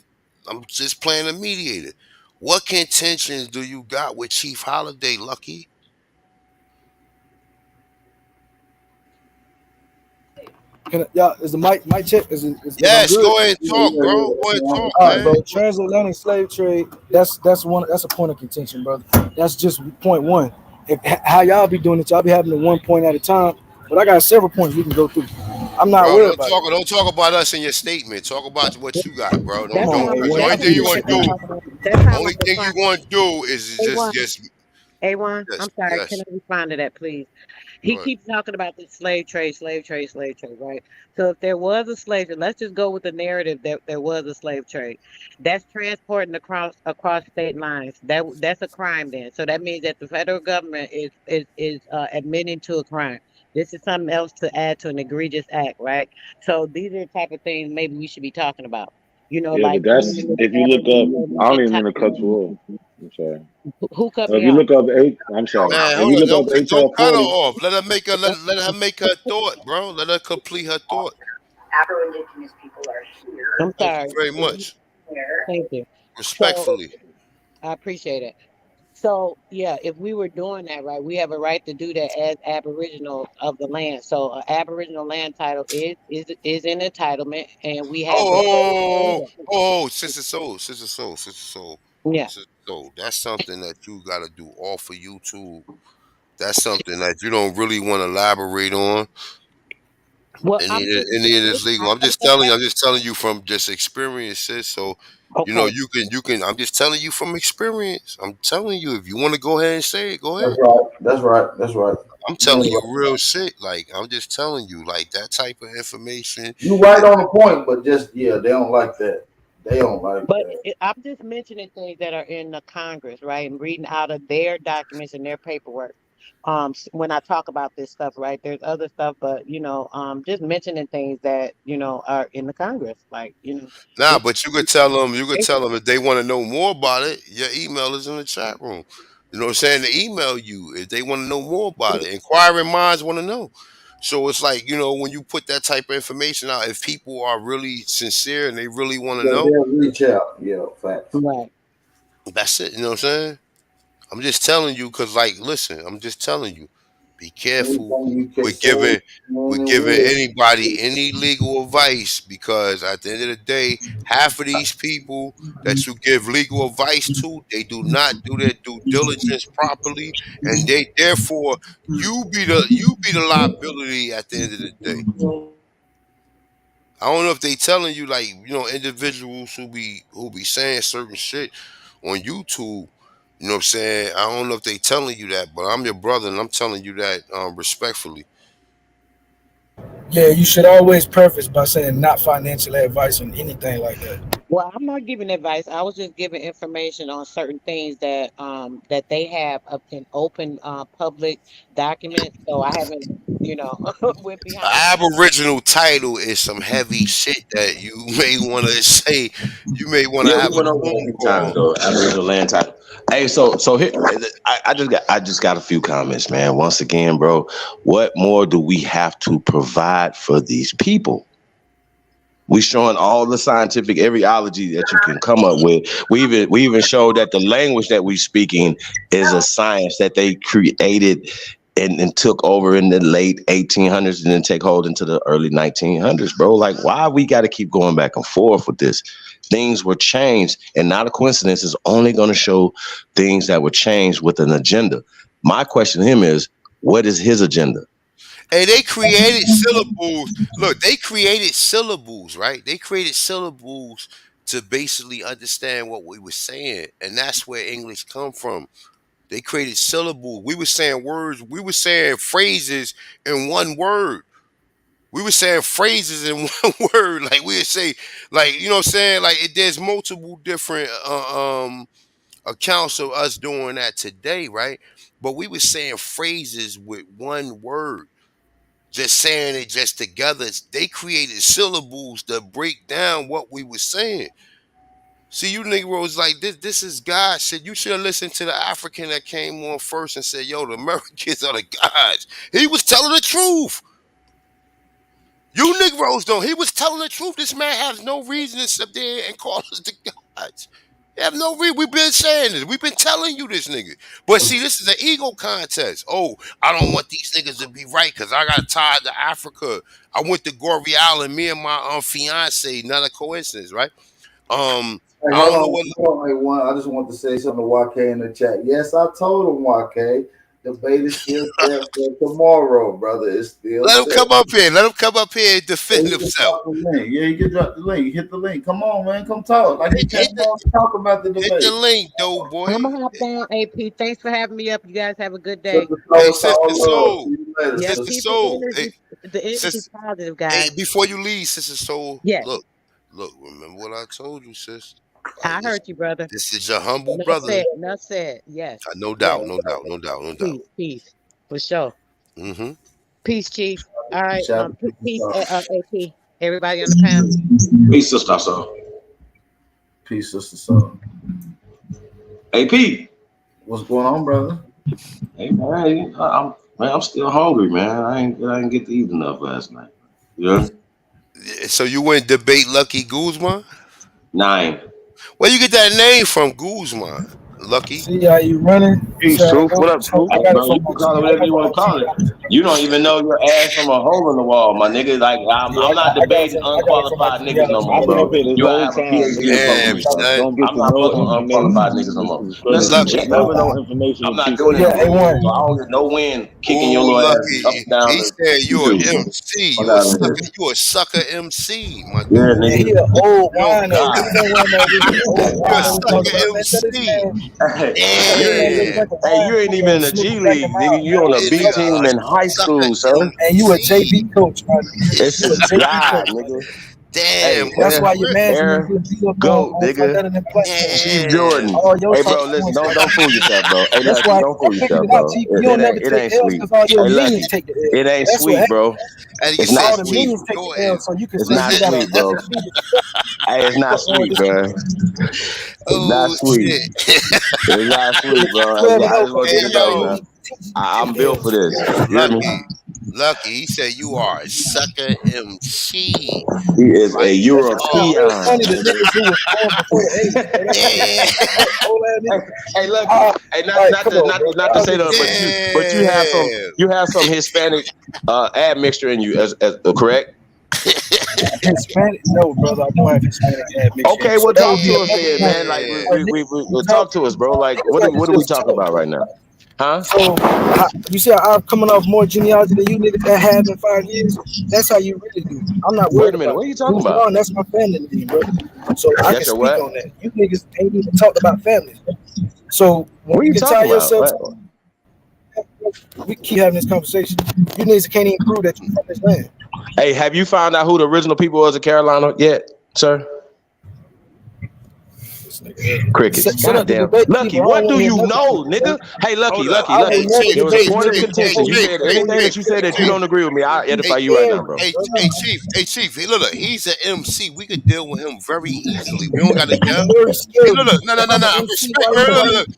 I'm just playing a mediator. What contentions do you got with Chief Holiday, Lucky? Y'all, is the mic check? Is I'm Yes, good? go ahead and talk, bro. Go ahead and talk, All right, man. bro. Transatlantic slave trade. That's a point of contention, brother. That's just point one. If how y'all be doing it, y'all be having it one point at a time. But I got several points we can go through. I'm not Bro, worried about it. don't talk about us in your statement. Talk about what you got, bro. Come That Don't, on, sounds because the A1. only Y'all that thing keep you it want to simple. do, that sound like a crime. is A1, just A1. yes, I'm sorry. Can yes. I respond to that, please? He Go ahead. keeps talking about the slave trade, right? So if there was a slave trade, let's just go with the narrative that there was a slave trade. That's transporting across state lines. That's a crime then. So that means that the federal government is admitting to a crime. This is something else to add to an egregious act, right? So these are the type of things maybe we should be talking about. You know, Yeah, like but that's dealing with if you look up. Aboriginal I don't even mean to cut you entitlement. off. I'm sorry. Who cut If me you off? look up eight, I'm sorry. Man, If hold you on. look up Don't HR cut her 40, off. Let her make her thought, bro. Let her complete her thought. I'm Thank you sorry. very much. Thank you. So Respectfully. I appreciate it. So yeah, if we were doing that right, we have a right to do that as Aboriginals of the land. So an Aboriginal land title is an entitlement, and we have the right to do Sister Soul. that. Sister Soul. That's something that you gotta do all for YouTube. That's something that you don't really want to elaborate on. Well, I'm just Any of this legal. I'm just telling you from just experience, sis. So, okay. you can. I'm just telling you from experience. I'm telling you, if you want to go ahead and say it, go That's ahead. right. That's right. That's right. I'm You telling ain't you right. real shit. Like I'm just telling you, like that type of information. You right on the point, but just yeah, they don't like that. They don't like But that. I'm just mentioning things that are in the Congress, right, and reading out of their documents and their paperwork. When I talk about this stuff, right, there's other stuff, but just mentioning things that are in the Congress, like Nah, this. but you could tell them. You could tell them if they want to know more about it. Your email is in the chat room. You know what I'm saying? To email you if they want to know more about it. Inquiring minds want to know. So it's like, when you put that type of information out, if people are really sincere and they really want to Yeah, know, they'll reach out. Yeah, facts. Right. that's it. You know what I'm saying? I'm just telling you because, like, listen, I'm just telling you, be careful Anything you can with say, giving anybody any legal advice because at the end of the day, half of these people that you give legal advice to, they do not do their due diligence properly, and they therefore you be the liability at the end of the day. I don't know if they telling you like individuals who be saying certain shit on YouTube. You know what I'm saying? I don't know if they telling you that, but I'm your brother and I'm telling you that respectfully. Yeah, you should always preface by saying not financial advice on anything like that. Well, I'm not giving advice. I was just giving information on certain things that they have up in open public documents. So I haven't, went behind the scenes. Aboriginal title is some heavy shit that you may want to say. You may want to Yeah, we have a went over that a phone few call times on. though. Aboriginal land title. Hey, so here, I just got a few comments, man. Once again, bro, what more do we have to provide for these people? We showing all the scientific everyology that you can come up with. We even showed that the language that we speaking is a science that they created and took over in the late 1800s and then take hold into the early 1900s, bro. Like, why we got to keep going back and forth with this? Things were changed, and not a coincidence. Is only going to show things that were changed with an agenda. My question to him is, what is his agenda? Hey, they created syllables. Look, they created syllables, right? They created syllables to basically understand what we were saying, and that's where English come from. They created syllables. We were saying words. We were saying phrases in one word. We were saying phrases in one word. Like we would say, like you know what I'm saying. Like there's multiple different accounts of us doing that today, right? But we were saying phrases with one word, just saying it just together. They created syllables to break down what we were saying. See, you Negroes like this. This is God shit. You should have listened to the African that came on first and said, "Yo, the Americans are the gods." He was telling the truth. You Negroes don't. He was telling the truth. This man has no reason to sit there and call us the gods. They have no reason. We've been saying this. We've been telling you this, nigga. But see, this is an ego contest. Oh, I don't want these niggas to be right because I got tied to Africa. I went to Gory Island. Me and my fiance. Not a coincidence, right? Hey, I hold don't know on, what. hold on, hey, one. I just want to say something to YK in the chat. Yes, I told him YK. Debate is still set for tomorrow, brother. It's still Let him set. come up here. Let him come up here and Yeah, defend you can himself. drop the link. Yeah, you can drop the link. Hit the link. Come on, man. Come talk. Like you Hit came on to talk about the hit the debate. link, though, boy. I'm gonna hop down, AP. Thanks for having me up. You guys have a good day. Sister Hey, Soul, Sister all love. Soul. See you later, Yeah, sister. Sister keep the Soul. Hey, energy, Sister. positive, Hey, guys. before you leave, Sister Soul, Yes, look. Remember what I told you, sis. I This, heard you, brother. this is your humble Enough brother. said. Enough said. Yes, No yes. doubt, no doubt, no doubt, no doubt. Peace, peace, for sure. Mm-hmm. Peace, Chief. All right. Shout out to Peace, you. AP. Everybody on the panel. Peace, sister. So, Peace, sister Soul. AP. What's going on, brother? Hey man, I'm still hungry, man. I ain't get to eat enough last night. Yeah. So you went debate Lucky Guzman? 9. Where you get that name from, Guzman? Lucky? See how you running? You see Peace, how I Truth. go? What up, So Truth? I Hey, got it bro, from you my can call it I whatever got it you from want my to call it. GI. You don't even know your ass from a hole in the wall, my nigga. Like Yeah, I'm not I got it debating from my unqualified niggas no GI. more, I've been up bro. here this You gotta whole have a time, PhD to nigga. fuck with Damn, me, son. son. Don't get I'm to not no fucking with unqualified information. niggas no This more. is Let's crazy. Lucky. look. Never no information I'm and not peace doing and that Yeah, shit no more. information. So I A1. don't get no wind kicking your Oh, little ass up Lucky. and down He the said you a YouTube. MC. Fuck out of here. You a sucker MC, my Yeah, dude. Yeah, nigga. he an old You know, whiner. God. He been wearing that with his old you a whiner. We sucker talking about, man, MC. tell this man look Damn. like a Hey, you wine ain't cooler even and in the snoop G back him League, nigga. out, You man. on What a you This B talking nigga team a about? in high sucker school, sir. And you a MC. JV coach, my nigga. This You a is JV God, coach, my nigga. nigga. Damn, Hey, And what that's the why your grip? management Air getting beat up Goat, on nigga. Thunder and platform. Chief Damn. Jordan. All your Hey, talk bro, is listen, doing don't stuff. fool yourself, bro. Hey, That's Lucky, why don't I fool figured yourself, it out, bro. Chief. You don't never It take ain't L's sweet. because all your Hey, minions Lucky, take the L. it ain't That's what sweet, happened. bro. That nigga It's said not All the sweet. Chief minions take the L, Jordan. so you can It's say not you got an sweet, bro. undefeated. Hey, Hey, it's not sweet, bro. It's not Oh sweet. shit. It's not sweet, bro. I just want to Hey get it right, yo, man. I'm built for this. You hear me? Lucky. He said you are a sucker MC. He is a Right It's European. funny the niggas who was born before the '80s. Bro. That's old ass niggas. Hey, look. Hey, All right, come on, bro. not to Y'all say that, niggas, but you have some Hispanic admixture in you, as correct? Hispanic? No, brother, I don't have Hispanic admixture. Okay, So well, that would talk be to us another then, point man. Like where niggas we talk. talk to us, bro. Like Niggas like to what are we just talking talk, about right bro. now? Huh? So you see how I'm coming off more genealogy than you niggas that have in 5 years? That's how you really do. I'm not Wait worried a minute. about What are it. you talking Who's about? on? That's my family name, bro. So I can That's your speak what? on that. You niggas ain't even talked about families. So when What are you you can talking tie about? yourself to, we keep having this conversation. You niggas can't even prove that you from this land. Hey, have you found out who the original people was of Carolina yet, sir? Crickets. Set up the Goddamn. debate, Lucky, people. I don't what want do to hear you nothing from know, you, bro. nigga? Hey, Lucky. I will never It was a debate point of niggas contention. before You you. said anything that you said that you don't agree with me, I'll edify you right now, bro. Hey, Chief. Hey, look, he's an MC. We could deal with him very easily. We don't got to It's yell. very Hey, scary. look. No. If I'm an I MC, respect.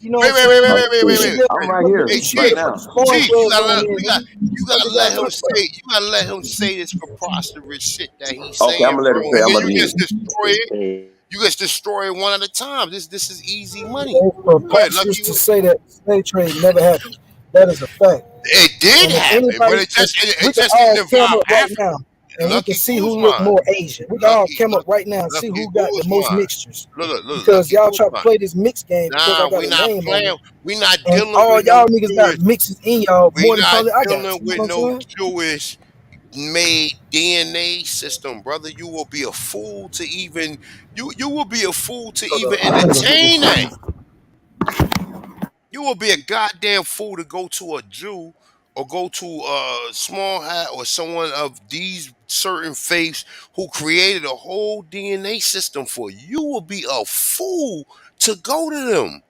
you know what I'm Wait. saying? You should be able I'm to right here Hey, you should be right able to now. put some foreign Chief, clubs on here, nigga. you What gotta did y'all let him talk about? say. You gotta let him say this preposterous shit that he's Okay, saying, I'm gonna let bro. it say. And I'm then gonna you hear. just destroy it. You just destroy it one at a time. This is easy money. It's Go ahead, preposterous Lucky. to say that slave trade never happened. That is a fact. It did And if happen, but anybody, if we it can just all didn't come involve up right Africa. now and we can Lucky see who look Guzman. more Asian. We can all come up right now and see Lucky who got the most Guzman. mixtures. Look, Because Lucky y'all try to Guzman. play this mix game because I Nah, got we a not name on it. playing. We not And dealing all with no y'all niggas got Jewish. mixes in y'all We more than not probably I got. dealing You with know what I'm no saying? Jewish made DNA system, brother. You will be a fool to even you will be a fool to even I'm gonna go get entertain this. that. You will be a goddamn fool to go to a Jew or go to a small hat or someone of these certain faiths who created a whole DNA system for you. You will be a fool to go to them.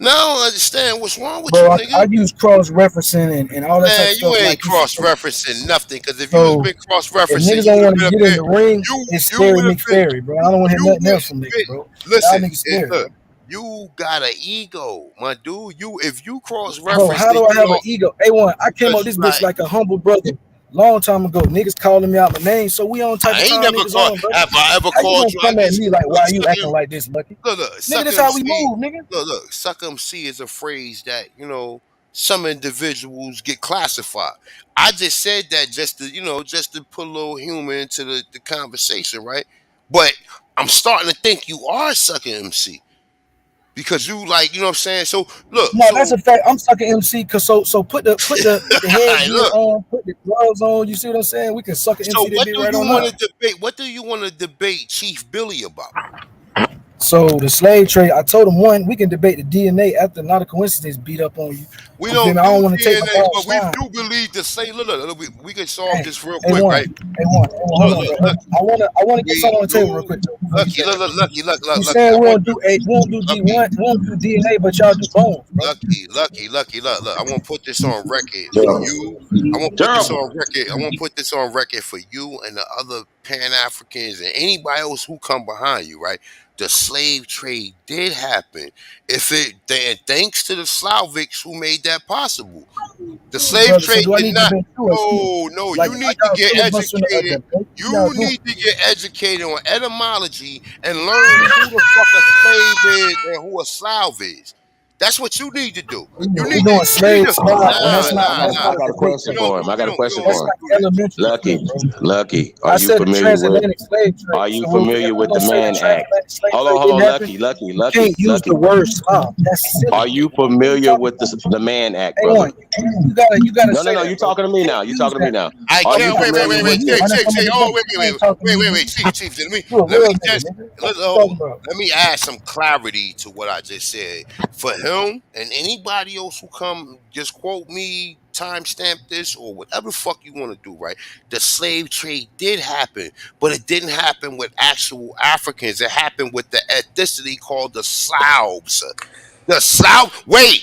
Now I don't understand what's wrong with you, Bro, I nigga. use cross referencing and all that type Man, of you stuff ain't like you should cross do. referencing nothing. Because if you was So been cross if referencing, niggas you don't would have want to been up get in here. the ring, it's You scary would have been. McFerry, bro. I don't want to hear You nothing would else from niggas, been. bro. Y'all Listen, niggas scary, look. bro. You got an ego, my dude. You if you cross Bro, reference, how then do I you have an know ego? A1, I came because up you this got. bitch like a humble brother long time ago. Niggas calling me out my name, so we on type I of ain't time never niggas called. on, bro. Have I ever How you called gonna you? I come at just me like, look, why you acting like this, Lucky? Nigga, Suck this how we MC. move, nigga. Suck MC is a phrase that some individuals get classified. I just said that just to put a little humor into the conversation, right? But I'm starting to think you are sucking MC because you like, you know what I'm saying. So look, No, that's a fact. I'm sucking MC cause so put the headgear look. on, put the gloves on. You see what I'm saying? We can suck an So MC that what be do right you on want out. to debate? What do you want to debate Chief Billy about? So the slave trade, I told him one, we can debate the DNA after not a coincidence beat up on you. We You feel don't me? I do don't want to take my DNA, ball but we shine. do believe the same. Look, we can solve Hey, this real hey quick, one, right? hey one, hold on, bro. Look. I wanna get We something on the table real do quick though, before you lucky, say that, bro. You lucky. I saying want you, we don't do lucky, D1, we don't do DNA, but y'all do bones, bro. lucky. Look. I want to put this on record for Terrible. you. I want to put this Terrible. on record. I want to put this on record for you and the other Pan Africans and anybody else who come behind you, right? The slave trade did happen. Thanks to the Slavics who made that possible. The slave Brother, so trade do I did need to not. debate you or speak? No. Like, You are need to y'all get filibustering a educated. debate? What You y'all doing? need to get educated on etymology and learn who the fuck a slave is and who a Slav is. That's what you need to do. You We need to. doing You need slave to. slide, and Nah, nah, that's nah. not I a got a debate question We thing. don't for do. him. I got a We question don't That's for even him. like do that. elementary Lucky, school, bro. Lucky. Are I you said the familiar with? transatlantic slave trade. Are you So familiar if we're with the gonna say the Mann Act? transatlantic slave Hold on, trade hold didn't on, happen, Lucky, Lucky, you Lucky, can't use Lucky. the word Slav. That's silly. Are you What are you familiar talking with about? the Mann Act, brother? A1, you gotta No, say no. that, You bro. talking to me You now? can't You use talking to me that. now? I Are I'm you can't. not Wait. familiar arguing with? with you. I done from the debate. Wait. You ain't talking to me, nigga. Chief. Let me You a let real me nigga, just nigga. What you talking about? let me add some clarity to what I just said. For him and anybody else who come, just quote me, timestamp this, or whatever the fuck you want to do, right? The slave trade did happen, but it didn't happen with actual Africans. It happened with the ethnicity called the Slavs. The Slav. Wait.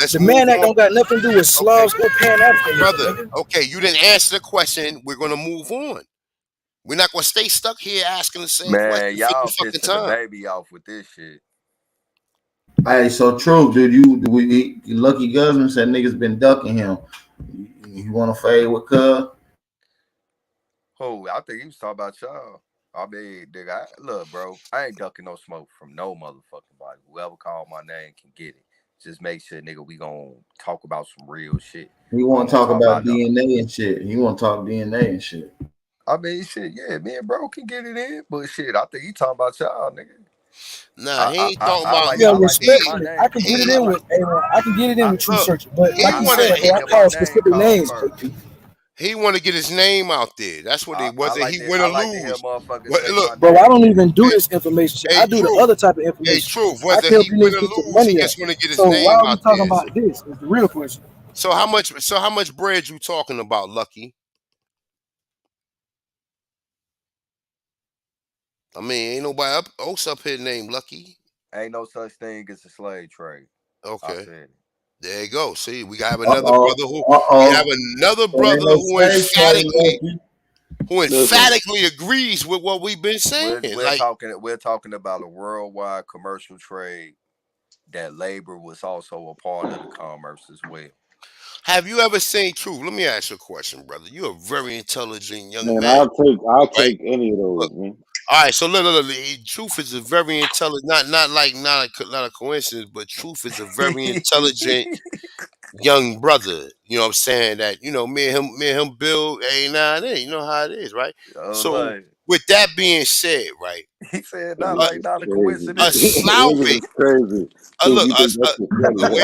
let's The move Man Act on. don't got nothing to do with Okay, Slavs or Pan Africanism, brother. nigga. Okay, you didn't answer the question. We're gonna move on. We're not gonna stay stuck here asking the same Man, question 50 y'all fucking pissing the times. baby off with this shit. Hey, so true, dude. Lucky Guzman said niggas been ducking him. You want to fade with Cub? Oh, I think he was talking about y'all. I mean, nigga, look, bro, I ain't ducking no smoke from no motherfucking body. Whoever called my name can get it. Just make sure, nigga, we gonna talk about some real shit. He I want don't to want to talk talk about about no. DNA and shit. He want to talk DNA and shit. I mean, shit, yeah, me and bro can get it in, but shit, I think he talking about y'all, nigga. Nah, he ain't talking I about like Yeah, I like to hear he. my respectfully, I name can get called. it He in with I can get it in with True look. Searcher, but He like you I wanna said, like to bro, I hear my call name specific called names, first. KP. he wanna get his name out there. That's what I whether like he win I or like to hear lose. motherfuckers What say look, my Bro, I name. don't even do hey, this information shit. hey, I do the truth. other type of Hey, information. truth. I Whether can help he you win niggas or get your lose, he money up. just wanna get his So why name are we out talking there. about this? Is the real question. So how much bread you talking about, Lucky? I mean, ain't nobody else up here named Lucky. Ain't no such thing as a slave trade. I Okay. said it. There you go. See, we have Uh another oh. brother who Uh we have oh. another There ain't brother no slave trade, Loki. who Listen, emphatically agrees with what we've been saying. Like, We're talking about a worldwide commercial trade that labor was also a part of the commerce as well. have you ever seen Truth? Let me ask you a question, brother. You're a very intelligent young man, man, I'll right? take any of Look, those, man. all right. So look. Truth is a very intelligent, not a coincidence, but Truth is a very intelligent young brother. You know what I'm saying? That me and him build a now and then. You know how it is, right? Oh, So like with that being said, right, he said, That not a, nigga like is not a crazy. a coincidence. Niggas Slavic, is crazy. Dude, look, you think that's the funny, huh?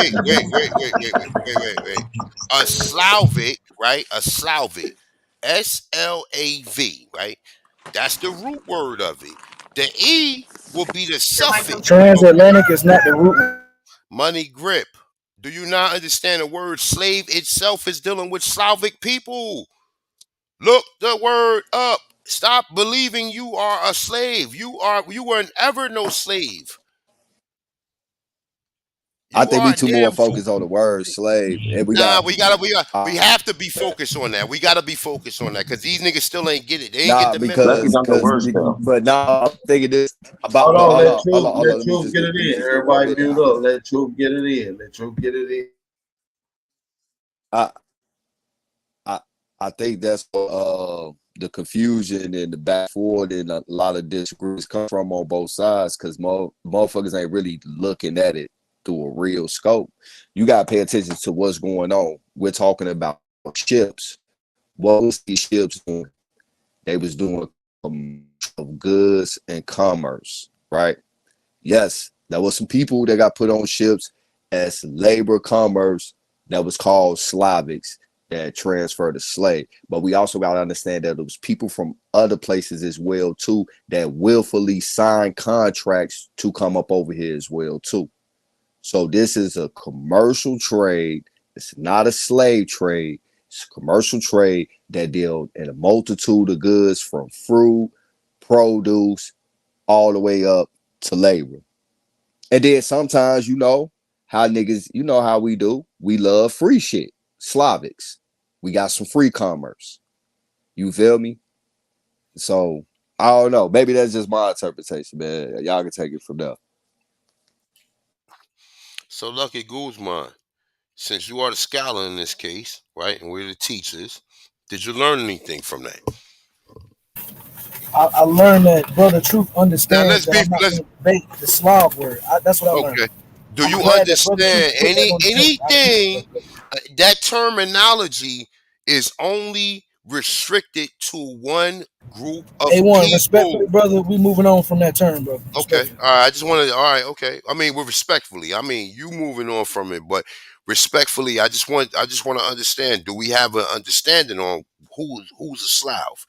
wait. A Slavic, right? A Slavic, Slav, right? That's the root word of it. The E will be the suffix. Okay, Transatlantic is not the root. money grip. Do you not understand the word slave itself is dealing with Slavic people? Look the word up. Stop believing you are a slave. You were ever no slave. I You think we are too more damn focused on the word slave, and we Nah, got we have to be focused on that. We gotta be focused on that because these niggas still ain't get it. They ain't get nah the memo. Lucky don't know because word spell. but now I'm thinking this about Hold look, on, hold on. let Let me truth just get get it in. one Everybody minute. mute up. Let truth get it in. Let truth get it in. I I I think that's the confusion and the back forward and a lot of disagreements come from on both sides because motherfuckers ain't really looking at it through a real scope. You gotta pay attention to what's going on. We're talking about ships. What was these ships doing? They was doing of goods and commerce, right? Yes, there was some people that got put on ships as labor commerce that was called Slavics that transferred to slave. But we also got to understand that there was people from other places as well too that willfully signed contracts to come up over here as well too. So this is a commercial trade. It's not a slave trade. It's a commercial trade that deals in a multitude of goods from fruit, produce, all the way up to labor. And then sometimes, how niggas, how we do. We love free shit. Slavics. We got some free commerce. You feel me? So I don't know. Maybe that's just my interpretation, man. Y'all can take it from there. So Lucky Guzman, since you are the scholar in this case, right, and we're the teachers, did you learn anything from that? I learned that Brother Truth Now understands that I'm not let's going to debate the Slav word. That's what I learned. okay. Do I'm you glad that Brother Truth understand put that on the table. I appreciate anything that, brother. that terminology is only restricted to one group of A1, respectfully, people? brother, we moving on from that term, brother. Okay. Respectfully. All right. I just wanted. All right. Okay. I mean, with respectfully. I mean, you moving on from it, but respectfully, I just want to understand. Do we have an understanding on who's a Slav?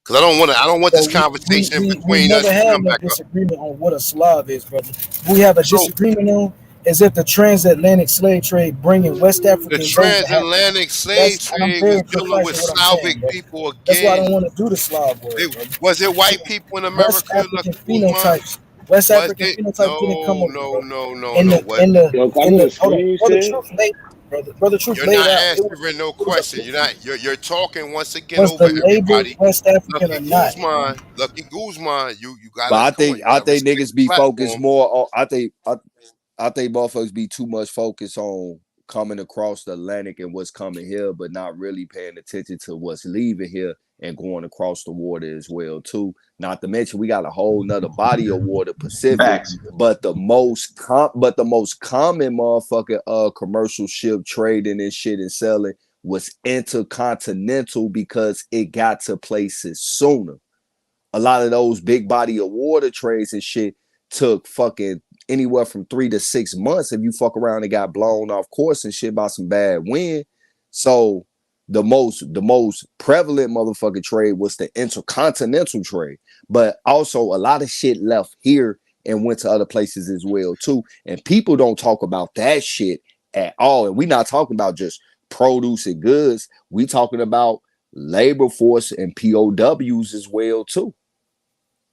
Because I don't want So this conversation in we between us never to had come no back up. disagreement on what a Slav is, brother. We have a So disagreement on is if the transatlantic slave trade bringing West the Africans over happened. transatlantic slave That's I'm trade was very dealing precise with in what I'm Slavic saying, brother. people That's why I don't again. want to do the Slav word, It, brother. was it So white people in West America, African Lucky Guzman? phenotypes, West Was African it? phenotypes didn't come No, over, no, brother. no, no, In no. the Was in the Yo, can I in get a the hold on, screen brother share? Truth laid brother Truth you're laid not out. answering no It was question. You're talking once again was over the labor everybody. West African Lucky or not? Guzman, Lucky Guzman, you But gotta I come on, think you I gotta think respect niggas the be focused platform. more on I think motherfuckers be too much focused on coming across the Atlantic and what's coming here, but not really paying attention to what's leaving here and going across the water as well too. Not to mention we got a whole nother body of water, Pacific, Facts. but the most common motherfucking commercial ship trading and shit and selling was intercontinental because it got to places sooner. A lot of those big body of water trades and shit took fucking anywhere from 3 to 6 months if you fuck around and got blown off course and shit by some bad wind. So the most prevalent motherfucking trade was the intercontinental trade. But also a lot of shit left here and went to other places as well too. And people don't talk about that shit at all. And we not talking about just produce and goods. We talking about labor force and POWs as well too.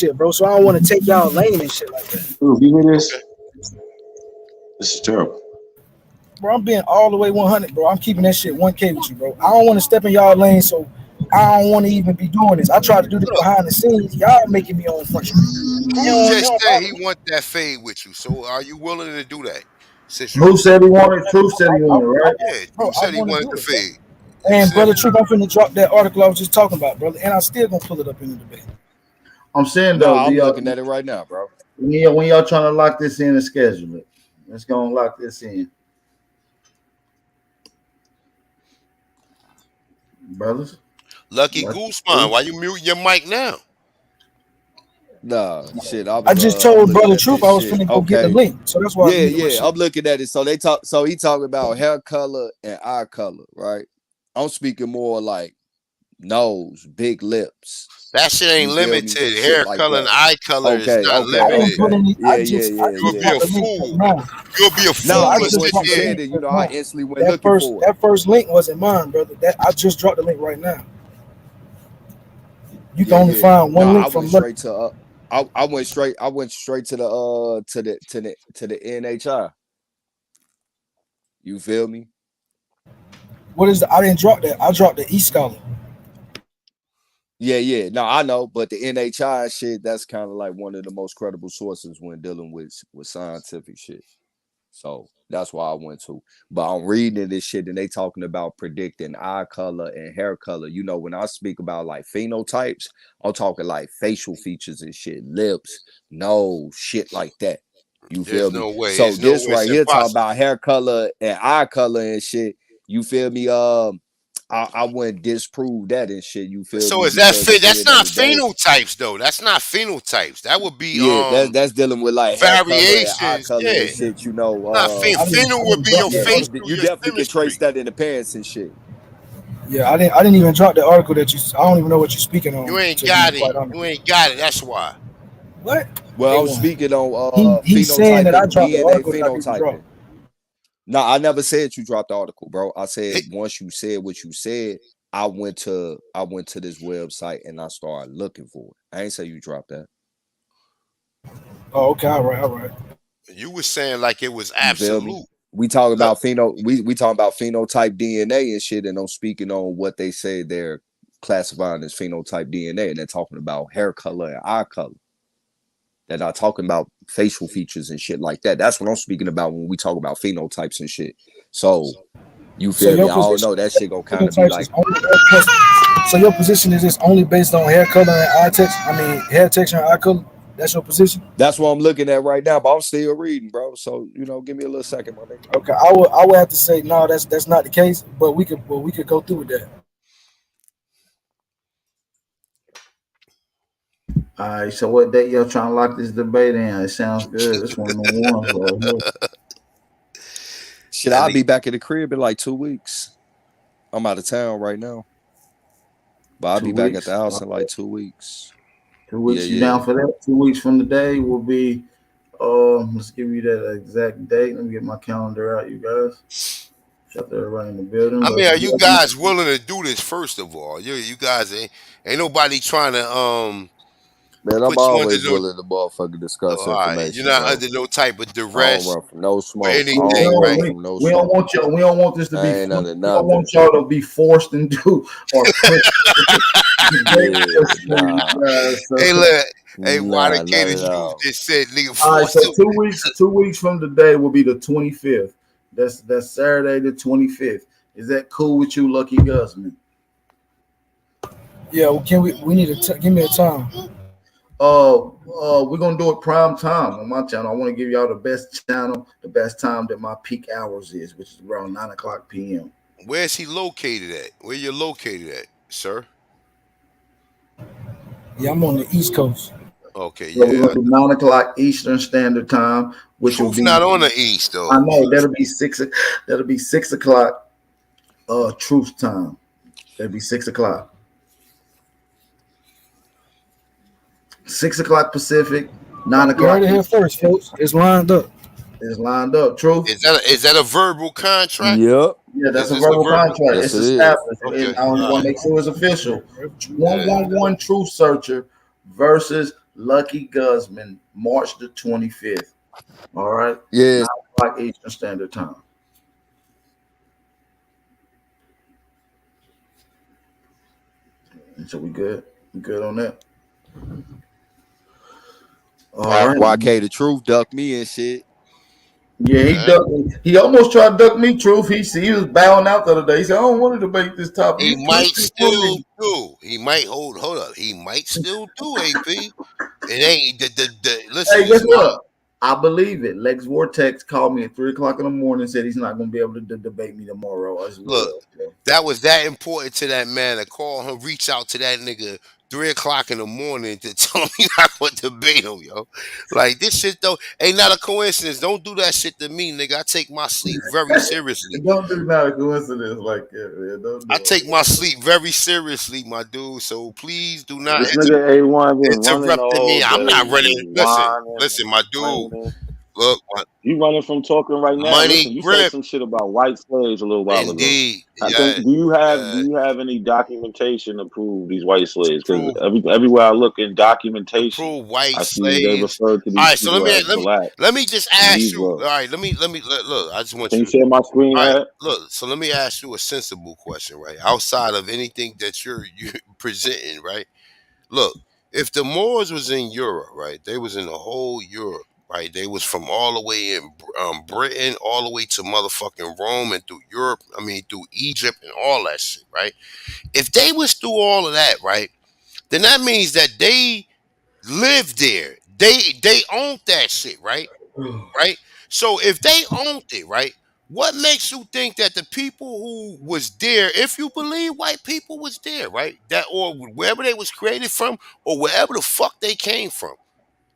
shit, bro. So I don't want to take y'all lane and shit like that. Ooh, you hear this? This is terrible. Bro, I'm being all the way 100, bro. I'm keeping that shit 1K with you, bro. I don't want to step in y'all lane, so I don't want to even be doing this. I try to do this Look, behind the scenes. Y'all making me on front street. who You just don't said bother he me. want that fade with you? So are you willing to do that? Since you Who just said he wanted? Truth said he wanted, I right? want, yeah, bro. you I said he want to wanted do the it, bro. fade. You And said brother Trick, I'm finna drop that article I was just talking about, brother. And I'm still gonna pull it up in the debate. I'm saying No, though, do I'm y'all looking at it right now, bro. when y'all trying to lock this in and schedule it? Let's go and lock this in, brothers. Lucky Lucky Gooseman, Goose. why you mute your mic now? Nah, shit. I just I'm told looking brother at Truth this I was shit. finna go get the Okay. link, so that's why I was Yeah, muting my yeah. shit. I'm looking at it. So he talking about hair color and eye color, right? I'm speaking more like nose, big lips. That shit ain't You feel me? limited. Shit Hair like color and that. eye color is Okay, not okay, I didn't limited. put okay. any. Yeah, yeah, yeah, You'll I just be yeah. a dropped the link just fool. now. You'll be a No, Nah, fool I to but just sit once you dropped the there. said link it, you just know, I now. instantly went looking for it. That first link wasn't mine, brother. That I just dropped the link right now. You can Yeah, only yeah. find No, one I link went from Lucky. straight to I went straight to the NHI. You feel me? What is the? I didn't drop that. I dropped the E Scholar. Yeah, yeah. No, I know, but the NHI shit, that's kind of like one of the most credible sources when dealing with scientific shit. So that's why I went to. But I'm reading this shit and they talking about predicting eye color and hair color. You know, when I speak about like phenotypes, I'm talking like facial features and shit, lips, nose, shit like that. You There's feel me? no way. So There's no this way. It's right here talking impossible. about hair color and eye color and shit. You feel me? I wouldn't disprove that and shit. You feel So me? is that Because at the that's end of not the day, phenotypes though. That's not phenotypes. That would be yeah, that's dealing with like hair color and eye variations. color Yeah. and shit. You Not know, pheno I would didn't be drop your that yeah, article. facial, you your definitely can trace chemistry. that in the pants and shit. Yeah, I didn't even drop the article that you. I don't even know what you're speaking You on. ain't To be got it. quite honest, You ain't got it. That's why. what? Well, I'm A1. speaking on He's saying that I phenotyping, dropped the DNA article that I didn't drop. phenotyping. No, I never said you dropped the article, bro. I said He- once you said what you said, I went to this website and I started looking for it. I ain't say you dropped that. Oh, okay, all right. You was saying like it was You feel me? absolute. We talk Look, about we talk about phenotype DNA and shit, and I'm speaking on what they say they're classifying as phenotype DNA, and they're talking about hair color and eye color. They're not talking about facial features and shit like that. That's what I'm speaking about when we talk about phenotypes and shit. So you So feel me? your I don't position know. That is that shit gonna kind of be phenotypes like is only hair color. So your position is it's only based on hair color and eye text. I mean, hair texture and eye color. That's your position. that's what I'm looking at right now, but I'm still reading, bro. So you know, give me a little second, my nigga. Okay, I would have to say no. That's not the case. But we could go through with that. All right. So what date y'all trying to lock this debate in? It sounds good. This one of the ones right here. Shit, that I'll nigga, be back in the crib in like 2 weeks. I'm out of town right now, but I'll 2 be back at weeks. the house in like 2 weeks. 2 weeks. Yeah, You yeah. down for that? 2 weeks from today will be. Let's give you that exact date. Let me get my calendar out, you guys. Shut everybody in the building. I Let's mean, are you get guys willing to do this first of all? You guys ain't nobody trying to Man, I'm put you under always no. willing to motherfucking discuss All right, you're information, not bro. under no type of I don't duress run from no or smoke. I anything, don't No, run right? from no we don't smoke. want y'all. We don't want this to I be. ain't under We don't want nothing. y'all to be forced into or pushed into debate Yeah, session, nah, guys. Hey, So, look, hey, Water nah, K, not the at truth all. just said, nigga, all right. force So him. 2 weeks. 2 weeks from today will be the 25th. That's Saturday the 25th. Is that cool with you, Lucky Guzman? Yeah, well, can we need to give me a time. We're gonna do it prime time on my channel. I want to give y'all the best channel, the best time that my peak hours is, which is around 9 o'clock p.m. Where's he located at? Where you located at, sir? Yeah, I'm on the East Coast. Okay, So we're yeah. gonna do 9 o'clock Eastern Standard Time, which will Truth be not on the east I though. know that'll be six. That'll be 6 o'clock. Truth time. That'll be 6 o'clock. 6 o'clock Pacific. nine You o'clock heard it here Eastern first, folks. It's lined up. is lined up. Truth. Is that a verbal contract? Yep. Yeah, that's Is a this a verbal verbal? contract. Yes, It's it is. established, Okay, and I want all to right. make sure it's official. Yeah. 111 Truth Searcher versus Lucky Guzman, March the 25th. All right, Yes. 9 o'clock Eastern Standard Time. So we good. We good on that. All right. YK the truth ducked me and shit. Yeah, he ducked. He almost tried to duck me. Truth. He was bowing out the other day. He said, "I don't want to debate this topic. He You might twisted for still me." do. He might hold up. He might still do. AP. It ain't the listen. Hey, guess It's not. what? I believe it. Lex Vortex called me at 3 o'clock in the morning and said he's not going to be able to debate me tomorrow as Look, well. So. that was that important to that man to call him, reach out to that nigga 3 o'clock in the morning to tell him you not going to debate him, yo. Like this shit though ain't not a coincidence. Don't do that shit to me, nigga. I take my sleep very seriously. Don't do not a coincidence like that, man. Don't I do take my sleep very seriously, my dude. So please do not This nigga A1 been running the interrupt whole me. I'm day, not running. just Listen, whining and my dude. complaining. Look, You running from talking right now. money Listen, you said grip. some shit about white slaves a little while ago. Indeed. Do you have any documentation to prove these white slaves? Because Prove everywhere I look in documentation, white I see they slaves. refer to All these right, so people as black let me just and ask you. All Negro. right, look. I just want Can you you to. share my screen, All right, Ad? look. So let me ask you a sensible question, right? Outside of anything that you're presenting, right? Look, if the Moors was in Europe, right? They was in the whole Europe, right? They was from all the way in Britain, all the way to motherfucking Rome and through Europe. I mean, through Egypt and all that shit, right? If they was through all of that, right? Then that means that they lived there. They owned that shit, right? Right? So if they owned it, right? What makes you think that the people who was there, if you believe white people was there, right? That or wherever they was created from, or wherever the fuck they came from.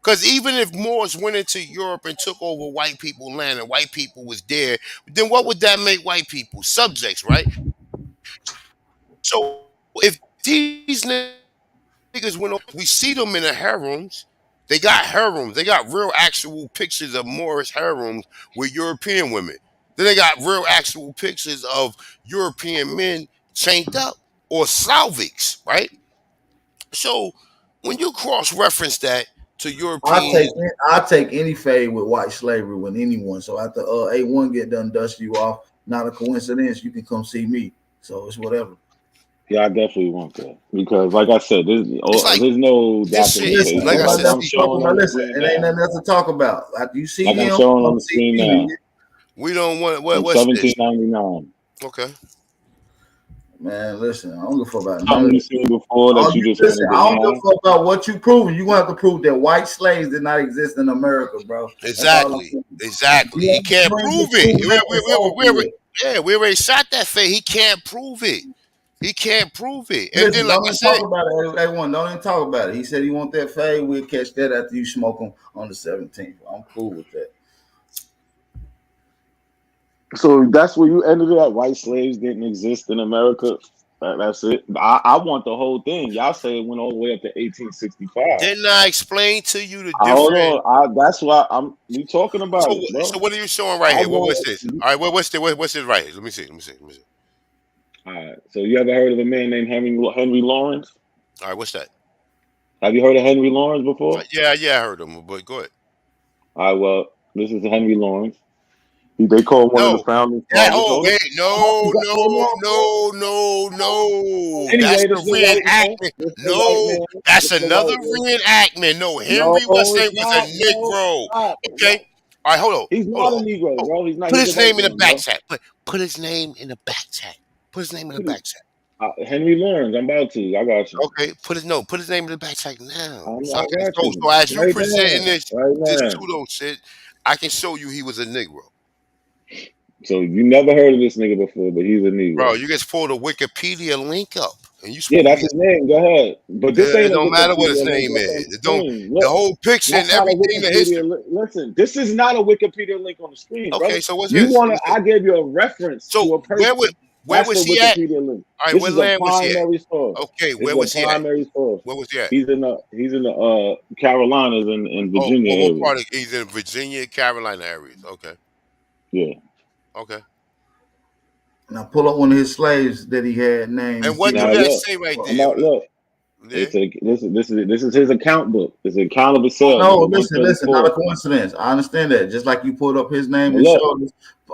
Because even if Moors went into Europe and took over white people land and white people was there, then what would that make white people? Subjects, right? So if these niggas went over, we see them in the harems. They got harems. They got real actual pictures of Moorish harems with European women. Then they got real actual pictures of European men chained up or Slavics, right? So when you cross reference that to European, I take any fade with white slavery with anyone. So after A1 get done dust you off, not a coincidence. You can come see me. So it's whatever. Yeah, I definitely want that because, like I said, it's like there's no this shit is documentation. like I Ain't Like nothing said. else I'm to talk showing about. on the Listen, screen it ain't now. nothing else to talk about. After you see Like I'm him, showing on come the see screen me. now We don't want from what's this? 1799. Okay. Man, listen, I don't give a fuck about none Something of you this. seen before that All you you just want listen, to I don't give deny? a fuck about what you proving. You gonna have to prove that white slaves did not exist in America, bro. That's all I'm Exactly. saying. Exactly. You He ain't can't to prove it. prove that, it's over with. Yeah, we already shot that fate. He can't prove it. He can't prove it. And Listen, then, like don't I even said, talk about it. Everyone, don't even talk about it. He said he want that fade. We'll catch that after you smoke him on the 17th. I'm cool with that. So that's where you ended it at. White slaves didn't exist in America. That's it. I want the whole thing. Y'all say it went all the way up to 1865. didn't I explain to you the Hold different? on. That's why we talking about So, it, so bro. what are you showing I right here? What's want. this? All right, what's this right here? Let me see. Let me see. All right. So you ever heard of a man named Henry Lawrence? All right, what's that? Have you heard of Henry Lawrence before? Yeah, I heard him, but go ahead. All right. Well, this is Henry Lawrence. They call one of the No. founding That, fathers. oh Hold wait, on. no. That's Anyway, the this is the white man. reenactment. This is the white No, man. that's This is the another white man. reenactment. No, No, Henry Weston it's was a not, bro. Negro. Stop. Okay. All right, He's hold not a on. Negro, Oh, bro. He's not. put He's a his white name in the man, back bro. chat. Put his name in the back chat. Put his name in the back chat. Henry Lawrence. I'm about to. I got you. Okay, put his name in the back chat now. So I I can got you. so as you Right presenting now. Right this now. pseudo shit, I can show you he was a Negro. So you never heard of this nigga before, but he's a Bro, Negro. you just pulled a Wikipedia link up, and you Yeah, supposed to that's be. his name. Go ahead. But this It ain't a don't matter what his Wikipedia link name on the is. It don't. screen. The Look, whole picture and that's not a everything, the history. Wikipedia link. Listen, this is not a Wikipedia link on the screen, brother. Okay, so what's You this? want to, What's this? I gave you a reference So to a person. where That's was the he at? Wikipedia link. All right, This what is a land was he at? primary source. Okay, This where is a was he at? primary source. Where was he at? He's in the Carolinas in Oh, Virginia what area. part of he's in Virginia, Carolina areas. Okay, Yeah. okay. And I pull up one of his slaves that he had named. You And see what do Now what? that look, say right I'm there? out. Look. Yeah. This is his account book. It's an account of his sale, No, number listen, not a 134. coincidence. I understand that. Just like you pulled up his name But and look, showed us.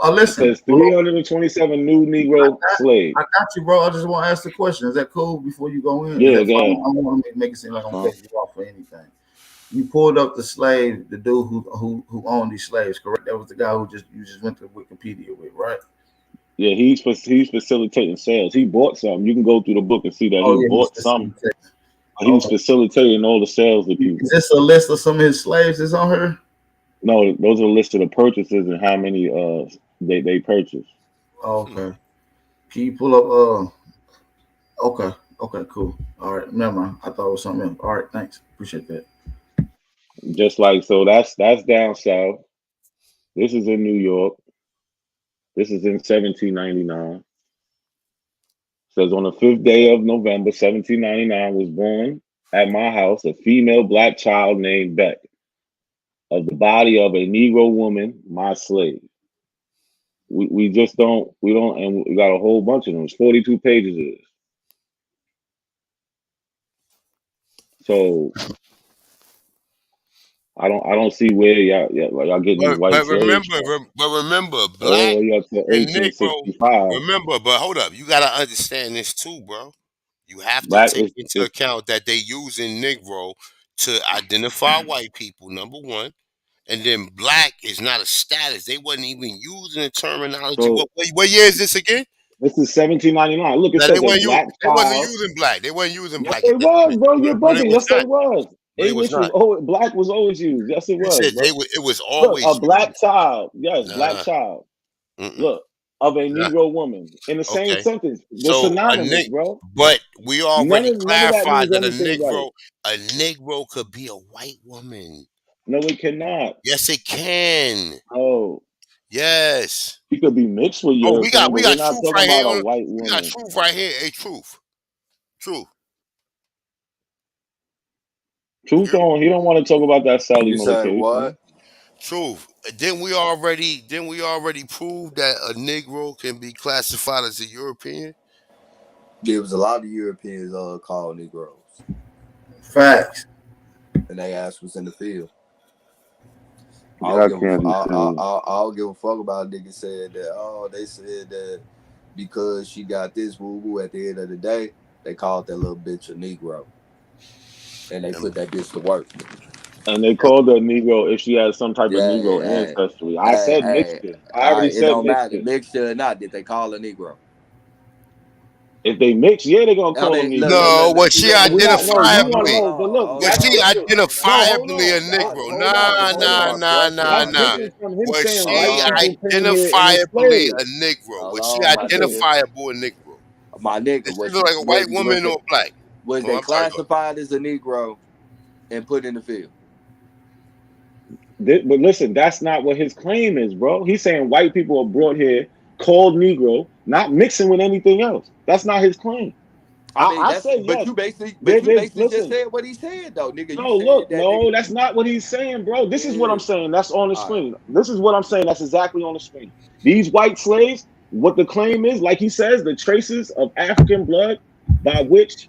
it Listen, says 327 new Negro slaves. I got you, bro. I just want to ask the question. Is that cool before you go in? Is Yeah, that go fine? I ahead. don't want to make it seem like I'm cutting you off for anything. You pulled up the slave, the dude who owned these slaves, correct? That was the guy you just went to Wikipedia with, right? Yeah, he's facilitating sales. He bought some. You can go through the book and see that Oh he yeah, he's bought some. facilitating. He's Okay. facilitating all the sales to people. Is this a list of some of his slaves that's on here? No, those are listed of purchases and how many they purchased. Okay. Can you pull up Okay, cool. All right, never mind. I thought it was something else. All right, thanks. Appreciate that. Just like so, that's down south. This is in New York. This is in 1799. Says on the 5th day of November, 1799, was born at my house a female black child named Beck, of the body of a Negro woman, my slave. We just don't, and we got a whole bunch of them. It's 42 pages of this. So I don't see where y'all getting these white But slaves remember, from. All black the way up to and Negro. 1865. Remember, but hold up, you gotta understand this too, bro. You have to Black take is into account that they using Negro to identify white people. Number one. And then black is not a status. They wasn't even using the terminology. so What year is this again? this is 1799. Look, it Now they says a weren't black they wasn't child. using black. They weren't using Yes, black at it that was, point. bro. You're No, they bugging. was Yes, they not. was. No, they was English was not. always black was always used. Yes, it You was, said bro. it was Look, a always black used. child. Yes, black Nah. child. Mm-mm. Look, of a Nah. Negro woman in the same Okay. sentence. They're So synonymous, bro. but we already None of that clarified means that anything right. a Negro could be a white woman. No, it cannot. Yes, it can. Oh, Yes. he could be mixed with Oh, European, but we we're got not truth talking right about a here. white We got woman. truth right here. A truth. Truth. Truth on. He don't want to talk about that Sally You Miller say case, man. what? Truth. Didn't we already prove that a Negro can be classified as a European? There was a lot of Europeans called Negroes, Facts. and they ass was in the field. I Y'all don't can't be serious. I don't give a fuck about a nigga said that. Oh, they said that because she got this woo woo. At the end of the day, they called that little bitch a Negro, and they put that bitch to work. And they called her Negro if she has some type of Yeah, Negro hey, ancestry. I said hey, mixture. I already it said don't matter mixture. mixture or not. Did they call a Negro? If they mix, yeah, they're gonna I call them mean, Negro. No, was see, she look, We're not. No, you want identifiably? no. But look, hold Was that's on, she different. No, hold identifiably a on. Negro? Hold on. Hold on. question, That's my Nah. different nigga. from him Was saying Hold white she on, people came here and identifiably enslaved. a Negro? hold Was she on, my nigga. identifiable a Negro? My nigga, Did she look like a white woman or black? was Oh, they I'm sorry. Go ahead. classified as a Negro and put in the field? But listen, that's not what his claim is, bro. He's saying white people are brought here, called Negro, not mixing with anything else. That's not his claim. I mean, I that's said but yes. you basically just Listen. said what he said though, nigga. You No, said look, that no, nigga. that's not what he's saying, bro. This is what I'm Yeah. saying. That's on the All right. screen. This is what I'm saying. That's exactly on the screen. These white slaves, what the claim is, like he says, the traces of African blood by which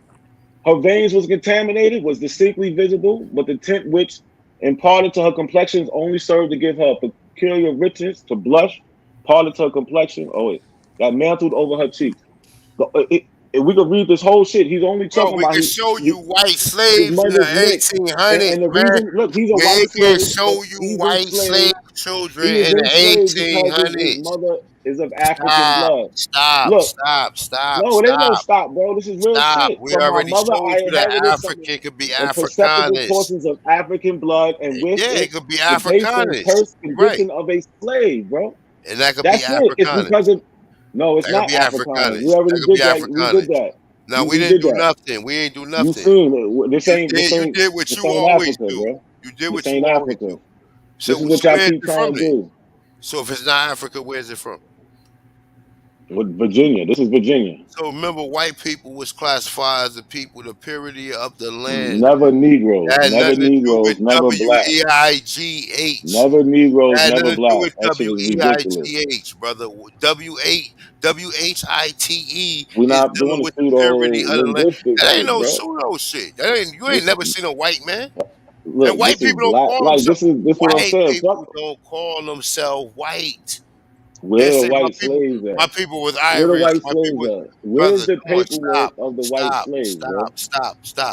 her veins was contaminated was distinctly visible, but the tint which imparted to her complexions only served to give her a peculiar richness to blush, parted to her complexion. Oh, wait, that mantled over her cheeks. If we could read this whole shit, he's only Bro, talking we about can show you white his slaves in mother's the mixed. 1800s, And the man. reason, look, he's a We white can slave, but show you he's white slave enslaved. children He is in the enslaved because his 1800s. mother is of African Stop, blood. stop, Look, stop, stop, no, it ain't no stop, stop, bro. This is real stop. shit. We From my already mother, showed I you that inherited some African could be imperceptible Afrikaners. portions of African blood, and with Yeah, it it, could be the base and Afrikaners. cursed You're right. condition of a slave, bro. And that could be That's it. It's because Afrikaners. of no, it's That could not be Afrikaners. Afrikaners. We already That could be did that. We did Afrikaners. that. No, we We didn't did do that. nothing. We ain't do You nothing. seen it. You This did what you ain't always Africa, do. bro. You did This what you ain't always Africa. do. This So, is what so y'all where's keep it from trying to then? do. So if it's not Africa, where's it from? With Virginia. This is Virginia. So remember, white people was classified as the people, the purity of the land. Never Negroes. That had Never nothing to do with Negroes. Never black. WEIGH. Never Negroes. That had Never nothing to do black. with That shit is ridiculous. WEIGH, brother. WHITE We're is not dealing doing with the the purity pseudo of the land. linguistic That ain't shit, no bro. pseudo shit. That ain't you ain't This never seen a white man. And look. white This is people don't black. call Like themselves this. What I'm white saying. people Fuck. don't call themselves white. They Where the say white slaves my at? people was Where the Irish. white My slaves people, at? Where's brother, the come on, paperwork of the white slaves, bro?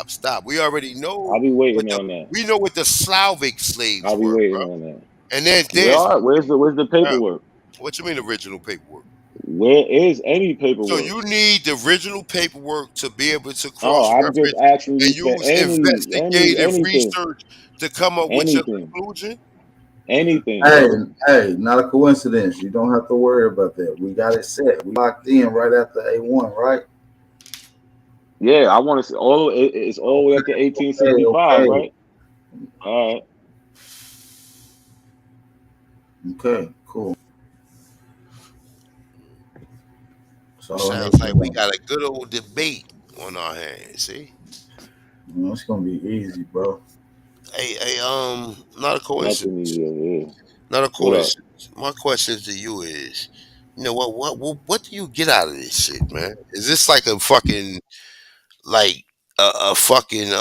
stop. We already know I'll be what waiting the on that. we know what the Slavic slaves I'll be were, waiting bro. on that. And then Where there's are? Where's the paperwork? what you mean original paperwork? Where is any So paperwork? you need the original paperwork to be able to Oh, cross I'm just reference asking and you for use investigative anything, research to come up with your anything, conclusion. anything, Hey, bro. hey, not a coincidence. You don't have to worry about that. We got it set. We locked in right after A1, right? Yeah, I want to see all. It's all the way up to Okay, 1865, okay, right? All right. okay, cool. So all I Sounds need to like we know. got a good old debate on our hands. See, It's gonna be easy, bro. hey, not a coincidence. Nothing easy over here. Not a What up? coincidence. My question to you is, what do you get out of this shit, man? Is this like a fucking like a fucking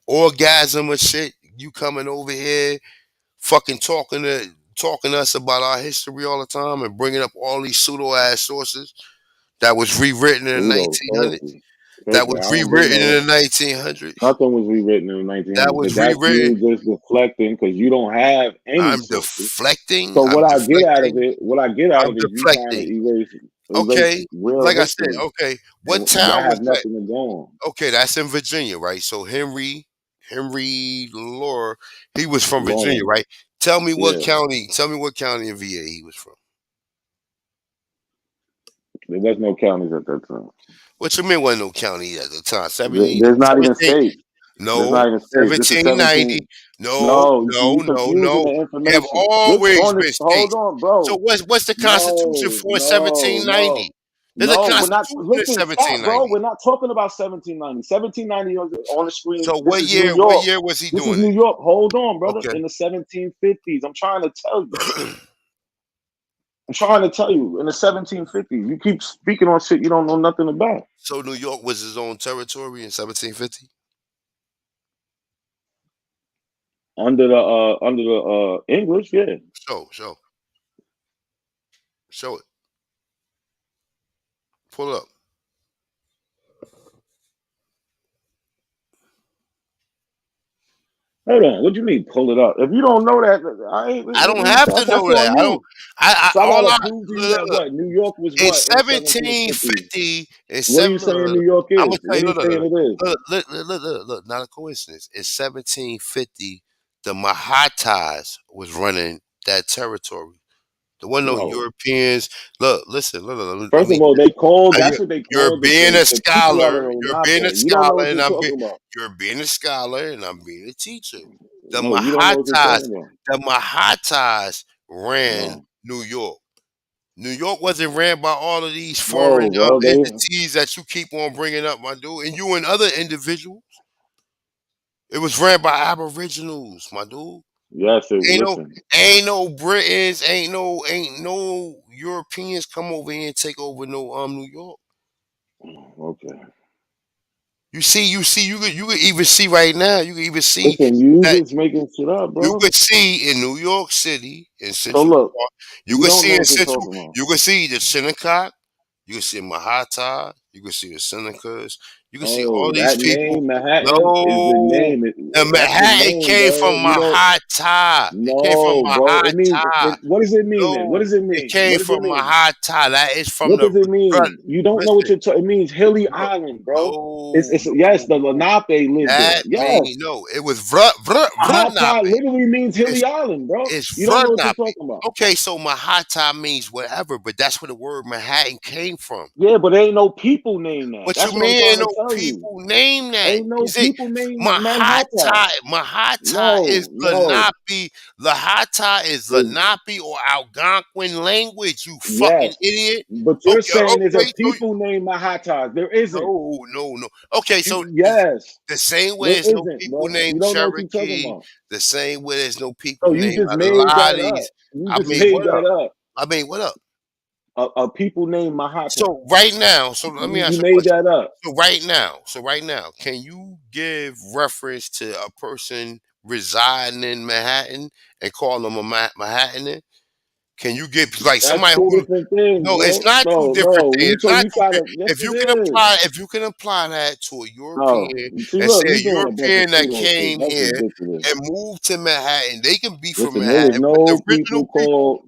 orgasm or shit? You coming over here, fucking talking to us about our history all the time and bringing up all these pseudo ass sources that was rewritten in the Pseudo 1900s. sources. That First of was all, I don't bring rewritten no. in the 1900s. Nothing was rewritten in the That 1900s, but was that's rewritten. you just deflecting because you don't have any I'm sources. deflecting. So I'm what I get out of deflecting. it, I'm is you trying to deflecting. erase Okay, real like I said, history, okay, what and that town was has that? nothing to go on. Okay, that's in Virginia, right? So Henry Lore, he was from Virginia, Lawrence, right? Tell me what yeah, county. Tell me what county in VA he was from. there was no counties at that time. What you mean wasn't no county at the time? 17, There's not even 17. states. There's No, not even states. This is 1790. 17. No, No, you see, no, you no, confusing no. the Have information. Which always on been this? Hold states. on, So bro. what's the Constitution No, for in no, no. 1790? There's a No, we're not. Constitution in Listen, stop, bro. 1790. We're not talking about 1790. 1790 on the screen. So This what is New year? What York. year was he This is doing New it? York. Hold on, brother. Okay. In the 1750s. I'm trying to tell you. I'm trying to tell you. In the 1750s. You keep speaking on shit you don't know nothing about. So New York was his own territory in 1750. Under the English, yeah. Show it. Pull up. Hold on. What do you mean pull it up? If you don't know that, I don't have to that's know on that. I don't. you. I So I all gotta I prove to you look, that look, what New York was in what in the 1750s. 1750 and What are you seven. saying New York I'm gonna is? tell What you. are you saying it is? Look. Not a coincidence. In 1750, the Mahatas was running that territory. There wasn't no No. Europeans. Look, listen. Look. I First mean, of all, that's what they you're called the being place. a The people are the scholar. You're being a Lenape. You don't know scholar, what and you're talking about. you're being a scholar, and I'm being a teacher. The No, you don't know what you're Mahatas, talking about. the Mahatas ran No. New York. New York wasn't ran by all of these foreign No, bro. entities that you keep on bringing up, my dude, and you and other individuals. It was ran by Aboriginals, my dude. Yes, Ain't no, listen. ain't no Britons, ain't no Europeans come over here and take over no New York. Okay. You could even see right now. You could even see Listen, you that just making shit up, you bro. could see in New York City, in So Central look, Park. You you could don't see know in what you're Central. talking about. You could see the Shinnecock. You can see Mahata. You can see the Senecas. You can see all Oh, these that people. name Manhattan is the No, name. the That's the Manhattan name, came bro. from You don't. Mahata. It came from No, bro. It means. Mahata. What does it mean then? What No, does it it mean? came What does it from mean? Mahata. That is from What the. does it mean? You don't know what Listen, you're talking. It means hilly look, island, bro. no, Yes, the no. Lenape lived there. That mean Yes, no. It was Ahata Vrnape. literally means hilly It's island, bro. it's You don't know what you're Vrnape. talking about. Okay, so Mahata means whatever, but that's where the word Manhattan came from. Yeah, but there ain't no people named that. What you That's what I'm mean trying ain't to no tell you. people named that. Ain't no Is it people named Manhattan. Mahata? Mahata is No, no. Lenape. Lahata is It's, Lenape or Algonquin language. You fucking yes. idiot. But you're Okay, saying there's a okay. So people named Mahatas. There isn't. no. Okay, so Yes. the same way There there's no isn't, people bro. You named don't know what you're talking Cherokee, about. the same way there's no people So you named just a made lot that of up. these. You I just mean, made what that up? up. I mean, what up? A people named Manhattan. So right now, so let me You ask you a made question. that up. So right now, can you give reference to a person residing in Manhattan and call them a Manhattaner? Can you get like That's somebody two who? different things, No, it's bro. not two No, different no. things. You It's so not you two. try to. Yes, If it you can is. apply that to a No. European See, and look, say a you doing a bunch of European that pseudo shit. came That's here ridiculous. and moved to Manhattan, they can be from Listen, there was Manhattan, but the no original people people called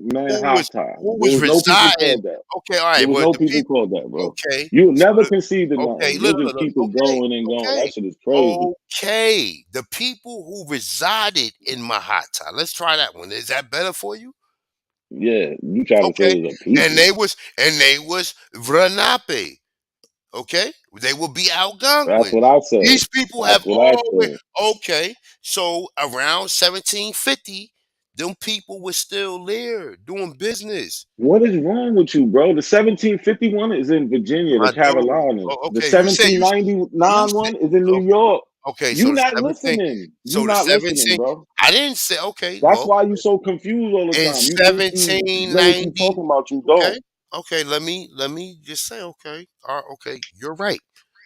who There was was no people residing. called that. Okay, all There right, was but no the people people. called that, bro. Okay, You'll so never concede to okay, nothing. You'll just look, keep it going and going. That shit is crazy. okay. The people who resided in Manhattan. Let's try that one. Is that better for you? Yeah, you try to say Okay, it was a people. and they was Renape. Okay, they will be That's Algonquin. what I said. These people That's have what I always said. okay. So around 1750, them people were still there doing business. What is wrong with you, bro? The 1751 is in Virginia, the My dude. Carolinas. The Okay, you 1799 said one is in New York. okay. So You the not 17, listening. You so the not listening, 17. bro. I didn't say okay. That's Well, why you so confused all the in time. You think you really keep 1790. talking about you Okay, don't. okay. Let me just say okay. Okay, you're right.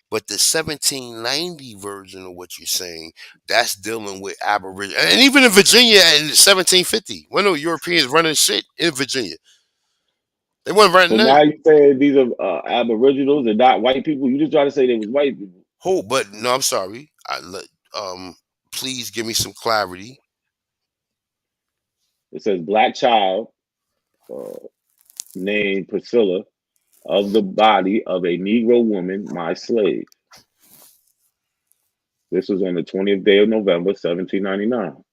But the 1790 version of what you're saying, that's dealing with Aboriginal. And even in Virginia in 1750, when the Europeans running shit in Virginia, they weren't So running now nothing. you say these are aboriginals and not white people. You just try to say they was white people. Who? But no, I'm sorry. Please give me some clarity. It says black child uh, named Priscilla of the body of a Negro woman, my slave. This was on the 20th day of November, 1799.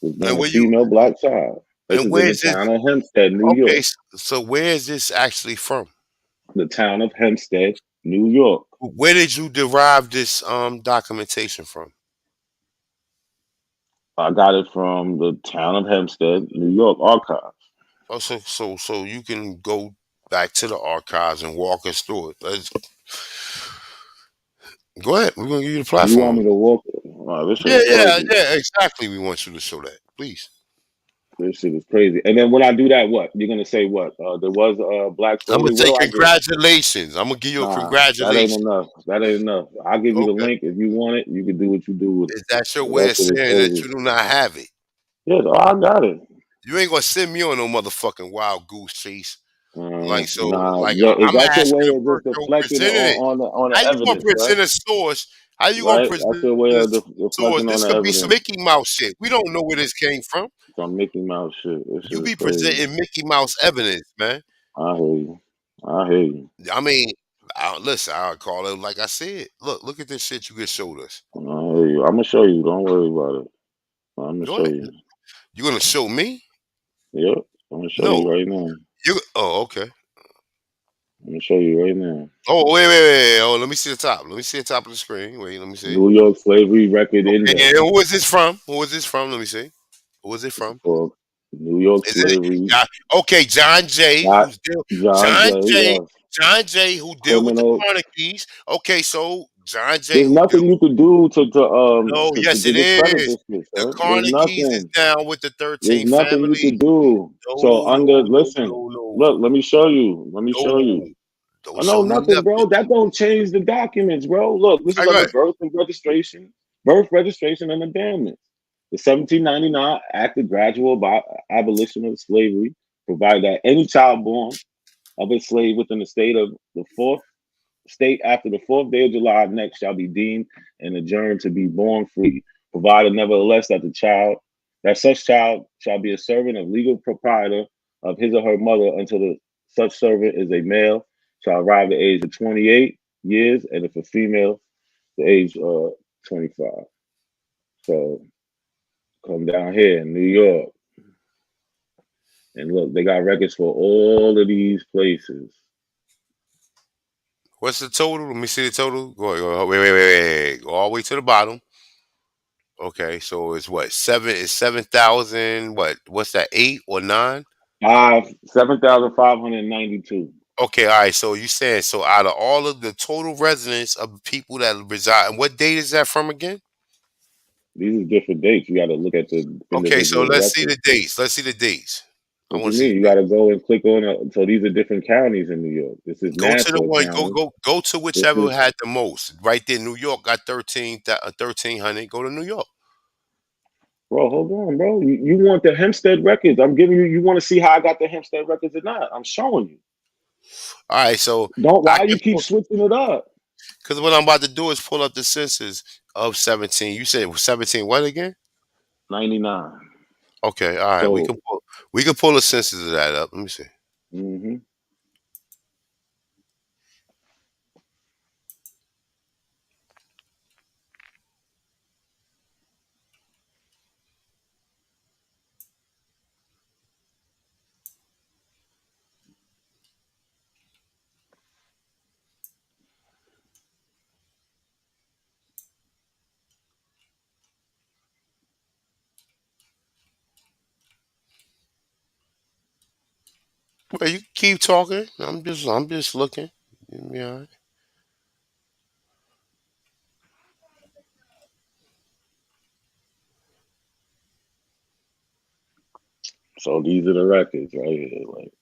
Was And born a where you? female black child. This And is in where the is this? town of Hempstead, New Okay, York. so where is this actually from? The town of Hempstead, New York. Where did you derive this documentation from? I got it from the town of Hempstead, New York archives. Oh, so you can go back to the archives and walk us through it. Go ahead. We're gonna give you the You want platform. me to walk? This shit is crazy. Yeah, exactly. We want you to show that, please. This shit is crazy. And then when I do that, what? You're gonna say what? There was a black I'm gonna slavery. What say do I get? congratulations. I'm gonna give you a Nah, that ain't congratulations. enough. That ain't enough. I'll give you the Okay. link if you want it. You can do what you do with it. Is that your But way that of shit is saying that crazy. you do not have it? Yeah, I got it. You ain't gonna send me on no motherfucking wild goose chase. Like so, Nah, like is I'm that your asking way a of just person who deflecting presented it. on How the you gonna evidence, right? present a source? How you gonna Right? That's present your way a of source? deflecting on This the could be some evidence. Mickey Mouse shit. We don't know where this came from. Some Mickey Mouse shit. This shit You is be crazy. presenting Mickey Mouse evidence, man. I hear you. I hear you. I mean, listen, I'll call it like I said. Look at this shit you just showed us. I hear you. I'm gonna show you. Don't worry about it. I'm gonna Go show ahead. you. You gonna show me? Yep. I'm gonna show No. you right now. Okay. I'm gonna show you right now. Oh, wait. Oh, let me see the top. Let me see the top of the screen. Wait, let me see. New York Slavery Record Okay, Index. and who is this from? Who is this from? Let me see. Who is it This is from? for New York Is it Slavery. okay? John Jay, Not who's deal John John Jay. Jay, Yes. John Jay, who deal with the Criminal. Carnegies. Okay, so John Jay, There's who deal nothing you with could do no, to yes, it discredit is. this shit, The sir. There's Carnegies is nothing. down with the There's 13 nothing you family. could do. No, So no, no, no, listen, no, no, look, let me show you. Let me show no. you. Don't I know show me nothing, bro. nothing. That don't change the documents, bro. Look, this I is got under it. birth registration and abandonment. The 1799 Act of Gradual Abolition of Slavery provided that any child born of a slave within the fourth state after the fourth day of July next shall be deemed and adjourned to be born free, provided nevertheless that such child shall be a servant of legal proprietor of his or her mother until such servant is a male, shall arrive at the age of 28 years, and if a female, the age 25. So come down here in New York and look, they got records for all of these places. What's the total? Let me see the total. Wait. Go all the way to the bottom. Okay, so it's what seven? It's 7,000. What's that? 8 or 9? 7,592. Okay, all right. So you saying so out of all of the total residents of people that reside, and what date is that from again? These are different dates. You got to look at the Okay, so individual let's see records. the dates. Let's see the dates. I What want you to see mean? the You got date. to go and click on it. So these are different counties in New York. This is Go to the Nassau one. County. Go to This whichever is had the most. Right there, New York got 1,300. Go to New York. bro. Hold on, bro. You want the Hempstead records? I'm giving you. You want to see how I got the Hempstead records or not? I'm showing you. All right, so Don't. I Why can you keep pull switching it up? because what I'm about to do is pull up the census of 17. You said 17 what again? 99. Okay, all right. So. We can pull the census of that up. Let me see. hmm Well, you keep talking. I'm just looking. Yeah. So these are the records right here. Like,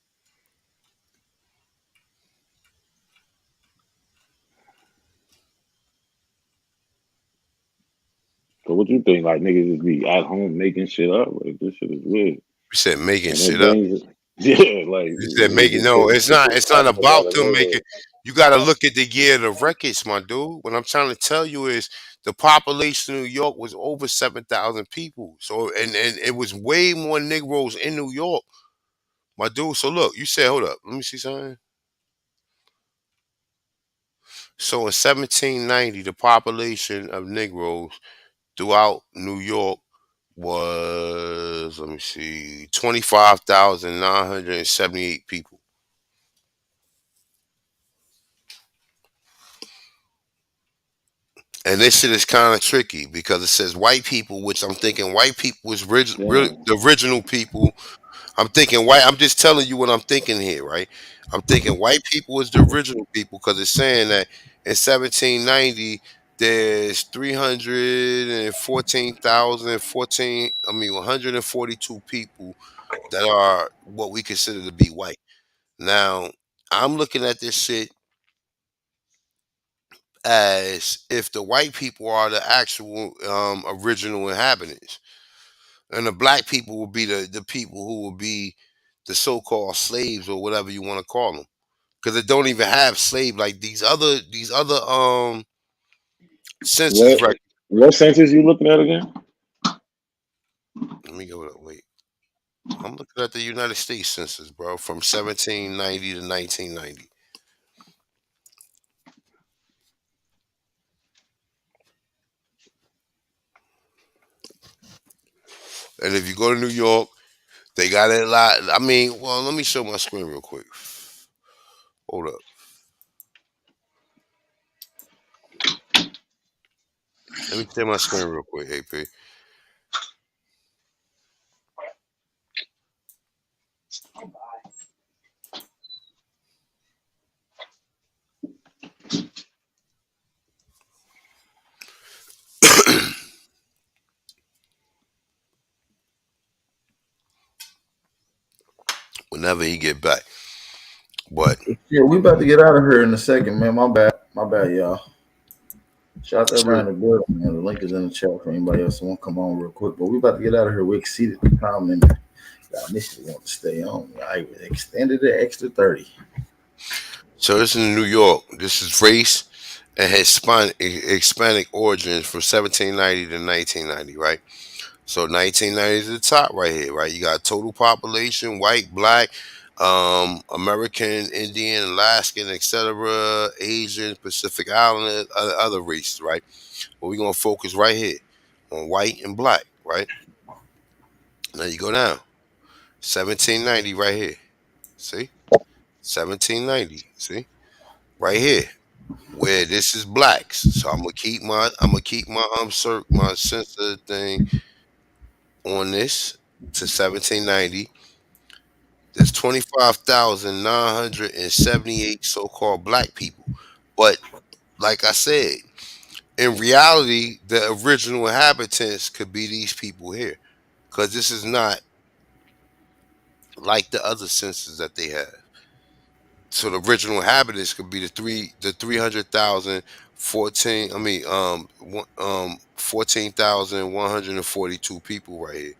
so what you think? Like niggas just be at home making shit up? Like this shit is weird. You said making And it shit up. brings, yeah, like You said niggas making just no. putting It's put not. this It's not crap about together. them Nigga. making. You got to look at the year of the records, my dude. What I'm trying to tell you is the population of New York was over 7,000 people. So and it was way more Negroes in New York, my dude. So look, you said hold up. Let me see something. So in 1790, the population of Negroes throughout New York was, let me see, 25,978 people. And this shit is kind of tricky because it says white people, which I'm thinking white people is Damn. the original people. I'm thinking white. I'm just telling you what I'm thinking here, right? I'm thinking white people is the original people because it's saying that in 1790 there's 314,014. I mean 142 people that are what we consider to be white. Now I'm looking at this shit as if the white people are the actual original inhabitants, and the black people will be the people who will be the so-called slaves or whatever you want to call them, because it don't even have slave like these other census What records. what census you looking at again? Let me go. Wait, I'm looking at the United States census, bro, from 1790 to 1990. And if you go to New York, they got it a lot. I mean, well, let me show my screen real quick. Hold up. Let me share my screen real quick, AP. Whenever he get back. But Yeah, we about to get out of here in a second, man. My bad, y'all. Shout out sure. around the building, man. The link is in the chat for anybody else who want to come on real quick. But we about to get out of here. We exceeded the time limit. I initially want to stay on. I extended it extra 30. So this is in New York. This is race and Hispanic origins from 1790 to 1990, right? So 1990 is the top right here, right? You got total population, white, black, American, Indian, Alaskan, etc., Asian, Pacific Islander, other races, right? But we're gonna focus right here on white and black, right? Now you go down, 1790 right here. See, 1790. See, right here. where this is blacks. So I'm gonna keep my censor thing on this to 1790. There's 25,978 so-called black people. But like I said, in reality, the original inhabitants could be these people here. Because this is not like the other census that they have. So the original inhabitants could be the 300,000 14. I mean 14,142 people right here.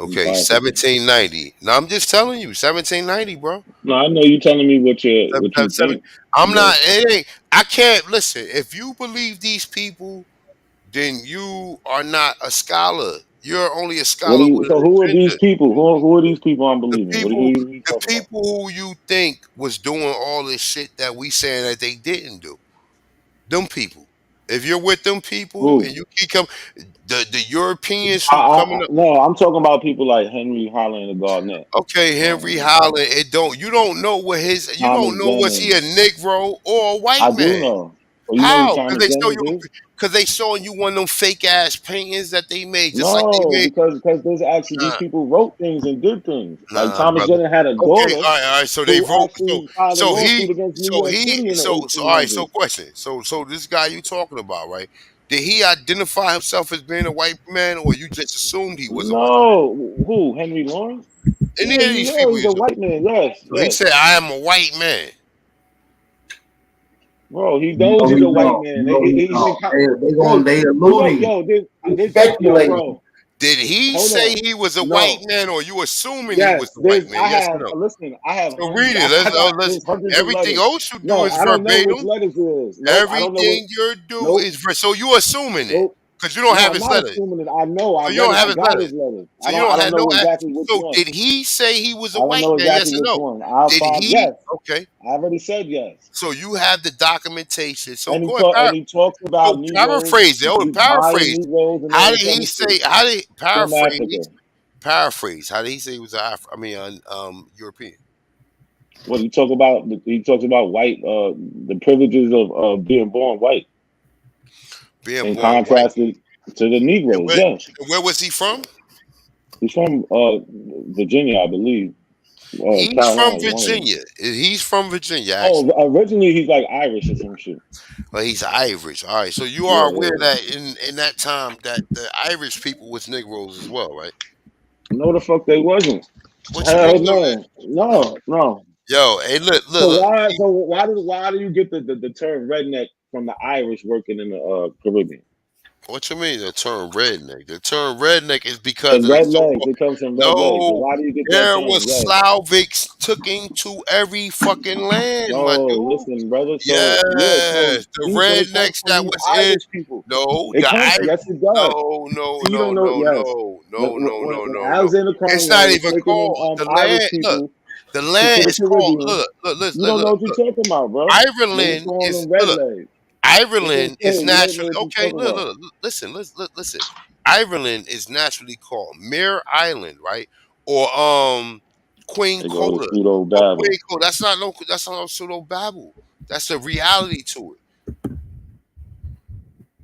It's Okay, possible. 1790. Now I'm just telling you, 1790, bro. No, I know you telling me what you Seven- think, I'm but not. It ain't. I can't listen. If you believe these people, then you are not a scholar. You're only a what do scholar you? with So an who are these agenda. people? Who are these people I'm The believing? Who people, are you the talking about? people who you think was doing all this shit that we saying that they didn't do. Them people. If you're with them people Who? and you keep coming, the Europeans who coming up. No, I'm talking about people like Henry Holland and Garnett, Okay, Henry um, Holland. You don't know what his. You Thomas don't know was he a Jennings. Negro or a white I do man. know. So you know who How? Because Thomas they show Jennings you. is? Because they showing you one of them fake ass paintings that they made, just like they No, made. because there's actually these Nah, people wrote things and did things. Like nah, Thomas brother. Jennings had a Okay, daughter all right. So they who wrote. actually filed a lawsuit against New York City in the All right. So 1800s. question. So this guy you talking about, right? Did he identify himself as being a white man, or you just assumed he was a white No, who? Henry Lawrence? man? Yeah, Any of these people he's you a know? white man. Yes, So he yes. said, "I am a white man." Bro, he knows No, he's he a white don't. man. No, he He's in. don't. They Bro, going they you know, alluding. They yo, speculating. bro, Did he hold say on. he was a white No, man, or you assuming he was yes, a white man? I Yes or have, no? listen, I have So hundreds, read it. Let's I got, let's. there's hundreds of Everything letters. else you do No, is I don't know which verbatim. letters it is. Nope, I don't know what, Everything you do nope, is so you assuming it nope. because you don't No, have I'm his not letter. assuming it. I know, I So you read don't it, have I his got letter. his letters. So you I don't don't have know no. exactly which So one. did he say he was a I don't white know man? exactly Yes or which no? one. I'll Did find, he? yes, Okay. I already said yes. So you have the documentation. So And go ahead. he talks So about Negroes, paraphrase it. Oh, buying paraphrase. Negroes and How all did this he other shit say? How did from Africa. paraphrase? Paraphrase. How did he say he was European? What he talks about white, the privileges of being born white, Being in born white. contrast to the And Negroes. Yes, where was he from? he's from Virginia, I believe, He's from Carolina, one of them. Virginia. He's from Virginia, Oh, actually. originally he's like Irish or some shit. Well, he's Irish. All right. So you Yeah, are aware yeah. that in that time that the Irish people was Negroes as well, right? No, the fuck they wasn't. What you Hell mean? No, no, no, no. yo, hey, So look. why do you get the term redneck from the Irish working in the Caribbean? What you mean the term redneck? The term redneck is because And of the red legs, so-called. it comes from red legs. So No, why do you get that there term? was Yes. Slavics took into every fucking land, my No, dude. listen, brother. So yeah, so Yes, the it comes rednecks from that these was in. Irish people. No, It comes, yes, it does. No, no, So you no, don't know, no, yes. no, When no, no, no, when no, no. Alexander It's not Cromwell was even taking them called the Irish land. Look, people the land to the is called. Caribbean, Look, you don't know what you're look. talking about, bro. They was Ireland calling is them red look. legs. That's what I'm Ireland is saying. You don't know naturally what you're okay. talking about. Listen, listen. Ireland is naturally called Mare Island, right? Or Queen They go to Coda pseudo or babble. Queen Coda. That's not no pseudo babble. That's a reality to it.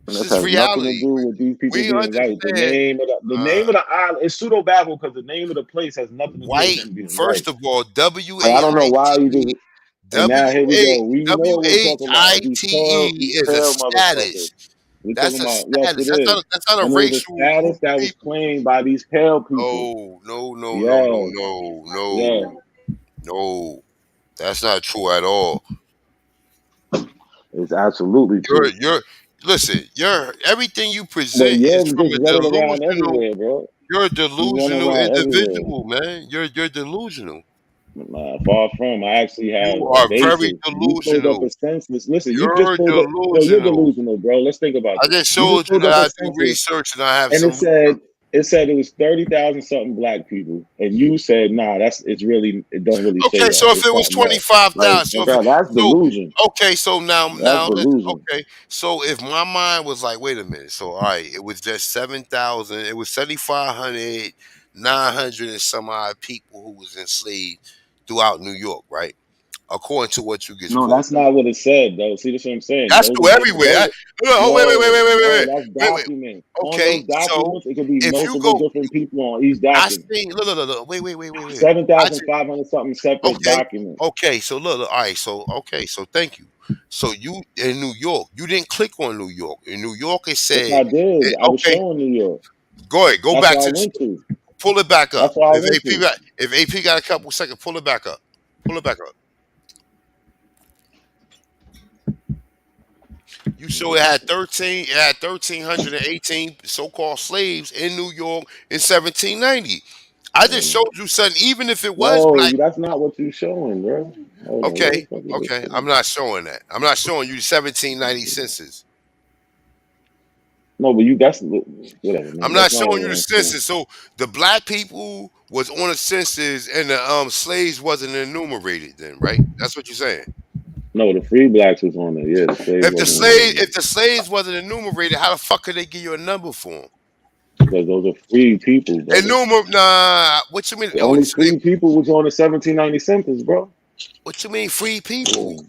And This this is has nothing to reality. do with these people We being white. The understand. name of the name of the island is pseudo babble because the name of the place has nothing to do with White. them being white. First of all, W But A I don't know I why you T just. And W now here we A go. We know W what we're H talking I about. These T pale, E is a motherfuckers. status. We That's talking a about, yes, status. it is. That's not a And it was a racial status group of that was people. claimed by these pale people. No, no, no, no, no, Yes, no, yeah. no, no. That's not true at all. It's absolutely true. You're listen. Everything you But present is you're from just a running around delusional. everywhere, bro. You're a You running delusional around everywhere. individual, man. You're delusional. Nah, far from. I actually have You a are very basis. You pulled up a delusional. census. Listen, you just You're pulled up. Yo, you're delusional. delusional, bro. Let's think about I this. just You just showed you pulled that up a I do census, research and I have and some research. it said it was 30,000 something black people, and you said, nah, it don't really say Okay, that. so if It's it was something else. 25,000, so if That's so delusion. okay, so That's now let's delusion. okay. So if my mind was like, wait a minute, so all right, it was just 7,000, it was 7,500, 900 and some odd people who was enslaved throughout New York, right? according to what you get No, quoted. that's not what it said, though. See, that's what I'm saying. That's Those true are different. everywhere. Oh, wait, wait, wait, wait, wait, No, wait, that's wait, wait. documents. On Okay, those so documents, it could be if you multiple go, different people on each I document. see. Look. Wait. I just 7,500 something separate okay, documents. okay. So look. All right. So okay. So thank you. So you in New York, you didn't click on New York. In New York, it Yes, said, I did. I was okay. showing New York. Go ahead. Go That's back where I to went to. pull it back up. That's where I went to. If AP got a couple seconds, pull it back up. Pull it back up. You show it had 1,318 so-called slaves in New York in 1790. I just showed you something, even if it was No, black. that's not what you're showing, bro. Hold on, where the Okay, fuck is this okay. thing? I'm not showing that. I'm not showing you 1790 census. No, but that's whatever, man. I'm not That's not showing you what the I'm saying. census. So the black people was on the census and the slaves wasn't enumerated then, right? That's what you're saying. No, the free blacks was on there. Yeah, the slaves wasn't on there. If the slaves wasn't enumerated, how the fuck could they give you a number for them? Because those are free people, brother. Nah. What you mean? The only free people was on the 1790 census, bro. What you mean free people? Yeah.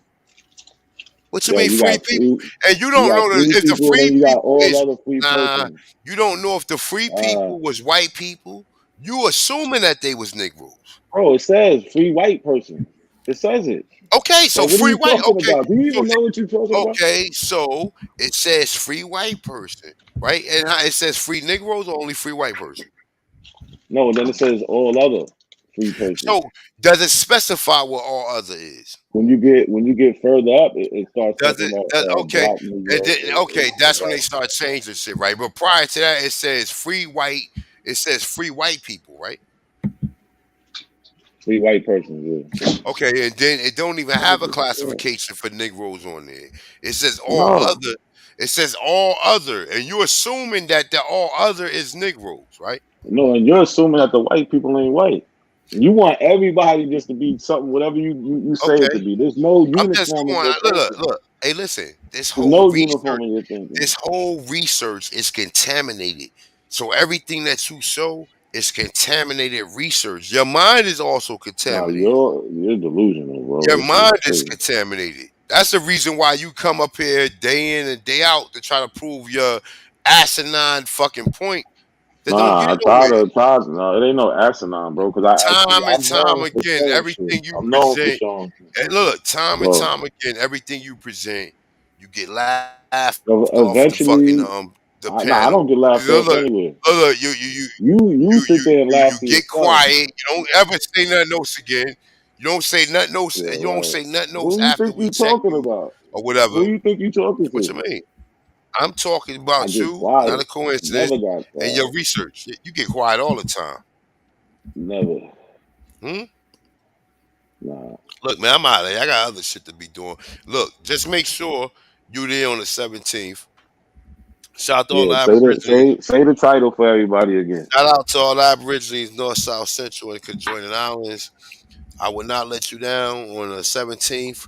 What you Yo, mean you free got people? And you you don't got know free if the people, and free then you got people all is other free persons. you don't know if the free people was white people. You assuming that they was Negroes. Bro, it says free white person. It says it. Okay, so What are free you white. talking Okay, about? Do you so even know what you're talking about? okay, so it says free white person, right? And it says free Negroes or only free white person. No, then it says all other free persons. So does it specify what all other is? When you get further up, it starts Does talking about okay? black New And York. okay, that's when they start changing shit, right? But prior to that, it says free white. It says free white people, right? Free white persons, yeah. Okay, and then it don't even have a classification for Negroes on there. It says all No. other. It says all other, and you're assuming that the all other is Negroes, right? No, and you're assuming that the white people ain't white. You want everybody just to be something, whatever you say it to Okay, be. There's no I'm just uniform in going. your thinking. Look. Hey, listen. This There's whole no research. uniform in your thinking. This whole research is contaminated. So everything that you show is contaminated research. Your mind is also Nah, contaminated. you're delusional, bro. Your This mind is is crazy. contaminated. That's the reason why you come up here day in and day out to try to prove your asinine fucking point that don't get Nah, I nowhere. no, it ain't no asinine, bro. Because Time and I'm time known for again, showing shit. everything you I'm known for present, showing shit. and look, time and Bro, time again, everything you present, you get laughed off eventually, the I don't panel. get laughed off Look, anywhere. you sit there and laugh to get yourself. quiet. You don't ever say nothing else again. You don't say nothing else. Yeah, You don't right. say nothing Who else you after think we you check talking you about? or whatever. Who you think you talking What you to? mean? I'm talking I about get you, not quiet. a coincidence, Never got and quiet. your research. You get quiet all the time. Never. Nah. Look, man, I'm out of there. I got other shit to be doing. Look, just make sure you there on the 17th. Shout out to all the Yeah, Aborigines. say the title for everybody again. Shout out to all the Aborigines, North, South, Central, and conjoining islands. I will not let you down on the 17th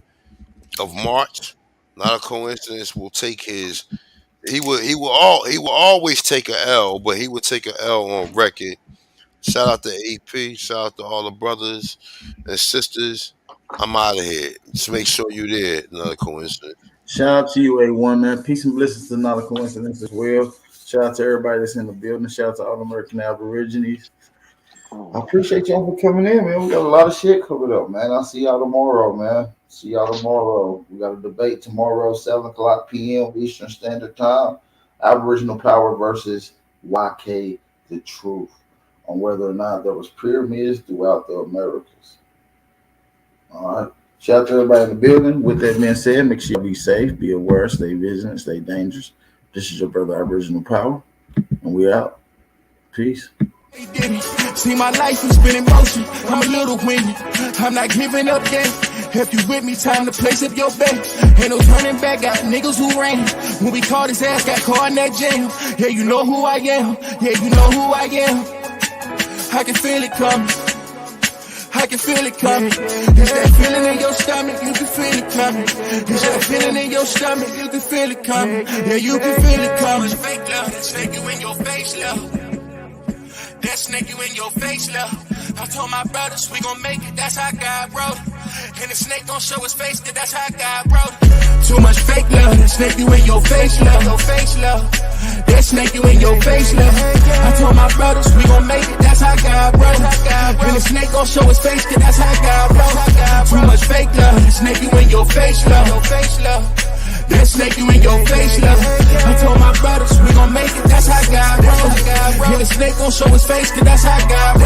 of March. Not a coincidence. Will take his. He will always take a L, but he will take a L on record. Shout out to AP. Shout out to all the brothers and sisters. I'm out of here. Just make sure you're there. Not a coincidence. Shout out to you, A1, man. Peace and blessings to not a coincidence as well. Shout out to everybody that's in the building. Shout out to all American Aborigines. I appreciate y'all for coming in, man. We got a lot of shit covered up, man. I'll see y'all tomorrow, man. See y'all tomorrow. We got a debate tomorrow, 7 o'clock p.m. Eastern Standard Time. Aboriginal Power versus YK The Truth on whether or not there was pyramids throughout the Americas. All right. Shout out to everybody in the building. With that being said, make sure you be safe, be aware, stay vigilant, stay dangerous. This is your brother Aboriginal Power, and we out. Peace. See, my life has been in motion. I'm a little windy. I'm not giving up yet. If you with me, time to place up your bet. Ain't no turning back. Got niggas who ran. When we caught his ass, got caught in that jam. Yeah, you know who I am. Yeah, you know who I am. I can feel it coming. I can feel it coming. Is that feeling in your stomach? You can feel it coming. Is that feeling in your stomach? You can feel it coming. Yeah, you can feel it coming. Fake love, snake you in your face, love. That snake you in your face, love. I told my brothers we gon' make it. That's how God wrote it. And the snake gon' show his face, cause that's how God wrote it. Too much fake love, that snake you in your face, love. That snake you in your face, love. I told my brothers, we gon' make it, that's how God wrote it. And the snake gon' show his face, cause that's how God wrote it. Too much fake love, that snake you in your face, love. That snake you in your face, love. I told my brothers, we gon' make it, that's how God wrote it. And the snake gon' show his face, cause that's how God